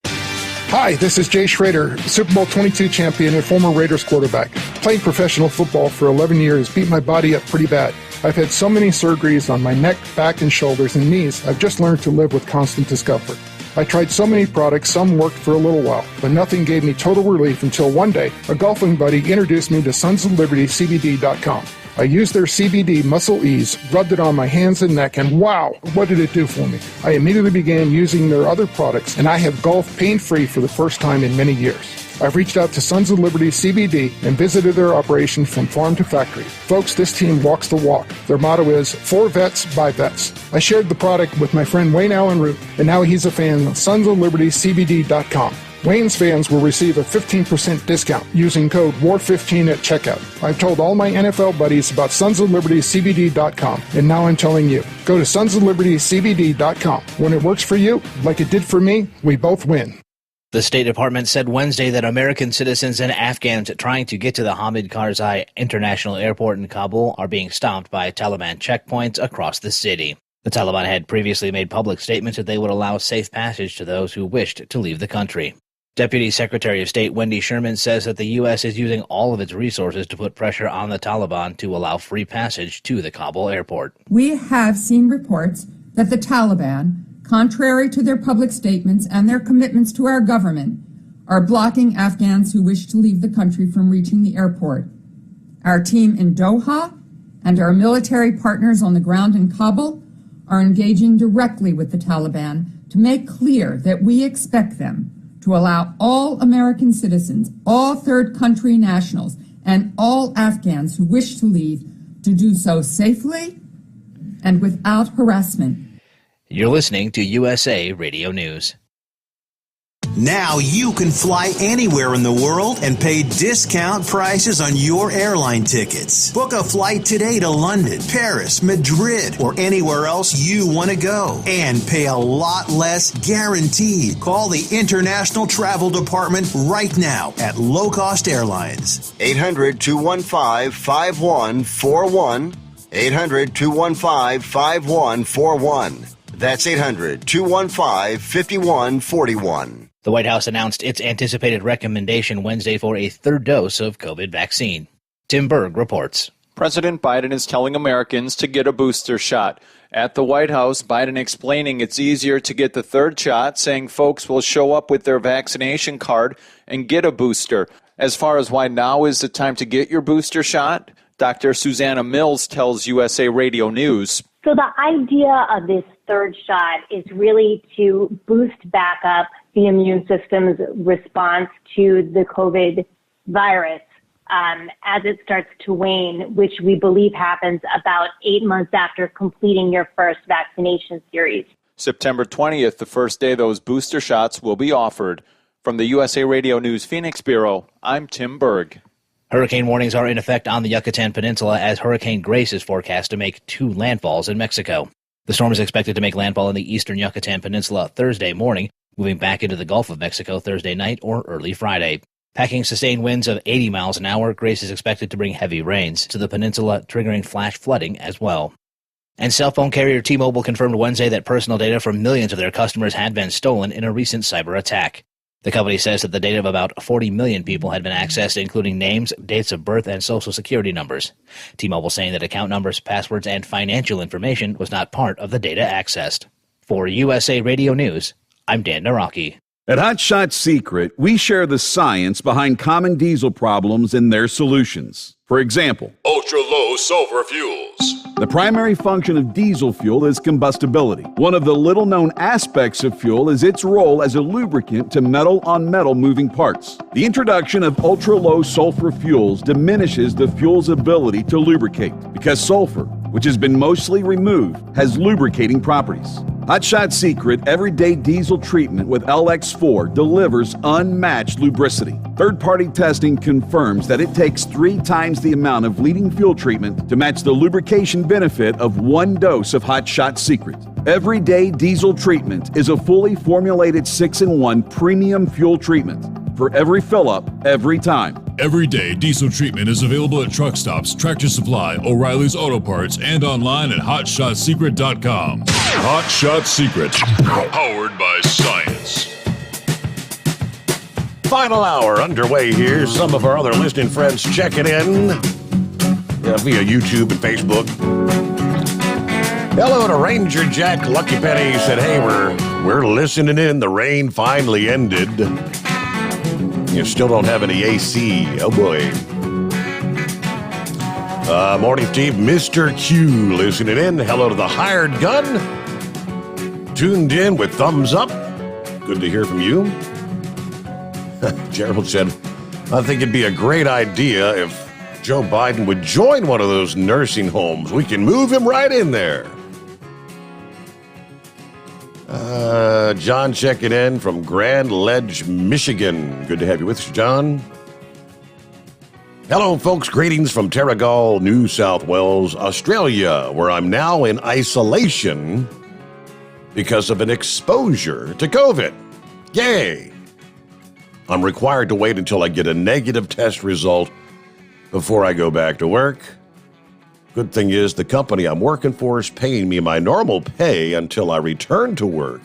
Hi, this is Jay Schrader, Super Bowl 22 champion and former Raiders quarterback. Playing professional football for 11 years beat my body up pretty bad. I've had so many surgeries on my neck, back, and shoulders and knees, I've just learned to live with constant discomfort. I tried so many products, some worked for a little while, but nothing gave me total relief until one day, a golfing buddy introduced me to sonsoflibertycbd.com. I used their CBD Muscle Ease, rubbed it on my hands and neck, and wow, what did it do for me? I immediately began using their other products, and I have golfed pain-free for the first time in many years. I've reached out to Sons of Liberty CBD and visited their operation from farm to factory. Folks, this team walks the walk. Their motto is, for vets, by vets. I shared the product with my friend Wayne Allen Root, and now he's a fan of sonsoflibertycbd.com. Wayne's fans will receive a 15% discount using code WAR15 at checkout. I've told all my NFL buddies about sonsoflibertycbd.com, and now I'm telling you. Go to sonsoflibertycbd.com. When it works for you, like it did for me, we both win. The State Department said Wednesday that American citizens and Afghans trying to get to the Hamid Karzai International Airport in Kabul are being stopped by Taliban checkpoints across the city. The Taliban had previously made public statements that they would allow safe passage to those who wished to leave the country. Deputy Secretary of State Wendy Sherman says that the U.S. is using all of its resources to put pressure on the Taliban to allow free passage to the Kabul airport. We have seen reports that the Taliban, contrary to their public statements and their commitments to our government, are blocking Afghans who wish to leave the country from reaching the airport. Our team in Doha and our military partners on the ground in Kabul are engaging directly with the Taliban to make clear that we expect them to allow all American citizens, all third country nationals, and all Afghans who wish to leave to do so safely and without harassment. You're listening to USA Radio News. Now you can fly anywhere in the world and pay discount prices on your airline tickets. Book a flight today to London, Paris, Madrid, or anywhere else you want to go. And pay a lot less guaranteed. Call the International Travel Department right now at Low Cost Airlines. 800-215-5141. 800-215-5141. That's 800-215-5141. The White House announced its anticipated recommendation Wednesday for a third dose of COVID vaccine. Tim Berg reports. President Biden is telling Americans to get a booster shot. At the White House, Biden explaining it's easier to get the third shot, saying folks will show up with their vaccination card and get a booster. As far as why now is the time to get your booster shot, Dr. Susanna Mills tells USA Radio News. So the idea of this third shot is really to boost back up the immune system's response to the COVID virus as it starts to wane, which we believe happens about 8 months after completing your first vaccination series. September 20th, the first day those booster shots will be offered. From the USA Radio News Phoenix Bureau, I'm Tim Berg. Hurricane warnings are in effect on the Yucatan Peninsula as Hurricane Grace is forecast to make 2 landfalls in Mexico. The storm is expected to make landfall in the eastern Yucatan Peninsula Thursday morning, moving back into the Gulf of Mexico Thursday night or early Friday. Packing sustained winds of 80 miles an hour, Grace is expected to bring heavy rains to the peninsula, triggering flash flooding as well. And cell phone carrier T-Mobile confirmed Wednesday that personal data from millions of their customers had been stolen in a recent cyber attack. The company says that the data of about 40 million people had been accessed, including names, dates of birth, and social security numbers. T-Mobile saying that account numbers, passwords, and financial information was not part of the data accessed. For USA Radio News, I'm Dan Naraki. At Hot Shot Secret, we share the science behind common diesel problems and their solutions. For example, ultra-low sulfur fuels. The primary function of diesel fuel is combustibility. One of the little-known aspects of fuel is its role as a lubricant to metal-on-metal moving parts. The introduction of ultra-low sulfur fuels diminishes the fuel's ability to lubricate because sulfur, which has been mostly removed, has lubricating properties. Hot Shot Secret Everyday Diesel Treatment with LX4 delivers unmatched lubricity. Third-party testing confirms that it takes 3 times the amount of leading fuel treatment to match the lubrication benefit of 1 dose of Hot Shot Secret. Everyday Diesel Treatment is a fully formulated 6-in-1 premium fuel treatment for every fill-up, every time. Everyday Diesel Treatment is available at truck stops, Tractor Supply, O'Reilly's Auto Parts, and online at HotShotSecret.com. Hot Shot Secret, powered by science. Final hour underway here. Some of our other listening friends checking in via YouTube and Facebook. Hello to Ranger Jack Lucky Penny. He said, hey, we're listening in. The rain finally ended. You still don't have any AC. Oh, boy. Morning, Steve. Mr. Q listening in. Hello to the Hired Gun. Tuned in with thumbs up. Good to hear from you. Gerald said, I think it'd be a great idea if Joe Biden would join one of those nursing homes. We can move him right in there. John checking in from Grand Ledge, Michigan. Good to have you with us, John. Hello, folks. Greetings from Terrigal, New South Wales, Australia, where I'm now in isolation because of an exposure to COVID. Yay! I'm required to wait until I get a negative test result before I go back to work. Good thing is the company I'm working for is paying me my normal pay until I return to work.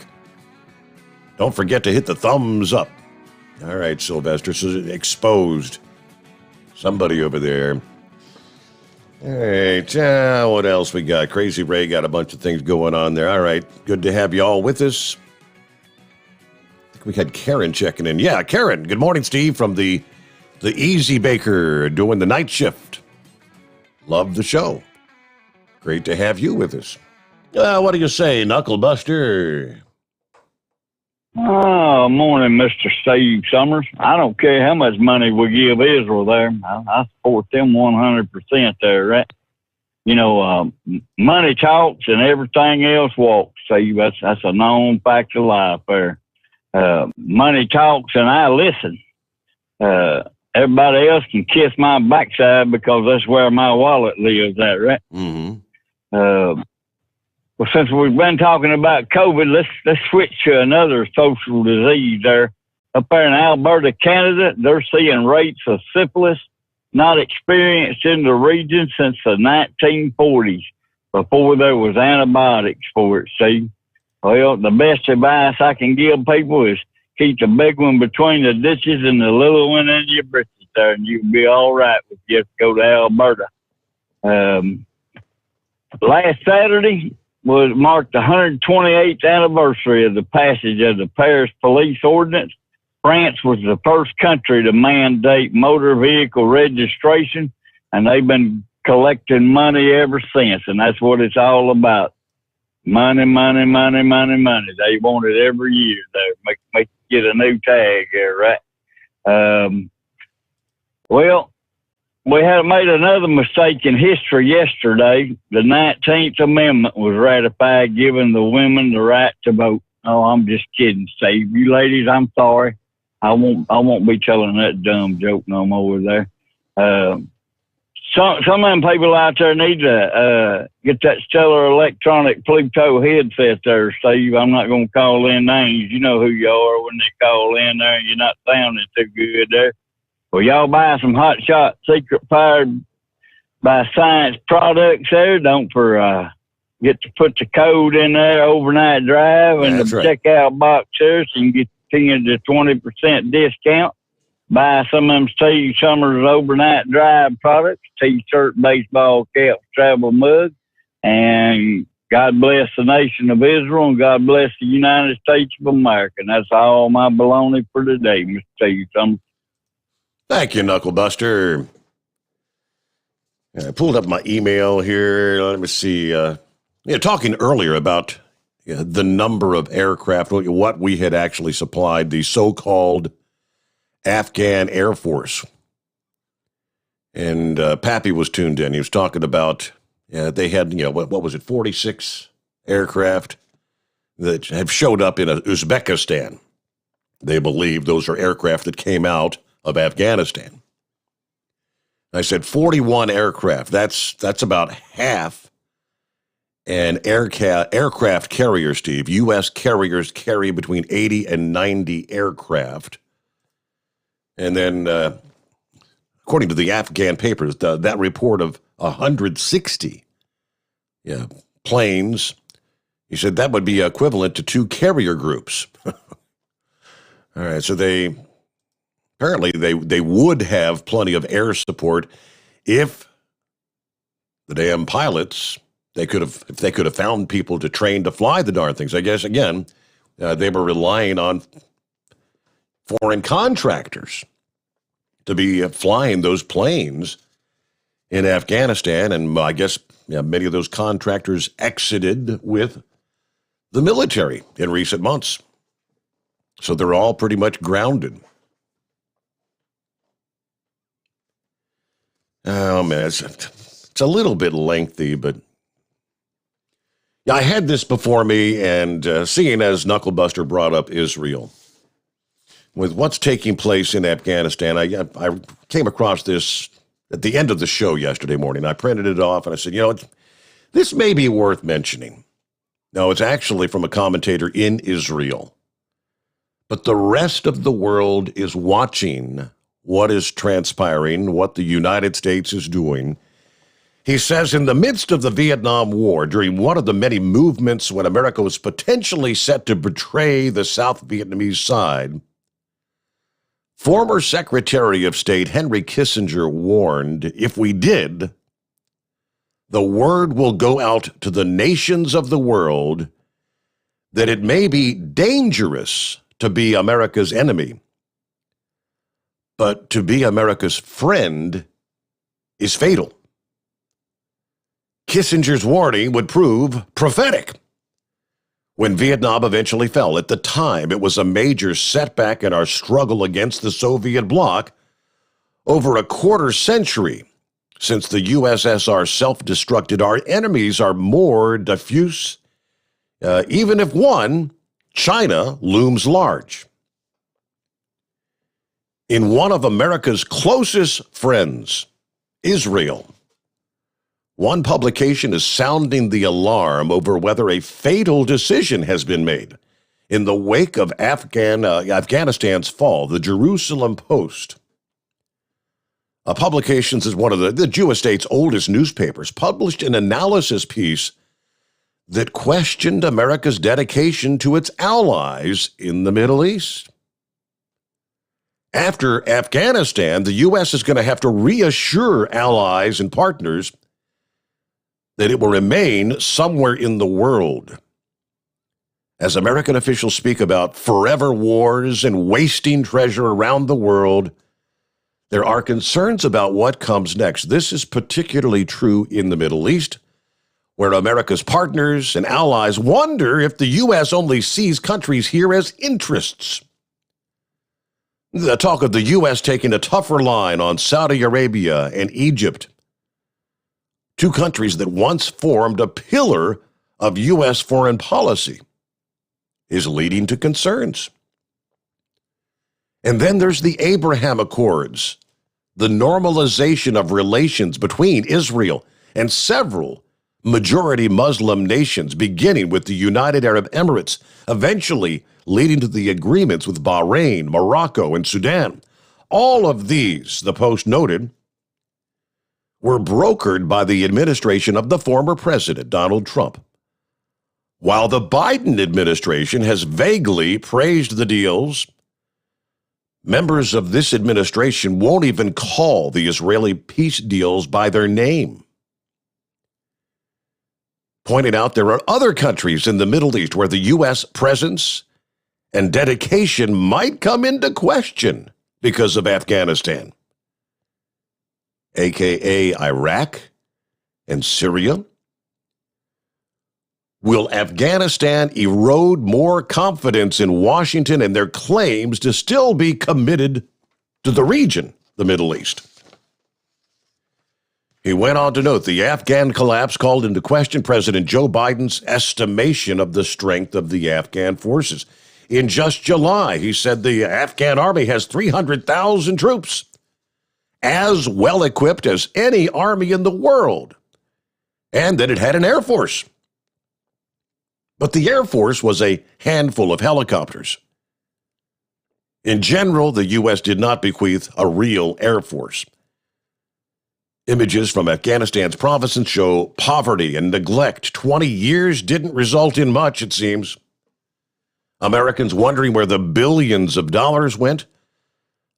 Don't forget to hit the thumbs up. All right, Sylvester, so exposed. Somebody over there. All right, what else we got? Crazy Ray got a bunch of things going on there. All right, good to have you all with us. I think we had Karen checking in. Yeah, Karen, good morning, Steve, from the Easy Baker doing the night shift. Love the show. Great to have you with us. What do you say, Knucklebuster? Oh, morning, Mr. Steve Summers. I don't care how much money we give Israel there. I support them 100% there, right? You know, money talks and everything else walks. Steve, that's a known fact of life there. Money talks and I listen. Everybody else can kiss my backside because that's where my wallet lives at, right? Mm-hmm. Well, since we've been talking about COVID, let's switch to another social disease there. Up there in Alberta, Canada, they're seeing rates of syphilis not experienced in the region since the 1940s, before there was antibiotics for it, see? Well, the best advice I can give people is keep the big one between the ditches and the little one in your britches there, and you'll be all right if you have to go to Alberta. Last Saturday marked the 128th anniversary of the passage of the Paris Police Ordinance. France was the first country to mandate motor vehicle registration, and they've been collecting money ever since, and that's what it's all about. Money, money, money, money, money. They want it every year there. Make you get a new tag there, right? Well, we had made another mistake in history yesterday. The 19th Amendment was ratified, giving the women the right to vote. Oh, I'm just kidding, Steve. You ladies, I'm sorry. I won't be telling that dumb joke no more there. Some of them people out there need to get that stellar electronic Pluto headset there, Steve. I'm not going to call in names. You know who you are when they call in there and you're not sounding too good there. Well, y'all buy some Hot Shot Secret powered by science products there. Don't get to put the code in there, overnight drive, and the checkout box there, so you can get 10 to 20% discount. Buy some of them Steve Summers overnight drive products, T-shirt, baseball caps, travel mug, and God bless the nation of Israel, and God bless the United States of America. And that's all my baloney for today, Mr. Steve Summers. Thank you, Knucklebuster. I pulled up my email here. Let me see. Talking earlier about the number of aircraft, what we had actually supplied, the so-called Afghan Air Force. And Pappy was tuned in. He was talking about they had, what was it, 46 aircraft that have showed up in Uzbekistan. They believe those are aircraft that came out of Afghanistan. I said 41 aircraft. That's about half And aircraft carriers, Steve, U.S. carriers carry between 80 and 90 aircraft. And then, according to the Afghan papers, that report of 160 planes, he said that would be equivalent to 2 carrier groups. All right, so they would have plenty of air support if the damn pilots, if they could have found people to train to fly the darn things. I guess, again, they were relying on foreign contractors to be flying those planes in Afghanistan. And I guess many of those contractors exited with the military in recent months. So they're all pretty much grounded. Oh, man, it's a little bit lengthy, but I had this before me, and seeing as Knucklebuster brought up Israel, with what's taking place in Afghanistan, I came across this at the end of the show yesterday morning. I printed it off, and I said, this may be worth mentioning. No, it's actually from a commentator in Israel. But the rest of the world is watching what is transpiring, what the United States is doing. He says, in the midst of the Vietnam War, during one of the many movements when America was potentially set to betray the South Vietnamese side, former Secretary of State Henry Kissinger warned, if we did, the word will go out to the nations of the world that it may be dangerous to be America's enemy, but to be America's friend is fatal. Kissinger's warning would prove prophetic. When Vietnam eventually fell, at the time, it was a major setback in our struggle against the Soviet bloc. Over a quarter century since the USSR self-destructed, our enemies are more diffuse. Even if one, China, looms large. In one of America's closest friends, Israel, one publication is sounding the alarm over whether a fatal decision has been made. In the wake of Afghanistan's fall, the Jerusalem Post, a publication is one of the Jewish state's oldest newspapers, published an analysis piece that questioned America's dedication to its allies in the Middle East. After Afghanistan, the U.S. is going to have to reassure allies and partners that it will remain somewhere in the world. As American officials speak about forever wars and wasting treasure around the world, there are concerns about what comes next. This is particularly true in the Middle East, where America's partners and allies wonder if the U.S. only sees countries here as interests. The talk of the U.S. taking a tougher line on Saudi Arabia and Egypt, 2 countries that once formed a pillar of U.S. foreign policy, is leading to concerns. And then there's the Abraham Accords, the normalization of relations between Israel and several majority Muslim nations, beginning with the United Arab Emirates, eventually leading to the agreements with Bahrain, Morocco, and Sudan. All of these, the Post noted, were brokered by the administration of the former president, Donald Trump. While the Biden administration has vaguely praised the deals, members of this administration won't even call the Israeli peace deals by their name. Pointing out there are other countries in the Middle East where the U.S. presence and dedication might come into question because of Afghanistan, aka Iraq and Syria. Will Afghanistan erode more confidence in Washington and their claims to still be committed to the region, the Middle East? He went on to note the Afghan collapse called into question President Joe Biden's estimation of the strength of the Afghan forces. In just July, he said the Afghan army has 300,000 troops, as well equipped as any army in the world, and that it had an air force But the Air Force was a handful of helicopters. In general, the U.S. did not bequeath a real Air Force. Images from Afghanistan's provinces show poverty and neglect. 20 years didn't result in much, it seems. Americans wondering where the billions of dollars went.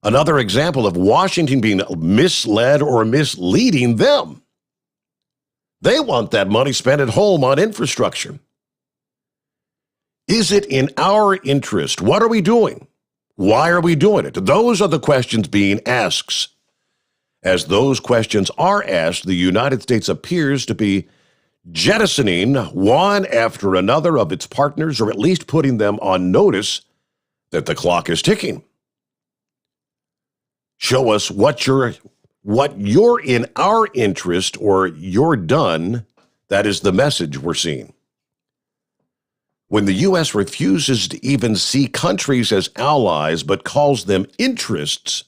Another example of Washington being misled or misleading them. They want that money spent at home on infrastructure. Is it in our interest? What are we doing? Why are we doing it? Those are the questions being asked. As those questions are asked, the United States appears to be jettisoning one after another of its partners, or at least putting them on notice that the clock is ticking. Show us what you're in our interest, or you're done. That is the message we're seeing. When the U.S. refuses to even see countries as allies but calls them interests,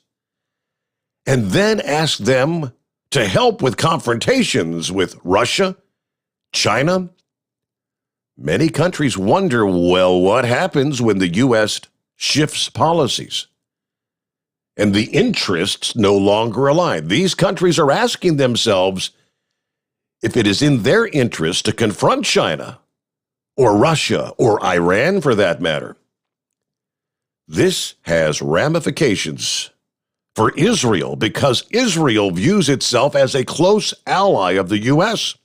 and then asks them to help with confrontations with Russia, China, many countries wonder, well, what happens when the U.S. shifts policies and the interests no longer align? These countries are asking themselves if it is in their interest to confront China or Russia or Iran, for that matter. This has ramifications for Israel because Israel views itself as a close ally of the U.S.,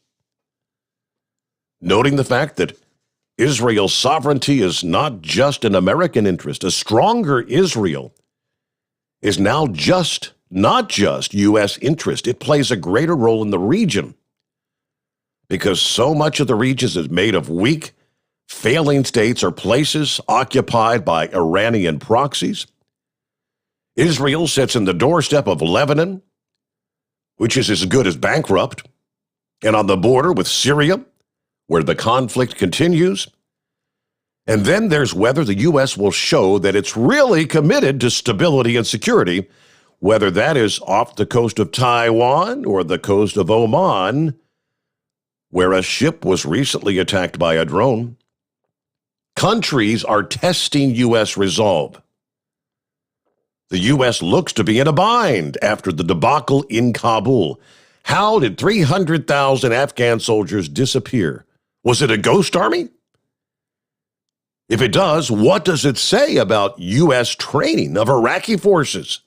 noting the fact that Israel's sovereignty is not just an American interest. A stronger Israel is now not just U.S. interest. It plays a greater role in the region because so much of the region is made of weak, failing states or places occupied by Iranian proxies. Israel sits in the doorstep of Lebanon, which is as good as bankrupt, and on the border with Syria, where the conflict continues. And then there's whether the U.S. will show that it's really committed to stability and security, whether that is off the coast of Taiwan or the coast of Oman, where a ship was recently attacked by a drone. Countries are testing U.S. resolve. The U.S. looks to be in a bind after the debacle in Kabul. How did 300,000 Afghan soldiers disappear? Was it a ghost army? If it does, what does it say about U.S. training of Iraqi forces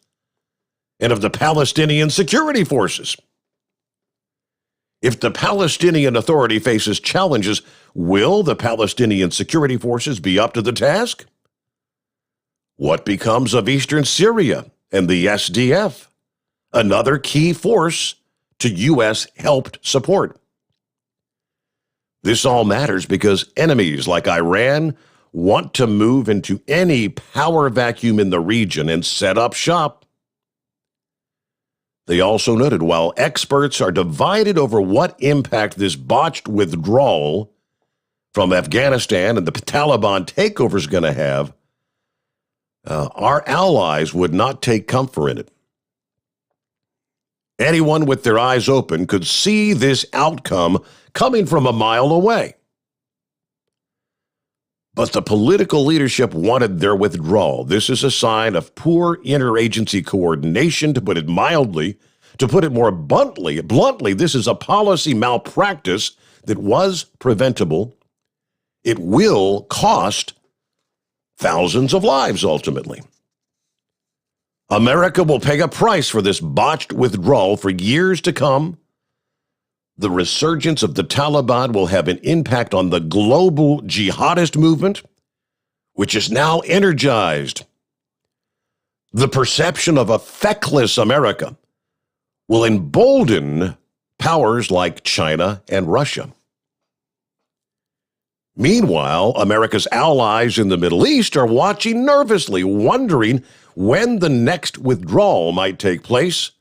and of the Palestinian security forces? If the Palestinian Authority faces challenges, will the Palestinian security forces be up to the task? What becomes of Eastern Syria and the SDF, another key force to U.S.-helped support? This all matters because enemies like Iran want to move into any power vacuum in the region and set up shop. They also noted while experts are divided over what impact this botched withdrawal from Afghanistan and the Taliban takeover is going to have, our allies would not take comfort in it. Anyone with their eyes open could see this outcome coming from a mile away. But the political leadership wanted their withdrawal. This is a sign of poor interagency coordination, to put it mildly. To put it more bluntly, this is a policy malpractice that was preventable. It will cost thousands of lives ultimately. America will pay a price for this botched withdrawal for years to come. The resurgence of the Taliban will have an impact on the global jihadist movement, which is now energized. The perception of a feckless America will embolden powers like China and Russia. Meanwhile, America's allies in the Middle East are watching nervously, wondering when the next withdrawal might take place.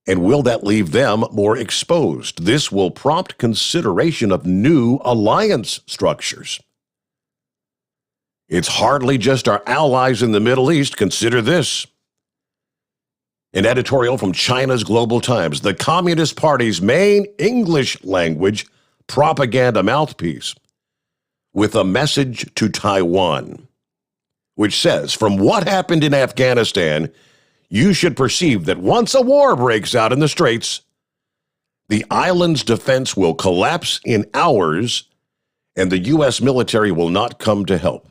And will that leave them more exposed? This will prompt consideration of new alliance structures. It's hardly just our allies in the Middle East. Consider this. An editorial from China's Global Times, the Communist Party's main English language propaganda mouthpiece, with a message to Taiwan, which says, from what happened in Afghanistan, you should perceive that once a war breaks out in the Straits, the island's defense will collapse in hours and the U.S. military will not come to help.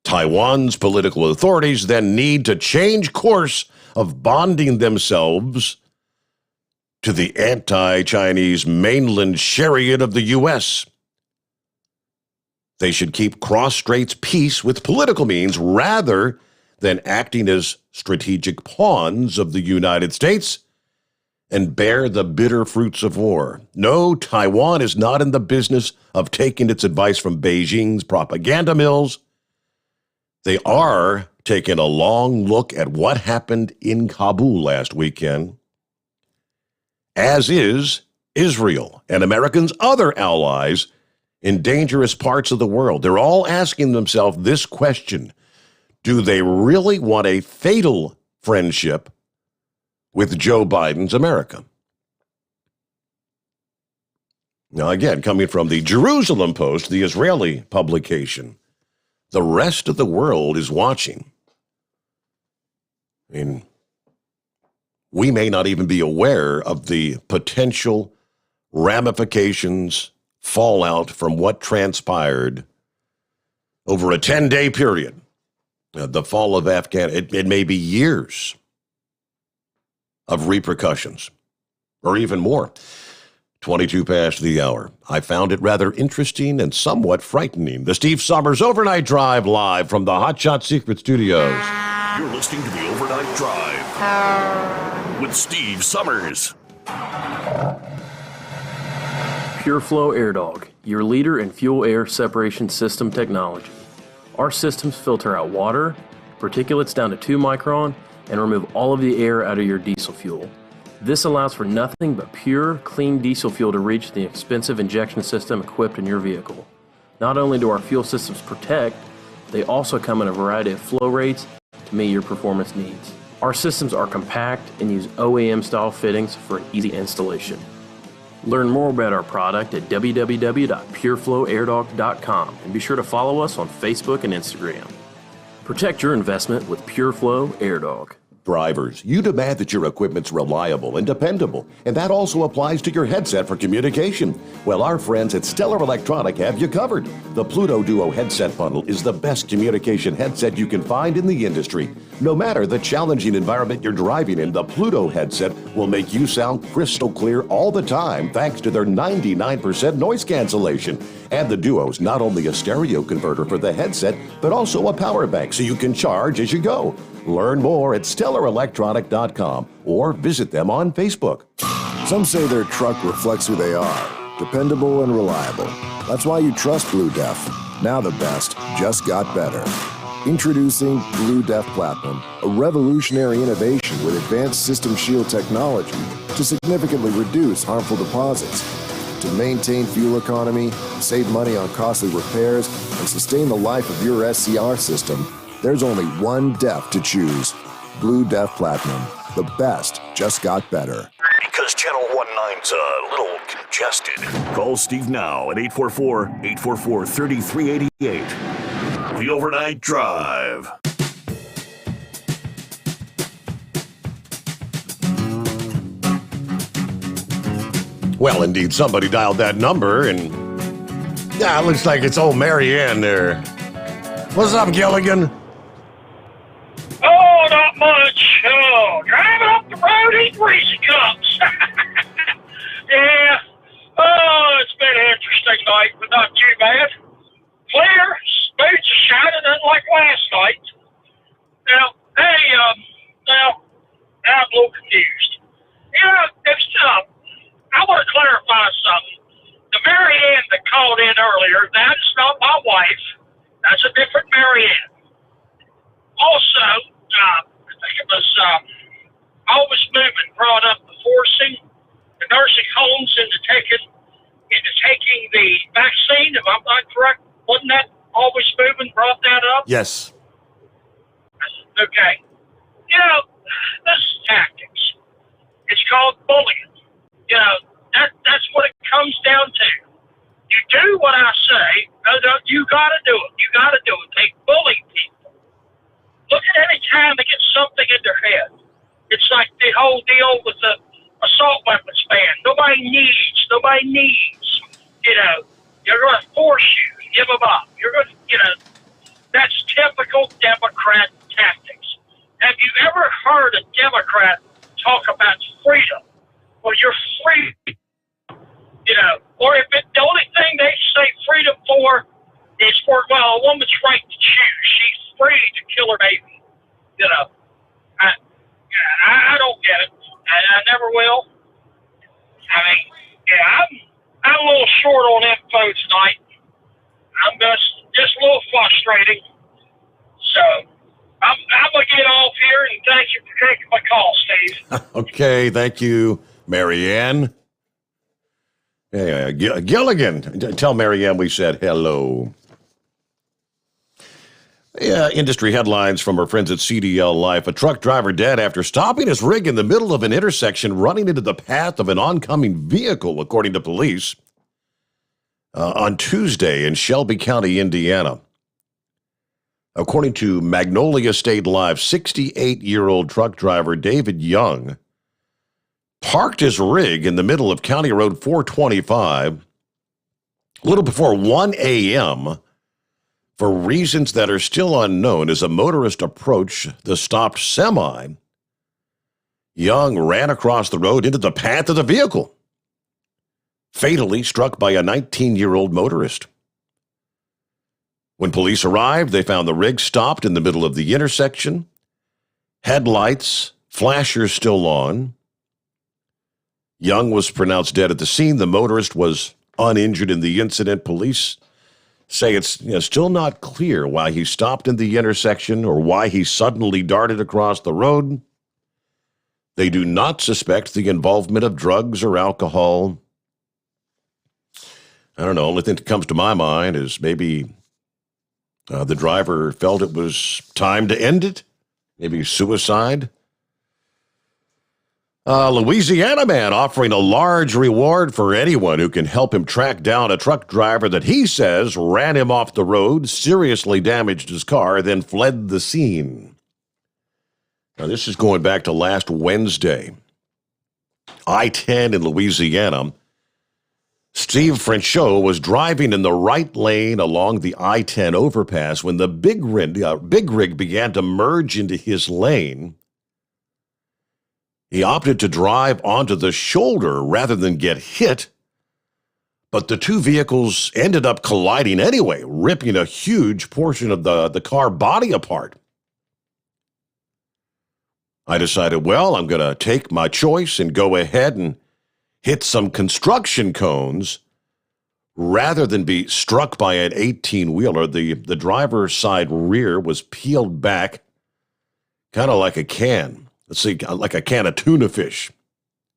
Taiwan's political authorities then need to change course of bonding themselves to the anti-Chinese mainland chariot of the U.S. They should keep cross-straits peace with political means rather than acting as strategic pawns of the United States and bear the bitter fruits of war. No, Taiwan is not in the business of taking its advice from Beijing's propaganda mills. They are taking a long look at what happened in Kabul last weekend, as is Israel and Americans' other allies in dangerous parts of the world. They're all asking themselves this question: do they really want a fatal friendship with Joe Biden's America? Now, again, coming from the Jerusalem Post, the Israeli publication, the rest of the world is watching. I mean, we may not even be aware of the potential ramifications, fallout from what transpired over a 10-day period. The fall of Afghanistan, it may be years of repercussions, or even more. 22 past the hour. I found it rather interesting and somewhat frightening. The Steve Sommers Overnight Drive live from the Hot Shot Secret Studios. You're listening to the Overnight Drive with Steve Sommers. Pure Flow Air Dog, your leader in fuel air separation system technology. Our systems filter out water, particulates down to 2 micron, and remove all of the air out of your diesel fuel. This allows for nothing but pure, clean diesel fuel to reach the expensive injection system equipped in your vehicle. Not only do our fuel systems protect, they also come in a variety of flow rates to meet your performance needs. Our systems are compact and use OEM-style fittings for easy installation. Learn more about our product at www.pureflowairdog.com and be sure to follow us on Facebook and Instagram. Protect your investment with Pure Flow Air Dog. Drivers, you demand that your equipment's reliable and dependable, and that also applies to your headset for communication. Well, our friends at Stellar Electronic have you covered. The Pluto Duo headset bundle is the best communication headset you can find in the industry. No matter the challenging environment you're driving in, the Pluto headset will make you sound crystal clear all the time thanks to their 99% noise cancellation. And the Duo's not only a stereo converter for the headset, but also a power bank so you can charge as you go. Learn more at StellarElectronic.com or visit them on Facebook. Some say their truck reflects who they are, dependable and reliable. That's why you trust Blue Def. Now the best just got better. Introducing Blue Def Platinum, a revolutionary innovation with advanced system shield technology to significantly reduce harmful deposits. To maintain fuel economy, save money on costly repairs, and sustain the life of your SCR system, there's only one DEF to choose. Blue Def Platinum. The best just got better. Because Channel 19's a little congested. Call Steve now at 844-844-3388. The Overnight Drive. Well, indeed, somebody dialed that number, and it looks like it's old Mary Ann there. What's up, Gilligan? Oh, not much. Oh, driving up the road eating Reese cups. Yeah. Oh, it's been an interesting night, but not too bad. Clear, smooth shining, unlike last night. Now, hey, now I'm a little confused. I want to clarify something. The Mary Ann that called in earlier, that's not my wife. That's a different Mary Ann. Also, I think it was Always Movement brought up the forcing the nursing homes into taking the vaccine. If I'm not correct, wasn't that Always Movement brought that up? Yes. Okay. This is tactics. It's called bullying. That's what it comes down to. You do what I You got to do it. You got to do it. They bully people. Look at any time they get something in their head. It's like the whole deal with the assault weapons ban. Nobody needs. You're going to force you to give them up. You're going to, that's typical Democrat tactics. Have you ever heard a Democrat talk about freedom? Well, you're free. Or if the only thing they say freedom for is for, a woman's right to choose. She's free to kill her baby. I don't get it. I never will. I mean, I'm a little short on info tonight. I'm just a little frustrating. So I'm going to get off here, and thank you for taking my call, Steve. Okay, thank you, Marianne. Yeah, Gilligan, tell Marianne we said hello. Yeah, industry headlines from our friends at CDL Life. A truck driver dead after stopping his rig in the middle of an intersection, running into the path of an oncoming vehicle, according to police, on Tuesday in Shelby County, Indiana. According to Magnolia State Live, 68-year-old truck driver David Young parked his rig in the middle of County Road 425 a little before 1 a.m., for reasons that are still unknown. As a motorist approached the stopped semi, Young ran across the road into the path of the vehicle, fatally struck by a 19-year-old motorist. When police arrived, they found the rig stopped in the middle of the intersection, headlights, flashers still on. Young was pronounced dead at the scene. The motorist was uninjured in the incident. Police say it's still not clear why he stopped in the intersection or why he suddenly darted across the road. They do not suspect the involvement of drugs or alcohol. I don't know. Only thing that comes to my mind is maybe the driver felt it was time to end it. Maybe suicide. Louisiana man offering a large reward for anyone who can help him track down a truck driver that he says ran him off the road, seriously damaged his car, then fled the scene. Now, this is going back to last Wednesday. I-10 in Louisiana. Steve Frenchot was driving in the right lane along the I-10 overpass when the big rig began to merge into his lane. He opted to drive onto the shoulder rather than get hit, but the two vehicles ended up colliding anyway, ripping a huge portion of the car body apart. I decided, I'm going to take my choice and go ahead and hit some construction cones rather than be struck by an 18-wheeler. The driver's side rear was peeled back, kind of like a can. Let's see, like a can of tuna fish.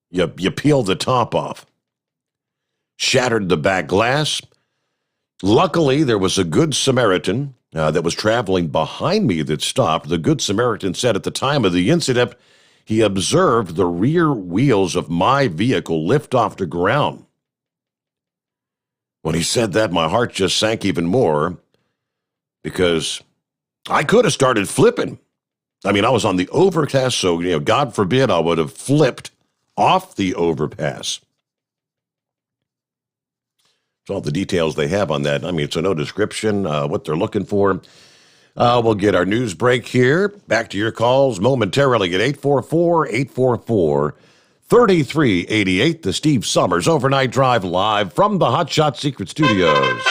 You peel the top off. Shattered the back glass. Luckily, there was a Good Samaritan that was traveling behind me that stopped. The Good Samaritan said at the time of the incident, he observed the rear wheels of my vehicle lift off the ground. When he said that, my heart just sank even more because I could have started flipping. I mean, I was on the overpass, so, God forbid I would have flipped off the overpass. It's all the details they have on that. I mean, it's no description, what they're looking for. We'll get our news break here. Back to your calls momentarily at 844-844-3388. The Steve Sommers Overnight Drive live from the Hot Shot Secret Studios.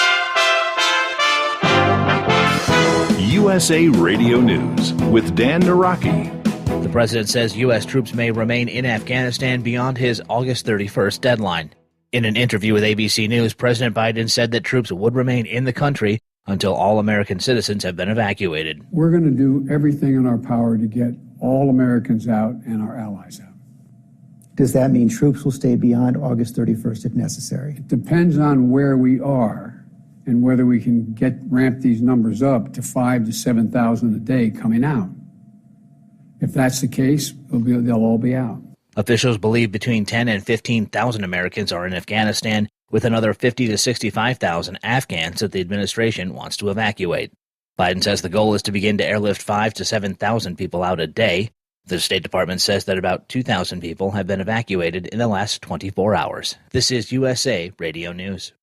USA Radio News with Dan Naraki. The president says U.S. troops may remain in Afghanistan beyond his August 31st deadline. In an interview with ABC News, President Biden said that troops would remain in the country until all American citizens have been evacuated. We're going to do everything in our power to get all Americans out and our allies out. Does that mean troops will stay beyond August 31st if necessary? It depends on where we are and whether we can ramp these numbers up to 5,000 to 7,000 a day coming out. If that's the case, they'll all be out. Officials believe between 10 and 15,000 Americans are in Afghanistan, with another 50 to 65,000 Afghans that the administration wants to evacuate. Biden says the goal is to begin to airlift 5,000 to 7,000 people out a day. The State Department says that about 2,000 people have been evacuated in the last 24 hours. This is USA Radio News.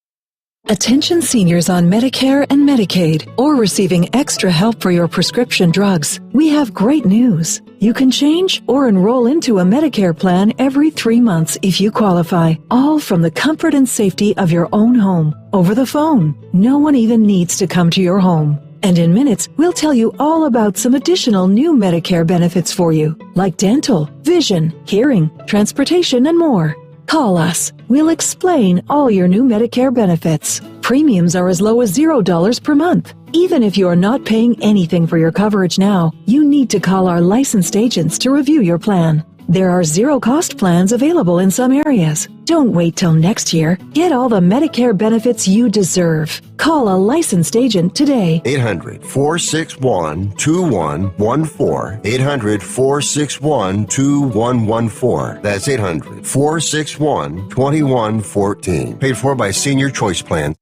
Attention seniors on Medicare and Medicaid or receiving extra help for your prescription drugs. We have great news. You can change or enroll into a Medicare plan every 3 months if you qualify, all from the comfort and safety of your own home, over the phone. No one even needs to come to your home. And in minutes, we'll tell you all about some additional new Medicare benefits for you, like dental, vision, hearing, transportation, and more. Call us. We'll explain all your new Medicare benefits. Premiums are as low as $0 per month. Even if you are not paying anything for your coverage now, you need to call our licensed agents to review your plan. There are zero-cost plans available in some areas. Don't wait till next year. Get all the Medicare benefits you deserve. Call a licensed agent today. 800-461-2114. 800-461-2114. That's 800-461-2114. Paid for by Senior Choice Plan.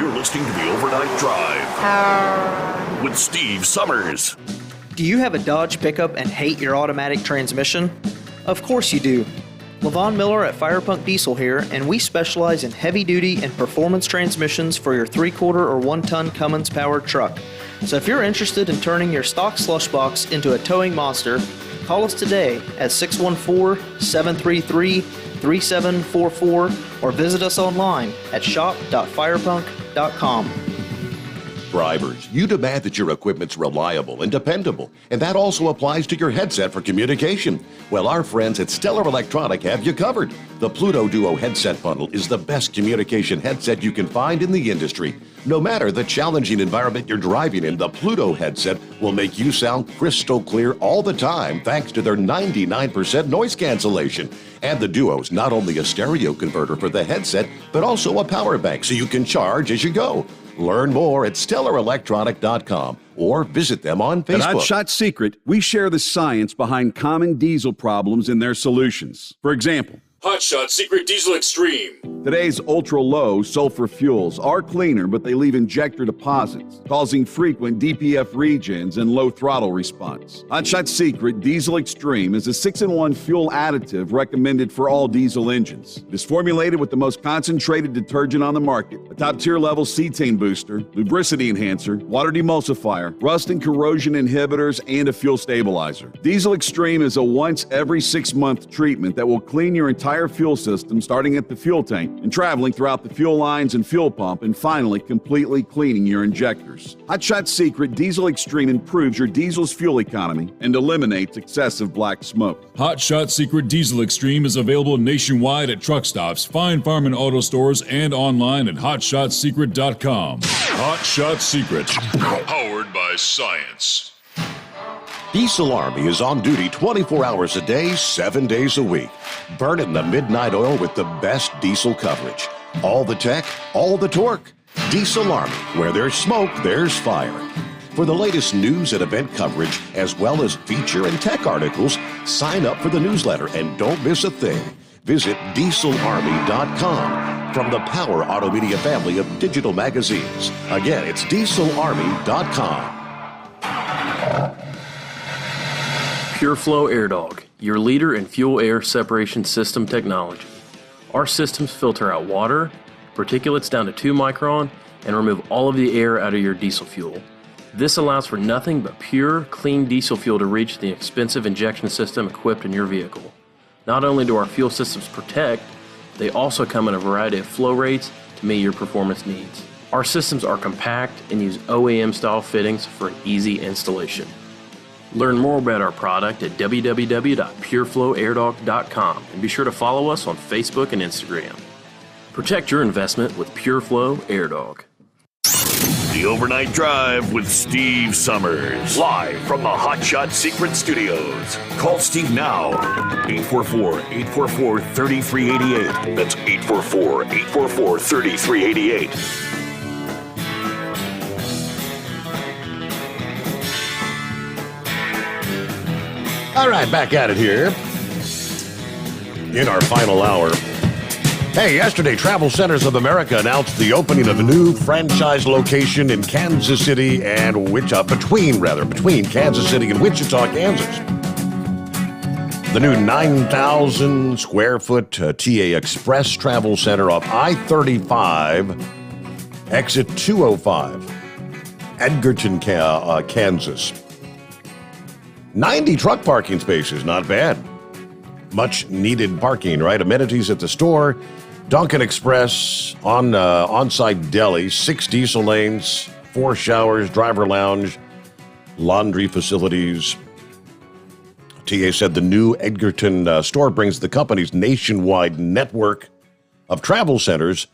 You're listening to the Overnight Drive with Steve Sommers. Do you have a Dodge pickup and hate your automatic transmission? Of course you do. LaVon Miller at Firepunk Diesel here, and we specialize in heavy-duty and performance transmissions for your 3-quarter or 1-ton Cummins-powered truck. So if you're interested in turning your stock slush box into a towing monster, call us today at 614-733-3744 or visit us online at shop.firepunk.com. Drivers, you demand that your equipment's reliable and dependable, and that also applies to your headset for communication. Well, our friends at Stellar Electronic have you covered. The Pluto Duo headset bundle is the best communication headset you can find in the industry. No matter the challenging environment you're driving in, the Pluto headset will make you sound crystal clear all the time thanks to their 99% noise cancellation. And the Duo's not only a stereo converter for the headset, but also a power bank so you can charge as you go. Learn more at StellarElectronic.com or visit them on Facebook. At Hot Shot Secret, we share the science behind common diesel problems and their solutions. For example, Hot Shot Secret Diesel Extreme. Today's ultra-low sulfur fuels are cleaner, but they leave injector deposits, causing frequent DPF regens and low throttle response. Hot Shot Secret Diesel Extreme is a 6-in-1 fuel additive recommended for all diesel engines. It is formulated with the most concentrated detergent on the market, a top-tier level cetane booster, lubricity enhancer, water demulsifier, rust and corrosion inhibitors, and a fuel stabilizer. Diesel Extreme is a once every 6-month treatment that will clean your entire fuel system, starting at the fuel tank and traveling throughout the fuel lines and fuel pump, and finally completely cleaning your injectors. Hot Shot Secret Diesel Extreme improves your diesel's fuel economy and eliminates excessive black smoke. Hot Shot Secret Diesel Extreme is available nationwide at truck stops, Fine Farm and auto stores, and online at hotshotsecret.com. Hot Shot Secret, powered by science. Diesel Army is on duty 24 hours a day, 7 days a week. Burning the midnight oil with the best diesel coverage. All the tech, all the torque. Diesel Army, where there's smoke, there's fire. For the latest news and event coverage, as well as feature and tech articles, sign up for the newsletter and don't miss a thing. Visit dieselarmy.com from the Power Auto Media family of digital magazines. Again, it's dieselarmy.com. PureFlow AirDog, your leader in fuel air separation system technology. Our systems filter out water, particulates down to 2 micron, and remove all of the air out of your diesel fuel. This allows for nothing but pure, clean diesel fuel to reach the expensive injection system equipped in your vehicle. Not only do our fuel systems protect, they also come in a variety of flow rates to meet your performance needs. Our systems are compact and use OEM-style fittings for an easy installation. Learn more about our product at www.pureflowairdog.com and be sure to follow us on Facebook and Instagram. Protect your investment with PureFlow AirDog. The Overnight Drive with Steve Sommers. Live from the Hot Shot Secret Studios. Call Steve now. 844-844-3388. That's 844-844-3388. All right, back at it here in our final hour. Hey, yesterday, Travel Centers of America announced the opening of a new franchise location in Kansas City and between Kansas City and Wichita, Kansas. The new 9,000 square foot TA Express Travel Center off I-35, exit 205, Edgerton, Kansas. 90 truck parking spaces, not bad. Much needed parking, right? Amenities at the store, Dunkin' Express, on-site deli, 6 diesel lanes, 4 showers, driver lounge, laundry facilities. TA said the new Edgerton store brings the company's nationwide network of travel centers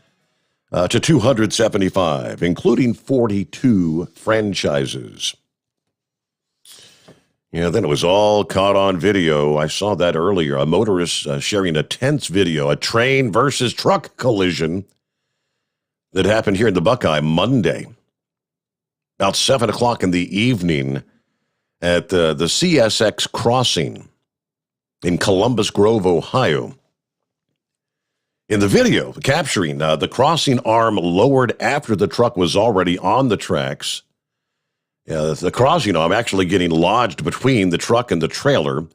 to 275, including 42 franchises. Yeah, then it was all caught on video. I saw that earlier. A motorist sharing a tense video, a train versus truck collision that happened here in the Buckeye Monday. About 7 o'clock in the evening at the CSX crossing in Columbus Grove, Ohio. In the video, capturing the crossing arm lowered after the truck was already on the tracks. The crossing arm actually getting lodged between the truck and the trailer.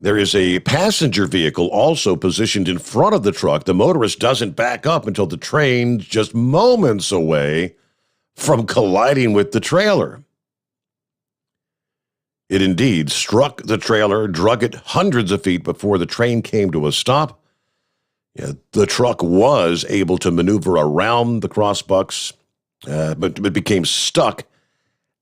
There is a passenger vehicle also positioned in front of the truck. The motorist doesn't back up until the train's just moments away from colliding with the trailer. It indeed struck the trailer, drug it hundreds of feet before the train came to a stop. The truck was able to maneuver around the crossbucks, but it became stuck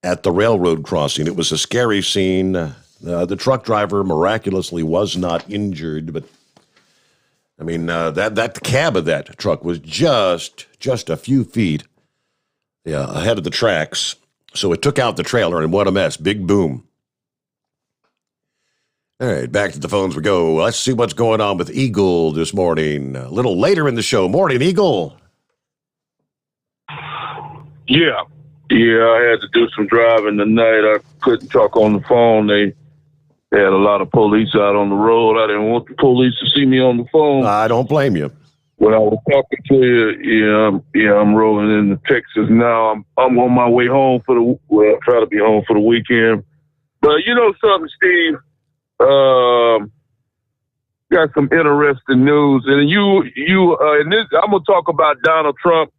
at the railroad crossing. It was a scary scene. The truck driver miraculously was not injured, but I mean, that cab of that truck was just a few feet ahead of the tracks. So it took out the trailer, and what a mess. Big boom. All right, back to the phones we go. Let's see what's going on with Eagle this morning. A little later in the show. Morning, Eagle. Yeah, I had to do some driving tonight. I couldn't talk on the phone. They had a lot of police out on the road. I didn't want the police to see me on the phone. I don't blame you. When I was talking to you, I'm rolling into Texas now. I'm on my way home try to be home for the weekend. But you know something, Steve? Got some interesting news, and and this, I'm gonna talk about Donald Trump,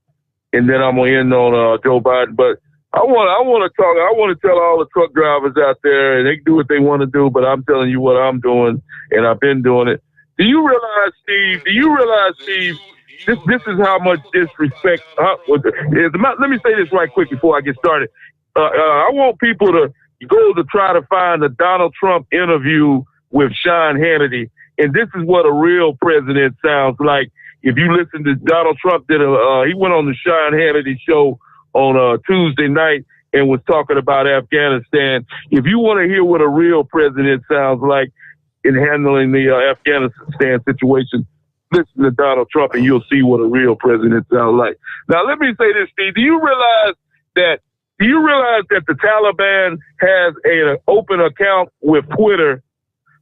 and then I'm gonna end on Joe Biden. But I want to tell all the truck drivers out there, and they can do what they want to do. But I'm telling you what I'm doing, and I've been doing it. Do you realize, Steve? This is how much disrespect. Let me say this right quick before I get started. I want people to go to try to find a Donald Trump interview with Sean Hannity, and this is what a real president sounds like. If you listen to Donald Trump, he went on the Sean Hannity show on Tuesday night and was talking about Afghanistan. If you want to hear what a real president sounds like in handling the Afghanistan situation, listen to Donald Trump and you'll see what a real president sounds like. Now, let me say this, Steve. Do you realize that the Taliban has an open account with Twitter,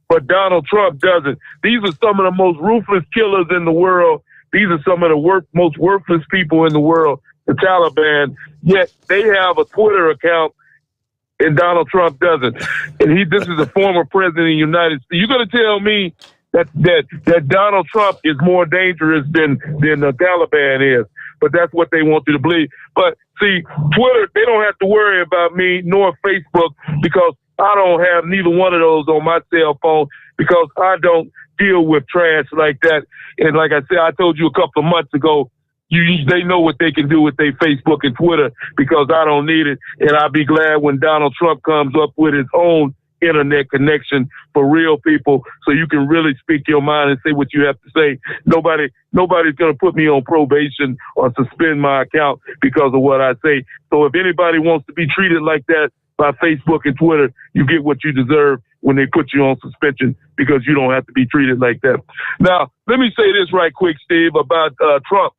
but Donald Trump doesn't? These are some of the most ruthless killers in the world. These are some of the most worthless people in the world, the Taliban, yet they have a Twitter account and Donald Trump doesn't. And this is a former president of the United States. You're going to tell me that Donald Trump is more dangerous than the Taliban is. But that's what they want you to believe. But see, Twitter, they don't have to worry about me nor Facebook because I don't have neither one of those on my cell phone because I don't deal with trash like that. And like I said, I told you a couple of months ago, they know what they can do with their Facebook and Twitter because I don't need it. And I'll be glad when Donald Trump comes up with his own internet connection for real people so you can really speak your mind and say what you have to say. Nobody's going to put me on probation or suspend my account because of what I say. So if anybody wants to be treated like that by Facebook and Twitter, you get what you deserve when they put you on suspension because you don't have to be treated like that. Now, let me say this right quick, Steve, about Trump.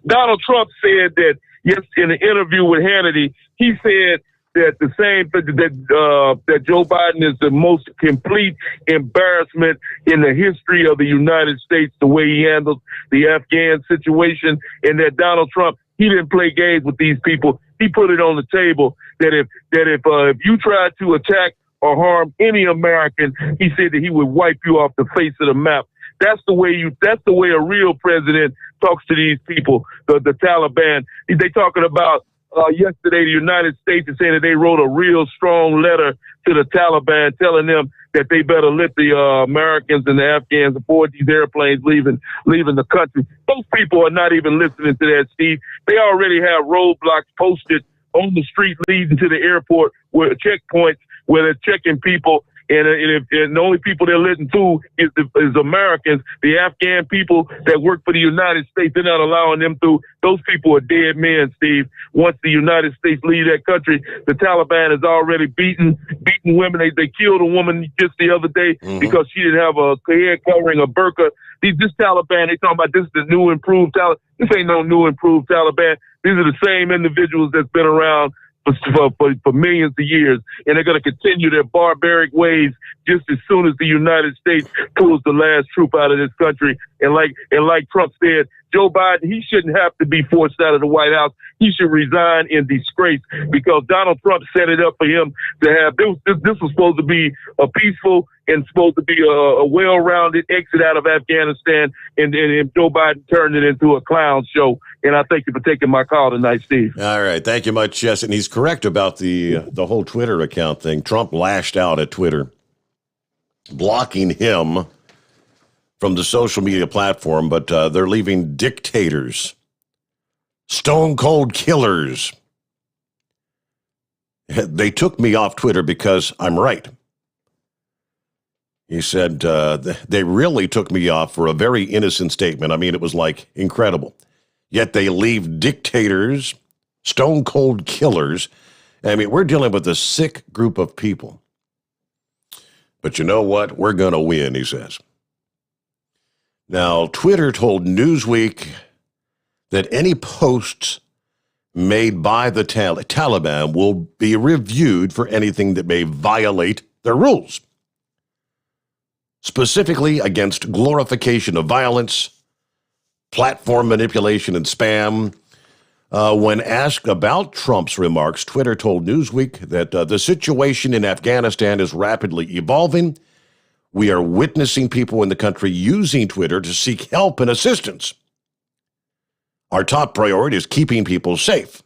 Donald Trump said that, yes, in an interview with Hannity, he said that the same that Joe Biden is the most complete embarrassment in the history of the United States, the way he handled the Afghan situation, and that Donald Trump, he didn't play games with these people. He put it on the table that if you tried to attack or harm any American, he said that he would wipe you off the face of the map. That's the way a real president talks to these people, the Taliban. They talking about yesterday the United States is saying that they wrote a real strong letter to the Taliban telling them that they better let the Americans and the Afghans aboard these airplanes leaving the country. Those people are not even listening to that, Steve. They already have roadblocks posted on the street leading to the airport where checkpoints where they're checking people. And the only people they're letting through is Americans. The Afghan people that work for the United States, they're not allowing them through. Those people are dead men, Steve. Once the United States leave that country, the Taliban has already beaten women. They killed a woman just the other day because she didn't have a head covering, a burqa. This Taliban, they talking about this is the new improved Taliban. This ain't no new improved Taliban. These are the same individuals that's been around for millions of years, and they're going to continue their barbaric ways just as soon as the United States pulls the last troop out of this country. And like Trump said, Joe Biden, he shouldn't have to be forced out of the White House. He should resign in disgrace because Donald Trump set it up for him to have this was supposed to be a peaceful and supposed to be a well-rounded exit out of Afghanistan, and Joe Biden turned it into a clown show. And I thank you for taking my call tonight, Steve. All right. Thank you much, Jess. And he's correct about the whole Twitter account thing. Trump lashed out at Twitter, blocking him from the social media platform, but they're leaving dictators, stone cold killers. They took me off Twitter because I'm right. He said they really took me off for a very innocent statement. I mean, it was like incredible. Yet they leave dictators, stone cold killers. I mean, we're dealing with a sick group of people. But you know what? We're going to win, he says. Now, Twitter told Newsweek that any posts made by the Taliban will be reviewed for anything that may violate their rules, specifically against glorification of violence, platform manipulation, and spam. When asked about Trump's remarks, Twitter told Newsweek that the situation in Afghanistan is rapidly evolving. We are witnessing people in the country using Twitter to seek help and assistance. Our top priority is keeping people safe.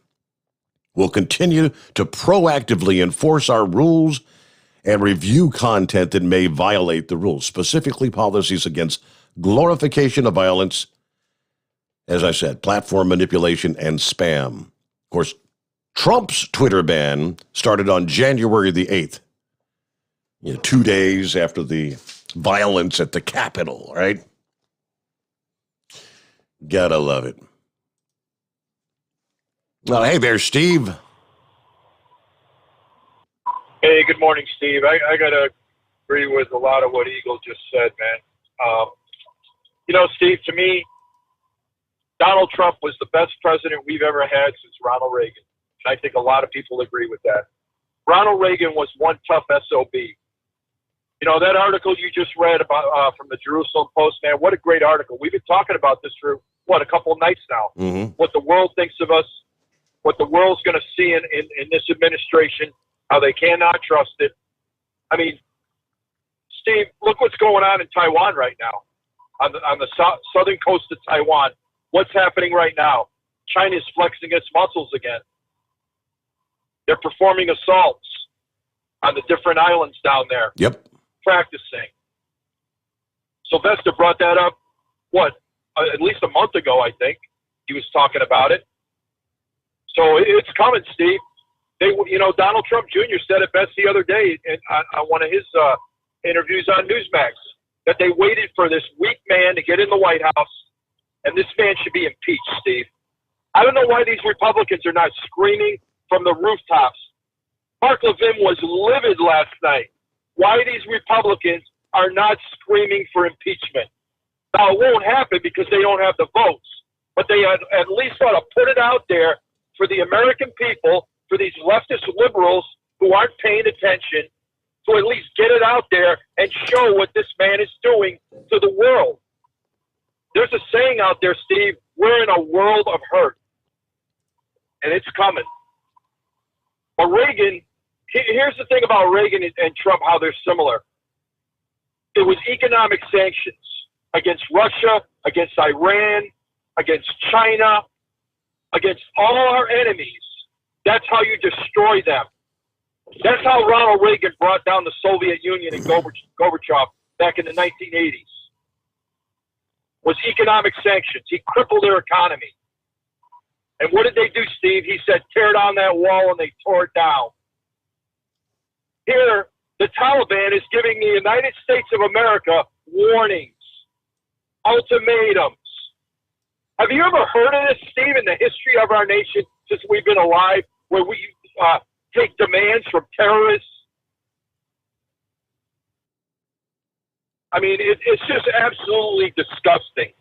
We'll continue to proactively enforce our rules and review content that may violate the rules, specifically policies against glorification of violence, as I said, platform manipulation, and spam. Of course, Trump's Twitter ban started on January the 8th. 2 days after the violence at the Capitol, right? Gotta love it. Well, hey there, Steve. Hey, good morning, Steve. I got to agree with a lot of what Eagle just said, man. Steve, to me, Donald Trump was the best president we've ever had since Ronald Reagan. And I think a lot of people agree with that. Ronald Reagan was one tough SOB. That article you just read about from the Jerusalem Post, man, what a great article. We've been talking about this for, a couple of nights now. Mm-hmm. What the world thinks of us, what the world's going to see in this administration, how they cannot trust it. I mean, Steve, look what's going on in Taiwan right now, on the southern coast of Taiwan. What's happening right now? China's flexing its muscles again. They're performing assaults on the different islands down there. Yep. Practicing. Sylvester brought that up, at least a month ago, I think. He was talking about it. So it's coming, Steve. Donald Trump Jr. said it best the other day on one of his interviews on Newsmax, that they waited for this weak man to get in the White House, and this man should be impeached, Steve. I don't know why these Republicans are not screaming from the rooftops. Mark Levin was livid last night. Why these Republicans are not screaming for impeachment. Now, it won't happen because they don't have the votes, but they at least ought to put it out there for the American people for these leftist liberals who aren't paying attention to at least get it out there and show what this man is doing to the world. There's a saying out there, Steve, we're in a world of hurt, and it's coming. But Reagan, here's the thing about Reagan and Trump, how they're similar. It was economic sanctions against Russia, against Iran, against China, against all our enemies. That's how you destroy them. That's how Ronald Reagan brought down the Soviet Union and Gorbachev back in the 1980s. Was economic sanctions. He crippled their economy. And what did they do, Steve? He said, tear down that wall, and they tore it down. Here, the Taliban is giving the United States of America warnings, ultimatums. Have you ever heard of this, Steve, in the history of our nation since we've been alive, where we take demands from terrorists? I mean, it's just absolutely disgusting.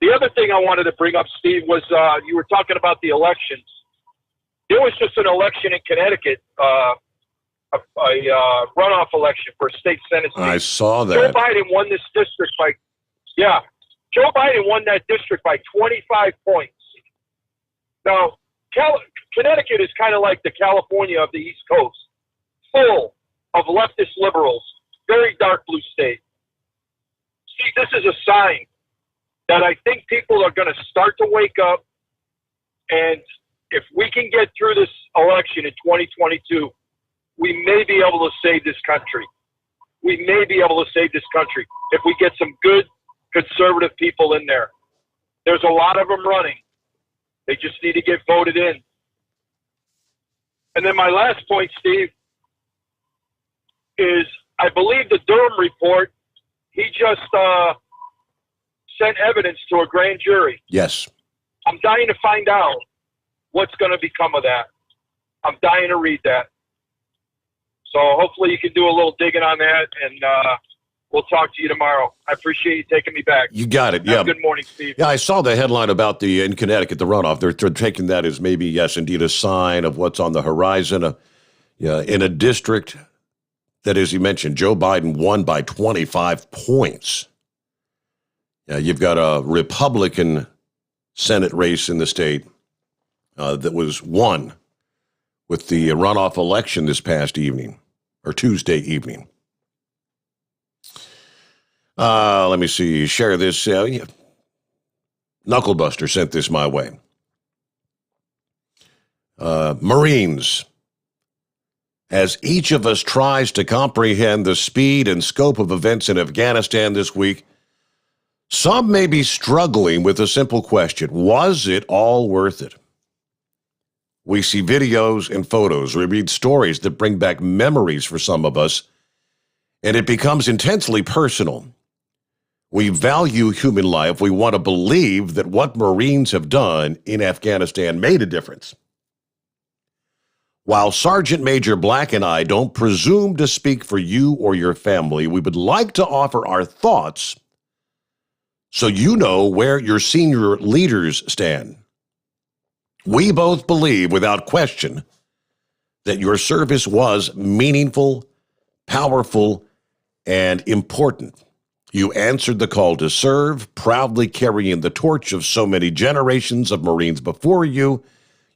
The other thing I wanted to bring up, Steve, was you were talking about the elections. There was just an election in Connecticut, a runoff election for a state Senate seat. I saw that. Joe Biden won this district by, Joe Biden won that district by 25 points. Now, Connecticut is kind of like the California of the East Coast, full of leftist liberals, very dark blue state. See, this is a sign that I think people are going to start to wake up, and if we can get through this election in 2022, we may be able to save this country. We may be able to save this country if we get some good conservative people in there. There's a lot of them running. They just need to get voted in. And then my last point, Steve, is I believe the Durham report, he just sent evidence to a grand jury. Yes. I'm dying to find out what's going to become of that. I'm dying to read that. So hopefully you can do a little digging on that, and we'll talk to you tomorrow. I appreciate you taking me back. You got it. Good morning, Steve. Yeah, I saw the headline about in Connecticut, the runoff. They're taking that as maybe, yes, indeed, a sign of what's on the horizon. In a district that, as you mentioned, Joe Biden won by 25 points. You've got a Republican Senate race in the state that was won with the runoff election this past evening, or Tuesday evening. Let me see. Share this. Knucklebuster sent this my way. Marines. As each of us tries to comprehend the speed and scope of events in Afghanistan this week, some may be struggling with a simple question. Was it all worth it? We see videos and photos. We read stories that bring back memories for some of us, and it becomes intensely personal. We value human life. We want to believe that what Marines have done in Afghanistan made a difference. While Sergeant Major Black and I don't presume to speak for you or your family, we would like to offer our thoughts so you know where your senior leaders stand. We both believe, without question, that your service was meaningful, powerful, and important. You answered the call to serve, proudly carrying the torch of so many generations of Marines before you.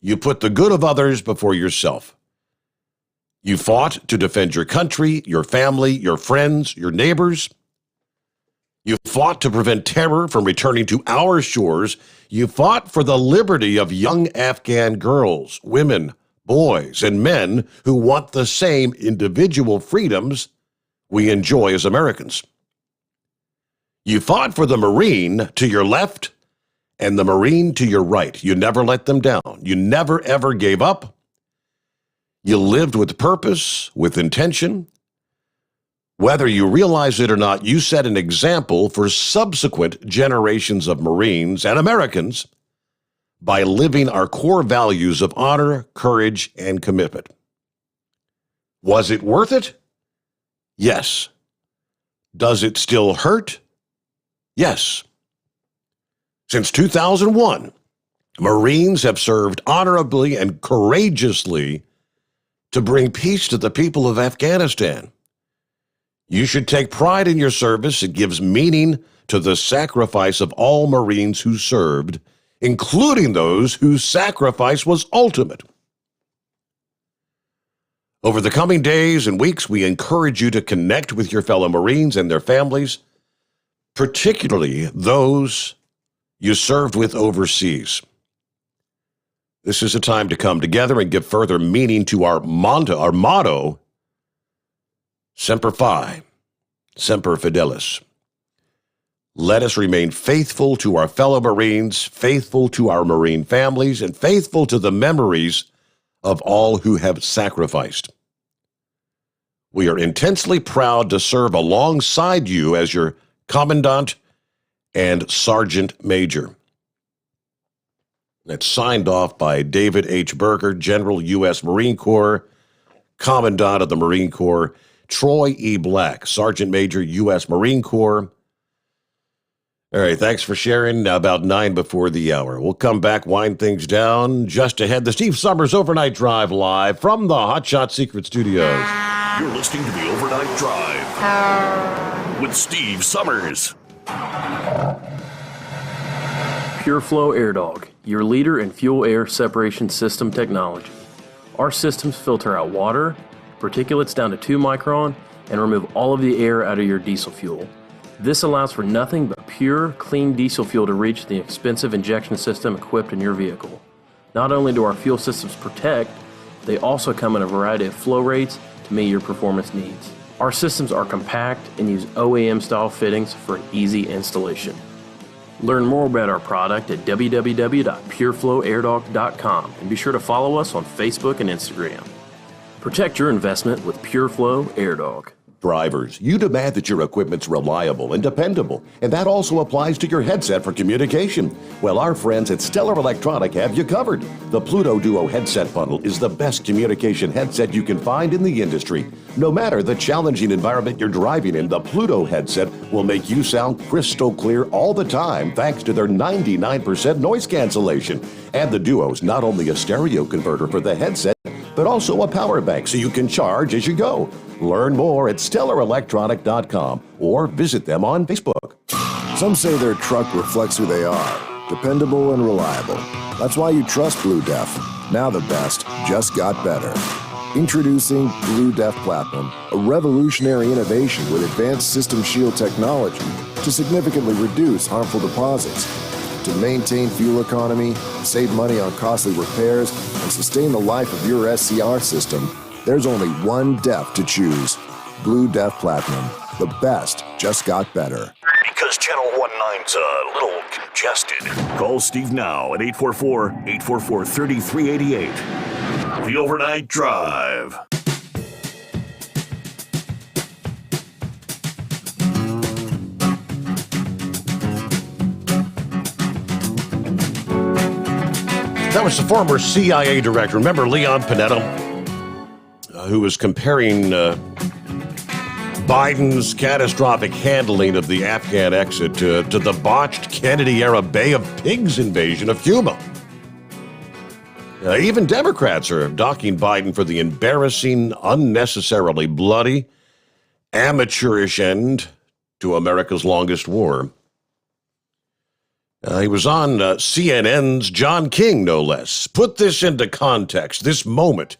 You put the good of others before yourself. You fought to defend your country, your family, your friends, your neighbors. You fought to prevent terror from returning to our shores. You fought for the liberty of young Afghan girls, women, boys, and men who want the same individual freedoms we enjoy as Americans. You fought for the Marine to your left and the Marine to your right. You never let them down. You never, ever gave up. You lived with purpose, with intention. Whether you realize it or not, you set an example for subsequent generations of Marines and Americans by living our core values of honor, courage, and commitment. Was it worth it? Yes. Does it still hurt? Yes. Since 2001, Marines have served honorably and courageously to bring peace to the people of Afghanistan. You should take pride in your service. It gives meaning to the sacrifice of all Marines who served, including those whose sacrifice was ultimate. Over the coming days and weeks, we encourage you to connect with your fellow Marines and their families, particularly those you served with overseas. This is a time to come together and give further meaning to our motto, Semper Fi, Semper Fidelis. Let us remain faithful to our fellow Marines, faithful to our Marine families, and faithful to the memories of all who have sacrificed. We are intensely proud to serve alongside you as your Commandant and Sergeant Major. That's signed off by David H. Berger, General U.S. Marine Corps, Commandant of the Marine Corps, Troy E. Black, Sergeant Major, U.S. Marine Corps. All right, thanks for sharing. Now about 9 before the hour. We'll come back, wind things down. Just ahead, the Steve Sommers Overnight Drive live from the Hot Shot Secret Studios. You're listening to the Overnight Drive with Steve Sommers. Pure Flow Air Dog, your leader in fuel air separation system technology. Our systems filter out water, particulates down to 2 micron, and remove all of the air out of your diesel fuel. This allows for nothing but pure, clean diesel fuel to reach the expensive injection system equipped in your vehicle. Not only do our fuel systems protect, they also come in a variety of flow rates to meet your performance needs. Our systems are compact and use OEM-style fittings for an easy installation. Learn more about our product at www.pureflowairdog.com and be sure to follow us on Facebook and Instagram. Protect your investment with Pure Flow Air Dog. Drivers, you demand that your equipment's reliable and dependable, and that also applies to your headset for communication. Well, our friends at Stellar Electronic have you covered. The Pluto Duo headset bundle is the best communication headset you can find in the industry. No matter the challenging environment you're driving in, the Pluto headset will make you sound crystal clear all the time thanks to their 99% noise cancellation. And the Duo's not only a stereo converter for the headset, but also a power bank so you can charge as you go. Learn more at StellarElectronic.com or visit them on Facebook. Some say their truck reflects who they are, dependable and reliable. That's why you trust Blue Def. Now the best just got better. Introducing Blue Def Platinum, a revolutionary innovation with advanced system shield technology to significantly reduce harmful deposits. To maintain fuel economy, save money on costly repairs, and sustain the life of your SCR system, there's only one DEF to choose. Blue Def Platinum. The best just got better. Because Channel 19's a little congested. Call Steve now at 844-844-3388. The Overnight Drive. That was the former CIA director. Remember Leon Panetta, who was comparing Biden's catastrophic handling of the Afghan exit to the botched Kennedy-era Bay of Pigs invasion of Cuba. Even Democrats are docking Biden for the embarrassing, unnecessarily bloody, amateurish end to America's longest war. He was on CNN's John King, no less. Put this into context. This moment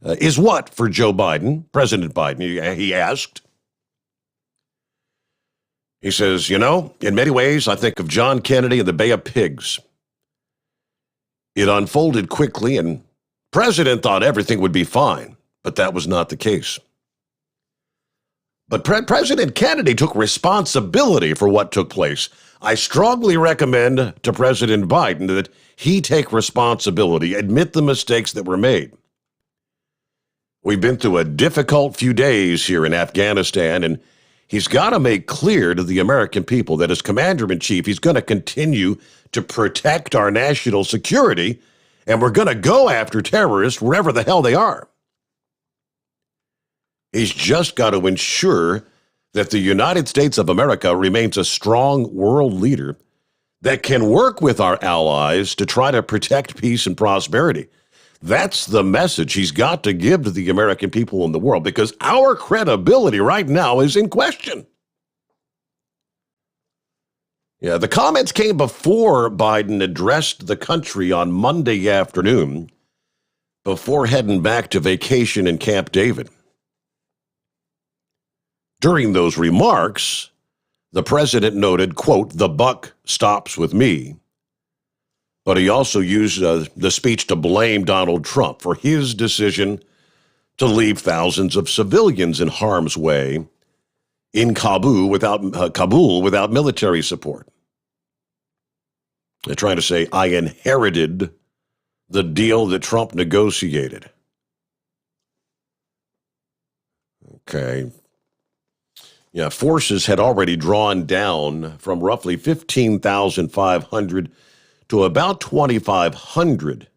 is what for Joe Biden, President Biden, he asked. He says, you know, in many ways, I think of John Kennedy and the Bay of Pigs. It unfolded quickly, and President thought everything would be fine, but that was not the case. But President Kennedy took responsibility for what took place. I strongly recommend to President Biden that he take responsibility, admit the mistakes that were made. We've been through a difficult few days here in Afghanistan, and he's got to make clear to the American people that as Commander-in-Chief, he's going to continue to protect our national security, and we're going to go after terrorists wherever the hell they are. He's just got to ensure that the United States of America remains a strong world leader, that can work with our allies to try to protect peace and prosperity. That's the message he's got to give to the American people and the world, because our credibility right now is in question. Yeah, the comments came before Biden addressed the country on Monday afternoon before heading back to vacation in Camp David. During those remarks, the president noted, quote, "The buck stops with me." But he also used the speech to blame Donald Trump for his decision to leave thousands of civilians in harm's way in Kabul without military support. They're trying to say, I inherited the deal that Trump negotiated. Okay. Yeah, forces had already drawn down from roughly 15,500 to about 2,500.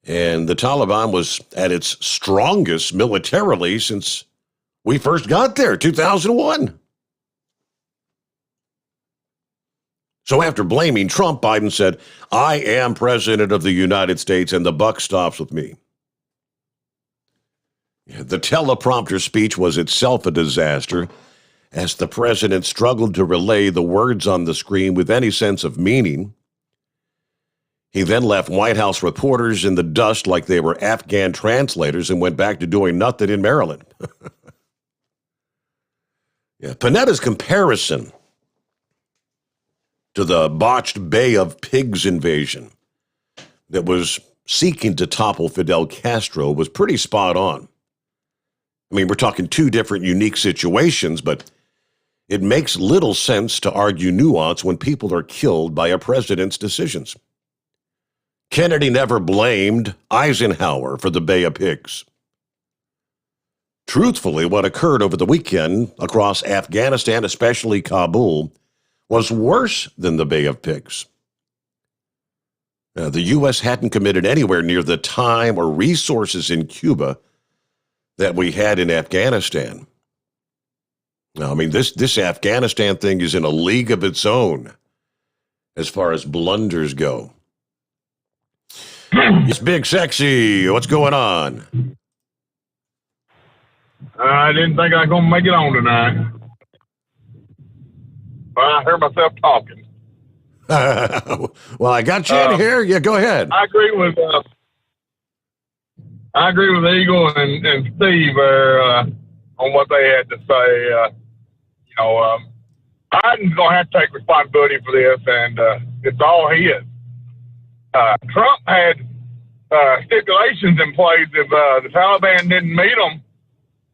And the Taliban was at its strongest militarily since we first got there, 2001. So after blaming Trump, Biden said, I am president of the United States and the buck stops with me. The teleprompter speech was itself a disaster, as the president struggled to relay the words on the screen with any sense of meaning. He then left White House reporters in the dust like they were Afghan translators and went back to doing nothing in Maryland. Panetta's comparison to the botched Bay of Pigs invasion that was seeking to topple Fidel Castro was pretty spot on. I mean, we're talking two different unique situations, but it makes little sense to argue nuance when people are killed by a president's decisions. Kennedy never blamed Eisenhower for the Bay of Pigs. Truthfully, what occurred over the weekend across Afghanistan, especially Kabul, was worse than the Bay of Pigs. The U.S. hadn't committed anywhere near the time or resources in Cuba that we had in Afghanistan. I mean, this Afghanistan thing is in a league of its own as far as blunders go. It's Big Sexy. What's going on? I didn't think I was going to make it on tonight. But I heard myself talking. Well, I got you in here. Yeah, go ahead. I agree with Eagle and Steve on what they had to say. Biden's going to have to take responsibility for this, and it's all his. Trump had stipulations in place. If the Taliban didn't meet them,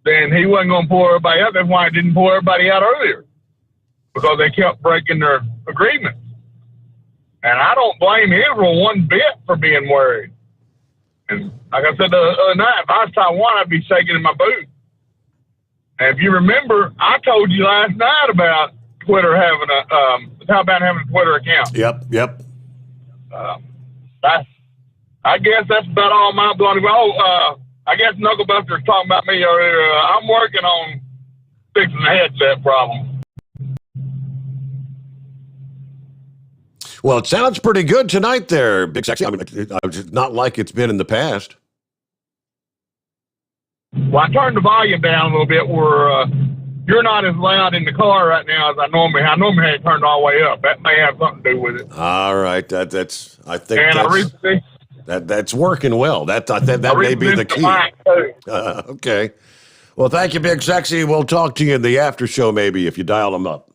then he wasn't going to pull everybody out. That's why he didn't pull everybody out earlier, because they kept breaking their agreements. And I don't blame Israel one bit for being worried. And like I said the other night, if I was Taiwan, I'd be shaking in my boots. And if you remember, I told you last night about Twitter having the Taliban having a Twitter account. Yep. I guess that's about all my bloody. I guess Knucklebuster's talking about me earlier. I'm working on fixing the headset problem. Well, it sounds pretty good tonight there, Big Sexy. I mean, it's not like it's been in the past. Well, I turned the volume down a little bit where you're not as loud in the car right now as I normally have. I normally had it turned all the way up. That may have something to do with it. All right. That's working well. That may be the key. Okay. Well, thank you, Big Sexy. We'll talk to you in the after show, maybe, if you dial them up.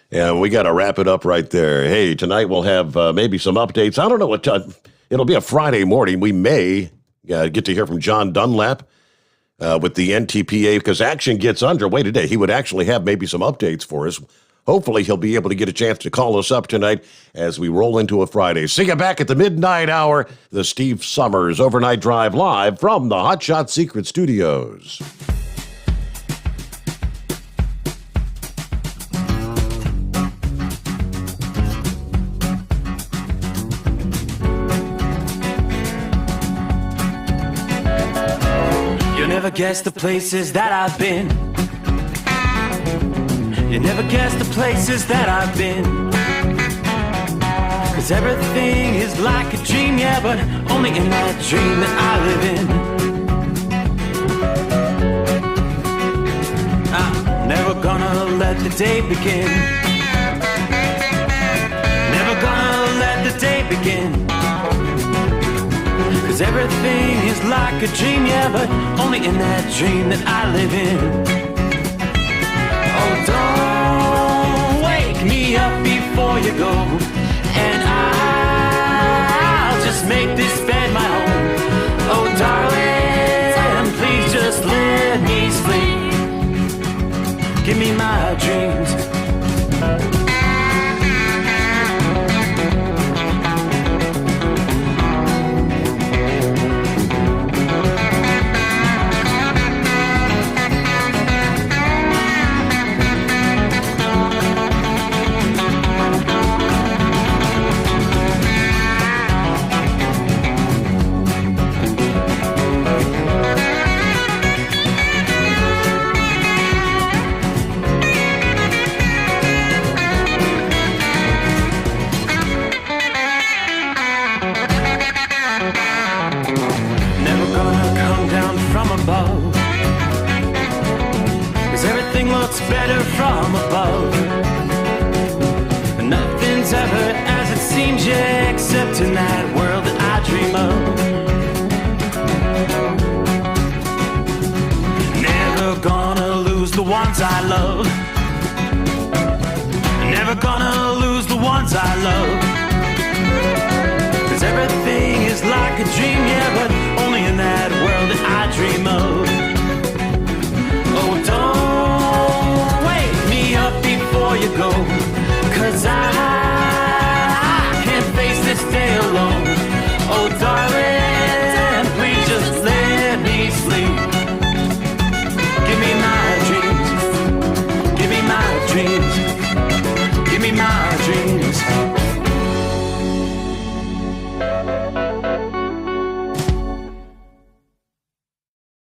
And we got to wrap it up right there. Hey, tonight we'll have maybe some updates. I don't know what time. It'll be a Friday morning. We may get to hear from John Dunlap with the NTPA, because action gets underway today. He would actually have maybe some updates for us. Hopefully he'll be able to get a chance to call us up tonight as we roll into a Friday. See you back at the midnight hour, the Steve Sommers Overnight Drive live from the Hot Shot Secret Studios. You'll never guess the places that I've been. You never guess the places that I've been. 'Cause everything is like a dream, yeah, but only in that dream that I live in. I'm never gonna let the day begin. Never gonna let the day begin. 'Cause everything is like a dream, yeah, but only in that dream that I live in. Oh, don't wake me up before you go, and I'll just make this bed my home. Oh, darling, please just let me sleep. Give me my dreams. Better from above. Nothing's ever as it seems, yeah, except in that world that I dream of. Never gonna lose the ones I love. Never gonna lose the ones I love. 'Cause everything is like a dream, yeah, but only in that world that I dream of.